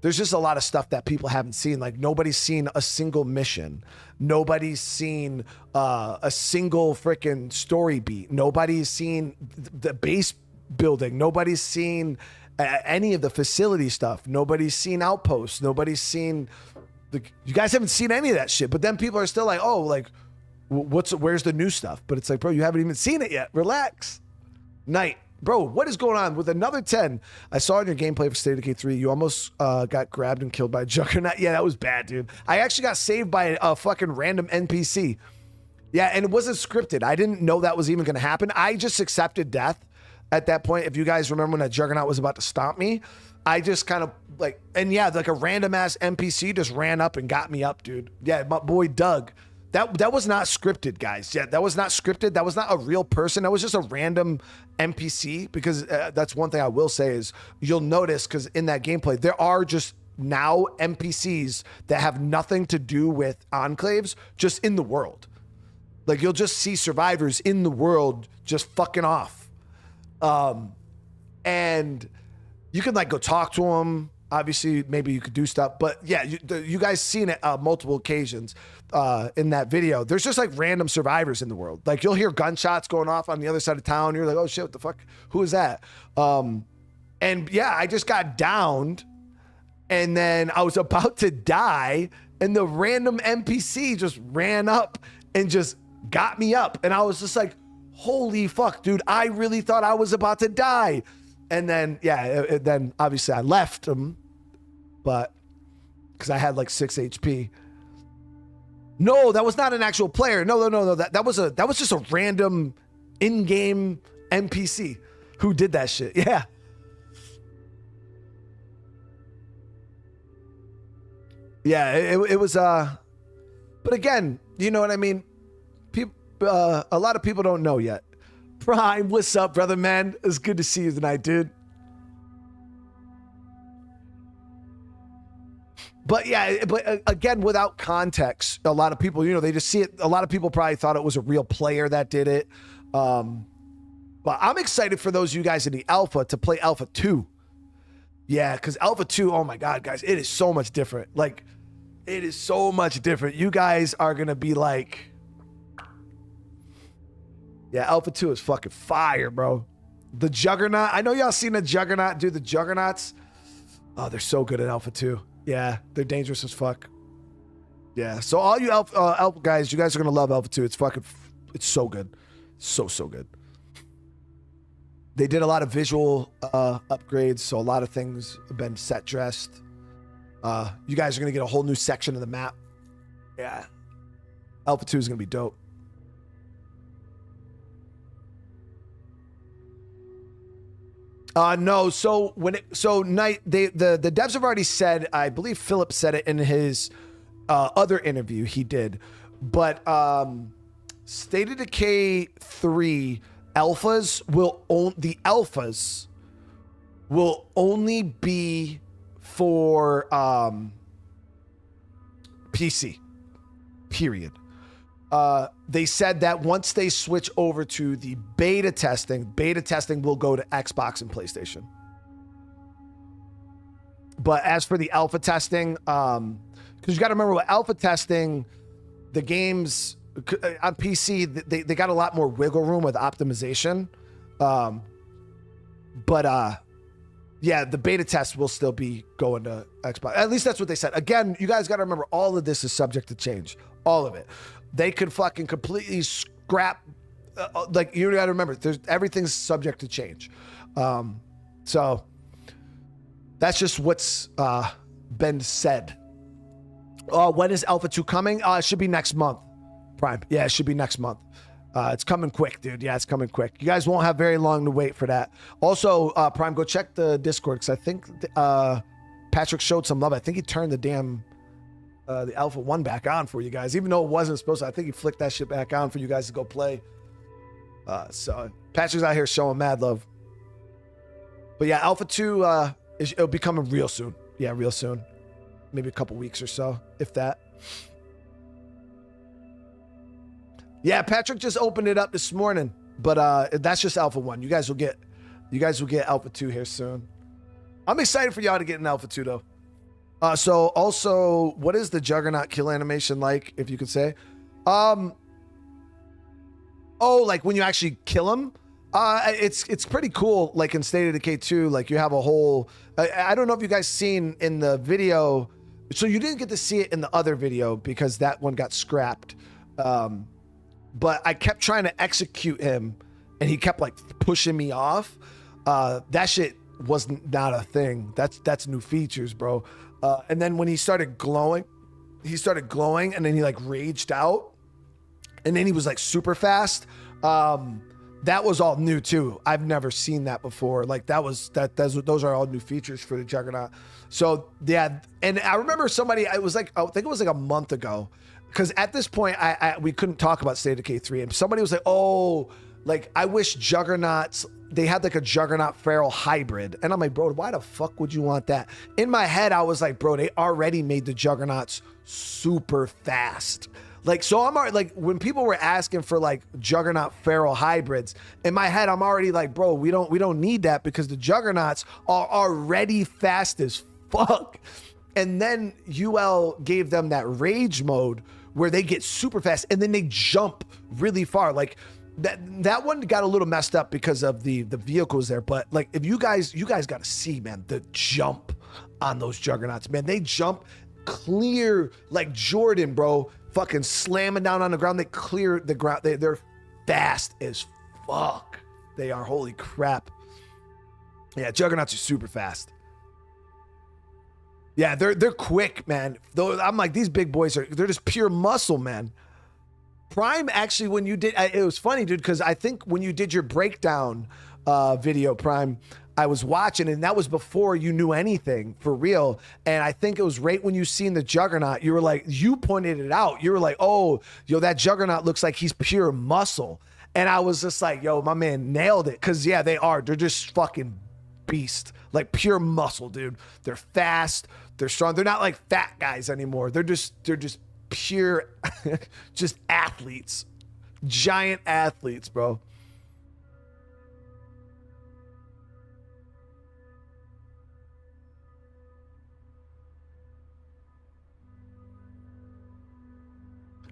just a lot of stuff that people haven't seen. Like, nobody's seen a single mission. Nobody's seen a single freaking story beat. Nobody's seen the base building. Nobody's seen any of the facility stuff. Nobody's seen outposts. Nobody's seen you guys haven't seen any of that shit. But then people are still like, oh, like, where's the new stuff? But it's like, bro, you haven't even seen it yet. Relax. Knight. Bro, what is going on with another 10? I saw in your gameplay for State of Decay 3, you almost got grabbed and killed by a Juggernaut. Yeah, that was bad, dude. I actually got saved by a fucking random NPC. Yeah, and it wasn't scripted. I didn't know that was even going to happen. I just accepted death at that point. If you guys remember when that Juggernaut was about to stomp me, I just kind of like, and yeah, like a random ass NPC just ran up and got me up, dude. Yeah, my boy Doug. That was not scripted, guys. Yeah, that was not scripted. That was not a real person. That was just a random NPC, because that's one thing I will say is, you'll notice, because in that gameplay, there are just now NPCs that have nothing to do with enclaves just in the world. Like you'll just see survivors in the world just fucking off. And you can like go talk to them. Obviously, maybe you could do stuff, but yeah, you guys seen it multiple occasions in that video. There's just like random survivors in the world. Like you'll hear gunshots going off on the other side of town. You're like, oh shit, what the fuck? Who is that? And yeah, I just got downed and then I was about to die and the random NPC just ran up and just got me up. And I was just like, holy fuck, dude, I really thought I was about to die. And then, yeah, then obviously I left him, but because I had like 6 HP. No, that was not an actual player. No. That was just a random in-game NPC who did that shit. Yeah. Yeah, it was, but again, you know what I mean? People, a lot of people don't know yet. Prime, what's up, brother, man? It's good to see you tonight, dude. But yeah, but again, without context, a lot of people, you know, they just see it. A lot of people probably thought it was a real player that did it. But I'm excited for those of you guys in the alpha to play alpha 2. Yeah, because alpha 2, oh my God, guys, it is so much different. Like, it is so much different. You guys are going to be like, yeah, alpha 2 is fucking fire, bro. The Juggernaut, I know y'all seen the Juggernaut do the Juggernauts. Oh, they're so good at alpha 2. Yeah, they're dangerous as fuck. Yeah, so all you alpha guys, you guys are going to love alpha 2. It's fucking, it's so good. So good. They did a lot of visual upgrades, so a lot of things have been set dressed. You guys are going to get a whole new section of the map. Yeah. Alpha 2 is going to be dope. No, so Knight, the devs have already said, I believe Philip said it in his other interview he did, but State of Decay 3 alphas will only be for PC, period. They said that once they switch over to the beta testing will go to Xbox and PlayStation. But as for the alpha testing, because you got to remember with alpha testing, the games on PC, they got a lot more wiggle room with optimization. Yeah, the beta test will still be going to Xbox. At least that's what they said. Again, you guys got to remember, all of this is subject to change. All of it. They could fucking completely scrap. Like, you got to remember, everything's subject to change. So that's just what's been said. When is Alpha 2 coming? It should be next month. Prime. Yeah, it should be next month. It's coming quick, dude. Yeah, it's coming quick. You guys won't have very long to wait for that. Also, Prime, go check the Discord, because I think Patrick showed some love. I think he turned the damn the Alpha 1 back on for you guys, even though it wasn't supposed to. I think he flicked that shit back on for you guys to go play. So Patrick's out here showing mad love. But yeah, Alpha 2, it'll be coming real soon. Yeah, real soon. Maybe a couple weeks or so, if that. Yeah, Patrick just opened it up this morning, but that's just Alpha 1. You guys will get Alpha 2 here soon. I'm excited for y'all to get an Alpha 2 though. So also, what is the Juggernaut kill animation like, if you could say? Oh, like when you actually kill him? It's pretty cool. Like in State of Decay 2, like you have a whole, I don't know if you guys seen in the video. So you didn't get to see it in the other video because that one got scrapped. But I kept trying to execute him and he kept like pushing me off. That shit was not a thing. That's new features, bro. And then when he started glowing and then he like raged out and then he was like super fast. That was all new too. I've never seen that before. Like those are all new features for the Juggernaut. So yeah. And I remember somebody, I think it was like a month ago, because at this point we couldn't talk about State of Decay 3 and somebody was like, oh, Like, I wish Juggernauts, they had like a Juggernaut Feral hybrid. And I'm like, bro, why the fuck would you want that? In my head, I was like, bro, they already made the Juggernauts super fast. Like, so I'm already, like, when people were asking for like Juggernaut Feral hybrids, in my head, I'm already like, bro, we don't need that because the Juggernauts are already fast as fuck. And then UL gave them that rage mode where they get super fast and then they jump really far. Like, that one got a little messed up because of the vehicles there. But like, if you guys got to see, man, the jump on those Juggernauts, man, they jump clear like Jordan, bro, fucking slamming down on the ground. They clear the ground. They're fast as fuck. They are, holy crap. Yeah, Juggernauts are super fast. Yeah, they're quick, man. Though I'm like, these big boys they're just pure muscle, man. Prime, actually, when you did, it was funny, dude, because I think when you did your breakdown video, Prime, I was watching, and that was before you knew anything for real. And I think it was right when you seen the Juggernaut, you were like, you pointed it out. You were like, oh, yo, that Juggernaut looks like he's pure muscle. And I was just like, yo, my man nailed it. Because, yeah, they are. They're just fucking beast. Like pure muscle, dude. They're fast. They're strong. They're not like fat guys anymore. They're just pure, just athletes. Giant athletes, bro.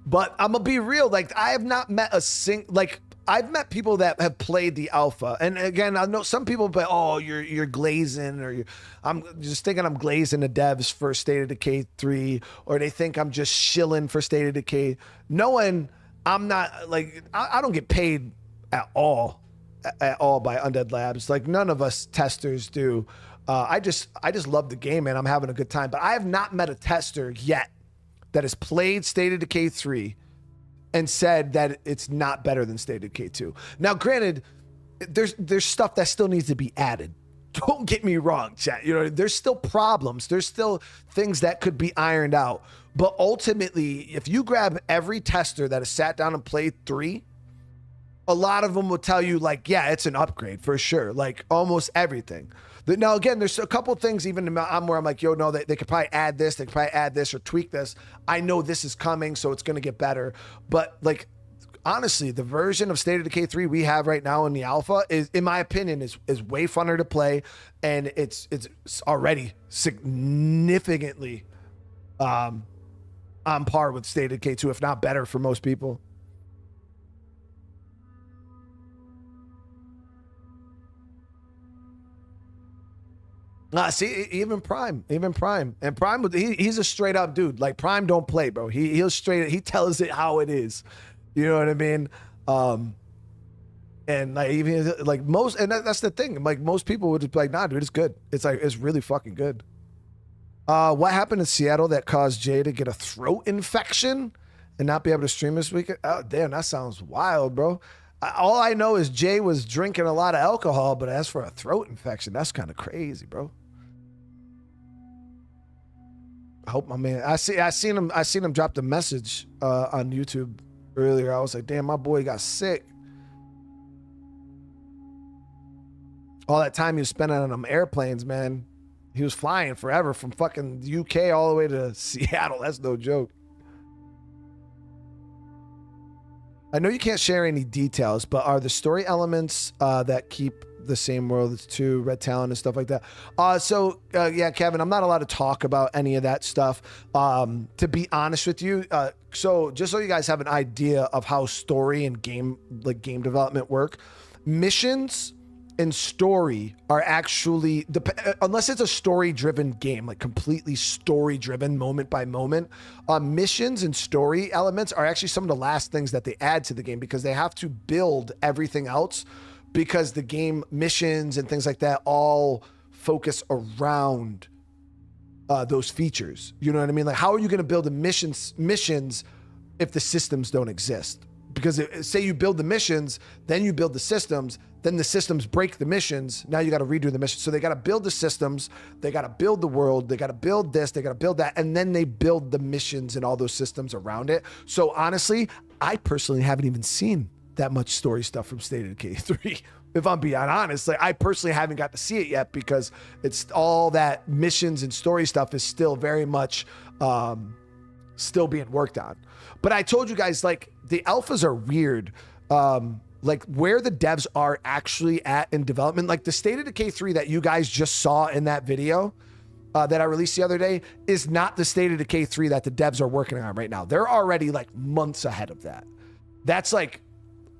But I'm gonna be real. Like, I have not met I've met people that have played the alpha, and again, I know some people, but oh, you're glazing, or I'm just thinking I'm glazing the devs for State of Decay 3, or they think I'm just shilling for State of Decay. Knowing I'm not, like, I don't get paid at all by Undead Labs. Like, none of us testers do. I just love the game, and I'm having a good time. But I have not met a tester yet that has played State of Decay 3 and said that it's not better than State of Decay 2. Now, granted, there's stuff that still needs to be added. Don't get me wrong, chat. You know, there's still problems. There's still things that could be ironed out. But ultimately, if you grab every tester that has sat down and played 3, a lot of them will tell you, like, yeah, it's an upgrade for sure. Like, almost everything. Now, again, there's a couple things even where I'm like, yo, no, they could probably add this. They could probably add this or tweak this. I know this is coming, so it's going to get better. But, like, honestly, the version of State of Decay 3 we have right now in the alpha is, in my opinion, is way funner to play. And it's already significantly on par with State of Decay 2, if not better for most people. See, even Prime, and Prime, he's a straight up dude. Like, Prime don't play, bro. He tells it how it is. You know what I mean? And like, even like most, and that's the thing. Like, most people would just be like, nah, dude, it's good. It's like, it's really fucking good. What happened in Seattle that caused Jay to get a throat infection and not be able to stream this weekend? Oh, damn, that sounds wild, bro. All I know is Jay was drinking a lot of alcohol, but as for a throat infection, that's kind of crazy, bro. I hope my man. I seen him drop the message on YouTube earlier. I was like, damn, my boy got sick. All that time he was spending on them airplanes, man. He was flying forever from fucking UK all the way to Seattle. That's no joke. I know you can't share any details, but are the story elements that keep the same world as 2, Red Talon and stuff like that? Yeah, Kevin, I'm not allowed to talk about any of that stuff. To be honest with you, so just so you guys have an idea of how story and game development work, missions and story are actually, unless it's a story-driven game, like completely story-driven, moment by moment, missions and story elements are actually some of the last things that they add to the game because they have to build everything else because the game missions and things like that all focus around those features. You know what I mean? Like, how are you going to build the missions if the systems don't exist? Because say you build the missions, then you build the systems, then the systems break the missions. Now you got to redo the mission. So they got to build the systems, they got to build the world, they got to build this, they got to build that, and then they build the missions and all those systems around it. So honestly, I personally haven't even seen that much story stuff from State of Decay 3. If I'm being honest, like I personally haven't got to see it yet because it's all that missions and story stuff is still very much still being worked on. But I told you guys, like, the alphas are weird. Like where the devs are actually at in development, like the State of Decay 3 that you guys just saw in that video that I released the other day is not the State of Decay 3 that the devs are working on right now. They're already like months ahead of that. That's like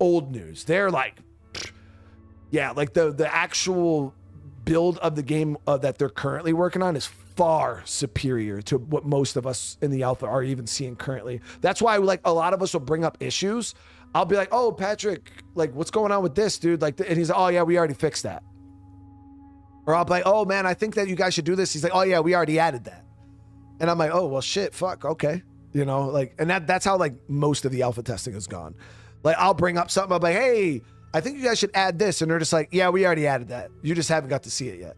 old news. They're like, yeah, like the actual build of the game that they're currently working on is far superior to what most of us in the alpha are even seeing currently. That's why like a lot of us will bring up issues. I'll be like, oh, Patrick, like what's going on with this, dude? Like, and he's like, oh yeah, we already fixed that. Or I'll be like, oh man, I think that you guys should do this. He's like, oh yeah, we already added that. And I'm like, oh, well shit, fuck, okay. You know, like, and that's how like most of the alpha testing has gone. Like I'll bring up something, I'll be like, hey, I think you guys should add this. And they're just like, yeah, we already added that. You just haven't got to see it yet.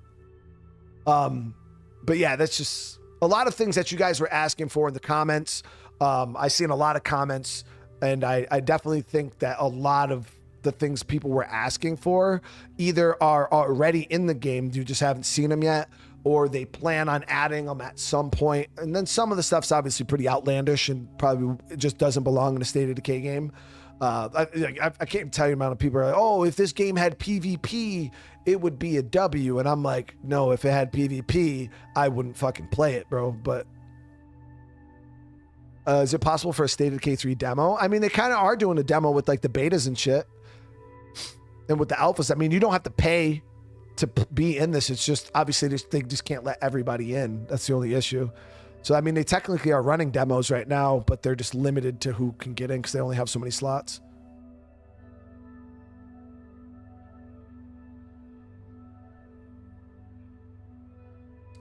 But yeah, that's just a lot of things that you guys were asking for in the comments. I seen a lot of comments, and I definitely think that a lot of the things people were asking for either are already in the game, you just haven't seen them yet, or they plan on adding them at some point. And then some of the stuff's obviously pretty outlandish and probably just doesn't belong in a State of Decay game. I can't tell you the amount of people are like, oh, if this game had PvP, it would be a W. And I'm like, no, if it had PvP, I wouldn't fucking play it, bro. But is it possible for a State of Decay 3 demo? I mean, they kind of are doing a demo with like the betas and shit. And with the alphas, I mean, you don't have to pay to be in this. It's just, obviously, they just can't let everybody in. That's the only issue. So, I mean, they technically are running demos right now, but they're just limited to who can get in because they only have so many slots.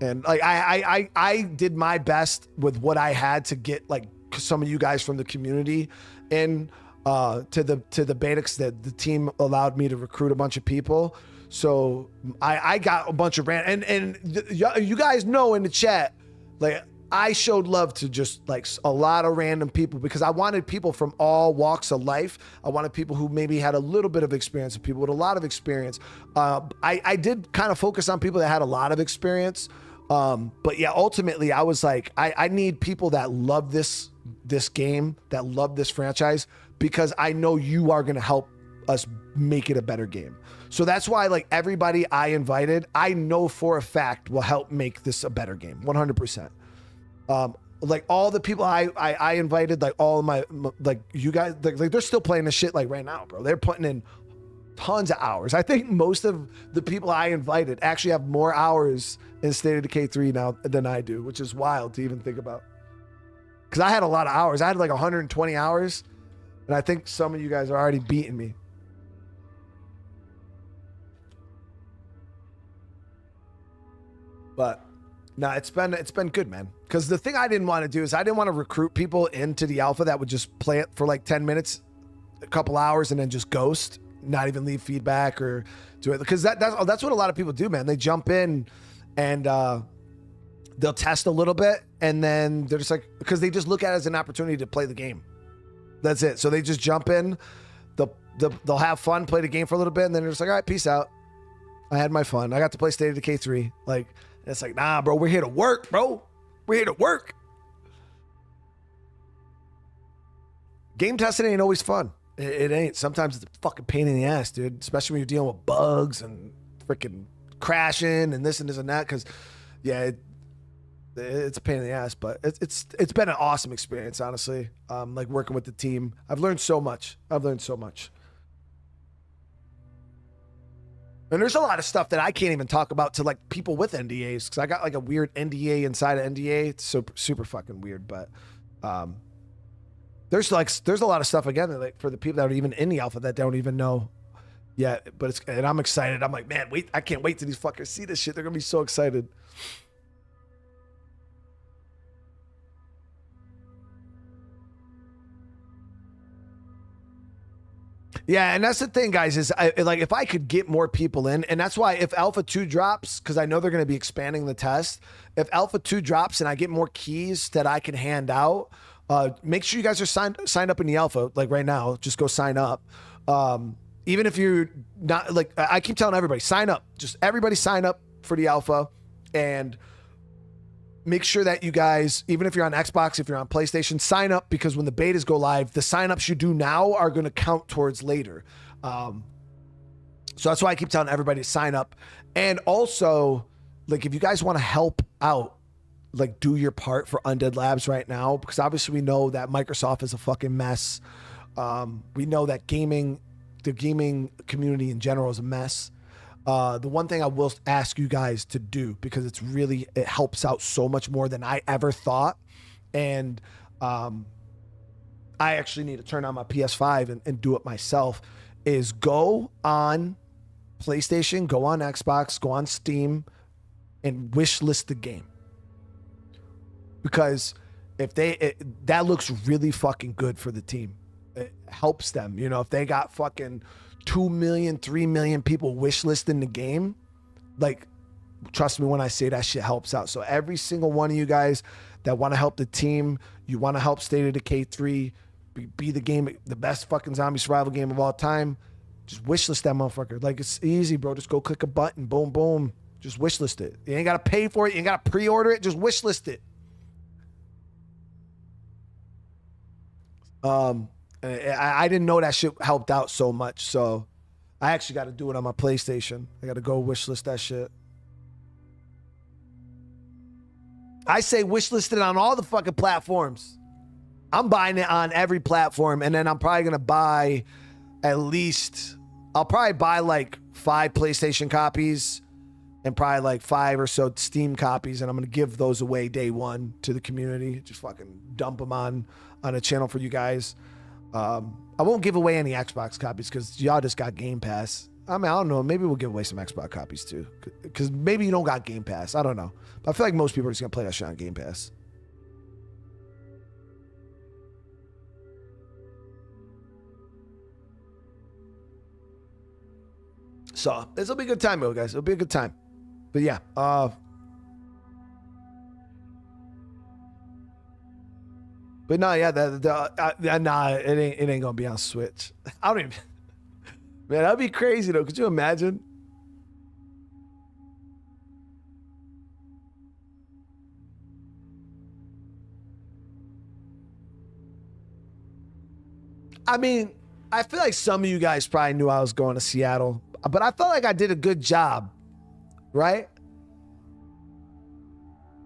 And like I did my best with what I had to get like some of you guys from the community in to the beta, because the team allowed me to recruit a bunch of people. So I got a bunch of you guys know in the chat, like I showed love to just like a lot of random people because I wanted people from all walks of life. I wanted people who maybe had a little bit of experience and people with a lot of experience. I did kind of focus on people that had a lot of experience. But yeah, ultimately I was like, I need people that love this game, that love this franchise, because I know you are going to help us make it a better game. So that's why like everybody I invited, I know for a fact will help make this a better game. 100%. Like all the people I invited, like all of my, like you guys, like they're still playing this shit like right now, bro. They're putting in tons of hours. I think most of the people I invited actually have more hours in State of Decay 3 now than I do, which is wild to even think about. Because I had a lot of hours. I had like 120 hours, and I think some of you guys are already beating me. But no, it's been good, man. Because the thing I didn't want to do is I didn't want to recruit people into the alpha that would just play it for like 10 minutes, a couple hours, and then just ghost, not even leave feedback or do it. Because that's what a lot of people do, man. They jump in and they'll test a little bit, and then they're just like, because they just look at it as an opportunity to play the game. That's it. So they just jump in, they'll have fun, play the game for a little bit, and then they're just like, all right, peace out. I had my fun. I got to play State of Decay 3. Like, it's like, nah, bro, we're here to work, bro. We're here to work. Game testing ain't always fun. It ain't. Sometimes it's a fucking pain in the ass, dude. Especially when you're dealing with bugs and freaking crashing and this and that. Because, yeah, it's a pain in the ass. But it's been an awesome experience, honestly. Like working with the team. I've learned so much. And there's a lot of stuff that I can't even talk about to like people with NDAs, because I got like a weird NDA inside of NDA. It's so super fucking weird. But there's a lot of stuff again that, like, for the people that are even in the alpha that don't even know yet. But and I'm excited. I'm like, man, I can't wait till these fuckers see this shit. They're gonna be so excited. Yeah, and that's the thing, guys, is like if I could get more people in, and that's why if Alpha 2 drops, because I know they're going to be expanding the test, if Alpha 2 drops and I get more keys that I can hand out, make sure you guys are signed up in the Alpha, like right now, just go sign up. Even if you're not, like, I keep telling everybody, sign up. Just everybody sign up for the alpha, and make sure that you guys, even if you're on Xbox, if you're on PlayStation, sign up, because when the betas go live, the signups you do now are going to count towards later. So that's why I keep telling everybody to sign up. And also, like, if you guys want to help out, like, do your part for Undead Labs right now, because obviously we know that Microsoft is a fucking mess. We know that the gaming community in general is a mess. The one thing I will ask you guys to do, because it helps out so much more than I ever thought. And I actually need to turn on my PS5 and do it myself, is go on PlayStation, go on Xbox, go on Steam, and wish list the game. Because if that looks really fucking good for the team. It helps them, you know, if they got fucking 2 million, 3 million people wish listing the game, like, trust me when I say that shit helps out. So every single one of you guys that want to help the team, you want to help State of Decay 3 be the best fucking zombie survival game of all time, just wish list that motherfucker. Like, it's easy, bro. Just go click a button, boom, boom. Just wish list it. You ain't got to pay for it. You ain't got to pre-order it. Just wish list it. I didn't know that shit helped out so much, so I actually got to do it on my PlayStation. I got to go wishlist that shit. I say wishlist it on all the fucking platforms. I'm buying it on every platform, and then I'm probably going to buy I'll probably buy like 5 PlayStation copies and probably like 5 or so Steam copies, and I'm going to give those away day one to the community. Just fucking dump them on a channel for you guys. I won't give away any Xbox copies because y'all just got Game Pass. I mean, I don't know. Maybe we'll give away some Xbox copies too, because maybe you don't got Game Pass. I don't know. But I feel like most people are just going to play that shit on Game Pass. So this will be a good time, though, guys. It'll be a good time. But yeah, but no, yeah, nah, it ain't gonna be on Switch. I don't even. Man, that'd be crazy though. Could you imagine? I mean, I feel like some of you guys probably knew I was going to Seattle, but I felt like I did a good job, right?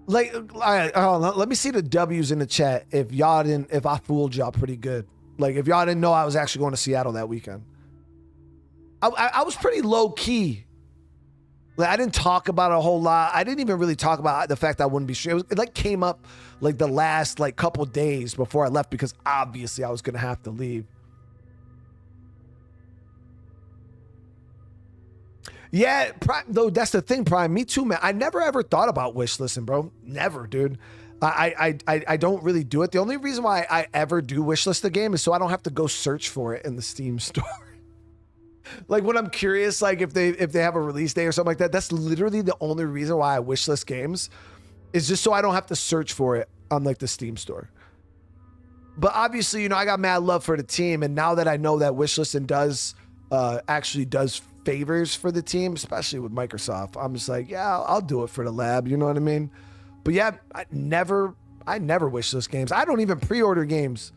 Like, all right, let me see the W's in the chat if I fooled y'all pretty good. Like, if y'all didn't know I was actually going to Seattle that weekend. I was pretty low key. Like, I didn't talk about it a whole lot. I didn't even really talk about the fact that I wouldn't be sure. It like came up like the last like couple days before I left, because obviously I was gonna have to leave. Yeah, though that's the thing, Prime. Me too, man. I never ever thought about wish listing, bro. Never, dude. I don't really do it. The only reason why I ever do wish list a game is so I don't have to go search for it in the Steam store. Like when I'm curious, like if they have a release day or something like that, that's literally the only reason why I wish list games, is just so I don't have to search for it on like the Steam store. But obviously, you know, I got mad love for the team, and now that I know that wish listing actually does favors for the team, especially with Microsoft, I'm just like, yeah, I'll do it for the lab. You know what I mean? But yeah, I never wish list games. I don't even pre-order games.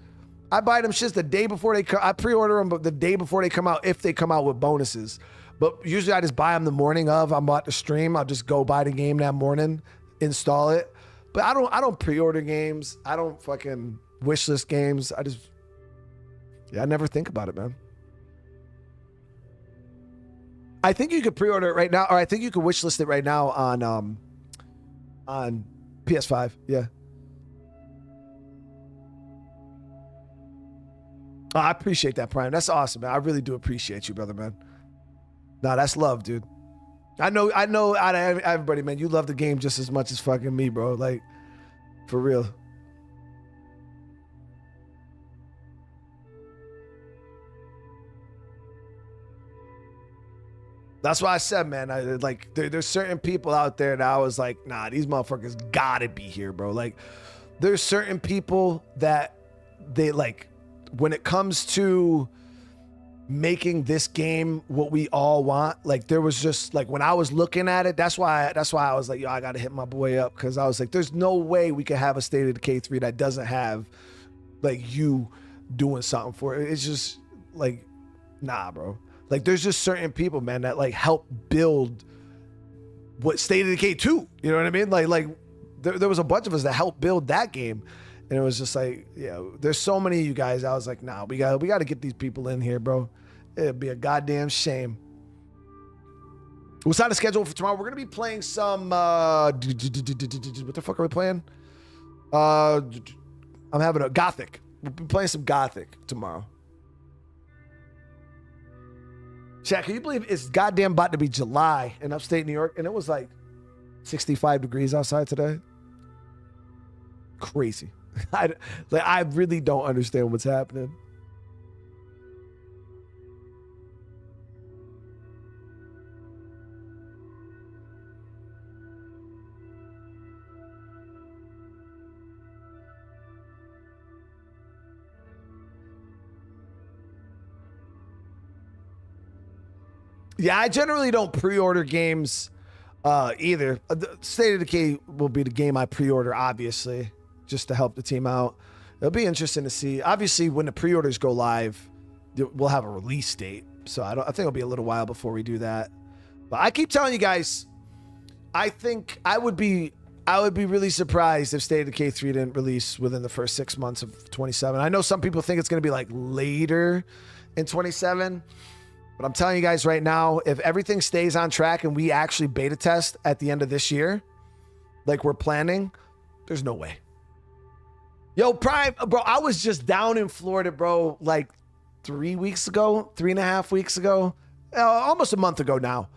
I buy them shits the day before they come. I pre-order them but the day before they come out, if they come out with bonuses. But usually I just buy them the morning of I'm about to stream. I'll just go buy the game that morning, install it. But I don't pre-order games. I don't fucking wish list games. I never think about it, man. I think you could pre-order it right now, or I think you could wish list it right now on PS5. Yeah. Oh, I appreciate that, Prime. That's awesome, man. I really do appreciate you, brother, man. Nah, that's love, dude. I know out of everybody, man, you love the game just as much as fucking me, bro. Like, for real. That's why I said, man, there's certain people out there that I was like, nah, these motherfuckers gotta be here, bro. Like, there's certain people that they like, when it comes to making this game what we all want. Like there was just like when I was looking at it, that's why I was like, yo, I gotta hit my boy up, because I was like, there's no way we could have a State of Decay 3 that doesn't have like you doing something for it. It's just like, nah, bro. Like there's just certain people, man, that like help build what State of Decay 2. You know what I mean? Like there was a bunch of us that helped build that game. And it was just like, yeah, there's so many of you guys. I was like, nah, we got to get these people in here, bro. It'd be a goddamn shame. What's on the schedule for tomorrow? We're going to be playing some, what the fuck are we playing? I'm having a Gothic. We'll be playing some Gothic tomorrow. Shaq, can you believe it's goddamn about to be July in upstate New York? And it was like 65 degrees outside today. Crazy. I really don't understand what's happening. Yeah, I generally don't pre-order games either. State of Decay will be the game I pre-order, obviously, just to help the team out. It'll be interesting to see. Obviously, when the pre-orders go live, we'll have a release date. So I think it'll be a little while before we do that. But I keep telling you guys, I think I would be really surprised if State of Decay 3 didn't release within the first 6 months of 27. I know some people think it's going to be like later in 27. But I'm telling you guys right now, if everything stays on track and we actually beta test at the end of this year, like we're planning, there's no way. Yo, Prime, bro, I was just down in Florida, bro, like 3.5 weeks ago, almost a month ago now.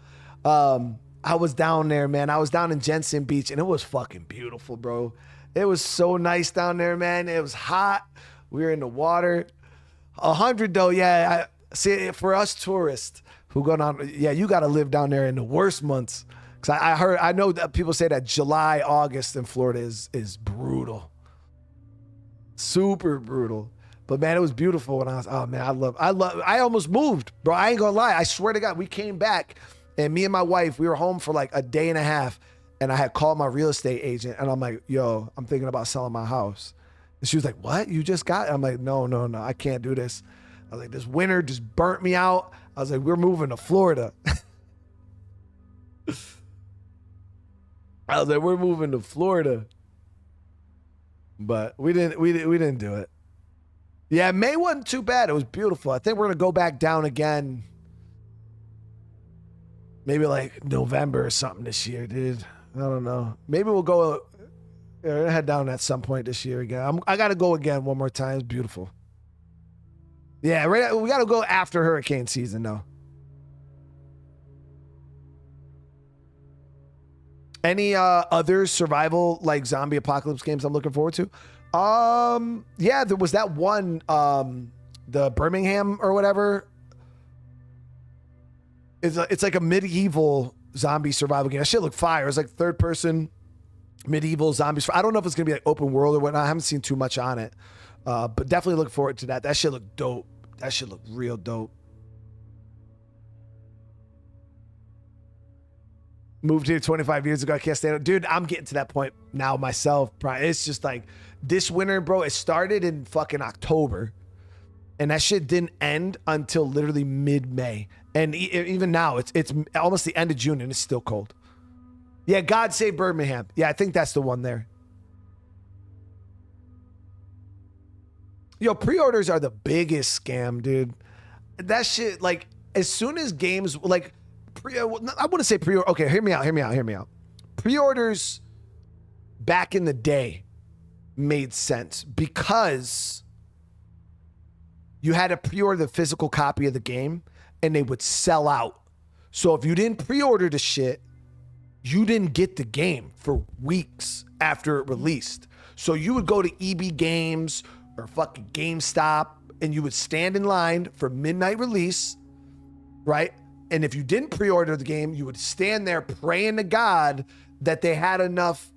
I was down there, man. I was down in Jensen Beach, and it was fucking beautiful, bro. It was so nice down there, man. It was hot. We were in the water. 100 though, yeah. See, for us tourists who go down, yeah, you got to live down there in the worst months. Because I know that people say that July, August in Florida is brutal. Super brutal. But man, it was beautiful when I was, oh man, I almost moved, bro. I ain't gonna lie. I swear to God, we came back and me and my wife, we were home for like a day and a half, and I had called my real estate agent and I'm like, yo, I'm thinking about selling my house. And she was like, what? You just got it? I'm like, no, I can't do this. I was like, this winter just burnt me out. I was like, we're moving to Florida. I was like, we're moving to Florida. But we didn't do it. Yeah, May wasn't too bad. It was beautiful. I think we're gonna go back down again. Maybe like November or something this year, dude. I don't know. Maybe we'll go head down at some point this year again. I gotta go again one more time. It's beautiful. Yeah, right. We gotta go after hurricane season though. Any other survival like zombie apocalypse games I'm looking forward to? Yeah, there was that one, the Birmingham or whatever. It's like a medieval zombie survival game. That shit looked fire. It was like third person medieval zombies. I don't know if it's gonna be like open world or whatnot. I haven't seen too much on it, but definitely look forward to that. That shit looked dope. That shit looked real dope. Moved here 25 years ago. I can't stand it. Dude, I'm getting to that point now myself. It's just like this winter, bro, it started in fucking October. And that shit didn't end until literally mid-May. And even now, it's almost the end of June and it's still cold. Yeah, God Save Birmingham. Yeah, I think that's the one there. Yo, pre-orders are the biggest scam, dude. That shit, like, as soon as games, like, I wouldn't say pre-order. Okay, hear me out. Pre-orders back in the day made sense because you had to pre-order the physical copy of the game and they would sell out. So if you didn't pre-order the shit, you didn't get the game for weeks after it released. So you would go to EB Games or fucking GameStop and you would stand in line for midnight release, right? And if you didn't pre-order the game, you would stand there praying to God that they had enough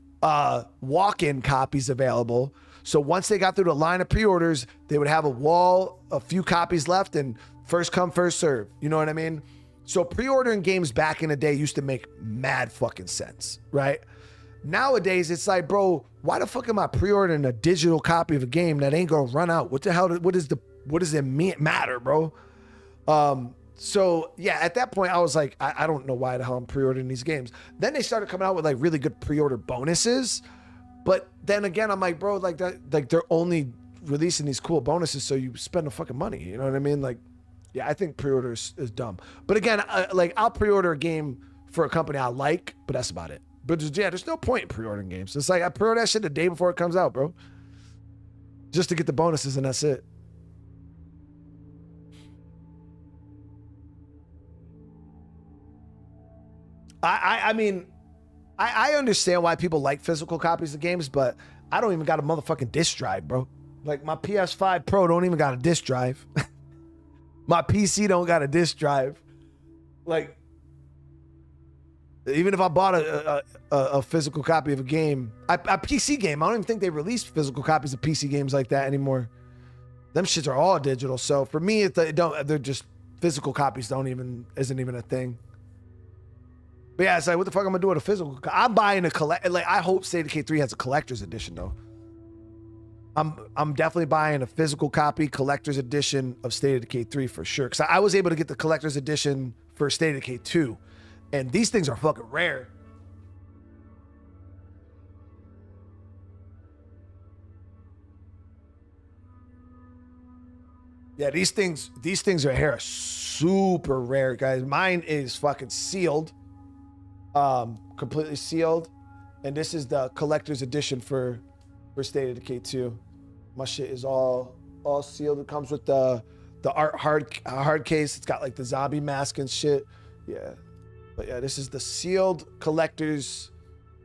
walk-in copies available. So once they got through the line of pre-orders, they would have a few copies left, and First come, first serve. You know what I mean? So pre-ordering games back in the day used to make mad fucking sense, right? Nowadays, it's like, bro, why the fuck am I pre-ordering a digital copy of a game that ain't gonna run out? What the hell, what does it matter, bro? So yeah, at that point, I was like, I don't know why the hell I'm pre-ordering these games. Then they started coming out with like really good pre-order bonuses. But then again, I'm like, bro, like that, like they're only releasing these cool bonuses so you spend the fucking money. You know what I mean? Like, yeah, I think pre-order is dumb. But again, like I'll pre-order a game for a company I like, but that's about it. But yeah, there's no point in pre-ordering games. It's like I pre-order that shit the day before it comes out, bro. Just to get the bonuses and that's it. I mean, I understand why people like physical copies of games, but I don't even got a motherfucking disc drive, bro. Like my PS5 Pro don't even got a disc drive. My PC don't got a disc drive. Like, even if I bought a physical copy of a game, a PC game, I don't even think they release physical copies of PC games like that anymore. Them shits are all digital. So for me, they're just physical copies isn't even a thing. But yeah, it's like, what the fuck I'm gonna do with a physical? I'm buying I hope State of Decay 3 has a collector's edition though. I'm definitely buying a physical copy, collector's edition of State of Decay 3 for sure. Because I was able to get the collector's edition for State of Decay 2. And these things are fucking rare. Yeah, these things right here are super rare, guys. Mine is fucking sealed. Completely sealed. And this is the collector's edition for State of Decay 2. My shit is all sealed. It comes with the art hard case. It's got like the zombie mask and shit. Yeah. But yeah, this is the sealed collector's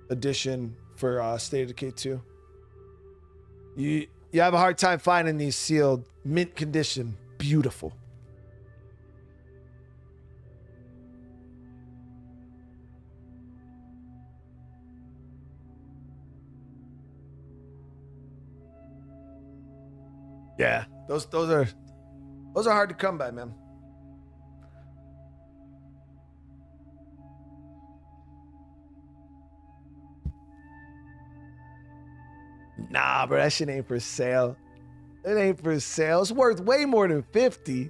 edition for State of Decay 2. You have a hard time finding these sealed, mint condition. Beautiful. Yeah, those are hard to come by, man. Nah, bro, that shit ain't for sale. It ain't for sale. It's worth way more than 50.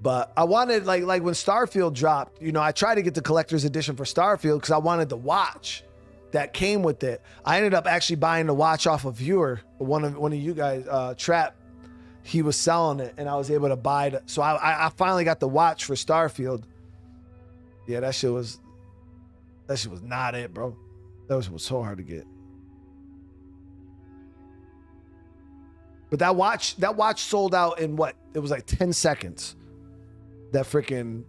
But I wanted like when Starfield dropped, you know, I tried to get the collector's edition for Starfield because I wanted the watch that came with it. I ended up actually buying the watch off a viewer, one of you guys, Trap. He was selling it, and I was able to buy it. So I finally got the watch for Starfield. Yeah, that shit was not it, bro. That shit was so hard to get. But that watch sold out in what? It was like 10 seconds. That freaking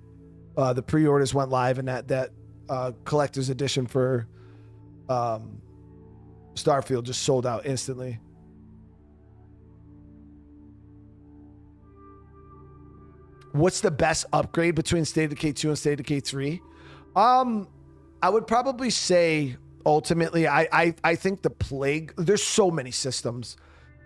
the pre-orders went live, and that collector's edition for Starfield just sold out instantly. What's the best upgrade between State of Decay 2 and State of Decay 3? I would probably say ultimately, I think the Plague, there's so many systems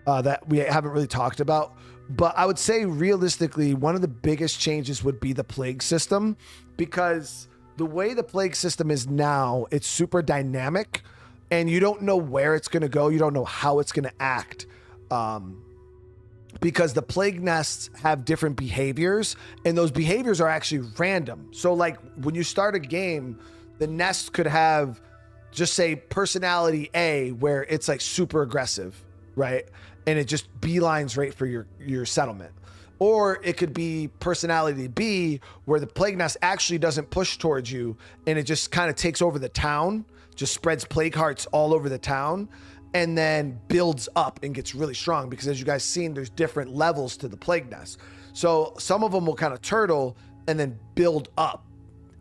that we haven't really talked about, but I would say realistically, one of the biggest changes would be the Plague system, because the way the Plague system is now, it's super dynamic and you don't know where it's going to go. You don't know how it's going to act. Because the Plague nests have different behaviors, and those behaviors are actually random. So like when you start a game, the nest could have, just say, personality A, where it's like super aggressive, right? And it just beelines right for your settlement. Or it could be personality B, where the Plague nest actually doesn't push towards you, and it just kind of takes over the town, just spreads plague hearts all over the town, and then builds up and gets really strong, because as you guys seen, there's different levels to the Plague nest. So some of them will kind of turtle and then build up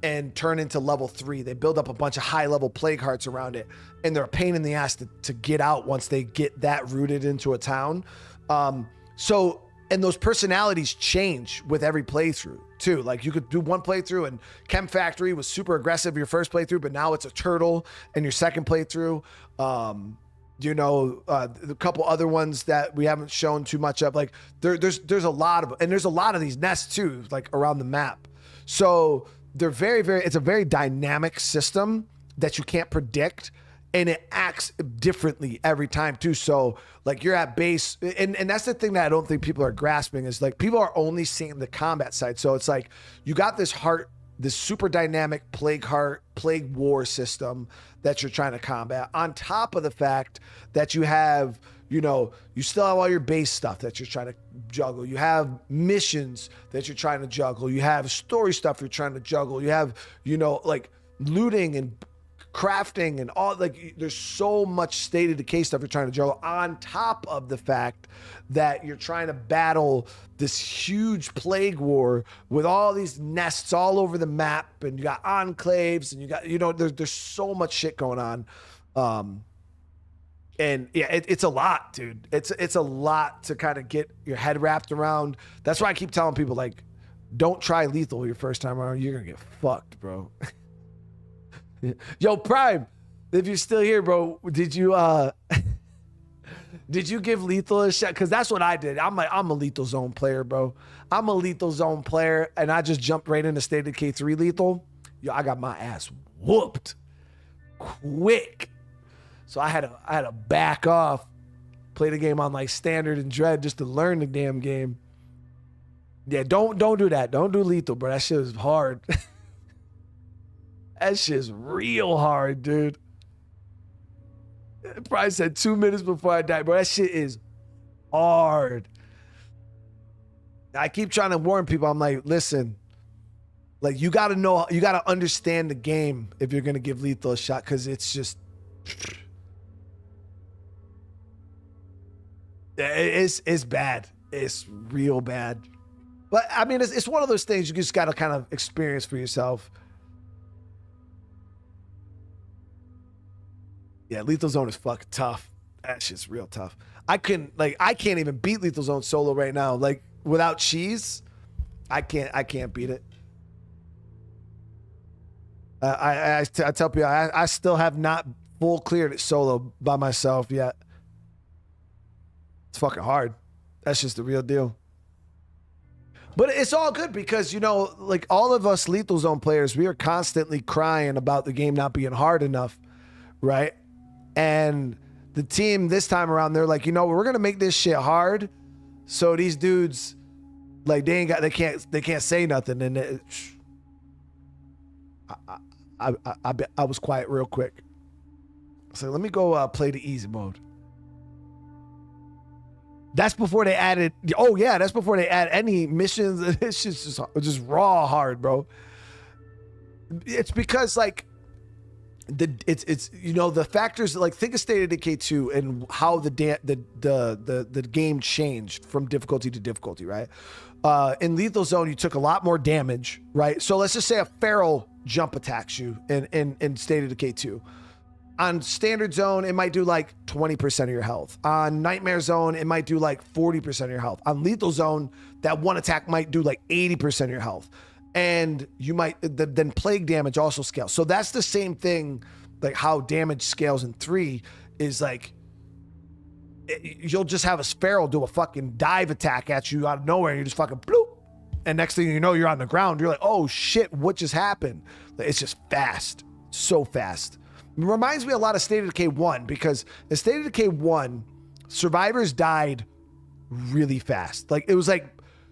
and turn into level 3. They build up a bunch of high level plague hearts around it, and they're a pain in the ass to get out once they get that rooted into a town. And those personalities change with every playthrough too. Like you could do one playthrough and Chem Factory was super aggressive your first playthrough, but now it's a turtle in your second playthrough. you know, a couple other ones that we haven't shown too much of. Like there's a lot of, and there's a lot of these nests too, like around the map. So they're it's a very dynamic system that you can't predict, and it acts differently every time too. So like you're at base, and that's the thing that I don't think people are grasping, is like people are only seeing the combat side. So it's like you got this super dynamic plague war system that you're trying to combat, on top of the fact that you have, you know, you still have all your base stuff that you're trying to juggle. You have missions that you're trying to juggle. You have story stuff you're trying to juggle. You have, you know, like looting and crafting and all, like there's so much State of Decay stuff you're trying to juggle, on top of the fact that you're trying to battle this huge plague war with all these nests all over the map, and you got enclaves, and you got, you know, there's so much shit going on. And yeah, it's a lot, dude. It's a lot to kind of get your head wrapped around. That's why I keep telling people, like, don't try lethal your first time around. You're gonna get fucked, bro. Yo, Prime, if you're still here, bro, did you give lethal a shot? Because that's what I did. I'm a lethal zone player, bro. I'm a lethal zone player, and I just jumped right into State of Decay 3 lethal. Yo, I got my ass whooped quick. So I had to back off, play the game on like standard and dread just to learn the damn game. Yeah, don't do that. Don't do lethal, bro. That shit is hard. That shit's real hard, dude. Probably said 2 minutes before I died, bro. That shit is hard. I keep trying to warn people. I'm like, listen, like you got to understand the game if you're going to give lethal a shot, because it's just, it's bad. It's real bad. But I mean, it's one of those things you just got to kind of experience for yourself. Yeah, Lethal Zone is fucking tough. That shit's real tough. I can't even beat Lethal Zone solo right now. Like without cheese, I can't beat it. I tell people I still have not full cleared it solo by myself yet. It's fucking hard. That's just the real deal. But it's all good because, you know, like all of us Lethal Zone players, we are constantly crying about the game not being hard enough, right? And the team this time around, they're like, you know, we're gonna make this shit hard, so these dudes, like, they can't say nothing. And I was quiet real quick. So let me go play the easy mode. That's before they added. Oh yeah, that's before they add any missions. It's just raw hard, bro. It's because like it's you know, the factors, like think of State of Decay 2 and how the game changed from difficulty to difficulty, right? In Lethal Zone, you took a lot more damage, right? So let's just say a feral jump attacks you in State of Decay 2. On Standard Zone, it might do like 20% of your health. On Nightmare Zone, it might do like 40% of your health. On Lethal Zone, that one attack might do like 80% of your health. And you might, then plague damage also scales. So that's the same thing, like how damage scales in 3 is like, you'll just have a feral do a fucking dive attack at you out of nowhere, and you just fucking bloop. And next thing you know, you're on the ground. You're like, oh shit, what just happened? It's just fast, so fast. It reminds me a lot of State of Decay 1, because in State of Decay 1, survivors died really fast. Like it was like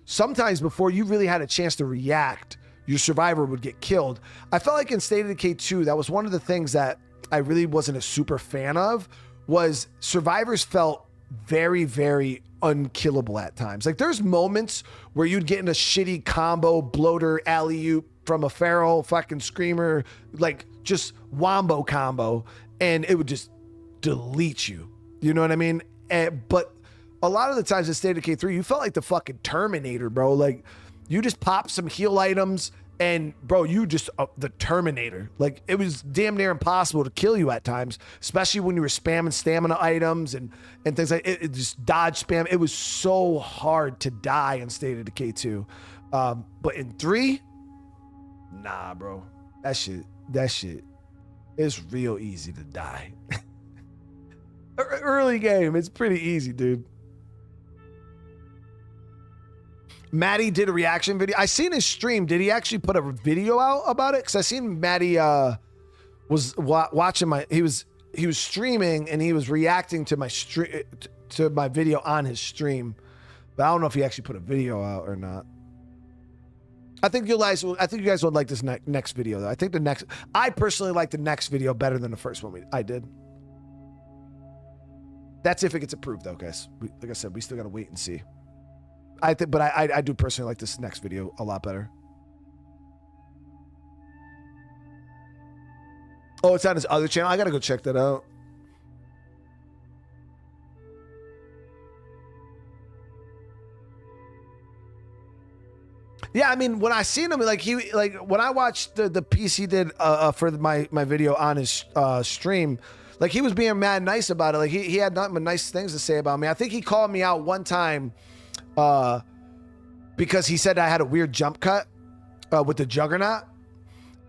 sometimes before you really had a chance to react, your survivor would get killed. I felt like in State of Decay 2, that was one of the things that I really wasn't a super fan of, was survivors felt very, very unkillable at times. Like there's moments where you'd get in a shitty combo, bloater, alley-oop from a feral fucking screamer, like just wombo combo, and it would just delete you. You know what I mean? But a lot of the times in State of Decay 3, you felt like the fucking Terminator, bro. Like you just pop some heal items and bro, you just the Terminator. Like it was damn near impossible to kill you at times, especially when you were spamming stamina items and things like it just dodge spam. It was so hard to die in State of Decay 2. But in 3, nah, bro. That shit is real easy to die. Early game. It's pretty easy, dude. Matty did a reaction video. I seen his stream. Did he actually put a video out about it? Because I seen Matty was watching my. He was streaming and he was reacting to my video on his stream, but I don't know if he actually put a video out or not. I think you guys would like this next video though. I personally like the next video better than the first one I did. That's if it gets approved though, guys. Like I said, we still gotta wait and see. I do personally like this next video a lot better. Oh, it's on his other channel. I gotta go check that out. Yeah, I mean, when I seen him, when I watched the piece he did for my video on his stream, like he was being mad nice about it. Like he had nothing but nice things to say about me. I think he called me out one time because he said I had a weird jump cut with the Juggernaut.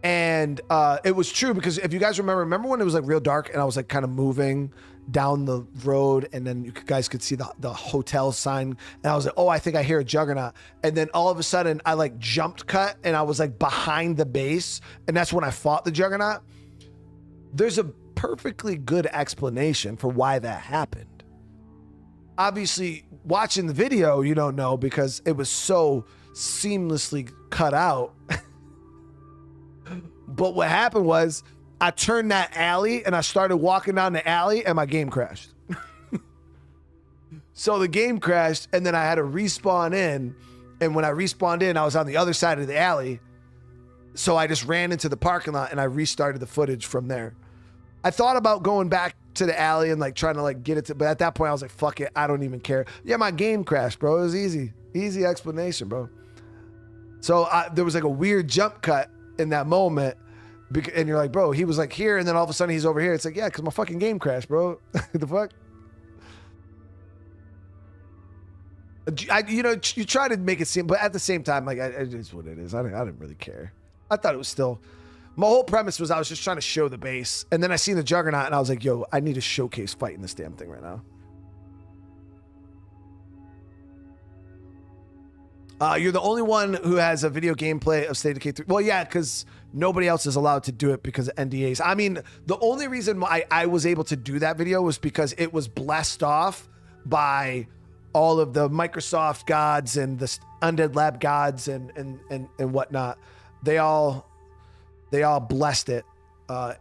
And it was true because if you guys remember when it was like real dark and I was like kind of moving down the road and then you guys could see the hotel sign and I was like, oh, I think I hear a Juggernaut. And then all of a sudden I like jumped cut and I was like behind the base and that's when I fought the Juggernaut. There's a perfectly good explanation for why that happened. Obviously, watching the video, you don't know because it was so seamlessly cut out. But what happened was I turned that alley and I started walking down the alley and my game crashed. So the game crashed and then I had to respawn in. And when I respawned in, I was on the other side of the alley. So I just ran into the parking lot and I restarted the footage from there. I thought about going back to the alley and like trying to like get it to, but at that point I was like, fuck it. I don't even care. Yeah, my game crashed, bro. It was easy explanation, bro. So there was like a weird jump cut in that moment. And you're like, bro, he was like here, and then all of a sudden he's over here. It's like, yeah, because my fucking game crashed, bro. The fuck? You try to make it seem, but at the same time, like, it is what it is. I didn't really care. I thought it was still, my whole premise was I was just trying to show the base. And then I seen the Juggernaut, and I was like, yo, I need to showcase fighting this damn thing right now. You're the only one who has a video gameplay of State of Decay 3. Well, yeah, because nobody else is allowed to do it because of NDAs. I mean, the only reason why I was able to do that video was because it was blessed off by all of the Microsoft gods and the Undead Lab gods and whatnot. They all blessed it.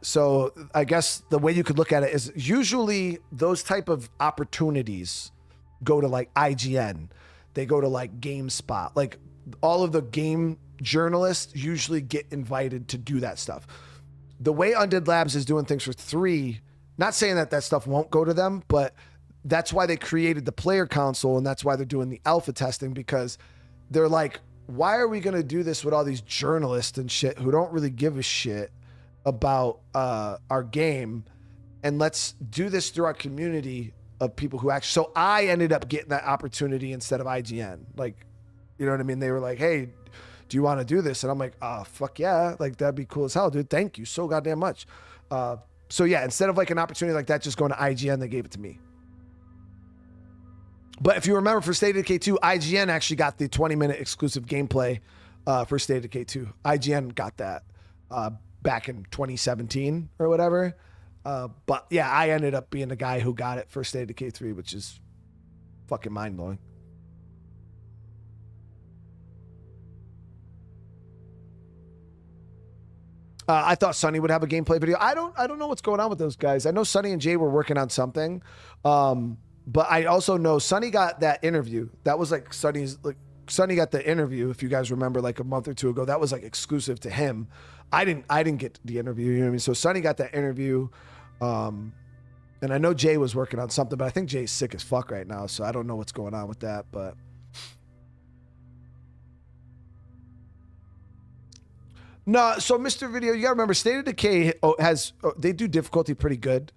So I guess the way you could look at it is usually those type of opportunities go to like IGN. They go to like GameSpot. Like all of the game journalists usually get invited to do that stuff. The way Undead Labs is doing things for 3, not saying that stuff won't go to them, but that's why they created the player console and that's why they're doing the alpha testing, because they're like, why are we going to do this with all these journalists and shit who don't really give a shit about our game? And let's do this through our community of people who actually, so I ended up getting that opportunity instead of IGN. Like, you know what I mean? They were like, hey, do you want to do this? And I'm like, fuck yeah. Like, that'd be cool as hell, dude. Thank you so goddamn much. So yeah, instead of like an opportunity like that, just going to IGN, they gave it to me. But if you remember for State of Decay 2, IGN actually got the 20-minute exclusive gameplay for State of Decay 2. IGN got that back in 2017 or whatever. But yeah, I ended up being the guy who got it for State of Decay 3, which is fucking mind-blowing. I thought Sonny would have a gameplay video. I don't know what's going on with those guys. I know Sonny and Jay were working on something. But I also know Sonny got that interview. That was like Sonny got the interview, if you guys remember, like a month or two ago. That was like exclusive to him. I didn't get the interview, you know what I mean? So Sonny got that interview. And I know Jay was working on something, but I think Jay's sick as fuck right now, so I don't know what's going on with that, but no, so Mr. Video, you gotta remember, State of Decay they do difficulty pretty good.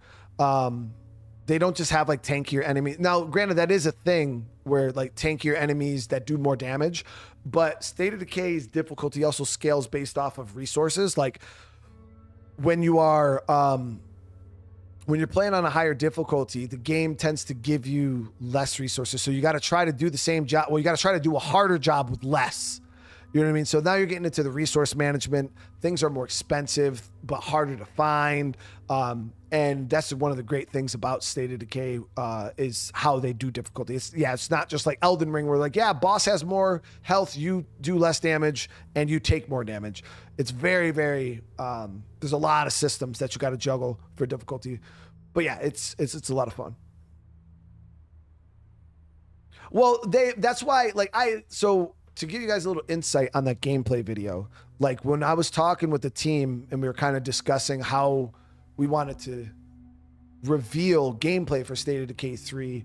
They don't just have like tankier enemies. Now, granted, that is a thing where like tankier enemies that do more damage, but State of Decay's difficulty also scales based off of resources. Like when you are when you're playing on a higher difficulty, the game tends to give you less resources. So you got to try to do the same job. Well, you got to try to do a harder job with less. You know what I mean? So now you're getting into the resource management. Things are more expensive, but harder to find. And that's one of the great things about State of Decay is how they do difficulty. It's not just like Elden Ring where like, yeah, boss has more health, you do less damage, and you take more damage. It's very, very, there's a lot of systems that you got to juggle for difficulty. But yeah, it's a lot of fun. Well, that's why, so to give you guys a little insight on that gameplay video, like when I was talking with the team and we were kind of discussing how we wanted to reveal gameplay for State of Decay 3,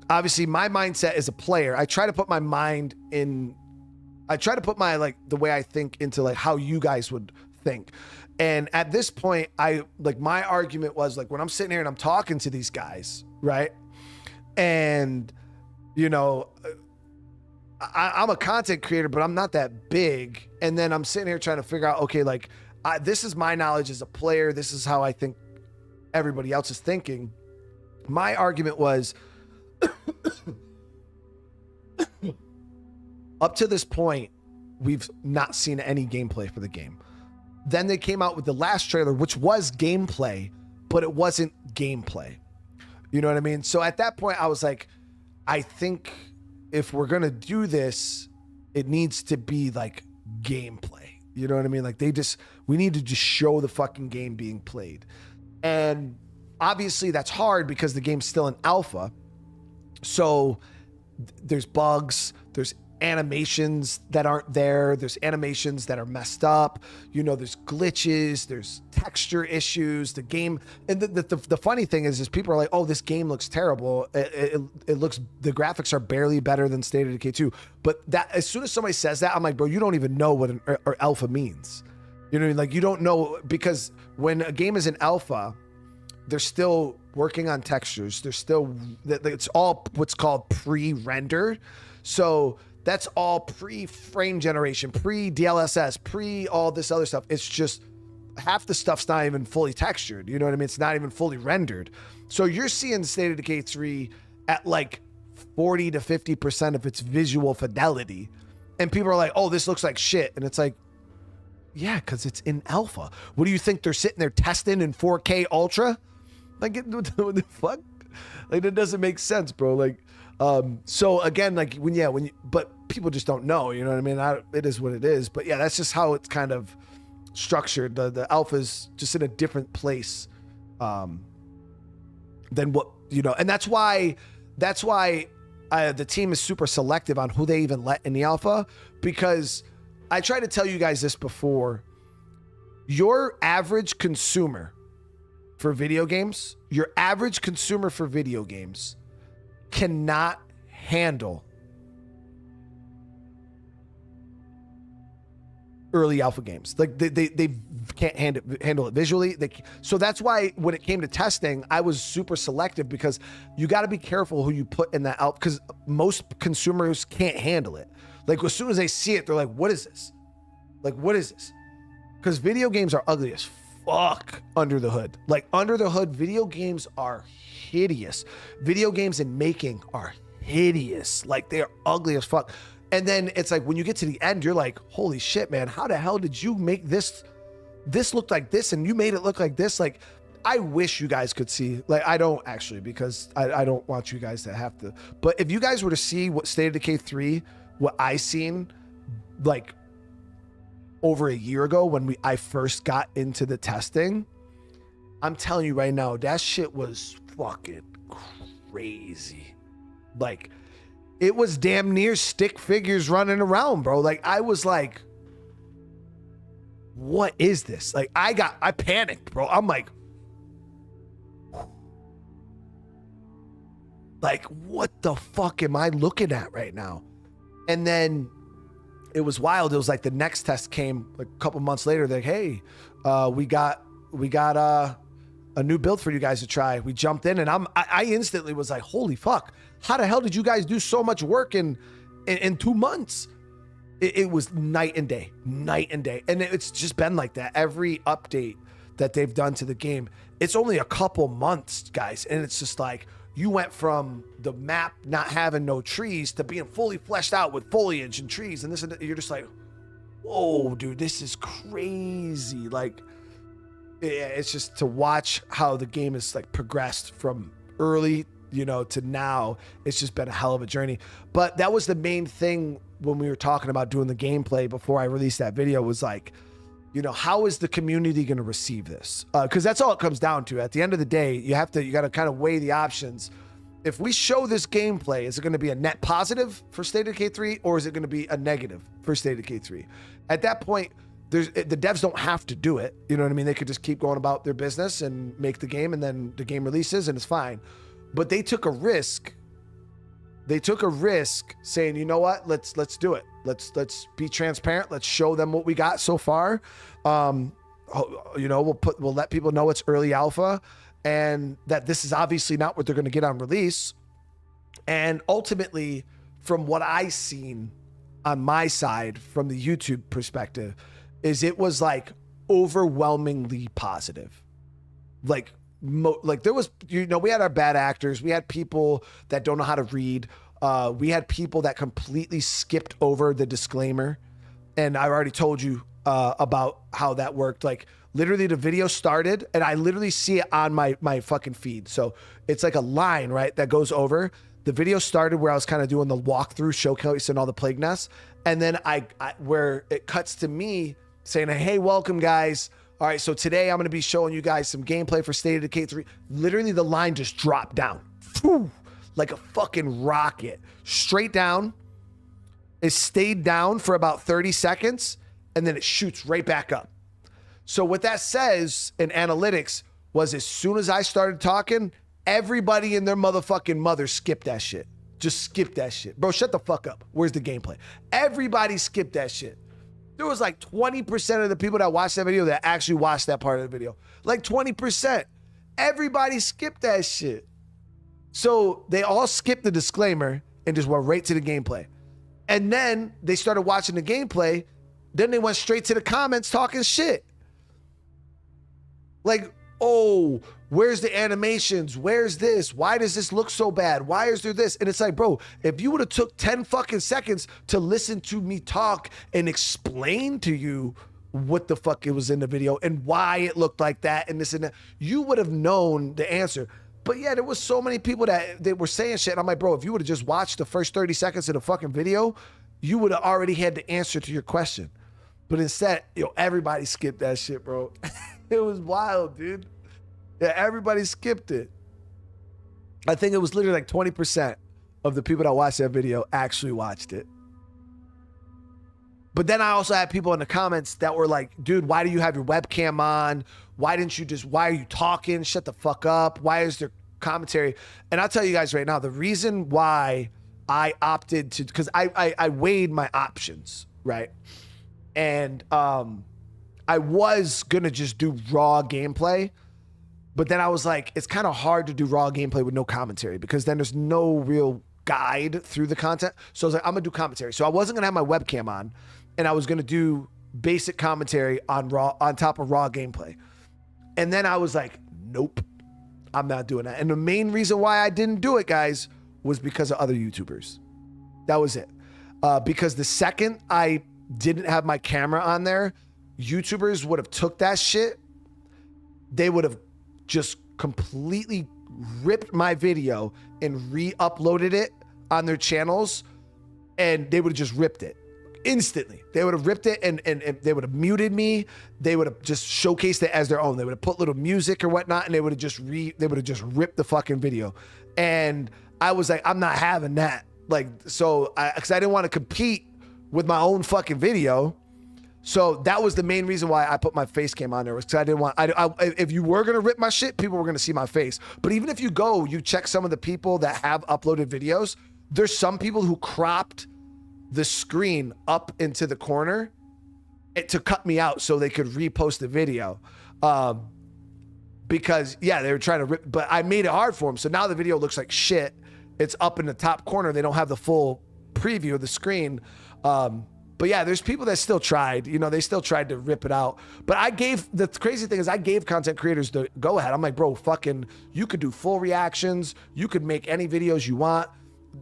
obviously my mindset as a player, I try to put my the way I think into like how you guys would think. And at this point, my argument was like when I'm sitting here and I'm talking to these guys, right? And you know, I'm a content creator, but I'm not that big. And then I'm sitting here trying to figure out, okay, like this is my knowledge as a player. This is how I think everybody else is thinking. My argument was up to this point, we've not seen any gameplay for the game. Then they came out with the last trailer, which was gameplay, but it wasn't gameplay. You know what I mean? So at that point, I was like, I think if we're going to do this, it needs to be like gameplay. You know what I mean? Like we need to just show the fucking game being played. And obviously that's hard because the game's still in alpha. So there's bugs, there's animations that aren't there, there's animations that are messed up, you know, there's glitches, there's texture issues, the game. And the funny thing is people are like, oh, this game looks terrible. It looks, the graphics are barely better than State of Decay 2. But that, as soon as somebody says that, I'm like, bro, you don't even know what or alpha means. You know, like you don't know, because when a game is in alpha, they're still working on textures. They're still, it's all what's called pre-rendered. So that's all pre-frame generation, pre-DLSS, pre all this other stuff. It's just half the stuff's not even fully textured. You know what I mean? It's not even fully rendered. So you're seeing State of Decay 3 at like 40 to 50% of its visual fidelity. And people are like, oh, this looks like shit. And it's like, yeah, because it's in alpha. What do you think they're sitting there testing in 4K Ultra? Like, what the fuck? Like, that doesn't make sense, bro. Like, so again, like but people just don't know, you know what I mean? It is what it is, but yeah, that's just how it's kind of structured. The alpha's just in a different place, than what, you know, and that's why the team is super selective on who they even let in the alpha, because I tried to tell you guys this before. Your average consumer for video games, cannot handle early alpha games. Like they can't handle it visually. So that's why when it came to testing, I was super selective, because you got to be careful who you put in that alpha, because most consumers can't handle it. Like as soon as they see it, they're like, what is this? Like, what is this? Because video games are ugly as fuck under the hood. Like under the hood, video games are hideous. Video games in making are hideous. Like they're ugly as fuck. And then it's like when you get to the end, you're like, holy shit, man, how the hell did you make this look like this and you made it look like this? Like, I wish you guys could see. Like, I don't actually, because I don't want you guys to have to. But if you guys were to see what State of Decay 3, what I seen like over a year ago when I first got into the testing, I'm telling you right now, that shit was fucking crazy. Like, it was damn near stick figures running around, bro. Like, I was like, what is this? Like, I panicked, bro. I'm like, what the fuck am I looking at right now? And then it was wild. It was like the next test came like a couple months later. They're like, hey, we got a new build for you guys to try. We jumped in and I instantly was like, holy fuck. How the hell did you guys do so much work in 2 months? It was night and day. And it's just been like that. Every update that they've done to the game. It's only a couple months, guys, and it's just like you went from the map not having no trees to being fully fleshed out with foliage and trees and this and that. You're just like, whoa, dude, this is crazy. Like, it's just to watch how the game has like progressed from early, to now. It's just been a hell of a journey. But that was the main thing when we were talking about doing the gameplay before I released that video, was like, how is the community going to receive this? Because that's all it comes down to. At the end of the day, you got to kind of weigh the options. If we show this gameplay, is it going to be a net positive for State of Decay 3, or is it going to be a negative for State of Decay 3? At that point, the devs don't have to do it. You know what I mean? They could just keep going about their business and make the game, and then the game releases and it's fine. But they took a risk. They took a risk saying, you know what? Let's do it. Let's be transparent. Let's show them what we got so far. We'll let people know it's early alpha and that this is obviously not what they're going to get on release. And ultimately, from what I seen on my side, from the YouTube perspective, is it was like overwhelmingly positive. Like there was, we had our bad actors. We had people that don't know how to read. We had people that completely skipped over the disclaimer. And I've already told you about how that worked. Like literally the video started and I literally see it on my fucking feed. So it's like a line, right, that goes over. The video started where I was kind of doing the walkthrough, showcasing all the plague nests. And then I where it cuts to me saying, hey, welcome guys. All right, so today I'm going to be showing you guys some gameplay for State of Decay 3. Literally, the line just dropped down. Whew, like a fucking rocket. Straight down. It stayed down for about 30 seconds, and then it shoots right back up. So what that says in analytics was as soon as I started talking, everybody and their motherfucking mother skipped that shit. Just skip that shit. Bro, shut the fuck up. Where's the gameplay? Everybody skipped that shit. There was like 20% of the people that watched that video that actually watched that part of the video. Like 20%. Everybody skipped that shit. So they all skipped the disclaimer and just went right to the gameplay. And then they started watching the gameplay. Then they went straight to the comments talking shit. Like, oh, where's the animations? Where's this? Why does this look so bad? Why is there this? And it's like, bro, if you would have took 10 fucking seconds to listen to me talk and explain to you what the fuck it was in the video and why it looked like that and this and that, you would have known the answer. But yeah, there was so many people that they were saying shit. And I'm like, bro, if you would have just watched the first 30 seconds of the fucking video, you would have already had the answer to your question. But instead, everybody skipped that shit, bro. It was wild, dude. Yeah, everybody skipped it. I think it was literally like 20% of the people that watched that video actually watched it. But then I also had people in the comments that were like, dude, why do you have your webcam on? Why are you talking? Shut the fuck up. Why is there commentary? And I'll tell you guys right now, the reason why I opted to, because I weighed my options, right? And I was gonna just do raw gameplay. But then I was like, it's kind of hard to do raw gameplay with no commentary because then there's no real guide through the content. So I was like, I'm gonna do commentary. So I wasn't gonna have my webcam on and I was gonna do basic commentary on top of raw gameplay. And then I was like, nope, I'm not doing that. And the main reason why I didn't do it, guys, was because of other YouTubers. That was it. Because the second I didn't have my camera on there, YouTubers would have took that shit. They would have just completely ripped my video and re-uploaded it on their channels, and they would have just ripped it instantly. They would have ripped it and they would have muted me. They would have just showcased it as their own. They would have put little music or whatnot, and they would have just ripped the fucking video. And I was like, I'm not having that. Like, so because I didn't want to compete with my own fucking video. So that was the main reason why I put my face cam on there, was because I didn't want, if you were going to rip my shit, people were going to see my face. But even if you check some of the people that have uploaded videos, there's some people who cropped the screen up into the corner to cut me out so they could repost the video. Because yeah, they were trying to rip, but I made it hard for them. So now the video looks like shit. It's up in the top corner. They don't have the full preview of the screen. But yeah, there's people that still tried, you know, they still tried to rip it out. But the crazy thing is I gave content creators the go ahead. I'm like, bro, fucking, you could do full reactions. You could make any videos you want.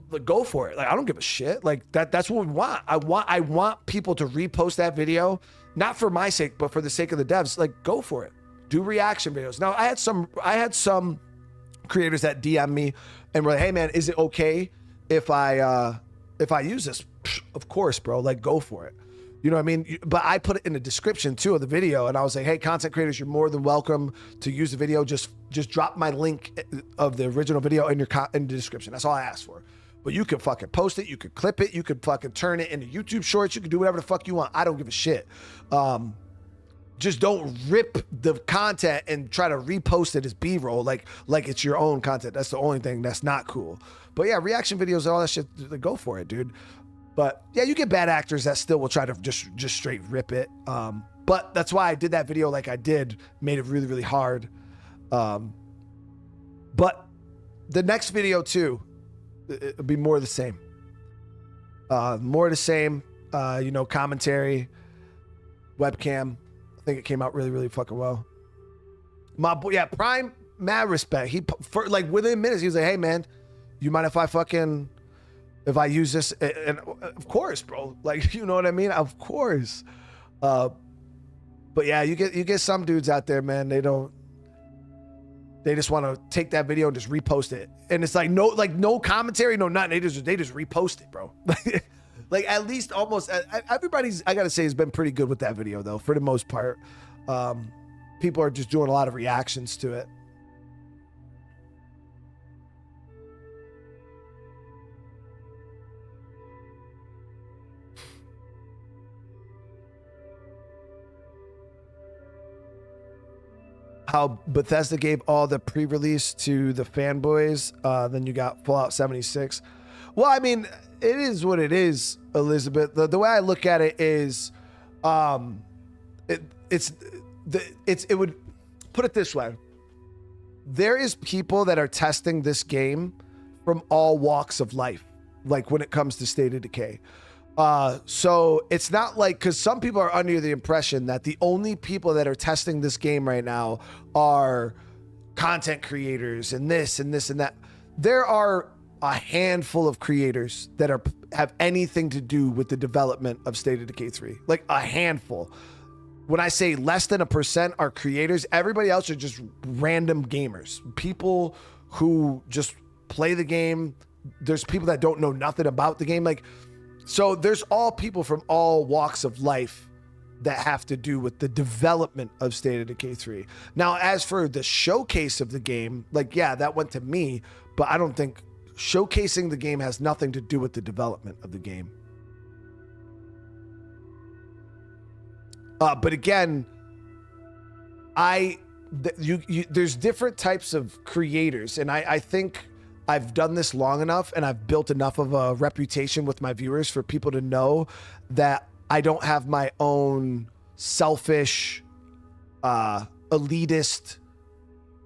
Like, go for it. Like, I don't give a shit. Like that's what we want. I want people to repost that video, not for my sake, but for the sake of the devs. Like, go for it. Do reaction videos. Now, I had some creators that DM me and were like, hey man, is it okay if I use this? Of course, bro, like go for it. You know what I mean? But I put it in the description too of the video, and I was like, hey, content creators, you're more than welcome to use the video. Just drop my link of the original video in the description. That's all I asked for. But you could fucking post it, you could clip it, you could fucking turn it into YouTube shorts, you could do whatever the fuck you want. I don't give a shit. Just don't rip the content and try to repost it as B-roll like it's your own content. That's the only thing that's not cool. But yeah, reaction videos and all that shit, go for it, dude. But yeah, you get bad actors that still will try to just straight rip it. But that's why I did that video like I did, made it really, really hard. But the next video too, it'll be more of the same. More of the same, you know, commentary, webcam. I think it came out really, really fucking well. My boy, yeah, Prime, mad respect. For like within minutes, he was like, hey man, you mind if I use this? And of course, bro, like, you know what I mean? Of course. But yeah, you get some dudes out there, man. They just want to take that video and just repost it. And it's like no commentary, no nothing. They just repost it, bro. Like at least almost everybody's, I gotta say, has been pretty good with that video though, for the most part. People are just doing a lot of reactions to it. How Bethesda gave all the pre-release to the fanboys. Then you got Fallout 76. Well, I mean, it is what it is, Elizabeth. The way I look at it is, it would put it this way. There is people that are testing this game from all walks of life, like when it comes to State of Decay. So it's not like, because some people are under the impression that the only people that are testing this game right now are content creators and this and this and that. There are a handful of creators that have anything to do with the development of State of Decay 3, like a handful. When I say less than 1% are creators, everybody else are just random gamers, people who just play the game. There's people that don't know nothing about the game. Like, so there's all people from all walks of life that have to do with the development of State of Decay 3. Now, as for the showcase of the game, like, yeah, that went to me, but I don't think showcasing the game has nothing to do with the development of the game. But again, there's different types of creators, and I think I've done this long enough and I've built enough of a reputation with my viewers for people to know that I don't have my own selfish, elitist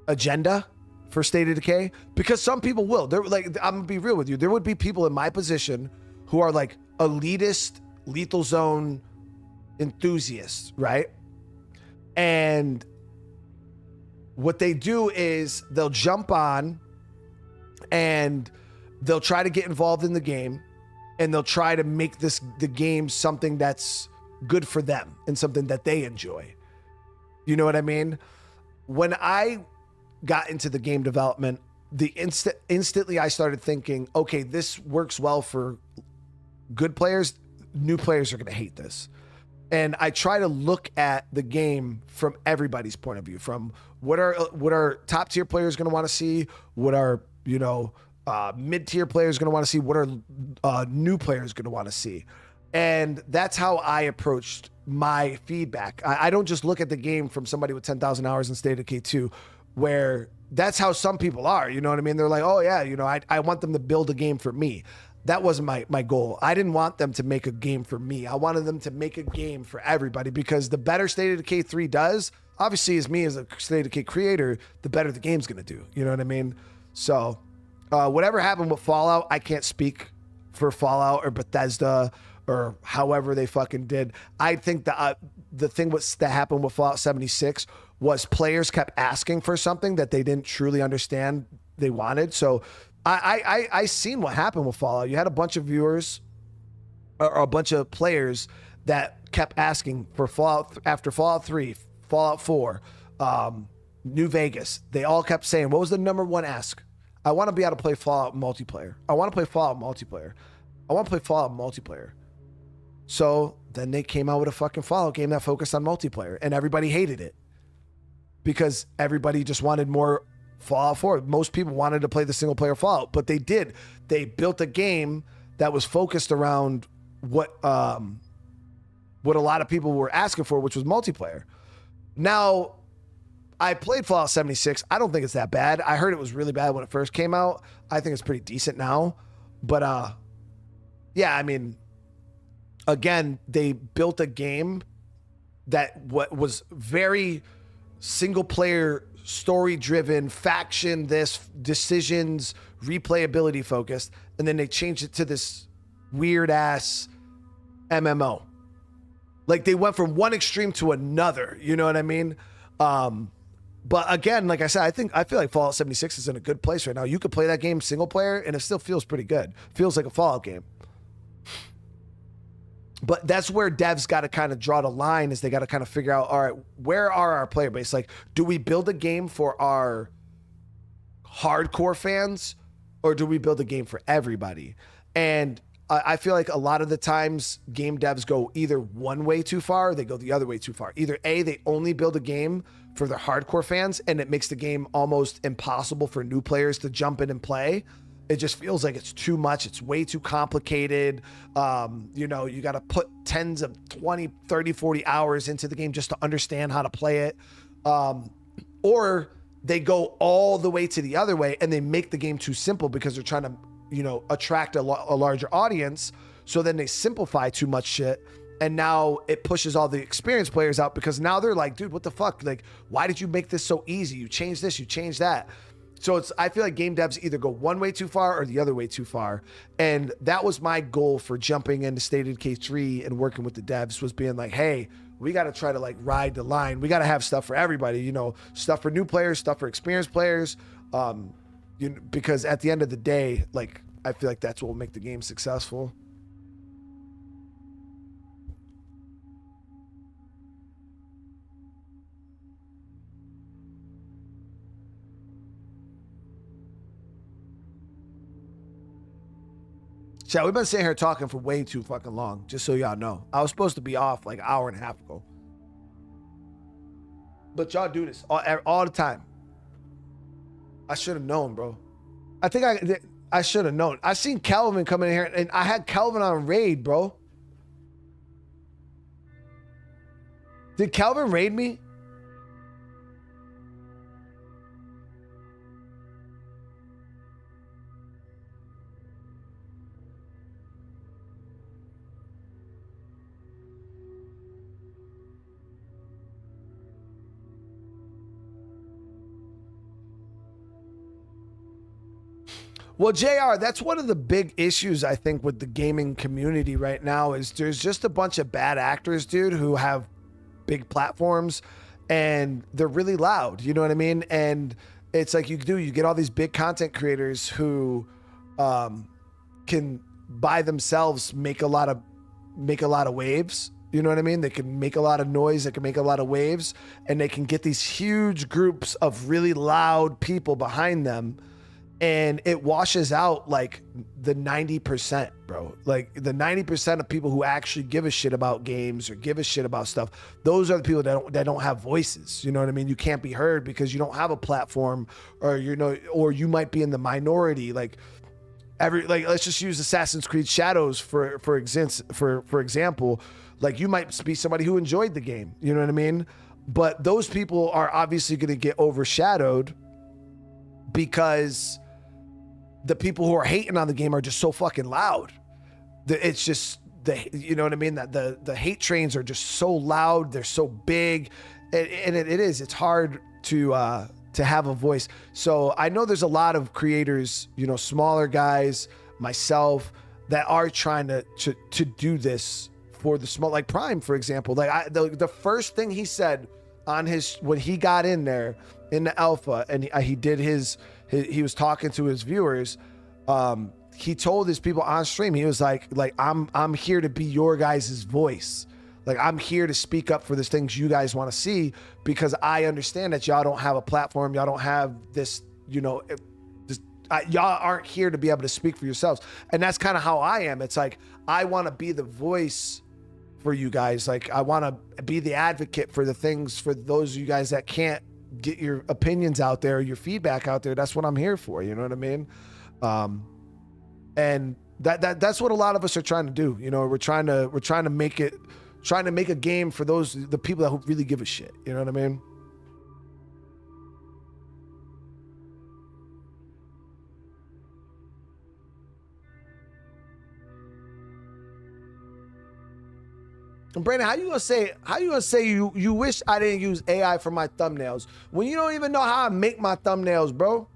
agenda for State of Decay, because some people will. They're like, I'm gonna be real with you. There would be people in my position who are like elitist, Lethal Zone enthusiasts, right? And what they do is they'll jump on and they'll try to get involved in the game, and they'll try to make the game something that's good for them and something that they enjoy. You know what I mean? When I got into the game development, instantly I started thinking, okay, this works well for good players. New players are going to hate this. And I try to look at the game from everybody's point of view, from what are top tier players going to want to see, what are, you know, mid-tier players going to want to see, what are new players going to want to see. And that's how I approached my feedback. I don't just look at the game from somebody with 10,000 hours in State of Decay 2, where that's how some people are, you know what I mean? They're like, oh yeah, you know, I want them to build a game for me. That wasn't my goal. I didn't want them to make a game for me. I wanted them to make a game for everybody, because the better State of Decay 3 does, obviously as me as a State of Decay creator, the better the game's gonna do. You know what I mean? So whatever happened with Fallout, I can't speak for Fallout or Bethesda or however they fucking did. I think that the thing that happened with Fallout 76 was players kept asking for something that they didn't truly understand they wanted. So I seen what happened with Fallout. You had a bunch of viewers or a bunch of players that kept asking for Fallout after Fallout 3, Fallout 4, New Vegas. They all kept saying, what was the number one ask? I want to be able to play Fallout multiplayer. I want to play Fallout multiplayer. I want to play Fallout multiplayer. So then they came out with a fucking Fallout game that focused on multiplayer, and everybody hated it because everybody just wanted more Fallout 4. Most people wanted to play the single player Fallout, but they did. They built a game that was focused around what a lot of people were asking for, which was multiplayer. Now, I played Fallout 76. I don't think it's that bad. I heard it was really bad when it first came out. I think it's pretty decent now. But yeah, I mean, again, they built a game that was very single player, story driven, faction, decisions, replayability focused, and then they changed it to this weird ass MMO. Like they went from one extreme to another, you know what I mean? But again, like I said, I feel like Fallout 76 is in a good place right now. You could play that game single player and it still feels pretty good. Feels like a Fallout game. But that's where devs got to kind of draw the line, is they got to kind of figure out, all right, where are our player base? Like, do we build a game for our hardcore fans, or do we build a game for everybody? And I feel like a lot of the times game devs go either one way too far, or they go the other way too far. Either A, they only build a game for their hardcore fans, and it makes the game almost impossible for new players to jump in and play. It just feels like it's too much. It's way too complicated. You know, you got to put tens of 20, 30, 40 hours into the game just to understand how to play it. Or they go all the way to the other way and they make the game too simple because they're trying to, you know, attract a larger audience. So then they simplify too much shit. And now it pushes all the experienced players out because now they're like, dude, what the fuck? Like, why did you make this so easy? You changed this, you changed that. So I feel like game devs either go one way too far or the other way too far. And that was my goal for jumping into State of Decay 3 and working with the devs, was being like, hey, we got to try to like ride the line. We got to have stuff for everybody, you know, stuff for new players, stuff for experienced players. You know, because at the end of the day, like, I feel like that's what will make the game successful. Chat, we've been sitting here talking for way too fucking long, just so y'all know. I was supposed to be off like an hour and a half ago. But y'all do this all the time. I should have known, bro. I think I should have known. I seen Calvin come in here, and I had Calvin on raid, bro. Did Calvin raid me? Well, JR, that's one of the big issues, I think, with the gaming community right now, is there's just a bunch of bad actors, dude, who have big platforms and they're really loud. You know what I mean? And it's like you get all these big content creators who can by themselves make a lot of waves. You know what I mean? They can make a lot of noise. They can make a lot of waves, and they can get these huge groups of really loud people behind them. And it washes out like the 90%, bro. Like the 90% of people who actually give a shit about games or give a shit about stuff. Those are the people that don't have voices. You know what I mean? You can't be heard because you don't have a platform, or or you might be in the minority. Like let's just use Assassin's Creed Shadows for example. Like you might be somebody who enjoyed the game. You know what I mean? But those people are obviously going to get overshadowed because the people who are hating on the game are just so fucking loud. It's just you know what I mean? That the hate trains are just so loud. They're so big, and it's hard to have a voice. So I know there's a lot of creators, you know, smaller guys, myself, that are trying to do this for the small, like Prime, for example. Like the first thing he said on his, when he got in there in the alpha and he did he was talking to his viewers, he told his people on stream, he was like I'm here to be your guys' voice. Like, I'm here to speak up for the things you guys want to see, because I understand that y'all don't have a platform. Y'all don't have this, you know, y'all aren't here to be able to speak for yourselves. And that's kind of how I am. It's like, I want to be the voice for you guys. Like, I want to be the advocate for the things, for those of you guys that can't get your opinions out there, your feedback out there. That's what I'm here for. You know what I mean? And that's what a lot of us are trying to do. You know, we're trying to make a game for the people that really give a shit. You know what I mean? And Brandon, how you gonna say you wish I didn't use AI for my thumbnails when you don't even know how I make my thumbnails, bro?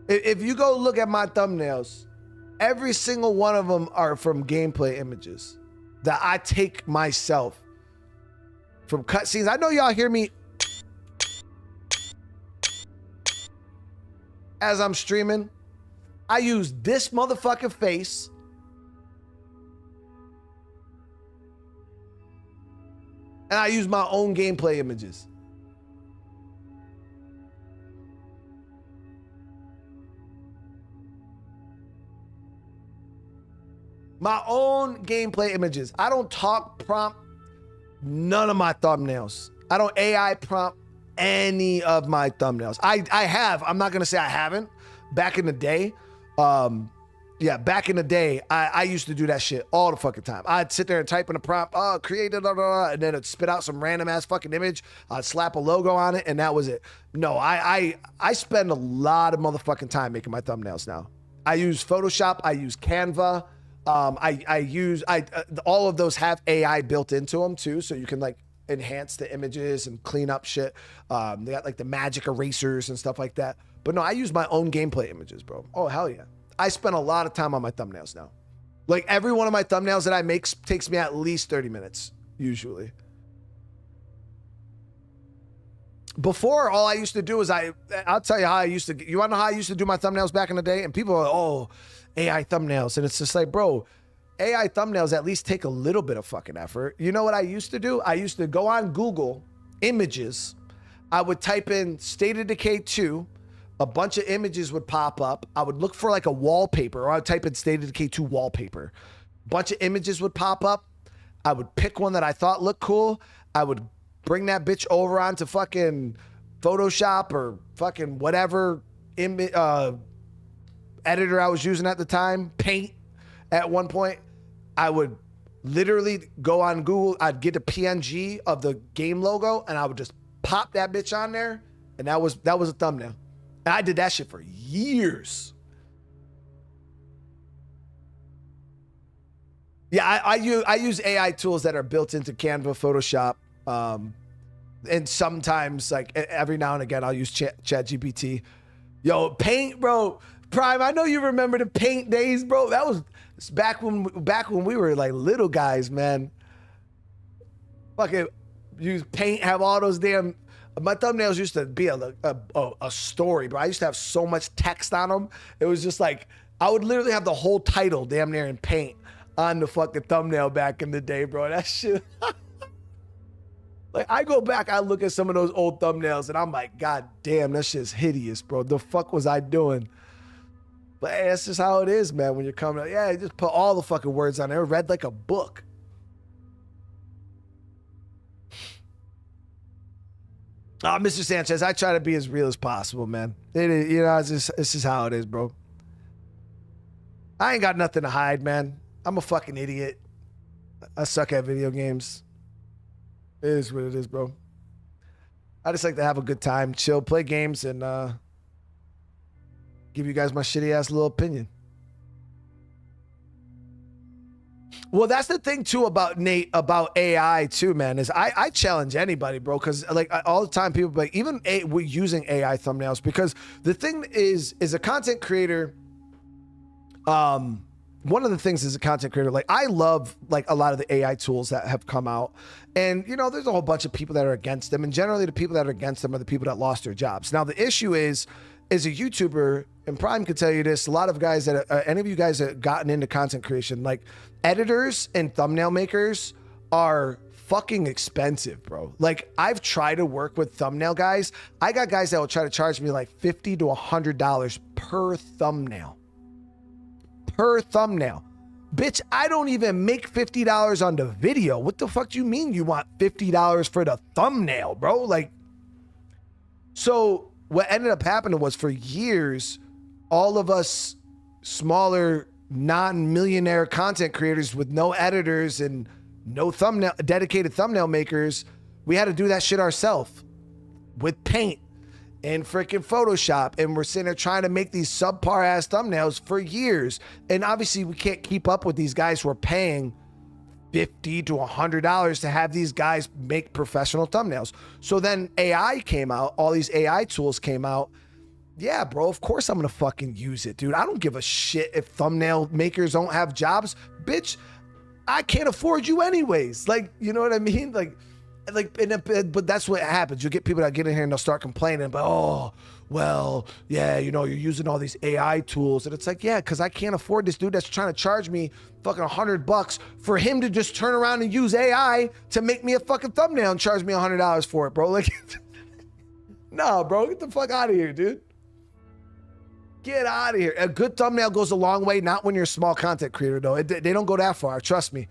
If you go look at my thumbnails, every single one of them are from gameplay images that I take myself from cutscenes. I know y'all hear me as I'm streaming. I use this motherfucking face and I use my own gameplay images. My own gameplay images. I don't talk prompt none of my thumbnails. I don't AI prompt any of my thumbnails. I have. I'm not gonna say I haven't. Back in the day, back in the day, I used to do that shit all the fucking time. I'd sit there and type in a prompt, create it, and then it'd spit out some random ass fucking image. I'd slap a logo on it, and that was it. No, I spend a lot of motherfucking time making my thumbnails now. I use Photoshop. I use Canva. All of those have AI built into them too, so you can like enhance the images and clean up shit. They got like the magic erasers and stuff like that. But no, I use my own gameplay images, bro. Oh, hell yeah. I spend a lot of time on my thumbnails now. Like, every one of my thumbnails that I make takes me at least 30 minutes, usually. Before, all I used to do is I'll tell you how I used to, you wanna know how I used to do my thumbnails back in the day? And people are like, oh, AI thumbnails. And it's just like, bro, AI thumbnails at least take a little bit of fucking effort. You know what I used to do? I used to go on Google Images. I would type in State of Decay 2. A bunch of images would pop up. I would look for like a wallpaper, or I would type in State of Decay 2 wallpaper. A bunch of images would pop up. I would pick one that I thought looked cool. I would bring that bitch over onto fucking Photoshop or fucking whatever editor I was using at the time, Paint at one point. I would literally go on Google, I'd get a PNG of the game logo, and I would just pop that bitch on there, and that was a thumbnail. And I did that shit for years. Yeah, I use AI tools that are built into Canva, Photoshop, and sometimes, like, every now and again, I'll use ChatGPT. Yo, Paint, bro. Prime, I know you remember the Paint days, bro. That was back when we were like little guys, man. Fucking use Paint, have all those damn. My thumbnails used to be a story, bro. I used to have so much text on them. It was just like, I would literally have the whole title damn near in Paint on the fucking thumbnail back in the day, bro. That shit. Like, I go back, I look at some of those old thumbnails, and I'm like, God damn, that shit's hideous, bro. The fuck was I doing? But hey, that's just how it is, man. When you're coming out, yeah, you just put all the fucking words on there, read like a book. Oh, Mr. Sanchez, I try to be as real as possible, man. It is, you know, it's just how it is, bro. I ain't got nothing to hide, man. I'm a fucking idiot. I suck at video games. It is what it is, bro. I just like to have a good time, chill, play games, and give you guys my shitty ass little opinion. Well, that's the thing too about Nate, about AI too, man, is I challenge anybody, bro. Cause like all the time people, like even we're using AI thumbnails, because the thing is a content creator. One of the things as a content creator, like I love like a lot of the AI tools that have come out, and you know, there's a whole bunch of people that are against them, and generally the people that are against them are the people that lost their jobs. Now the issue is, as a YouTuber, and Prime could tell you this, a lot of guys that any of you guys that have gotten into content creation, like editors and thumbnail makers are fucking expensive, bro. Like I've tried to work with thumbnail guys. I got guys that will try to charge me like $50 to $100 per thumbnail. Per thumbnail. Bitch, I don't even make $50 on the video. What the fuck do you mean you want $50 for the thumbnail, bro? Like, so what ended up happening was, for years, all of us smaller, non-millionaire content creators with no editors and no dedicated thumbnail makers, we had to do that shit ourselves with paint and freaking Photoshop, and we're sitting there trying to make these subpar ass thumbnails for years. And obviously we can't keep up with these guys who are paying $50 to $100 to have these guys make professional thumbnails. So then AI came out, all these AI tools came out. Yeah, bro, of course I'm gonna fucking use it, dude. I don't give a shit if thumbnail makers don't have jobs. Bitch, I can't afford you anyways. Like, you know what I mean? But that's what happens. You get people that get in here and they'll start complaining, but oh, well, yeah, you know, you're using all these AI tools. And it's like, yeah, because I can't afford this dude that's trying to charge me fucking $100 for him to just turn around and use AI to make me a fucking thumbnail and charge me $100 for it, bro. Like, nah, bro, get the fuck out of here, dude. Get out of here. A good thumbnail goes a long way, not when you're a small content creator, though. They don't go that far, trust me.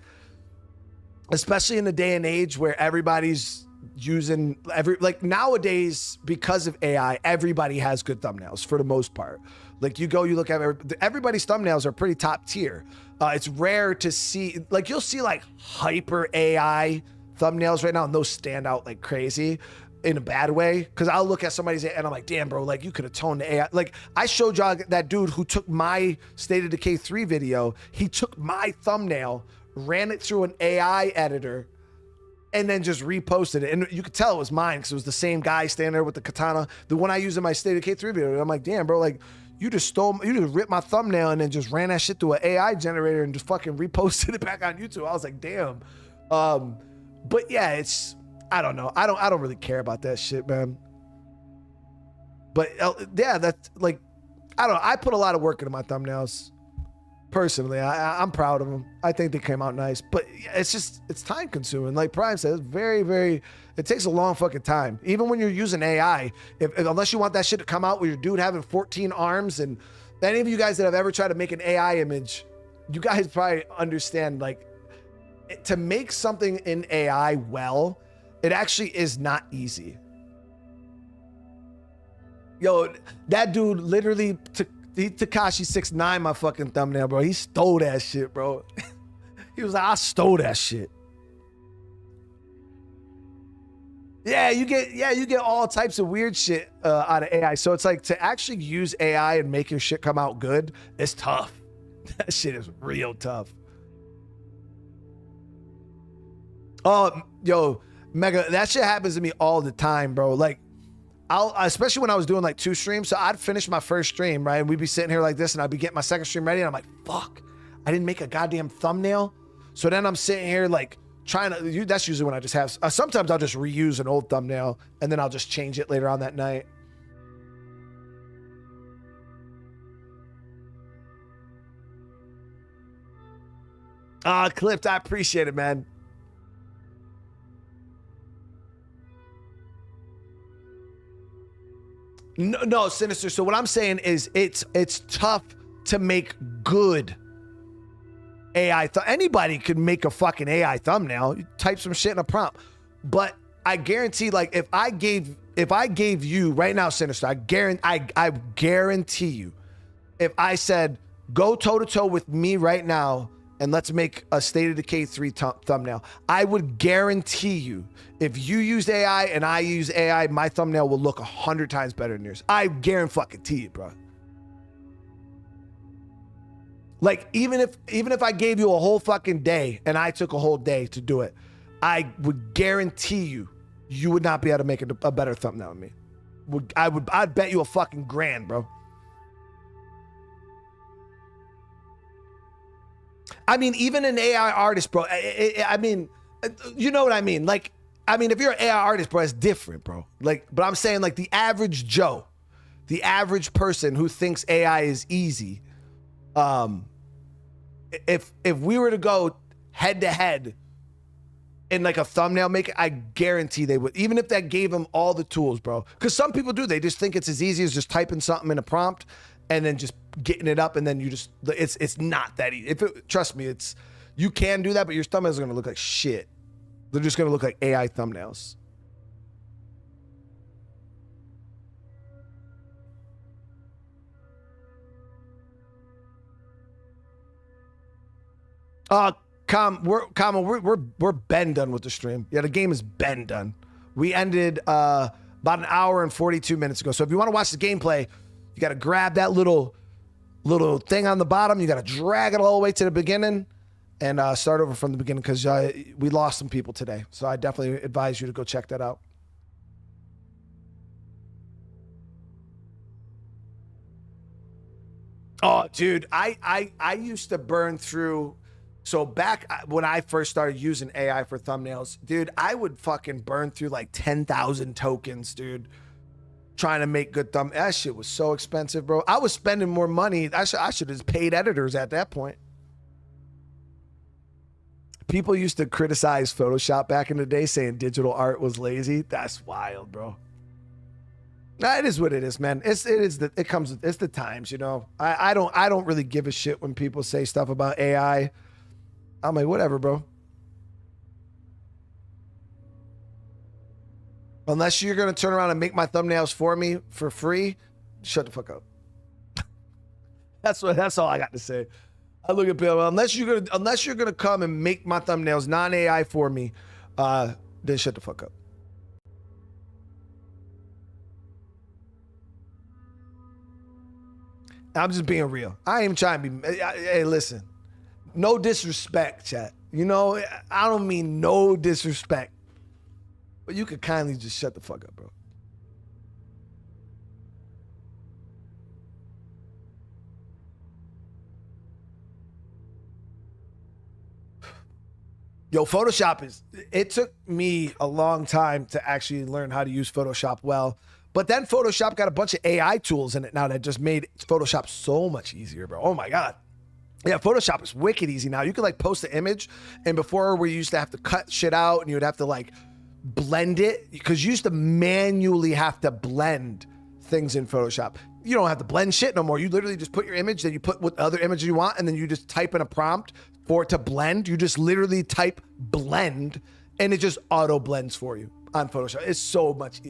Especially in the day and age where everybody's using like nowadays, because of AI, everybody has good thumbnails for the most part. Like you look at everybody's thumbnails are pretty top tier. It's rare to see, like you'll see like hyper AI thumbnails right now, and those stand out like crazy in a bad way. Cause I'll look at somebody's and I'm like, damn, bro, like you could have toned the AI. Like I showed y'all that dude who took my State of Decay 3 video. He took my thumbnail, ran it through an AI editor, and then just reposted it. And you could tell it was mine because it was the same guy standing there with the katana, the one I used in my State of Decay 3 video. And I'm like, damn, bro, like you just ripped my thumbnail and then just ran that shit through an AI generator and just fucking reposted it back on YouTube. I was like, damn. But yeah, I don't know. I don't really care about that shit, man. But yeah, that's like, I don't know. I put a lot of work into my thumbnails. Personally, I'm proud of them. I think they came out nice, but it's time consuming. Like Prime said, it's it takes a long fucking time. Even when you're using AI, unless you want that shit to come out with your dude having 14 arms, and any of you guys that have ever tried to make an AI image, you guys probably understand, like to make something in AI well, it actually is not easy. Yo, that dude literally took Tekashi 6ix9ine my fucking thumbnail, bro. He stole that shit, bro. He was like, I stole that shit. Yeah, you get all types of weird shit out of AI. So it's like, to actually use AI and make your shit come out good, it's tough. That shit is real tough. Oh, yo, Mega, that shit happens to me all the time, bro. Like, especially when I was doing like 2 streams. So I'd finish my first stream, right? And we'd be sitting here like this, and I'd be getting my second stream ready. And I'm like, fuck, I didn't make a goddamn thumbnail. So then I'm sitting here like trying to, that's usually when I just have, sometimes I'll just reuse an old thumbnail and then I'll just change it later on that night. Clipped, I appreciate it, man. No, Sinister. So what I'm saying is it's tough to make good AI. Anybody could make a fucking AI thumbnail. You type some shit in a prompt. But I guarantee, like, if I gave you right now, Sinister, I guarantee you, if I said, go toe to toe with me right now and let's make a State of Decay 3 thumbnail, I would guarantee you, if you use AI and I use AI, my thumbnail will look 100 times better than yours. I guarantee it, bro. Like even if I gave you a whole fucking day and I took a whole day to do it, I would guarantee you would not be able to make a better thumbnail than me. I'd bet you a fucking grand, bro. I mean, even an AI artist, bro. I mean, you know what I mean? Like, I mean, if you're an AI artist, bro, it's different, bro. Like, but I'm saying like the average Joe, the average person who thinks AI is easy, if we were to go head to head in like a thumbnail maker, I guarantee they would, even if that gave them all the tools, bro. Because some people do, they just think it's as easy as just typing something in a prompt and then just getting it up, and then you just, it's not that easy. Trust me, you can do that, but your thumbnails are gonna look like shit. They're just gonna look like AI thumbnails. We're been done with the stream. Yeah, the game is been done. We ended about an hour and 42 minutes ago. So if you want to watch the gameplay, you got to grab that little thing on the bottom. You got to drag it all the way to the beginning and start over from the beginning, because we lost some people today. So I definitely advise you to go check that out. Oh, dude, I used to burn through. So back when I first started using AI for thumbnails, dude, I would fucking burn through like 10,000 tokens, dude, trying to make good thumb. That shit was so expensive, bro. I was spending more money. I should have paid editors at that point. People used to criticize Photoshop back in the day, saying digital art was lazy. That's wild, bro. Nah, it is what it is, man. It's the times, you know. I don't really give a shit when people say stuff about AI. I'm like, whatever, bro. Unless you're gonna turn around and make my thumbnails for me for free, shut the fuck up. That's all I got to say. I look at people, unless you're gonna come and make my thumbnails non-AI for me, then shut the fuck up. I'm just being real. I ain't trying to be. Hey, listen. No disrespect, chat. You know, I don't mean no disrespect. But you could kindly just shut the fuck up, bro. Yo, Photoshop it took me a long time to actually learn how to use Photoshop well. But then Photoshop got a bunch of AI tools in it now that just made Photoshop so much easier, bro. Oh my God. Yeah, Photoshop is wicked easy now. You could like post an image, and before where you used to have to cut shit out and you would have to like blend it, because you used to manually have to blend things in Photoshop. You don't have to blend shit no more. You literally just put your image, then you put what other image you want, and then you just type in a prompt for it to blend. You just literally type blend, and it just auto blends for you on Photoshop. It's so much.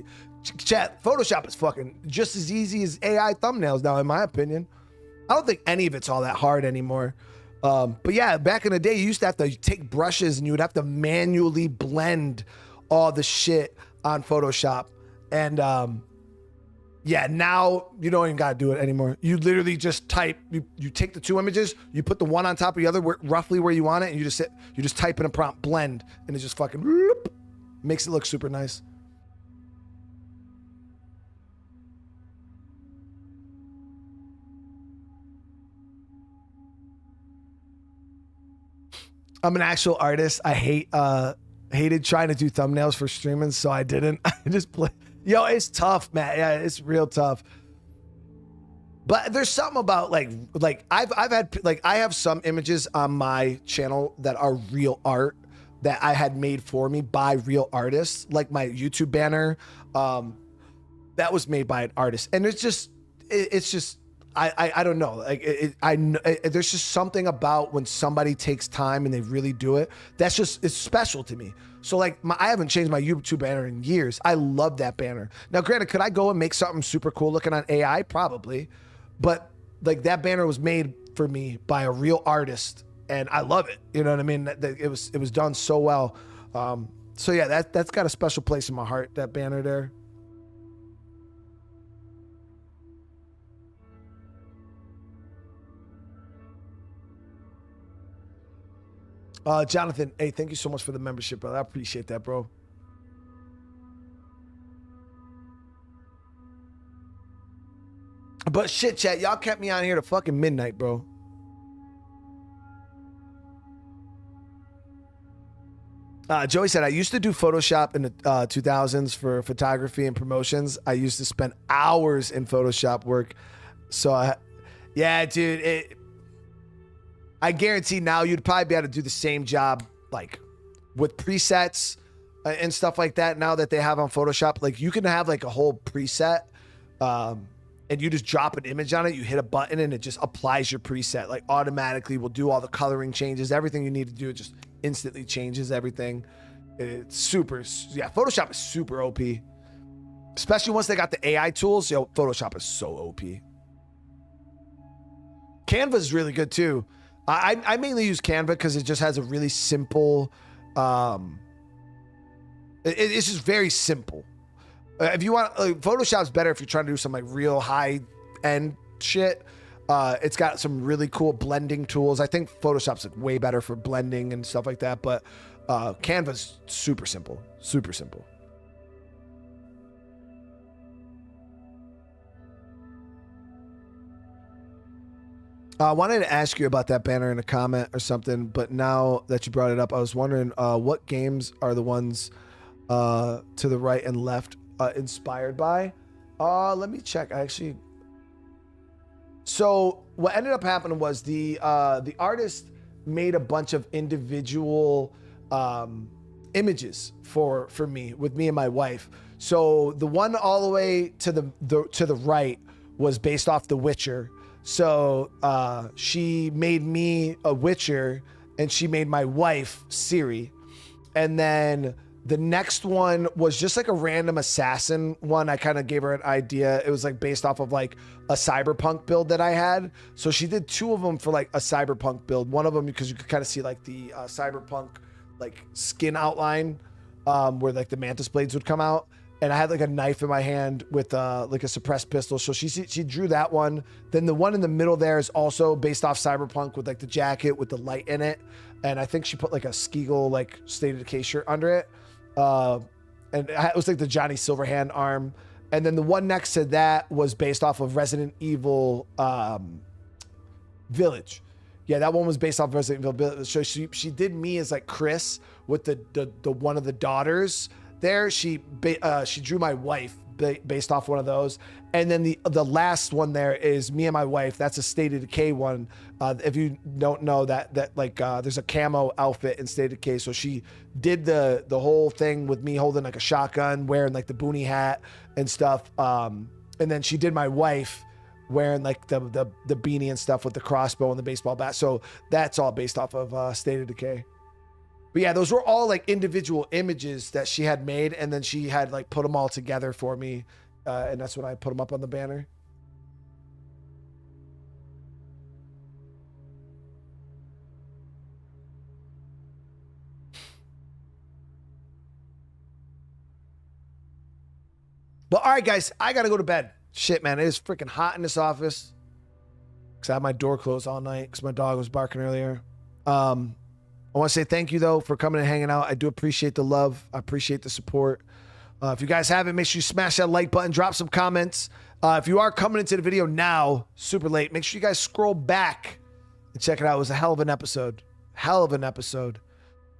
Chat, Photoshop is fucking just as easy as AI thumbnails now, in my opinion. I don't think any of it's all that hard anymore. But yeah, back in the day, you used to have to take brushes and you would have to manually blend all the shit on Photoshop. And yeah, now you don't even gotta do it anymore. You literally just type, you take the two images, you put the one on top of the other roughly where you want it, and you just type in a prompt, blend, and it just fucking whoop, makes it look super nice. I'm an actual artist. I hated trying to do thumbnails for streaming, so I didn't. I just play. Yo, it's tough, man. Yeah, it's real tough. But there's something about like I've had like I have some images on my channel that are real art that I had made for me by real artists, like my YouTube banner. That was made by an artist, and it's just I don't know. Like there's just something about when somebody takes time and they really do it. It's special to me. So like I haven't changed my YouTube banner in years. I love that banner. Now, granted, could I go and make something super cool looking on AI? Probably, but like that banner was made for me by a real artist, and I love it. You know what I mean? It was done so well. So yeah, that's got a special place in my heart. That banner there. Jonathan, hey, thank you so much for the membership, brother. I appreciate that, bro. But shit, chat, y'all kept me on here to fucking midnight, bro. Joey said, I used to do Photoshop in the 2000s for photography and promotions. I used to spend hours in Photoshop work. So, yeah, dude, I guarantee now you'd probably be able to do the same job, like with presets and stuff like that. Now that they have on Photoshop, like you can have like a whole preset, and you just drop an image on it. You hit a button and it just applies your preset, like automatically will do all the coloring changes, everything you need to do. It just instantly changes everything. It's super, yeah. Photoshop is super OP, especially once they got the AI tools. Yo, Photoshop is so OP. Canva is really good too. I mainly use Canva because it just has a really simple, it's just very simple. If you want, Photoshop's better if you're trying to do some like real high end shit. It's got some really cool blending tools. I think Photoshop's like way better for blending and stuff like that. But Canva's super simple, super simple. I wanted to ask you about that banner in a comment or something, but now that you brought it up, I was wondering what games are the ones to the right and left inspired by? Let me check. So what ended up happening was the artist made a bunch of individual images for me, with me and my wife. So the one all the way to the right was based off The Witcher. So she made me a Witcher and she made my wife Ciri. And then the next one was just like a random assassin one. I kind of gave her an idea. It was like based off of like a cyberpunk build that I had. So she did two of them for like a cyberpunk build. One of them because you could kind of see like the cyberpunk like skin outline where like the mantis blades would come out. And I had like a knife in my hand with like a suppressed pistol. So she drew that one. Then the one in the middle there is also based off cyberpunk with like the jacket with the light in it. And I think she put like a Skegel like State of Decay shirt under it. And it was like the Johnny Silverhand arm. And then the one next to that was based off of Resident Evil Village. Yeah, that one was based off Resident Evil Village. So she did me as like Chris with the one of the daughters. There, she drew my wife based off one of those, and then the last one there is me and my wife. That's a State of Decay one. If you don't know that like there's a camo outfit in State of Decay, so she did the whole thing with me holding like a shotgun, wearing like the boonie hat and stuff, and then she did my wife wearing like the beanie and stuff with the crossbow and the baseball bat. So that's all based off of State of Decay. But yeah, those were all like individual images that she had made, and then she had like put them all together for me, and that's when I put them up on the banner. But all right, guys, I gotta go to bed. Shit, man, it is freaking hot in this office because I had my door closed all night because my dog was barking earlier. I want to say thank you, though, for coming and hanging out. I do appreciate the love. I appreciate the support. If you guys haven't, make sure you smash that like button, drop some comments. If you are coming into the video now, super late, make sure you guys scroll back and check it out. It was a hell of an episode. Hell of an episode.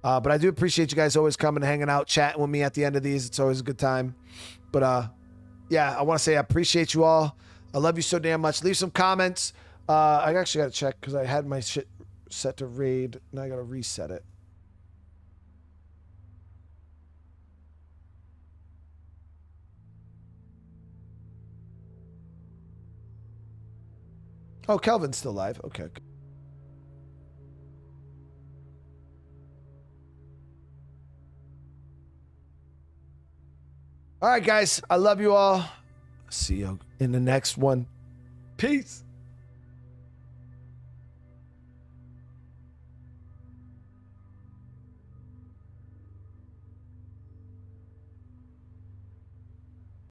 But I do appreciate you guys always coming and hanging out, chatting with me at the end of these. It's always a good time. But yeah, I want to say I appreciate you all. I love you so damn much. Leave some comments. I actually got to check because I had my shit set to raid. Now I got to reset it. Oh, Kelvin's still live. Okay. All right, guys. I love you all. See you in the next one. Peace.